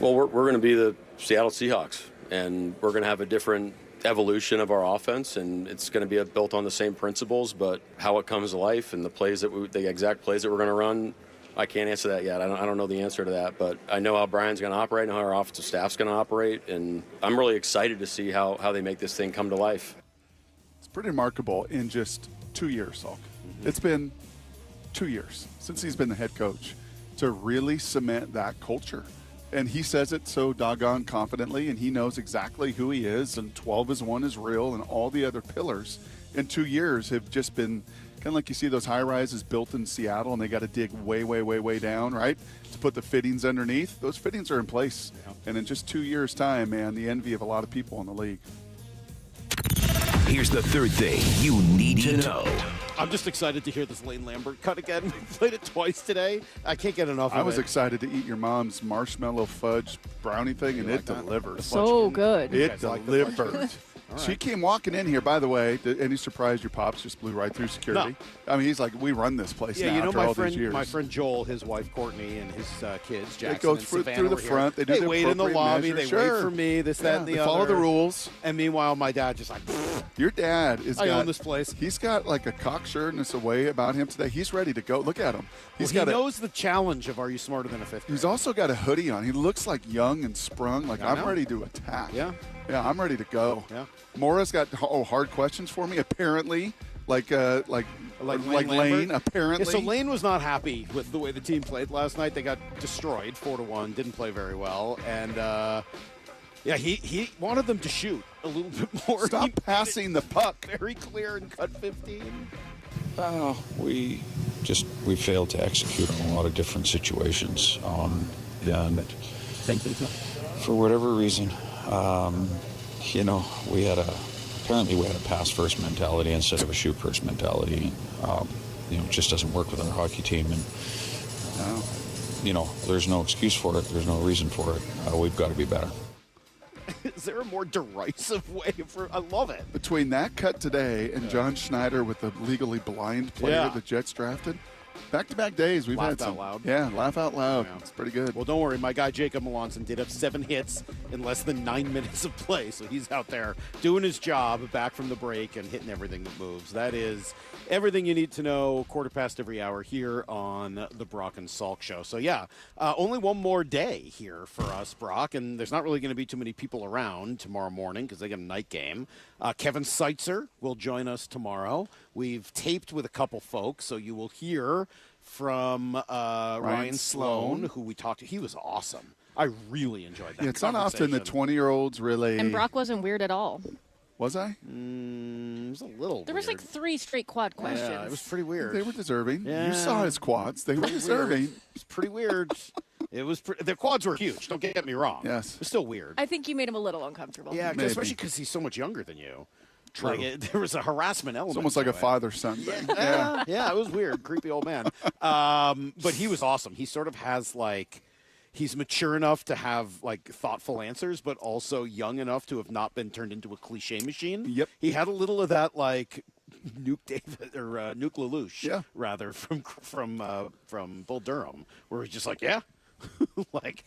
[SPEAKER 16] Well, we're going to be the Seattle Seahawks, and we're going to have a different evolution of our offense, and it's going to be built on the same principles, but how it comes to life and the exact plays that we're going to run, I can't answer that yet. I don't know the answer to that, but I know how Brian's going to operate and how our offensive staff's going to operate, and I'm really excited to see how they make this thing come to life.
[SPEAKER 6] It's pretty remarkable in just 2 years, Salk. It's been 2 years since he's been the head coach to really cement that culture. And he says it so doggone confidently, and he knows exactly who he is, and 12-1 is real, and all the other pillars in 2 years have just been – kind of like you see those high-rises built in Seattle, and they got to dig way, way, way, way down, right, to put the fittings underneath. Those fittings are in place. Yeah. And in just 2 years' time, man, the envy of a lot of people in the league.
[SPEAKER 1] Here's the third thing you need to know.
[SPEAKER 5] I'm just excited to hear this Lane Lambert cut again. We played it twice today. I can't get enough of it.
[SPEAKER 6] I was excited to eat your mom's marshmallow fudge brownie thing, and it delivered.
[SPEAKER 7] So good.
[SPEAKER 6] It delivered. Right. She came walking in here, by the way. Any surprise your pops just blew right through security? No. I mean, he's like, we run this place now after all these years.
[SPEAKER 5] My friend Joel, his wife Courtney, and his kids, Jackson
[SPEAKER 6] they go through the front. They do the
[SPEAKER 5] wait in the lobby. They wait for me, this, that, and the other.
[SPEAKER 6] Follow the rules.
[SPEAKER 5] And meanwhile, my dad just like,
[SPEAKER 6] your dad is
[SPEAKER 5] I own this place.
[SPEAKER 6] He's got like a cocksureness away about him today. He's ready to go. Look at him.
[SPEAKER 5] He knows the challenge of Are You Smarter Than a Fifth Grader?
[SPEAKER 6] He's also got a hoodie on. He looks like young and sprung. Like, I'm ready to attack.
[SPEAKER 5] Yeah.
[SPEAKER 6] Yeah, I'm ready to go.
[SPEAKER 5] Yeah.
[SPEAKER 6] Mora's got hard questions for me. Apparently, like Lane. Apparently,
[SPEAKER 5] yeah, so Lane was not happy with the way the team played last night. They got destroyed 4-1. Didn't play very well, and he wanted them to shoot a little bit more.
[SPEAKER 6] Stop passing the puck.
[SPEAKER 5] Very clear in cut 15.
[SPEAKER 17] We failed to execute on a lot of different situations. And for whatever reason. We had a pass-first mentality instead of a shoot-first mentality. It just doesn't work with our hockey team. And, there's no excuse for it. There's no reason for it. We've got to be better.
[SPEAKER 5] Is there a more derisive way I love it.
[SPEAKER 6] Between that cut today and John Schneider with the legally blind player the Jets drafted, back-to-back days, we've had some.
[SPEAKER 5] Laugh out loud.
[SPEAKER 6] Yeah, laugh out loud. Yeah. It's pretty good.
[SPEAKER 5] Well, don't worry. My guy Jacob Melanson did have 7 hits in less than 9 minutes of play, so he's out there doing his job back from the break and hitting everything that moves. That is everything you need to know, 1/4 every hour here on the Brock and Salk Show. So, only one more day here for us, Brock, and there's not really going to be too many people around tomorrow morning because they got a night game. Kevin Seitzer will join us tomorrow. We've taped with a couple folks, so you will hear from Ryan Sloan, who we talked to. He was awesome. I really enjoyed that.
[SPEAKER 6] Yeah, it's not often the 20-year-olds really.
[SPEAKER 7] And Brock wasn't weird at all.
[SPEAKER 6] Was I?
[SPEAKER 5] It was a little
[SPEAKER 7] There was like 3 straight quad questions.
[SPEAKER 5] Yeah, it was pretty weird.
[SPEAKER 6] They were deserving.
[SPEAKER 5] Yeah.
[SPEAKER 6] You saw his quads. They were deserving.
[SPEAKER 5] It was pretty weird. The quads were huge. Don't get me wrong.
[SPEAKER 6] Yes.
[SPEAKER 5] It was still weird.
[SPEAKER 7] I think you made him a little uncomfortable.
[SPEAKER 5] Yeah, especially because he's so much younger than you.
[SPEAKER 6] True.
[SPEAKER 5] There was a harassment element.
[SPEAKER 6] It's almost like a father-son thing.
[SPEAKER 5] Yeah, it was weird. Creepy old man. But he was awesome. He sort of has he's mature enough to have thoughtful answers, but also young enough to have not been turned into a cliche machine.
[SPEAKER 6] Yep.
[SPEAKER 5] He had a little of that Nuke David or Nuke Lelouch, rather from Bull Durham, where he's just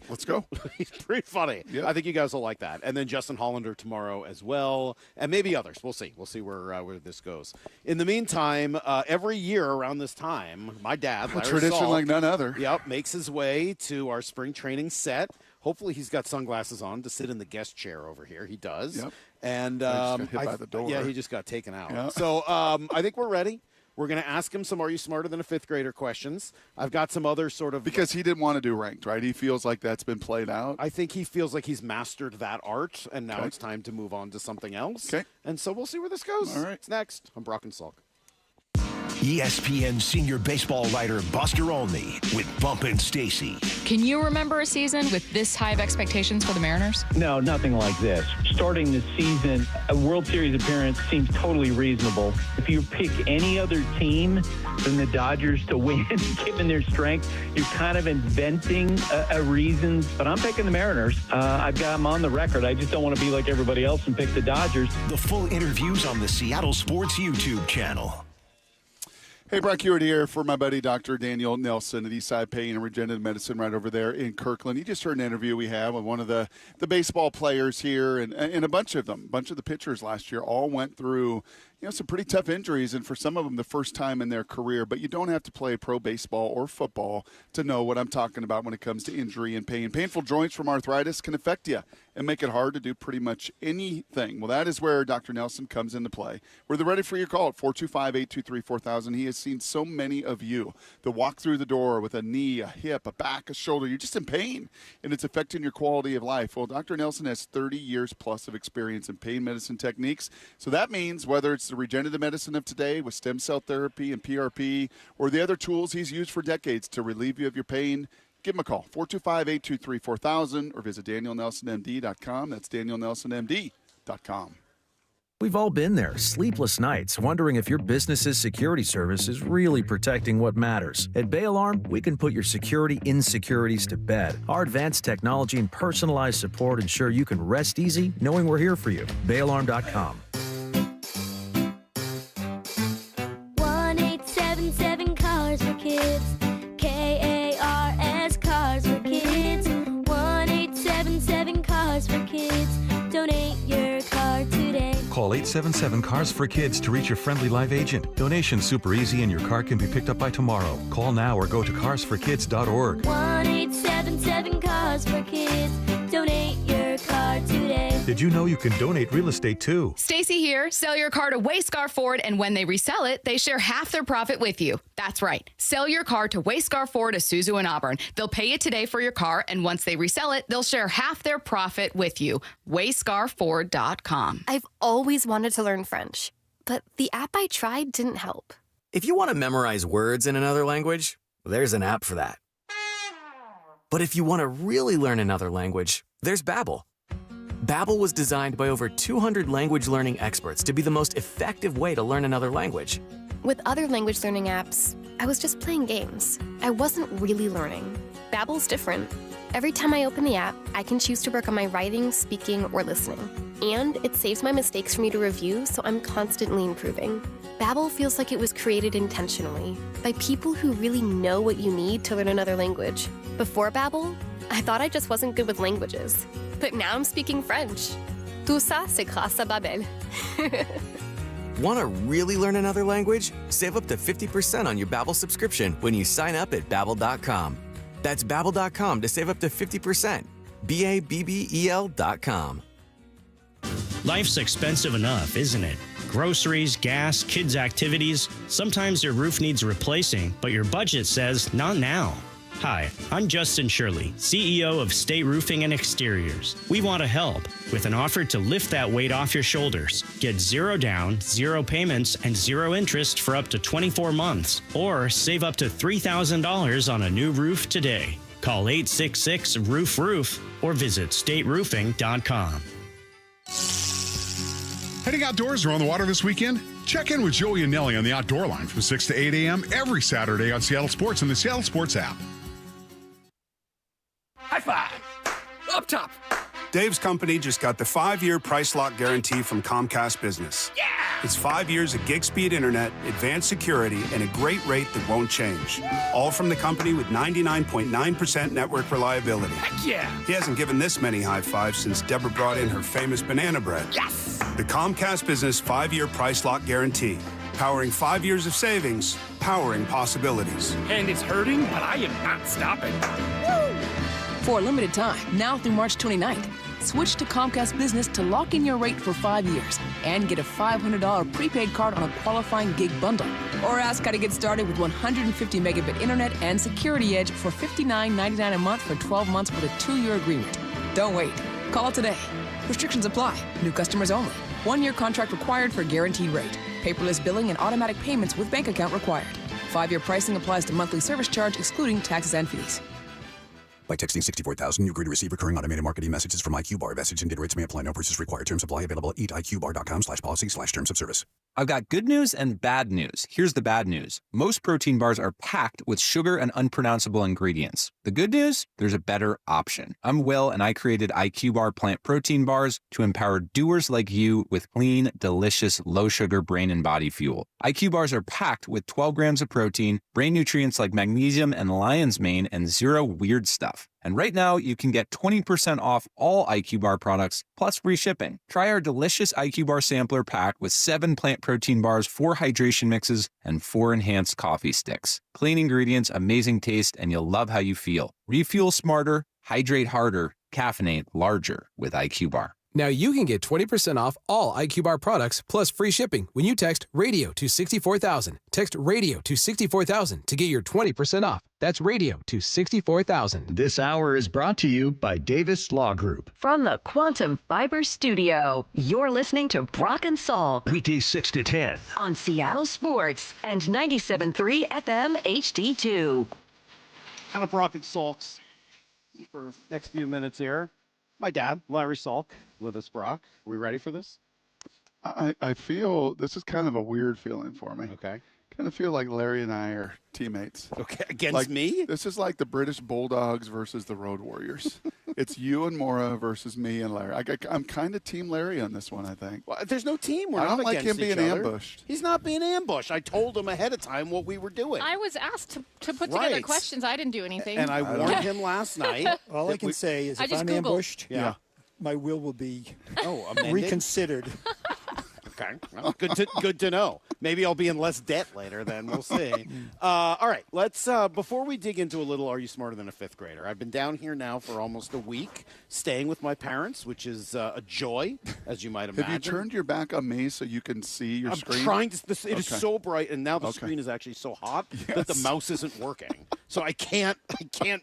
[SPEAKER 6] Let's go.
[SPEAKER 5] He's pretty funny.
[SPEAKER 6] Yep.
[SPEAKER 5] I think you guys will like that. And then Justin Hollander tomorrow as well, and maybe others. We'll see. We'll see where this goes. In the meantime, every year around this time, my dad, Lary
[SPEAKER 6] tradition
[SPEAKER 5] Salk,
[SPEAKER 6] like none other.
[SPEAKER 5] Yep, makes his way to our spring training set. Hopefully, he's got sunglasses on to sit in the guest chair over here. He does.
[SPEAKER 6] Yep.
[SPEAKER 5] And
[SPEAKER 6] got hit by the door.
[SPEAKER 5] Yeah, he just got taken out.
[SPEAKER 6] Yep.
[SPEAKER 5] So I think we're ready. We're going to ask him some "Are you smarter than a fifth grader?" questions. I've got some other sort of
[SPEAKER 6] because he didn't want to do ranked, right? He feels like that's been played out.
[SPEAKER 5] I think he feels like he's mastered that art, and now it's time to move on to something else.
[SPEAKER 6] Okay.
[SPEAKER 5] And so we'll see where this goes.
[SPEAKER 6] All right.
[SPEAKER 5] It's next. I'm Brock and Salk.
[SPEAKER 1] ESPN senior baseball writer Buster Olney with Bump and Stacy.
[SPEAKER 19] Can you remember a season with this high of expectations for the Mariners?
[SPEAKER 20] No, nothing like this. Starting the season, a World Series appearance seems totally reasonable. If you pick any other team than the Dodgers to win, given their strength, you're kind of inventing a reason. But I'm picking the Mariners. I've got them on the record. I just don't want to be like everybody else and pick the Dodgers.
[SPEAKER 1] The full interviews on the Seattle Sports YouTube channel.
[SPEAKER 6] Hey, Brock Hewitt here for my buddy Dr. Daniel Nelson at Eastside Pain and Regenerative Medicine right over there in Kirkland. You just heard an interview we had with one of the baseball players here, and a bunch of them, a bunch of the pitchers last year all went through some pretty tough injuries, and for some of them the first time in their career. But you don't have to play pro baseball or football to know what I'm talking about when it comes to injury and pain. Painful joints from arthritis can affect you and make it hard to do pretty much anything. Well, that is where Dr. Nelson comes into play. We're ready for your call at 425-823-4000. He has seen so many of you that walk through the door with a knee, a hip, a back, a shoulder. You're just in pain, and it's affecting your quality of life. Well, Dr. Nelson has 30 years plus of experience in pain medicine techniques. So that means whether it's the regenerative medicine of today with stem cell therapy and PRP or the other tools he's used for decades to relieve you of your pain, give him a call, 425-823-4000, or visit DanielNelsonMD.com. That's DanielNelsonMD.com.
[SPEAKER 21] We've all been there, sleepless nights, wondering if your business's security service is really protecting what matters. At Bay Alarm, we can put your security insecurities to bed. Our advanced technology and personalized support ensure you can rest easy knowing we're here for you. BayAlarm.com.
[SPEAKER 23] 1-877 Cars for Kids. KARS Cars for Kids. 1-877 Cars for Kids. Donate your car today.
[SPEAKER 25] Call 877 Cars for Kids to reach your friendly live agent. Donation's super easy and your car can be picked up by tomorrow. Call now or go to carsforkids.org.
[SPEAKER 23] 1-877 Cars for Kids. Donate your car today.
[SPEAKER 25] Did you know you can donate real estate too?
[SPEAKER 19] Stacy here. Sell your car to Wayscar Ford, and when they resell it, they share half their profit with you. That's right. Sell your car to Wayscar Ford, Isuzu, and Auburn. They'll pay you today for your car, and once they resell it, they'll share half their profit with you. WayscarFord.com.
[SPEAKER 26] I've always wanted to learn French, but the app I tried didn't help.
[SPEAKER 27] If you want to memorize words in another language, there's an app for that. But if you want to really learn another language, there's Babbel. Babbel was designed by over 200 language learning experts to be the most effective way to learn another language.
[SPEAKER 26] With other language learning apps, I was just playing games. I wasn't really learning. Babbel's different. Every time I open the app, I can choose to work on my writing, speaking, or listening. And it saves my mistakes for me to review, so I'm constantly improving. Babbel feels like it was created intentionally by people who really know what you need to learn another language. Before Babbel, I thought I just wasn't good with languages. But now I'm speaking French. Tout ça, c'est grâce à Babbel.
[SPEAKER 27] Want to really learn another language? Save up to 50% on your Babbel subscription when you sign up at Babbel.com. That's Babbel.com to save up to 50%. Babbel.com.
[SPEAKER 28] Life's expensive enough, isn't it? Groceries, gas, kids' activities. Sometimes your roof needs replacing, but your budget says not now. Hi, I'm Justin Shirley, CEO of State Roofing and Exteriors. We want to help with an offer to lift that weight off your shoulders. Get 0 down, 0 payments, and 0 interest for up to 24 months. Or save up to $3,000 on a new roof today. Call 866-ROOF-ROOF or visit stateroofing.com.
[SPEAKER 29] Heading outdoors or on the water this weekend? Check in with Joey and Nelly on the Outdoor Line from 6 to 8 a.m. every Saturday on Seattle Sports and the Seattle Sports app.
[SPEAKER 30] High five! Up top! Dave's company just got the 5-year price lock guarantee from Comcast Business. Yeah!
[SPEAKER 2] It's 5 years of gig speed internet, advanced security, and a great rate that won't change. All from the company with 99.9% network reliability.
[SPEAKER 24] Heck yeah!
[SPEAKER 2] He hasn't given this many high fives since Deborah brought in her famous banana bread.
[SPEAKER 24] Yes!
[SPEAKER 2] The Comcast Business 5-year price lock guarantee. Powering 5 years of savings, powering possibilities.
[SPEAKER 24] And it's hurting, but I am not stopping.
[SPEAKER 3] For a limited time, now through March 29th, switch to Comcast Business to lock in your rate for 5 years and get a $500 prepaid card on a qualifying gig bundle. Or ask how to get started with 150 megabit internet and Security Edge for $59.99 a month for 12 months with a 2-year agreement. Don't wait. Call today. Restrictions apply. New customers only. 1-year contract required for guaranteed rate. Paperless billing and automatic payments with bank account required. 5-year pricing applies to monthly service charge excluding taxes and fees.
[SPEAKER 8] By texting 64,000, you agree to receive recurring automated marketing messages from IQ Bar. Message and data rates may apply. No purchase required. Terms apply. Available at eatiqbar.com/policy/terms of service.
[SPEAKER 9] I've got good news and bad news. Here's the bad news. Most protein bars are packed with sugar and unpronounceable ingredients. The good news? There's a better option. I'm Will, and I created IQ Bar plant protein bars to empower doers like you with clean, delicious, low-sugar brain and body fuel. IQ Bars are packed with 12 grams of protein, brain nutrients like magnesium and lion's mane, and zero weird stuff. And right now, you can get 20% off all IQ Bar products, plus free shipping. Try our delicious IQ Bar sampler pack with 7 plant protein bars, 4 hydration mixes, and 4 enhanced coffee sticks. Clean ingredients, amazing taste, and you'll love how you feel. Refuel smarter, hydrate harder, caffeinate larger with IQ Bar.
[SPEAKER 10] Now you can get 20% off all IQ Bar products plus free shipping when you text radio to 64,000. Text radio to 64,000 to get your 20% off. That's radio to 64,000.
[SPEAKER 11] This hour is brought to you by Davis Law Group.
[SPEAKER 4] From the Quantum Fiber Studio, you're listening to Brock and Salk.
[SPEAKER 1] Weekdays 6 to 10.
[SPEAKER 4] On Seattle Sports and 97.3 FM HD2.
[SPEAKER 5] Kind of Brock and Salk's for next few minutes here. My dad, Lary Salk, with us, Brock. Are we ready for this?
[SPEAKER 6] I feel this is kind of a weird feeling for me.
[SPEAKER 5] Okay.
[SPEAKER 6] Kind of feel like Larry and I are teammates.
[SPEAKER 5] Okay, against
[SPEAKER 6] like,
[SPEAKER 5] me?
[SPEAKER 6] This is like the British Bulldogs versus the Road Warriors. It's you and Maura versus me and Larry. I'm kind of Team Larry on this one, I think.
[SPEAKER 5] Well, there's no team. We're
[SPEAKER 6] I
[SPEAKER 5] not
[SPEAKER 6] don't like him
[SPEAKER 5] against each
[SPEAKER 6] being
[SPEAKER 5] other.
[SPEAKER 6] ambushed.
[SPEAKER 5] He's not being ambushed. I told him ahead of time what we were doing.
[SPEAKER 7] I was asked to put together questions. I didn't do anything.
[SPEAKER 5] And I warned him last night.
[SPEAKER 12] All I can say is if I'm ambushed, my will be
[SPEAKER 5] amended?
[SPEAKER 12] reconsidered.
[SPEAKER 5] Okay. Well, good to know. Maybe I'll be in less debt later then. We'll see. All right. Let's, before we dig into a little Are You Smarter Than a Fifth Grader? I've been down here now for almost a week, staying with my parents, which is a joy, as you might imagine.
[SPEAKER 6] Have you turned your back on me so you can see your screen?
[SPEAKER 5] I'm trying to. It is so bright, and now the screen is actually so hot that the mouse isn't working. So I can't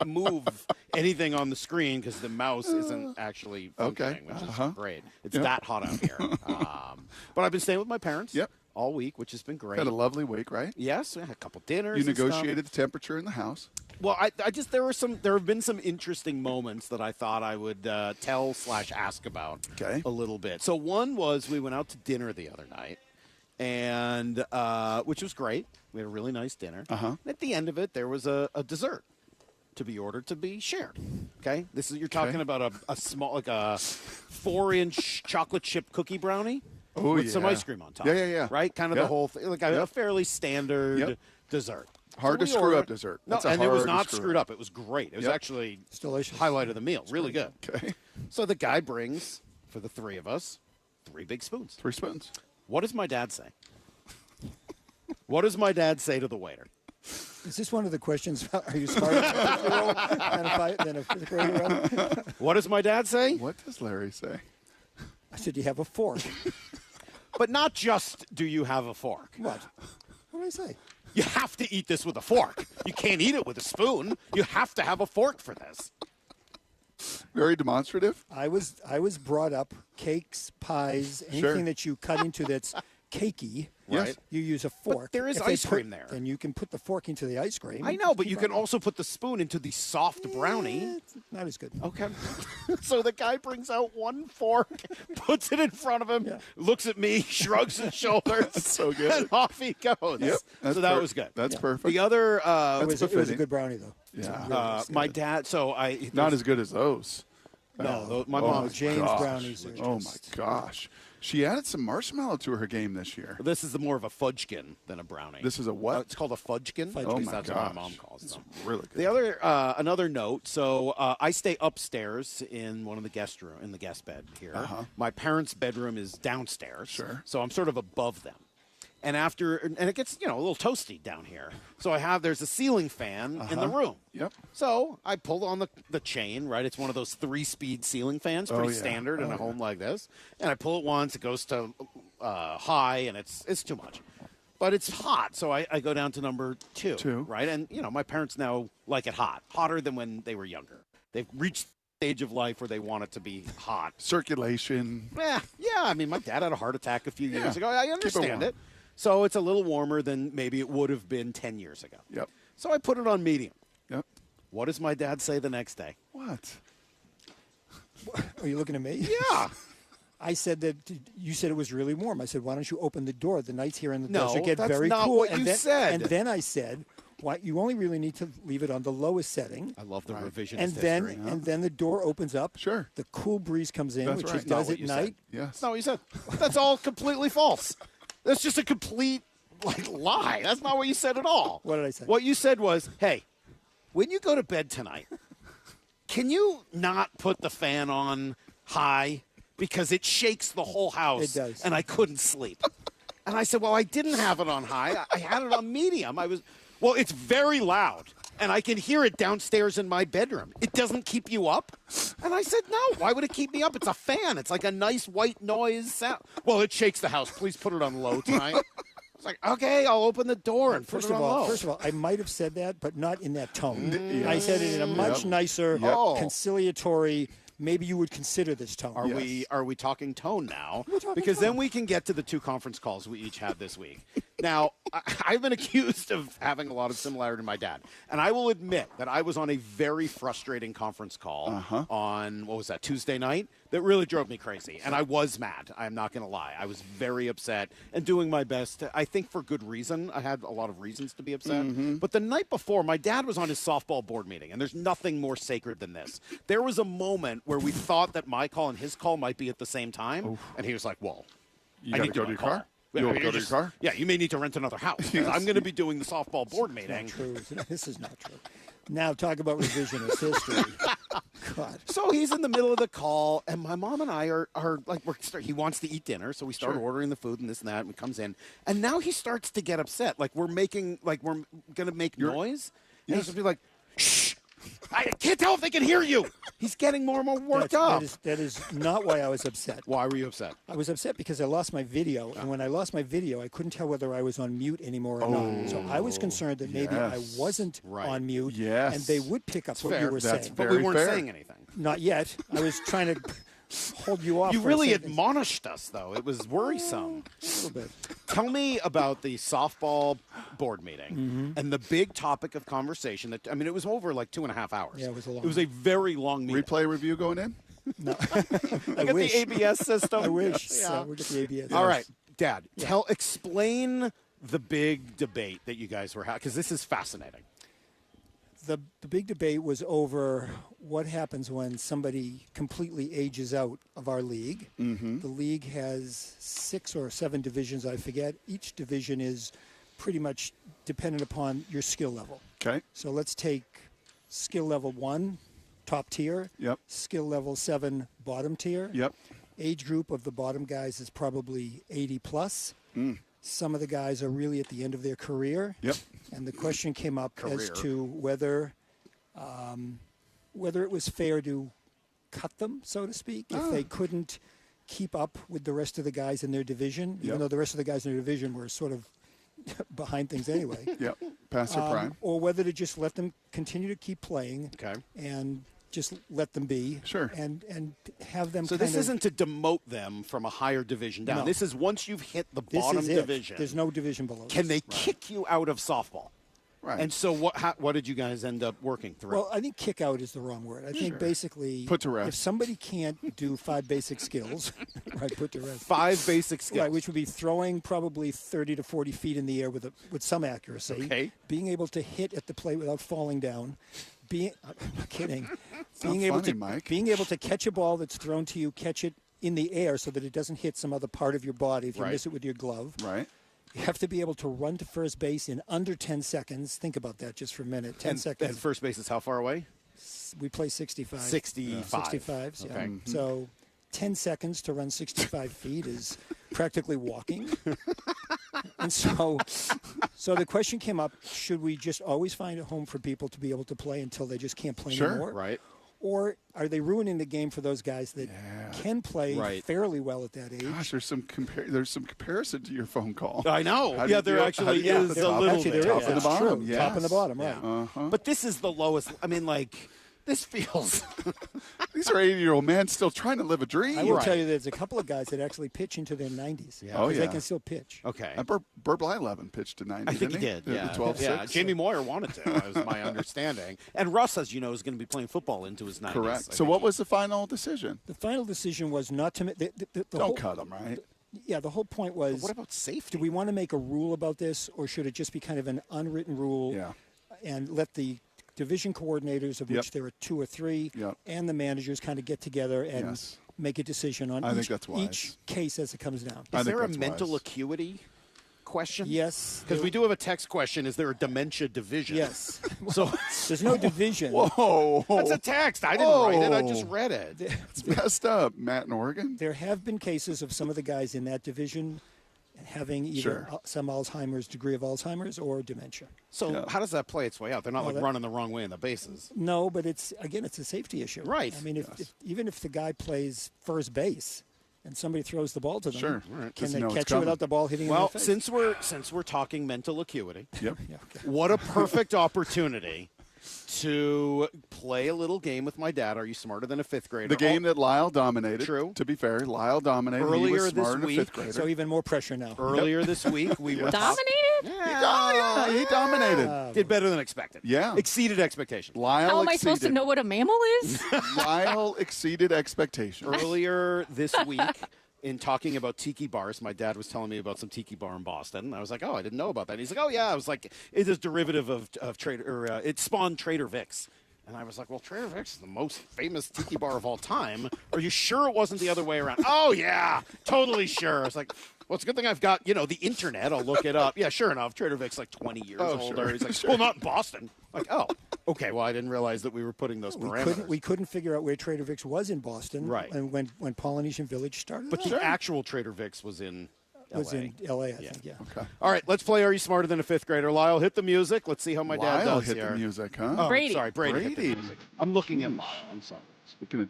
[SPEAKER 5] move anything on the screen because the mouse isn't actually functioning, which is great. It's that hot out here. But I've been staying with my parents all week, which has been great.
[SPEAKER 6] Had a lovely week, right?
[SPEAKER 5] Yes, we had a couple dinners.
[SPEAKER 6] You negotiated the temperature in the house.
[SPEAKER 5] Well, I just there have been some interesting moments that I thought I would tell/ask about a little bit. So one was we went out to dinner the other night, and which was great. We had a really nice dinner. At the end of it, there was a dessert to be ordered to be shared. Okay, you're talking about a small, like a 4-inch chocolate chip cookie brownie. With some ice cream on top.
[SPEAKER 6] Yeah.
[SPEAKER 5] Right? Kind of the whole thing. Like a fairly standard dessert.
[SPEAKER 6] Hard to screw up dessert.
[SPEAKER 5] No, and it was not screwed up. It was great. It was actually
[SPEAKER 12] delicious.
[SPEAKER 5] Highlight of the meal. Really good.
[SPEAKER 6] Okay.
[SPEAKER 5] So the guy brings, for the 3 of us, 3 big spoons.
[SPEAKER 6] 3 spoons.
[SPEAKER 5] What does my dad say? What does my dad say to the waiter?
[SPEAKER 12] Is this one of the questions about are you smarter than a 5-year-old than a fifth grader?
[SPEAKER 5] What does my dad say?
[SPEAKER 6] What does Larry say?
[SPEAKER 12] I said, you have a fork.
[SPEAKER 5] But not just do you have a fork.
[SPEAKER 12] What? What did I say?
[SPEAKER 5] You have to eat this with a fork. You can't eat it with a spoon. You have to have a fork for this.
[SPEAKER 6] Very demonstrative.
[SPEAKER 12] I was brought up cakes, pies, anything that you cut into that's cakey.
[SPEAKER 5] Right.
[SPEAKER 12] You use a fork.
[SPEAKER 5] But there is ice cream there.
[SPEAKER 12] And you can put the fork into the ice cream.
[SPEAKER 5] I know, but you can also put the spoon into the soft brownie.
[SPEAKER 12] It's not as good.
[SPEAKER 5] Okay. So the guy brings out one fork, puts it in front of him, looks at me, shrugs his shoulders.
[SPEAKER 6] That's so good.
[SPEAKER 5] And off he goes.
[SPEAKER 6] Yep.
[SPEAKER 5] So that was good.
[SPEAKER 6] That's perfect.
[SPEAKER 5] The other...
[SPEAKER 12] it was a good brownie, though.
[SPEAKER 6] Yeah.
[SPEAKER 5] My dad... So I...
[SPEAKER 6] Not as good as those.
[SPEAKER 5] No, my mom.
[SPEAKER 12] Jane's brownies.
[SPEAKER 6] Oh my gosh. She added some marshmallow to her game this year.
[SPEAKER 5] This is more of a fudgekin than a brownie.
[SPEAKER 6] This is a what?
[SPEAKER 5] It's called a fudgekin.
[SPEAKER 6] Oh my
[SPEAKER 5] That's
[SPEAKER 6] gosh.
[SPEAKER 5] what my mom calls them.
[SPEAKER 6] Really good.
[SPEAKER 5] The other, another note. So I stay upstairs in one of the guest bed here. My parents' bedroom is downstairs.
[SPEAKER 6] Sure.
[SPEAKER 5] So I'm sort of above them. And it gets, a little toasty down here. So there's a ceiling fan in the room.
[SPEAKER 6] Yep.
[SPEAKER 5] So I pulled on the chain, right? It's one of those 3-speed ceiling fans, pretty standard in a home like this. And I pull it once, it goes to high, and it's too much. But it's hot, so I go down to number 2, right? And, my parents now like it hot, hotter than when they were younger. They've reached the stage of life where they want it to be hot.
[SPEAKER 6] Circulation.
[SPEAKER 5] Yeah. I mean, my dad had a heart attack a few years ago. I understand it. So it's a little warmer than maybe it would have been 10 years ago.
[SPEAKER 6] Yep.
[SPEAKER 5] So I put it on medium.
[SPEAKER 6] Yep.
[SPEAKER 5] What does my dad say the next day?
[SPEAKER 6] What?
[SPEAKER 12] Are you looking at me?
[SPEAKER 5] Yeah.
[SPEAKER 12] I said that you said it was really warm. I said, why don't you open the door? The nights here in the desert get
[SPEAKER 5] that's
[SPEAKER 12] very
[SPEAKER 5] not
[SPEAKER 12] cool.
[SPEAKER 5] what you said.
[SPEAKER 12] And then I said, you only really need to leave it on the lowest setting.
[SPEAKER 5] I love the revisionist
[SPEAKER 12] history. And then the door opens up.
[SPEAKER 6] Sure.
[SPEAKER 12] The cool breeze comes in,
[SPEAKER 6] That's
[SPEAKER 12] which
[SPEAKER 6] right.
[SPEAKER 12] it does
[SPEAKER 5] Not what
[SPEAKER 12] at
[SPEAKER 5] you
[SPEAKER 12] night.
[SPEAKER 5] said.
[SPEAKER 6] Yes.
[SPEAKER 5] That's not what you said. That's all completely false. That's just a complete lie. That's not what you said at all.
[SPEAKER 12] What did I say?
[SPEAKER 5] What you said was, hey, when you go to bed tonight, can you not put the fan on high? Because it shakes the whole house.
[SPEAKER 12] It does.
[SPEAKER 5] And I couldn't sleep. And I said, well, I didn't have it on high. I had it on medium. Well, it's very loud. And I can hear it downstairs in my bedroom. It doesn't keep you up? And I said, no. Why would it keep me up? It's a fan. It's like a nice white noise sound. Well, it shakes the house. Please put it on low tonight. It's like, okay, I'll open the door and put it on low.
[SPEAKER 12] First of all, I might have said that, but not in that tone. I said it in a much nicer, conciliatory. Maybe you would consider this tone.
[SPEAKER 5] Are we talking tone now? Because then we can get to the 2 conference calls we each had this week. Now, I've been accused of having a lot of similarity to my dad. And I will admit that I was on a very frustrating conference call on, Tuesday night? That really drove me crazy. And I was mad. I'm not going to lie. I was very upset and doing my best. I think for good reason. I had a lot of reasons to be upset. But the night before, my dad was on his softball board meeting. And there's nothing more sacred than this. There was a moment where we thought that my call and his call might be at the same time. And he was like, well,
[SPEAKER 6] I need to go to your car? You want to go to your car?
[SPEAKER 5] Yeah, you may need to rent another house. I'm going to be doing the softball board meeting.
[SPEAKER 12] Not true. This is not true. Now talk about revisionist history. God.
[SPEAKER 5] So he's in the middle of the call, and my mom and I are like, he wants to eat dinner, so we start ordering the food and this and that, and it comes in. And now he starts to get upset. Like we're going to make noise. And he's going to be like, shh. I can't tell if they can hear you. He's getting more and more worked up.
[SPEAKER 12] That is not why I was upset.
[SPEAKER 5] Why were you upset?
[SPEAKER 12] I was upset because I lost my video, and when I lost my video, I couldn't tell whether I was on mute anymore or not. So I was concerned that maybe I wasn't on mute, and they would pick up what you were saying.
[SPEAKER 5] But we weren't saying anything.
[SPEAKER 12] Not yet. I was trying to hold you off.
[SPEAKER 5] You really admonished us, though. It was worrisome.
[SPEAKER 12] A little bit.
[SPEAKER 5] Tell me about the softball board meeting and the big topic of conversation. It was over like 2.5 hours.
[SPEAKER 12] Yeah, it was a long.
[SPEAKER 5] It was a very long meeting.
[SPEAKER 6] Replay review going in?
[SPEAKER 12] No.
[SPEAKER 5] I got the ABS system.
[SPEAKER 12] I wish.
[SPEAKER 5] Yeah.
[SPEAKER 12] So we get the ABS.
[SPEAKER 5] All right, Dad. Explain the big debate that you guys were having, because this is fascinating.
[SPEAKER 12] The big debate was over what happens when somebody completely ages out of our league. The league has 6 or 7 divisions, I forget. Each division is pretty much dependent upon your skill level.
[SPEAKER 6] Okay.
[SPEAKER 12] So let's take skill level 1, top tier.
[SPEAKER 6] Yep.
[SPEAKER 12] Skill level 7, bottom tier.
[SPEAKER 6] Yep.
[SPEAKER 12] Age group of the bottom guys is probably 80 plus. Some of the guys are really at the end of their career.
[SPEAKER 6] Yep.
[SPEAKER 12] And the question came up as to whether it was fair to cut them, so to speak, if they couldn't keep up with the rest of the guys in their division, even though the rest of the guys in their division were sort of behind things anyway.
[SPEAKER 6] Yep, past their prime.
[SPEAKER 12] Or whether to just let them continue to keep playing and just let them be.
[SPEAKER 6] Sure.
[SPEAKER 12] And have them
[SPEAKER 5] So this isn't to demote them from a higher division down.
[SPEAKER 12] No.
[SPEAKER 5] This is once you've hit the
[SPEAKER 12] This
[SPEAKER 5] bottom
[SPEAKER 12] is it.
[SPEAKER 5] division.
[SPEAKER 12] There's no division below.
[SPEAKER 5] Can they kick you out of softball?
[SPEAKER 6] Right.
[SPEAKER 5] And so what did you guys end up working through?
[SPEAKER 12] Well, I think kick out is the wrong word. I think basically
[SPEAKER 6] put to rest.
[SPEAKER 12] If somebody can't do 5 basic skills, right, put to rest.
[SPEAKER 5] 5 basic skills.
[SPEAKER 12] Right, which would be throwing probably 30 to 40 feet in the air with some accuracy.
[SPEAKER 5] Okay.
[SPEAKER 12] Being able to hit at the plate without falling down. I'm not kidding. being able to catch a ball that's thrown to you, catch it in the air so that it doesn't hit some other part of your body if you miss it with your glove.
[SPEAKER 6] Right.
[SPEAKER 12] You have to be able to run to first base in under 10 seconds. Think about that just for a minute. 10 seconds.
[SPEAKER 5] And first base is how far away?
[SPEAKER 12] We play 65.
[SPEAKER 5] 65.
[SPEAKER 12] 65s, yeah.
[SPEAKER 5] Okay.
[SPEAKER 12] So 10 seconds to run 65 feet is practically walking. And so the question came up, should we just always find a home for people to be able to play until they just can't play anymore?
[SPEAKER 5] Right.
[SPEAKER 12] Or are they ruining the game for those guys that can play fairly well at that age?
[SPEAKER 6] Gosh, there's some comparison to your phone call.
[SPEAKER 5] I know.
[SPEAKER 6] How
[SPEAKER 5] There actually is a little bit.
[SPEAKER 6] Top and the bottom.
[SPEAKER 12] Yes. Top and the bottom, right.
[SPEAKER 6] Uh-huh.
[SPEAKER 5] But this is the lowest. I mean, like, this feels...
[SPEAKER 6] These are 80-year-old men still trying to live a dream.
[SPEAKER 12] I will tell you there's a couple of guys that actually pitch into their 90s.
[SPEAKER 5] Yeah.
[SPEAKER 12] Because they can still pitch.
[SPEAKER 5] Okay.
[SPEAKER 6] Bert Blyleven pitched to 90,
[SPEAKER 5] I think
[SPEAKER 6] didn't
[SPEAKER 5] he did, yeah.
[SPEAKER 6] The 12-6.
[SPEAKER 5] Yeah, Jamie Moyer wanted to, that was my understanding. And Russ, as you know, is going to be playing football into his 90s.
[SPEAKER 6] Correct. So what was the final decision?
[SPEAKER 12] The final decision was not to...
[SPEAKER 6] Don't cut them, right?
[SPEAKER 12] The whole point was...
[SPEAKER 5] But what about safety?
[SPEAKER 12] Do we want to make a rule about this, or should it just be kind of an unwritten rule and let the division coordinators, of which there are 2 or 3, and the managers kind of get together and make a decision on each case as it comes down?
[SPEAKER 5] Is there a mental acuity question?
[SPEAKER 12] Yes.
[SPEAKER 5] Because we do have a text question. Is there a dementia division?
[SPEAKER 12] Yes.
[SPEAKER 5] So
[SPEAKER 12] there's no division.
[SPEAKER 6] Whoa.
[SPEAKER 5] That's a text. I didn't write it. I just read it.
[SPEAKER 6] It's messed up. Matt in Oregon?
[SPEAKER 12] There have been cases of some of the guys in that division having either some Alzheimer's, degree of Alzheimer's, or dementia.
[SPEAKER 5] So how does that play its way out? They're not running the wrong way in the bases.
[SPEAKER 12] No, but it's a safety issue.
[SPEAKER 5] Right.
[SPEAKER 12] I mean, even if the guy plays first base and somebody throws the ball to them, can they catch it without the ball hitting them in the face?
[SPEAKER 5] Well, since we're talking mental acuity, what a perfect opportunity to play a little game with my dad. Are you smarter than a fifth grader?
[SPEAKER 6] The game that Lyle dominated.
[SPEAKER 5] True.
[SPEAKER 6] To be fair, Lyle dominated.
[SPEAKER 5] Earlier
[SPEAKER 6] he was smarter
[SPEAKER 5] this week,
[SPEAKER 6] than a fifth grader.
[SPEAKER 12] So even more pressure now.
[SPEAKER 5] Earlier this week, we were
[SPEAKER 7] dominated.
[SPEAKER 6] He dominated.
[SPEAKER 5] Did better than expected.
[SPEAKER 6] Yeah.
[SPEAKER 5] Exceeded expectations.
[SPEAKER 6] Lyle
[SPEAKER 7] How am I supposed to know what a mammal is?
[SPEAKER 6] Lyle exceeded expectations.
[SPEAKER 5] Earlier this week, in talking about tiki bars, my dad was telling me about some tiki bar in Boston. I was like, oh, I didn't know about that. And he's like, oh, yeah. I was like, it is derivative of Trader, or it spawned Trader Vic's. And I was like, well, Trader Vic's is the most famous tiki bar of all time. Are you sure it wasn't the other way around? Oh, yeah, totally sure. I was like, well, it's a good thing I've got, the internet. I'll look it up. Yeah, sure enough, Trader Vic's like 20 years older. He's like, well, not in Boston. Like, oh, okay. Well, I didn't realize that we were putting those parameters.
[SPEAKER 12] We couldn't figure out where Trader Vic's was in Boston.
[SPEAKER 5] Right.
[SPEAKER 12] And when Polynesian Village started.
[SPEAKER 5] But the actual Trader Vic's was in
[SPEAKER 12] L.A., I think, yeah.
[SPEAKER 6] Okay.
[SPEAKER 5] All right, let's play Are You Smarter Than a Fifth Grader? Lyle, hit the music. Let's see how my dad does
[SPEAKER 6] hit
[SPEAKER 5] here.
[SPEAKER 6] the music, huh?
[SPEAKER 5] Oh,
[SPEAKER 7] Brady.
[SPEAKER 5] Sorry, Brady. Hit the music. I'm looking at Lyle. I'm sorry.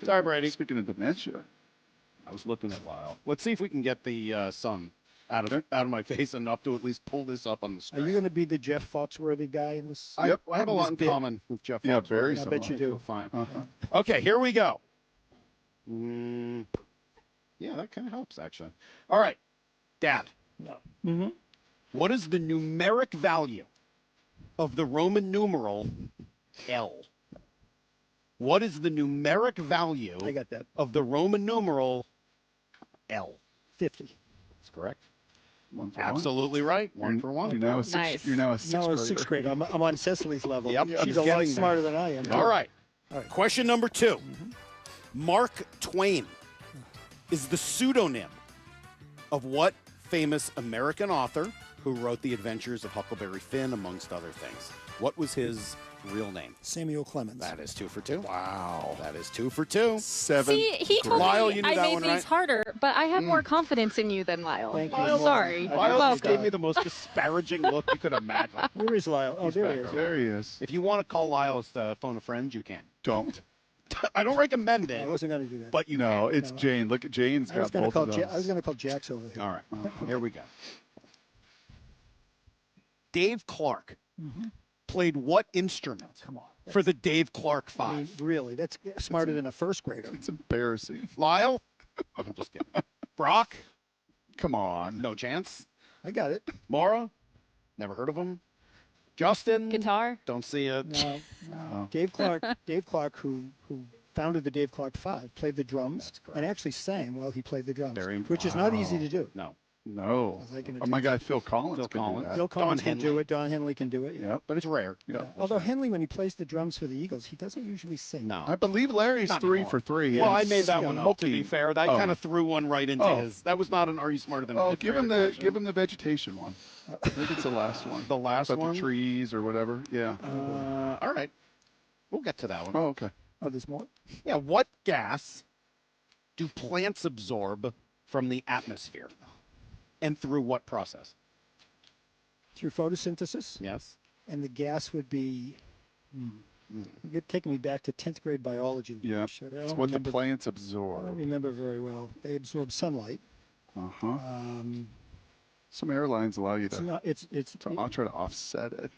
[SPEAKER 5] Sorry, Brady.
[SPEAKER 6] Speaking of dementia.
[SPEAKER 5] I was looking at Lyle. Let's see if we can get the sun out of my face enough to at least pull this up on the screen.
[SPEAKER 12] Are you going to be the Jeff Foxworthy guy in this?
[SPEAKER 5] I have a lot in common with Jeff Foxworthy.
[SPEAKER 6] Yeah, very
[SPEAKER 12] I bet you do.
[SPEAKER 5] Fine. Okay, here we go. Yeah, that kind of helps, actually. All right, Dad.
[SPEAKER 12] No.
[SPEAKER 5] Mm-hmm. What is the numeric value of the Roman numeral L? What is the numeric value
[SPEAKER 12] I got that.
[SPEAKER 5] of the Roman numeral L?
[SPEAKER 12] 50.
[SPEAKER 5] That's correct.
[SPEAKER 6] 1 for
[SPEAKER 5] Absolutely right. 1 for 1.
[SPEAKER 6] You're now a sixth grader.
[SPEAKER 12] Sixth grade. I'm on Cecily's level.
[SPEAKER 5] Yep.
[SPEAKER 12] She's a lot smarter than I am.
[SPEAKER 5] All right. Question number 2. Mark Twain is the pseudonym of what famous American author who wrote The Adventures of Huckleberry Finn, amongst other things? What was his real name?
[SPEAKER 12] Samuel Clemens.
[SPEAKER 5] That is 2 for 2.
[SPEAKER 6] Wow.
[SPEAKER 5] That is 2 for 2.
[SPEAKER 6] 7.
[SPEAKER 7] See, he told
[SPEAKER 5] Lyle,
[SPEAKER 7] me
[SPEAKER 5] you knew
[SPEAKER 7] I
[SPEAKER 5] that
[SPEAKER 7] made
[SPEAKER 5] one,
[SPEAKER 7] these
[SPEAKER 5] right?
[SPEAKER 7] harder, but I have more confidence in you than Lyle.
[SPEAKER 12] Thank you.
[SPEAKER 7] I'm sorry.
[SPEAKER 5] Lyle just gave me the most disparaging look you could imagine.
[SPEAKER 12] Where is Lyle? Oh, there he is.
[SPEAKER 6] There he is.
[SPEAKER 5] If you want to call Lyle as phone a friend, you can.
[SPEAKER 6] Don't.
[SPEAKER 5] I don't recommend
[SPEAKER 12] I
[SPEAKER 5] it,
[SPEAKER 12] wasn't going to do that.
[SPEAKER 5] but you
[SPEAKER 6] No,
[SPEAKER 5] can.
[SPEAKER 6] it's Jane. Look at Jane's
[SPEAKER 12] I was
[SPEAKER 6] got both
[SPEAKER 12] going
[SPEAKER 6] of
[SPEAKER 12] to
[SPEAKER 6] those.
[SPEAKER 12] call I was going to call Jax over here.
[SPEAKER 5] All right, here we go. Dave Clark played what instrument for the Dave Clark
[SPEAKER 12] I
[SPEAKER 5] Five?
[SPEAKER 12] mean, really, that's smarter than a first grader.
[SPEAKER 6] It's embarrassing.
[SPEAKER 5] Lyle? I'm just kidding. Brock?
[SPEAKER 6] Come on.
[SPEAKER 5] No chance.
[SPEAKER 12] I got it.
[SPEAKER 5] Maura? Never heard of him. Justin?
[SPEAKER 7] Guitar?
[SPEAKER 5] Don't see it.
[SPEAKER 12] No. Dave Clark, who founded the Dave Clark Five, played the drums and actually sang while he played the drums, which is not easy to do.
[SPEAKER 5] No.
[SPEAKER 6] No.
[SPEAKER 12] Was I gonna
[SPEAKER 6] Oh,
[SPEAKER 12] do
[SPEAKER 6] my
[SPEAKER 12] that?
[SPEAKER 6] guy Phil Collins.
[SPEAKER 5] Phil
[SPEAKER 6] can do
[SPEAKER 5] Collins.
[SPEAKER 6] that.
[SPEAKER 12] Bill Collins
[SPEAKER 5] Don
[SPEAKER 12] can do
[SPEAKER 5] Henley.
[SPEAKER 12] it. Don Henley can do it. Yeah.
[SPEAKER 6] Yep.
[SPEAKER 5] But it's rare.
[SPEAKER 6] Yeah.
[SPEAKER 12] Although Henley, when he plays the drums for the Eagles, he doesn't usually sing.
[SPEAKER 5] No.
[SPEAKER 6] I believe Larry's
[SPEAKER 5] Not
[SPEAKER 6] 3
[SPEAKER 5] anymore.
[SPEAKER 6] for 3.
[SPEAKER 5] Well, I
[SPEAKER 6] and
[SPEAKER 5] made that one up, to be
[SPEAKER 6] smoky.
[SPEAKER 5] fair. I
[SPEAKER 6] Oh.
[SPEAKER 5] kind of threw one right into
[SPEAKER 6] Oh.
[SPEAKER 5] his. That was not an Are You Smarter Than a
[SPEAKER 6] Oh,
[SPEAKER 5] Fifth
[SPEAKER 6] give him
[SPEAKER 5] Grader
[SPEAKER 6] the
[SPEAKER 5] question.
[SPEAKER 6] vegetation one. I think it's the last one.
[SPEAKER 5] The last
[SPEAKER 6] About
[SPEAKER 5] one?
[SPEAKER 6] the trees or whatever. Yeah.
[SPEAKER 5] All right. We'll get to that one.
[SPEAKER 6] Oh, okay.
[SPEAKER 12] Oh, there's more?
[SPEAKER 5] Yeah, what gas do plants absorb from the atmosphere? And through what process?
[SPEAKER 12] Through photosynthesis.
[SPEAKER 5] Yes.
[SPEAKER 12] And the gas would be. You're taking me back to 10th grade biology.
[SPEAKER 6] Yeah.
[SPEAKER 12] Sure, I
[SPEAKER 6] It's
[SPEAKER 12] don't
[SPEAKER 6] what the
[SPEAKER 12] remember-
[SPEAKER 6] plants
[SPEAKER 12] I don't
[SPEAKER 6] absorb.
[SPEAKER 12] remember very well. They absorb sunlight.
[SPEAKER 6] Uh-huh. Some airlines allow you
[SPEAKER 12] It's
[SPEAKER 6] to.
[SPEAKER 12] not. It's.
[SPEAKER 6] I'll try to offset it.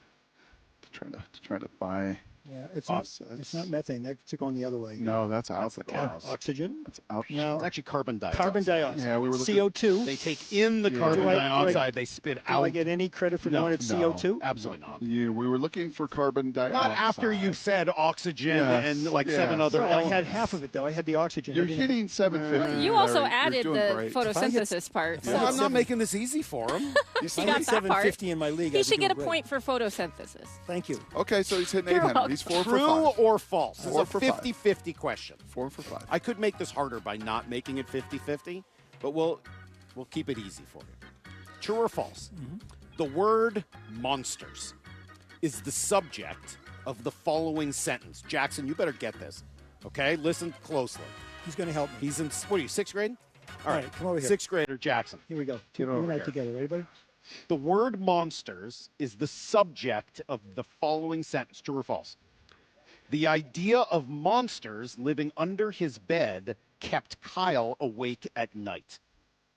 [SPEAKER 6] Try to buy.
[SPEAKER 12] Yeah, it's not.
[SPEAKER 6] offsets.
[SPEAKER 12] It's not methane. That's going the other way.
[SPEAKER 6] No, that's alcohol.
[SPEAKER 12] Oxygen.
[SPEAKER 6] That's alcohol.
[SPEAKER 12] No.
[SPEAKER 5] It's actually carbon dioxide.
[SPEAKER 12] Carbon dioxide.
[SPEAKER 6] Yeah, we were looking.
[SPEAKER 12] CO2.
[SPEAKER 5] They take in the carbon
[SPEAKER 12] Do I-
[SPEAKER 5] dioxide, they spit
[SPEAKER 12] Do
[SPEAKER 5] out.
[SPEAKER 12] I get any credit for knowing it's CO2?
[SPEAKER 5] Absolutely not.
[SPEAKER 6] We were looking for carbon dioxide.
[SPEAKER 5] Not after you said oxygen
[SPEAKER 6] Yes,
[SPEAKER 5] and like
[SPEAKER 6] yes.
[SPEAKER 5] 7 other
[SPEAKER 12] Well, I
[SPEAKER 5] elements.
[SPEAKER 12] had half of it though. I had the oxygen.
[SPEAKER 6] You're
[SPEAKER 12] I didn't-
[SPEAKER 6] hitting 750.
[SPEAKER 7] You also
[SPEAKER 6] Larry. You're
[SPEAKER 7] added
[SPEAKER 6] doing
[SPEAKER 7] the
[SPEAKER 6] great.
[SPEAKER 7] photosynthesis part.
[SPEAKER 5] Well,
[SPEAKER 7] So
[SPEAKER 5] I'm not making this easy for him.
[SPEAKER 12] You
[SPEAKER 7] got that part.
[SPEAKER 12] 750 in my league.
[SPEAKER 7] he
[SPEAKER 12] I'd be
[SPEAKER 7] should get a
[SPEAKER 12] doing
[SPEAKER 7] point for photosynthesis.
[SPEAKER 12] Thank you.
[SPEAKER 6] Okay, so he's hitting
[SPEAKER 7] You're
[SPEAKER 6] 800. He's 4
[SPEAKER 5] True
[SPEAKER 6] for 5.
[SPEAKER 5] or false? This is
[SPEAKER 6] 4
[SPEAKER 5] a
[SPEAKER 6] for 5.
[SPEAKER 5] 50-50 question.
[SPEAKER 6] 4 for 5.
[SPEAKER 5] I could make this harder by not making it 50-50, but we'll keep it easy for you. True or false? The word monsters is the subject of the following sentence. Jackson, you better get this. Okay? Listen closely.
[SPEAKER 12] He's going to help me.
[SPEAKER 5] He's in, what are you, 6th grade? All right,
[SPEAKER 12] come over here.
[SPEAKER 5] 6th grader Jackson.
[SPEAKER 12] Here we go.
[SPEAKER 5] Get
[SPEAKER 12] You
[SPEAKER 5] over
[SPEAKER 12] and I
[SPEAKER 5] here.
[SPEAKER 12] together. Ready, buddy?
[SPEAKER 5] The word monsters is the subject of the following sentence. True or false? The idea of monsters living under his bed kept Kyle awake at night.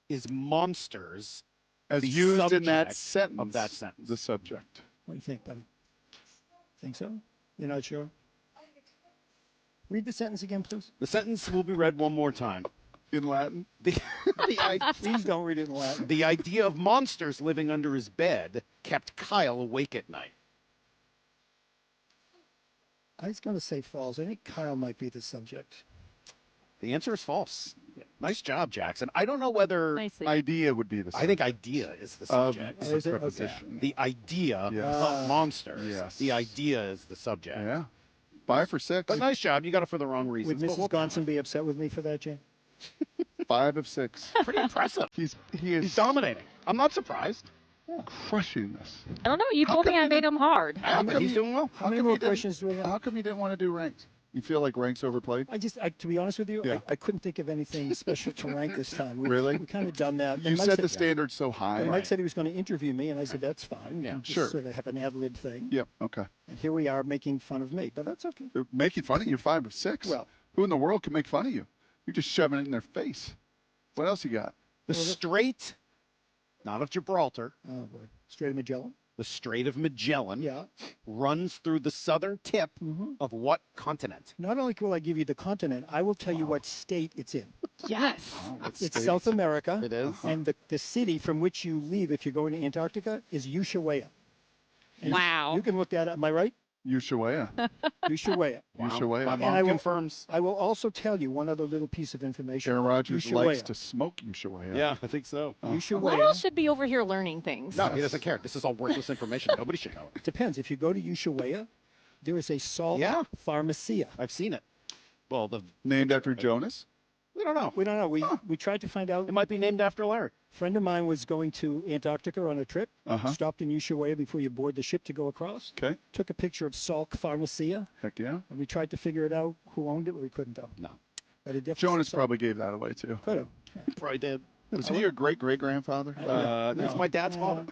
[SPEAKER 5] Is monsters
[SPEAKER 6] As
[SPEAKER 5] the
[SPEAKER 6] used in that
[SPEAKER 5] subject
[SPEAKER 6] sentence.
[SPEAKER 5] of that sentence?
[SPEAKER 6] The subject.
[SPEAKER 12] What do you think, buddy? Think so? You're not sure? Read the sentence again, please.
[SPEAKER 5] The sentence will be read one more time.
[SPEAKER 6] In Latin?
[SPEAKER 12] Please don't read it in Latin.
[SPEAKER 5] The idea of monsters living under his bed kept Kyle awake at night.
[SPEAKER 12] I was going to say false. I think Kyle might be the subject.
[SPEAKER 5] The answer is false. Nice job, Jackson. I don't know whether
[SPEAKER 7] Nicely.
[SPEAKER 6] Idea would be the
[SPEAKER 5] I
[SPEAKER 6] subject.
[SPEAKER 5] think idea is the
[SPEAKER 6] Of
[SPEAKER 5] subject.
[SPEAKER 12] Is it? Okay.
[SPEAKER 6] preposition.
[SPEAKER 5] The idea
[SPEAKER 6] Yes.
[SPEAKER 5] of monsters.
[SPEAKER 6] Yes.
[SPEAKER 5] The idea is the subject.
[SPEAKER 6] Yeah. 5 for 6.
[SPEAKER 5] But nice job. You got it for the wrong
[SPEAKER 12] Would
[SPEAKER 5] reasons. but
[SPEAKER 12] Mrs. Gonson be upset with me for that, Jane?
[SPEAKER 6] 5 of 6.
[SPEAKER 5] Pretty impressive.
[SPEAKER 6] He is
[SPEAKER 5] He's dominating. I'm not surprised.
[SPEAKER 6] crushing this.
[SPEAKER 7] I don't know. You told me I made him hard.
[SPEAKER 5] But he's doing well.
[SPEAKER 12] How many more questions do we have?
[SPEAKER 6] How come you didn't want to do ranks? You feel like ranks overplayed?
[SPEAKER 12] To be honest with you,
[SPEAKER 6] Yeah.
[SPEAKER 12] I couldn't think of anything special to rank this time.
[SPEAKER 6] Really?
[SPEAKER 12] We kind of done that.
[SPEAKER 6] You
[SPEAKER 12] And Mike
[SPEAKER 6] set
[SPEAKER 12] said-
[SPEAKER 6] the standard so high.
[SPEAKER 12] and Mike said he was going to interview me, and I said, that's fine.
[SPEAKER 5] Yeah,
[SPEAKER 12] Just
[SPEAKER 6] sure.
[SPEAKER 12] sort of have an ad-lib thing.
[SPEAKER 6] Yep. Okay.
[SPEAKER 12] And here we are making fun of me, but that's okay.
[SPEAKER 6] They're making fun of you. 5 of 6.
[SPEAKER 12] Well-
[SPEAKER 6] who in the world can make fun of you? You're just shoving it in their face. What else you got?
[SPEAKER 5] The Strait, not of Gibraltar,
[SPEAKER 12] Oh, boy. Strait of Magellan?
[SPEAKER 5] the Strait of Magellan
[SPEAKER 12] Yeah.
[SPEAKER 5] runs through the southern tip of what continent?
[SPEAKER 12] Not only will I give you the continent, I will tell you what state it's in.
[SPEAKER 7] Yes.
[SPEAKER 12] It's South America.
[SPEAKER 5] It is.
[SPEAKER 12] And the city from which you leave if you're going to Antarctica is Ushuaia. And
[SPEAKER 7] Wow.
[SPEAKER 12] You can look that up. Am I right?
[SPEAKER 6] Ushuaia.
[SPEAKER 12] Ushuaia.
[SPEAKER 6] Ushuaia.
[SPEAKER 5] My
[SPEAKER 12] And
[SPEAKER 5] mom
[SPEAKER 12] I will-
[SPEAKER 5] confirms.
[SPEAKER 12] I will also tell you one other little piece of information.
[SPEAKER 6] Aaron Rodgers likes
[SPEAKER 12] Ushuaia.
[SPEAKER 6] to smoke Ushuaia.
[SPEAKER 5] Yeah, I think so.
[SPEAKER 12] Ushuaia.
[SPEAKER 7] Lyle should be over here learning things.
[SPEAKER 5] No, he doesn't care. This is all worthless information. Nobody should know it.
[SPEAKER 12] Depends. If you go to Ushuaia, there is a salt
[SPEAKER 5] Yeah.
[SPEAKER 12] pharmacia.
[SPEAKER 5] I've seen it. Well,
[SPEAKER 6] Named after Jonas?
[SPEAKER 5] we don't know.
[SPEAKER 12] We don't know. We tried to find out.
[SPEAKER 5] It might be named after Larry.
[SPEAKER 12] A friend of mine was going to Antarctica on a trip.
[SPEAKER 6] Uh-huh.
[SPEAKER 12] Stopped in Ushuaia before you board the ship to go across.
[SPEAKER 6] Okay.
[SPEAKER 12] Took a picture of Salk Pharmacia,
[SPEAKER 6] Heck yeah.
[SPEAKER 12] and we tried to figure it out who owned it, but we couldn't tell.
[SPEAKER 5] No.
[SPEAKER 12] But it definitely
[SPEAKER 6] Jonas
[SPEAKER 12] said
[SPEAKER 6] probably gave that away too.
[SPEAKER 12] could have.
[SPEAKER 5] Probably did.
[SPEAKER 6] Was he your great-great-grandfather?
[SPEAKER 5] It's my dad's father.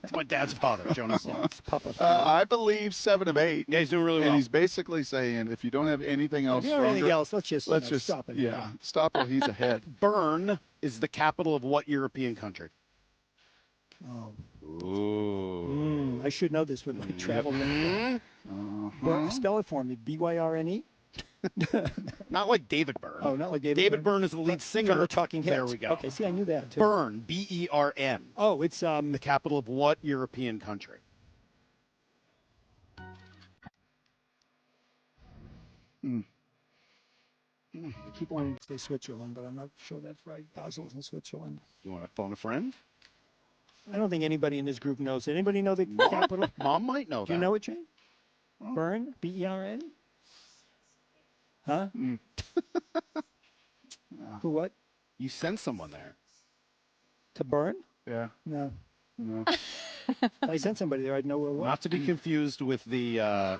[SPEAKER 5] It's my dad's father, Jonas.
[SPEAKER 12] Papa.
[SPEAKER 6] I believe 7 of 8.
[SPEAKER 5] Yeah, he's doing really
[SPEAKER 6] And
[SPEAKER 5] well.
[SPEAKER 6] he's basically saying, if you don't have anything else
[SPEAKER 12] If you don't have anything
[SPEAKER 6] stronger,
[SPEAKER 12] else, let's just stop it.
[SPEAKER 6] Yeah, stop while he's ahead.
[SPEAKER 5] Bern is the capital of what European country?
[SPEAKER 12] Oh.
[SPEAKER 5] Ooh.
[SPEAKER 12] I should know this with my travel. Spell it for me. B-Y-R-N-E?
[SPEAKER 5] Not like David Byrne.
[SPEAKER 12] Oh, not like David
[SPEAKER 5] David Byrne is the lead singer.
[SPEAKER 12] From the Talking Heads.
[SPEAKER 5] There we go.
[SPEAKER 12] Okay, see, I knew that too.
[SPEAKER 5] Bern, B-E-R-N.
[SPEAKER 12] Oh, it's
[SPEAKER 5] The capital of what European country?
[SPEAKER 12] I keep wanting to say Switzerland, but I'm not sure that's right. Basel's in Switzerland.
[SPEAKER 5] You want to phone a friend?
[SPEAKER 12] I don't think anybody in this group knows. Anybody know the capital?
[SPEAKER 5] Mom might know that.
[SPEAKER 12] Do you know it, Jane? Bern? B-E-R-N? Huh? Who, what?
[SPEAKER 5] You sent someone there.
[SPEAKER 12] To Bern?
[SPEAKER 6] Yeah.
[SPEAKER 12] No.
[SPEAKER 6] No.
[SPEAKER 12] I sent somebody there. I'd know where it was.
[SPEAKER 5] Not to be confused with the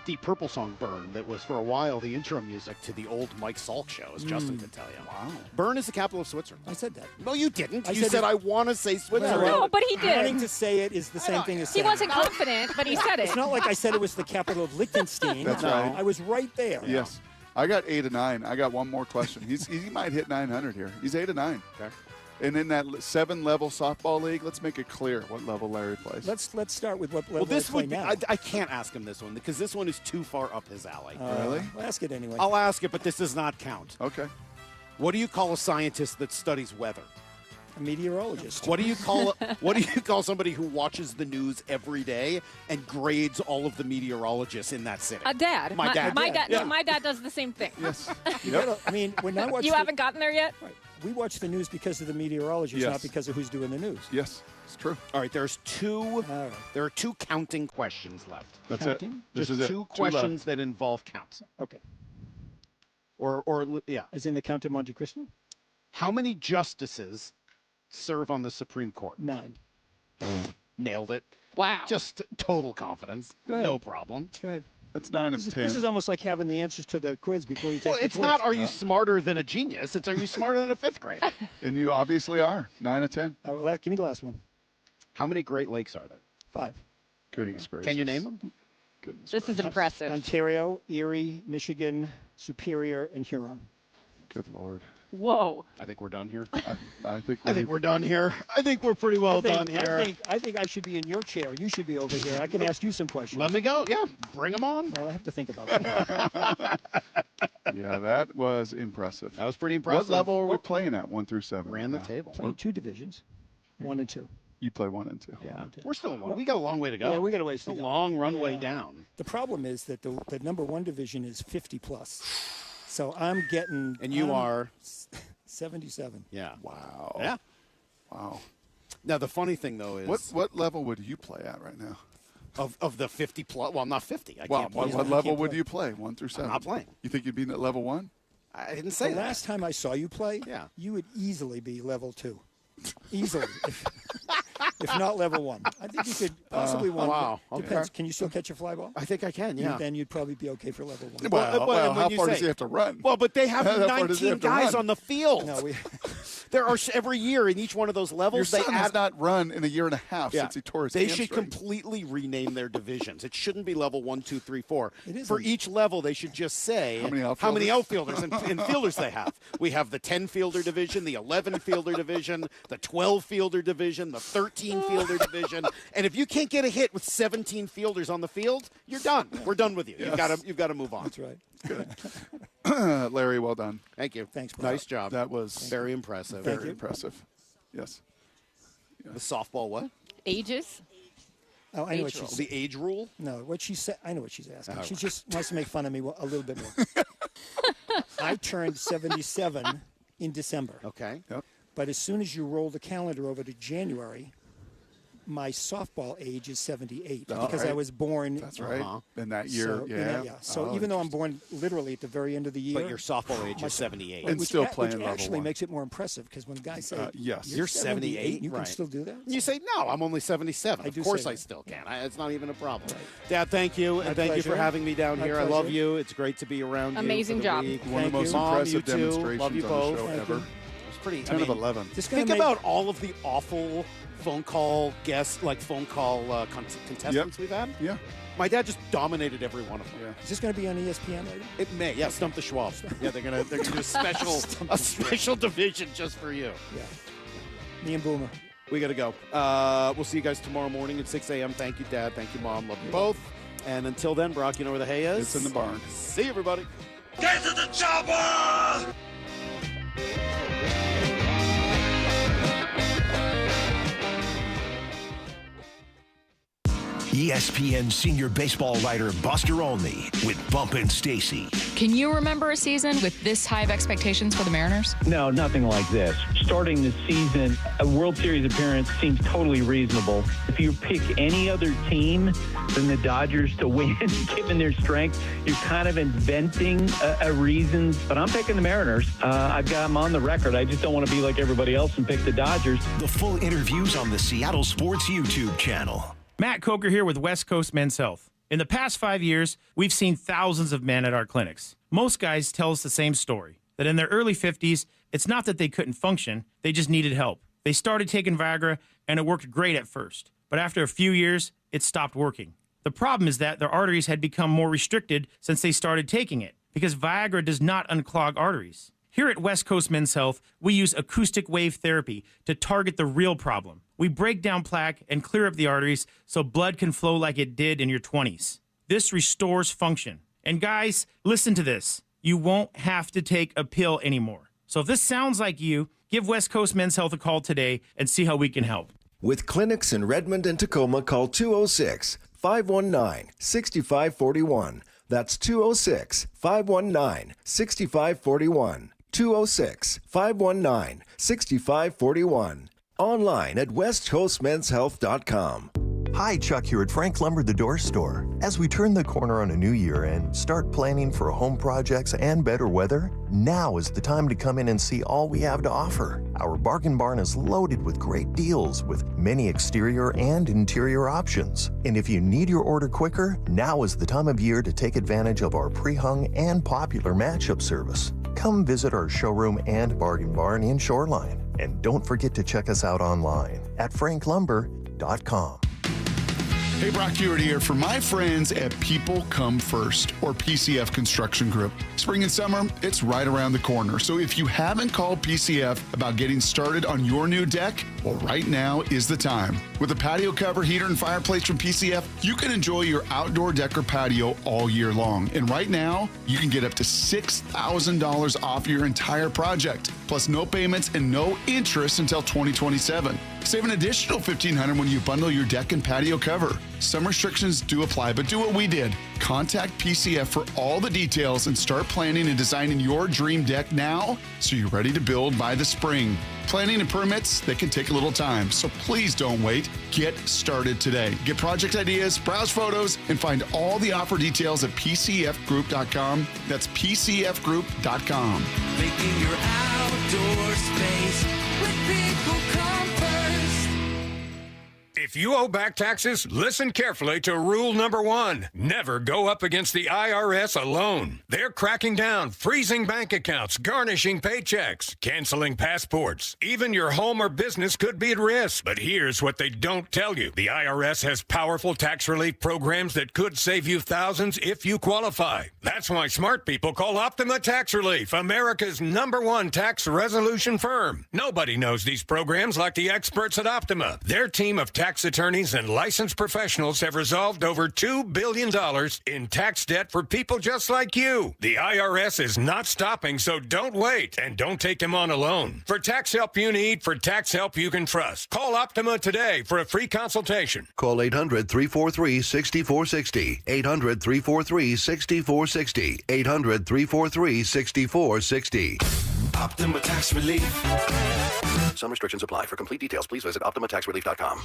[SPEAKER 5] Deep Purple song Burn that was for a while the intro music to the old Mike Salk show, as Justin could tell you.
[SPEAKER 6] Wow.
[SPEAKER 5] Bern is the capital of Switzerland.
[SPEAKER 12] I said that.
[SPEAKER 5] No, you didn't.
[SPEAKER 12] I
[SPEAKER 5] You said I want to say Switzerland.
[SPEAKER 7] No, but he did.
[SPEAKER 12] Wanting to say it is the same thing as
[SPEAKER 7] He
[SPEAKER 12] saying
[SPEAKER 7] wasn't confident, but he said it.
[SPEAKER 12] It's not like I said it was the capital of Liechtenstein.
[SPEAKER 6] That's right.
[SPEAKER 12] I was right there.
[SPEAKER 6] Yes. I got 8 of 9. I got one more question. He might hit 900 here. He's 8 of 9.
[SPEAKER 5] Okay.
[SPEAKER 6] And in that 7-level softball league, let's make it clear what level Larry plays.
[SPEAKER 12] Let's start with what level
[SPEAKER 5] Well, this
[SPEAKER 12] I play
[SPEAKER 5] would be.
[SPEAKER 12] now.
[SPEAKER 5] I can't ask him this one because this one is too far up his alley.
[SPEAKER 6] Really?
[SPEAKER 12] Well, ask it anyway.
[SPEAKER 5] I'll ask it, but this does not count.
[SPEAKER 6] Okay.
[SPEAKER 5] What do you call a scientist that studies weather?
[SPEAKER 12] A meteorologist.
[SPEAKER 5] What do you call somebody who watches the news every day and grades all of the meteorologists in that city?
[SPEAKER 7] A dad.
[SPEAKER 5] My dad.
[SPEAKER 7] My dad.
[SPEAKER 5] Yeah.
[SPEAKER 7] My dad does the same thing.
[SPEAKER 6] Yes.
[SPEAKER 12] I mean, when I watch
[SPEAKER 7] You haven't gotten there yet?
[SPEAKER 12] Right. We watch the news because of the meteorologist,
[SPEAKER 6] Yes.
[SPEAKER 12] not because of who's doing the news.
[SPEAKER 6] Yes, it's true.
[SPEAKER 5] All right, there's two.
[SPEAKER 12] All right.
[SPEAKER 5] There are 2 counting questions left.
[SPEAKER 6] That's
[SPEAKER 12] Counting?
[SPEAKER 6] it. This
[SPEAKER 5] Just
[SPEAKER 6] is
[SPEAKER 5] 2
[SPEAKER 6] it.
[SPEAKER 5] questions that involve counts.
[SPEAKER 12] Okay.
[SPEAKER 5] Or yeah.
[SPEAKER 12] As in the Count of Monte Cristo?
[SPEAKER 5] How many justices serve on the Supreme Court?
[SPEAKER 12] 9.
[SPEAKER 5] Nailed it.
[SPEAKER 7] Wow.
[SPEAKER 5] Just total confidence.
[SPEAKER 12] Go ahead.
[SPEAKER 5] No problem.
[SPEAKER 12] Go ahead.
[SPEAKER 6] That's 9 of 10.
[SPEAKER 12] This is almost like having the answers to the quiz before you take
[SPEAKER 5] Well,
[SPEAKER 12] the
[SPEAKER 5] it's
[SPEAKER 12] quiz.
[SPEAKER 5] not, are you smarter than a genius? It's, are you smarter than a 5th grader?
[SPEAKER 6] And you obviously are. 9 of 10.
[SPEAKER 12] Well, give me the last one.
[SPEAKER 5] How many Great Lakes are there?
[SPEAKER 12] 5.
[SPEAKER 6] Goodness gracious.
[SPEAKER 5] Can you name them?
[SPEAKER 6] Goodness
[SPEAKER 7] This is impressive.
[SPEAKER 12] Ontario, Erie, Michigan, Superior, and Huron.
[SPEAKER 6] Good Lord.
[SPEAKER 7] Whoa.
[SPEAKER 5] I think we're done here.
[SPEAKER 6] I think
[SPEAKER 5] we're done here. I think we're pretty well done
[SPEAKER 12] I
[SPEAKER 5] here.
[SPEAKER 12] think I should be in your chair. You should be over here. I can ask you some questions.
[SPEAKER 5] Let me go. Yeah, bring them on.
[SPEAKER 12] Well, I have to think about that.
[SPEAKER 6] Yeah, that was impressive.
[SPEAKER 5] That was pretty impressive.
[SPEAKER 6] What level are we playing at? 1 through 7.
[SPEAKER 5] Ran the table.
[SPEAKER 12] Playing 2 divisions, 1 and 2.
[SPEAKER 6] You play 1 and 2.
[SPEAKER 5] Yeah, we're still we got a long way to go.
[SPEAKER 12] Yeah, we got a ways to
[SPEAKER 5] It's a
[SPEAKER 12] go.
[SPEAKER 5] long runway down.
[SPEAKER 12] The problem is that the number 1 division is 50 plus. So I'm getting.
[SPEAKER 5] And you are
[SPEAKER 12] 77.
[SPEAKER 5] Yeah.
[SPEAKER 6] Wow.
[SPEAKER 5] Yeah.
[SPEAKER 6] Wow.
[SPEAKER 5] Now the funny thing though is
[SPEAKER 6] What level would you play at right now?
[SPEAKER 5] of the 50 plus. Well, I'm not 50. I
[SPEAKER 6] Well,
[SPEAKER 5] can't play.
[SPEAKER 6] what level would you play? 1 through 7.
[SPEAKER 5] I'm not playing.
[SPEAKER 6] You think you'd be at level 1?
[SPEAKER 5] I didn't say
[SPEAKER 12] The
[SPEAKER 5] that.
[SPEAKER 12] last time I saw you play,
[SPEAKER 5] Yeah.
[SPEAKER 12] you would easily be level 2. Easily. if not level 1. I think you could possibly 1.
[SPEAKER 5] wow.
[SPEAKER 12] Depends.
[SPEAKER 5] Okay.
[SPEAKER 12] Can you still catch a fly ball?
[SPEAKER 5] I think I can. Yeah.
[SPEAKER 12] Then you'd probably be okay for level 1.
[SPEAKER 6] Well, how
[SPEAKER 5] you
[SPEAKER 6] far
[SPEAKER 5] say-
[SPEAKER 6] does he have to run?
[SPEAKER 5] Well, but they have
[SPEAKER 6] How far does he
[SPEAKER 5] 19
[SPEAKER 6] have to
[SPEAKER 5] guys
[SPEAKER 6] run?
[SPEAKER 5] on the field.
[SPEAKER 12] No, we.
[SPEAKER 5] There are every year in each one of those
[SPEAKER 6] Your
[SPEAKER 5] levels.
[SPEAKER 6] son
[SPEAKER 5] They
[SPEAKER 6] has
[SPEAKER 5] add.
[SPEAKER 6] not run in a year and a half
[SPEAKER 5] Yeah.
[SPEAKER 6] since he tore his
[SPEAKER 5] They should
[SPEAKER 6] hamstring.
[SPEAKER 5] completely rename their divisions. It shouldn't be level 1, 2, 3, 4.
[SPEAKER 12] It isn't.
[SPEAKER 5] For each level, they should just say
[SPEAKER 6] How many
[SPEAKER 5] outfielders and fielders they have. We have the 10 fielder division, the 11 fielder division, the 12 fielder division, the 13 fielder division. And if you can't get a hit with 17 fielders on the field, you're done. We're done with you.
[SPEAKER 6] Yes.
[SPEAKER 5] You've got to move on.
[SPEAKER 12] That's right.
[SPEAKER 6] Good. Larry, well done.
[SPEAKER 5] Thank you.
[SPEAKER 12] Thanks, Bob.
[SPEAKER 5] Nice job.
[SPEAKER 6] That was
[SPEAKER 5] very impressive.
[SPEAKER 6] very impressive. Yes.
[SPEAKER 5] The softball what?
[SPEAKER 7] Ages?
[SPEAKER 12] Oh, I know what she's
[SPEAKER 5] The age rule?
[SPEAKER 12] No, what she said. I know what she's asking.
[SPEAKER 5] Oh.
[SPEAKER 12] She just wants to make fun of me a little bit more. I turned 77 in December.
[SPEAKER 5] Okay.
[SPEAKER 6] Yep.
[SPEAKER 12] But as soon as you roll the calendar over to January, my softball age is 78
[SPEAKER 6] All
[SPEAKER 12] because I
[SPEAKER 6] right.
[SPEAKER 12] was born.
[SPEAKER 6] That's right.
[SPEAKER 5] Uh-huh.
[SPEAKER 6] In that year,
[SPEAKER 12] So,
[SPEAKER 6] yeah.
[SPEAKER 12] So
[SPEAKER 6] Oh,
[SPEAKER 12] even though I'm born literally at the very end of the year,
[SPEAKER 5] But your softball age
[SPEAKER 12] my-
[SPEAKER 5] is 78.
[SPEAKER 6] And
[SPEAKER 12] which
[SPEAKER 6] still
[SPEAKER 12] a-
[SPEAKER 6] playing
[SPEAKER 12] which
[SPEAKER 6] level
[SPEAKER 12] actually
[SPEAKER 6] 1.
[SPEAKER 12] makes it more impressive because when guys say,
[SPEAKER 6] yes.
[SPEAKER 5] You're 78,
[SPEAKER 12] you
[SPEAKER 5] right.
[SPEAKER 12] can still do that.
[SPEAKER 5] You say, no, I'm only 77.
[SPEAKER 12] I
[SPEAKER 5] Of
[SPEAKER 12] do
[SPEAKER 5] course
[SPEAKER 12] say
[SPEAKER 5] I
[SPEAKER 12] that.
[SPEAKER 5] still can. It's not even a problem. Dad, thank you. And
[SPEAKER 12] My
[SPEAKER 5] thank you for
[SPEAKER 12] pleasure.
[SPEAKER 5] having me down
[SPEAKER 12] My
[SPEAKER 5] here. I love
[SPEAKER 12] pleasure.
[SPEAKER 5] you. It's great to be around you.
[SPEAKER 7] Amazing
[SPEAKER 5] for the
[SPEAKER 7] job.
[SPEAKER 5] week.
[SPEAKER 6] One of the most
[SPEAKER 5] Mom,
[SPEAKER 6] impressive
[SPEAKER 5] you too.
[SPEAKER 6] demonstrations
[SPEAKER 5] Love you
[SPEAKER 6] on
[SPEAKER 5] both.
[SPEAKER 6] the show
[SPEAKER 12] Thank
[SPEAKER 6] ever.
[SPEAKER 12] you.
[SPEAKER 5] It's pretty.
[SPEAKER 6] 10 of 11.
[SPEAKER 12] Just gonna
[SPEAKER 5] Think
[SPEAKER 12] make-
[SPEAKER 5] about all of the awful phone call guests, like phone call contestants we've had.
[SPEAKER 6] Yeah.
[SPEAKER 5] My dad just dominated every one of them.
[SPEAKER 6] Yeah.
[SPEAKER 12] Is this going to be on ESPN later?
[SPEAKER 5] It may, yeah. Stump the Schwab. Yeah, they're gonna do a special division just for you.
[SPEAKER 12] Yeah. Me and Boomer.
[SPEAKER 5] We gotta go. We'll see you guys tomorrow morning at 6 a.m. Thank you, Dad. Thank you, Mom. Love you both. And until then, Brock, you know where the hay is?
[SPEAKER 6] It's in the barn.
[SPEAKER 5] See you, everybody.
[SPEAKER 30] Get to the chopper!
[SPEAKER 1] ESPN senior baseball writer Buster Olney with Bump and Stacy.
[SPEAKER 19] Can you remember a season with this high of expectations for the Mariners?
[SPEAKER 13] No, nothing like this. Starting the season, a World Series appearance seems totally reasonable. If you pick any other team than the Dodgers to win, given their strength, you're kind of inventing a reason. But I'm picking the Mariners. I've got them on the record. I just don't want to be like everybody else and pick the Dodgers.
[SPEAKER 1] The full interviews on the Seattle Sports YouTube channel.
[SPEAKER 14] Matt Coker here with West Coast Men's Health. In the past 5 years, we've seen thousands of men at our clinics. Most guys tell us the same story, that in their early 50s, it's not that they couldn't function, they just needed help. They started taking Viagra, and it worked great at first. But after a few years, it stopped working. The problem is that their arteries had become more restricted since they started taking it, because Viagra does not unclog arteries. Here at West Coast Men's Health, we use acoustic wave therapy to target the real problem. We break down plaque and clear up the arteries so blood can flow like it did in your 20s. This restores function. And guys, listen to this. You won't have to take a pill anymore. So if this sounds like you, give West Coast Men's Health a call today and see how we can help.
[SPEAKER 15] With clinics in Redmond and Tacoma, call 206-519-6541. That's 206-519-6541. 206-519-6541. Online at westcoastmenshealth.com.
[SPEAKER 16] Hi, Chuck here at Frank Lumber The Door Store. As we turn the corner on a new year and start planning for home projects and better weather, now is the time to come in and see all we have to offer. Our bargain barn is loaded with great deals with many exterior and interior options. And if you need your order quicker, now is the time of year to take advantage of our pre-hung and popular matchup service. Come visit our showroom and bargain barn in Shoreline. And don't forget to check us out online at franklumber.com.
[SPEAKER 29] Hey, Brock Gilbert here for my friends at People Come First, or PCF Construction Group. Spring and summer, it's right around the corner. So if you haven't called PCF about getting started on your new deck, well, right now is the time. With a patio cover, heater, and fireplace from PCF, you can enjoy your outdoor deck or patio all year long. And right now, you can get up to $6,000 off your entire project, plus no payments and no interest until 2027. Save an additional $1,500 when you bundle your deck and patio cover. Some restrictions do apply, but do what we did. Contact PCF for all the details and start planning and designing your dream deck now so you're ready to build by the spring. Planning and permits, they can take a little time, so please don't wait. Get started today. Get project ideas, browse photos, and find all the offer details at PCFgroup.com. That's PCFgroup.com.
[SPEAKER 30] Making your outdoor space with People Come First.
[SPEAKER 17] If you owe back taxes, listen carefully to rule number 1. Never go up against the IRS alone. They're cracking down, freezing bank accounts, garnishing paychecks, canceling passports. Even your home or business could be at risk. But here's what they don't tell you. The IRS has powerful tax relief programs that could save you thousands if you qualify. That's why smart people call Optima Tax Relief, America's #1 tax resolution firm. Nobody knows these programs like the experts at Optima. Their team of tax attorneys and licensed professionals have resolved over $2 billion in tax debt for people just like you. The IRS is not stopping, so don't wait and don't take them on alone. For tax help you need, for tax help you can trust, call Optima today for a free consultation.
[SPEAKER 18] Call 800-343-6460. 800-343-6460. 800-343-6460.
[SPEAKER 30] Optima Tax Relief.
[SPEAKER 16] Some restrictions apply. For complete details, please visit OptimaTaxRelief.com.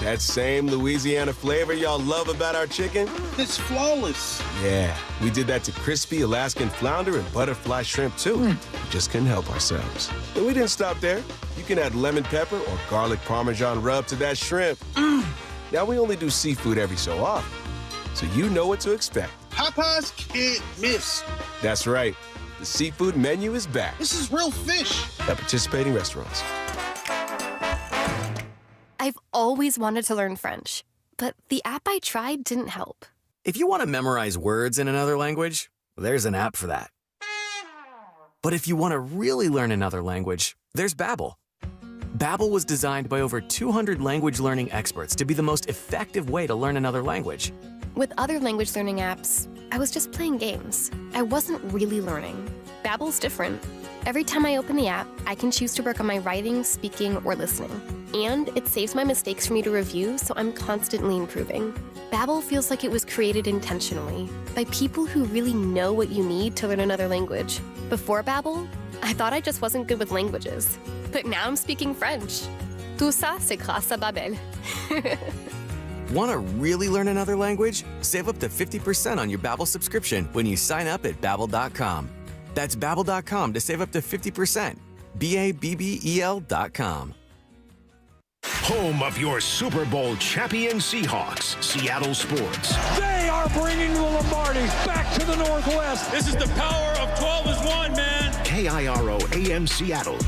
[SPEAKER 20] That same Louisiana flavor y'all love about our chicken?
[SPEAKER 30] It's flawless.
[SPEAKER 20] Yeah, we did that to crispy Alaskan flounder and butterfly shrimp, too. We just couldn't help ourselves. But we didn't stop there. You can add lemon pepper or garlic Parmesan rub to that shrimp. Now, we only do seafood every so often, so you know what to expect.
[SPEAKER 30] Popeyes can't miss.
[SPEAKER 20] That's right. The seafood menu is back.
[SPEAKER 30] This is real fish.
[SPEAKER 20] At participating restaurants.
[SPEAKER 26] I've always wanted to learn French, but the app I tried didn't help.
[SPEAKER 27] If you want to memorize words in another language, there's an app for that. But if you want to really learn another language, there's Babbel. Babbel was designed by over 200 language learning experts to be the most effective way to learn another language.
[SPEAKER 26] With other language learning apps, I was just playing games. I wasn't really learning. Babbel's different. Every time I open the app, I can choose to work on my writing, speaking, or listening. And it saves my mistakes for me to review, so I'm constantly improving. Babbel feels like it was created intentionally by people who really know what you need to learn another language. Before Babbel, I thought I just wasn't good with languages. But now I'm speaking French. Tout ça, c'est grâce à Babbel.
[SPEAKER 27] Want to really learn another language? Save up to 50% on your Babbel subscription when you sign up at Babbel.com. That's Babbel.com to save up to 50%. Babbel.com.
[SPEAKER 1] Home of your Super Bowl champion Seahawks, Seattle Sports.
[SPEAKER 2] They are bringing the Lombardi back to the Northwest. This is the power of 12 as one, man.
[SPEAKER 1] KIRO AM Seattle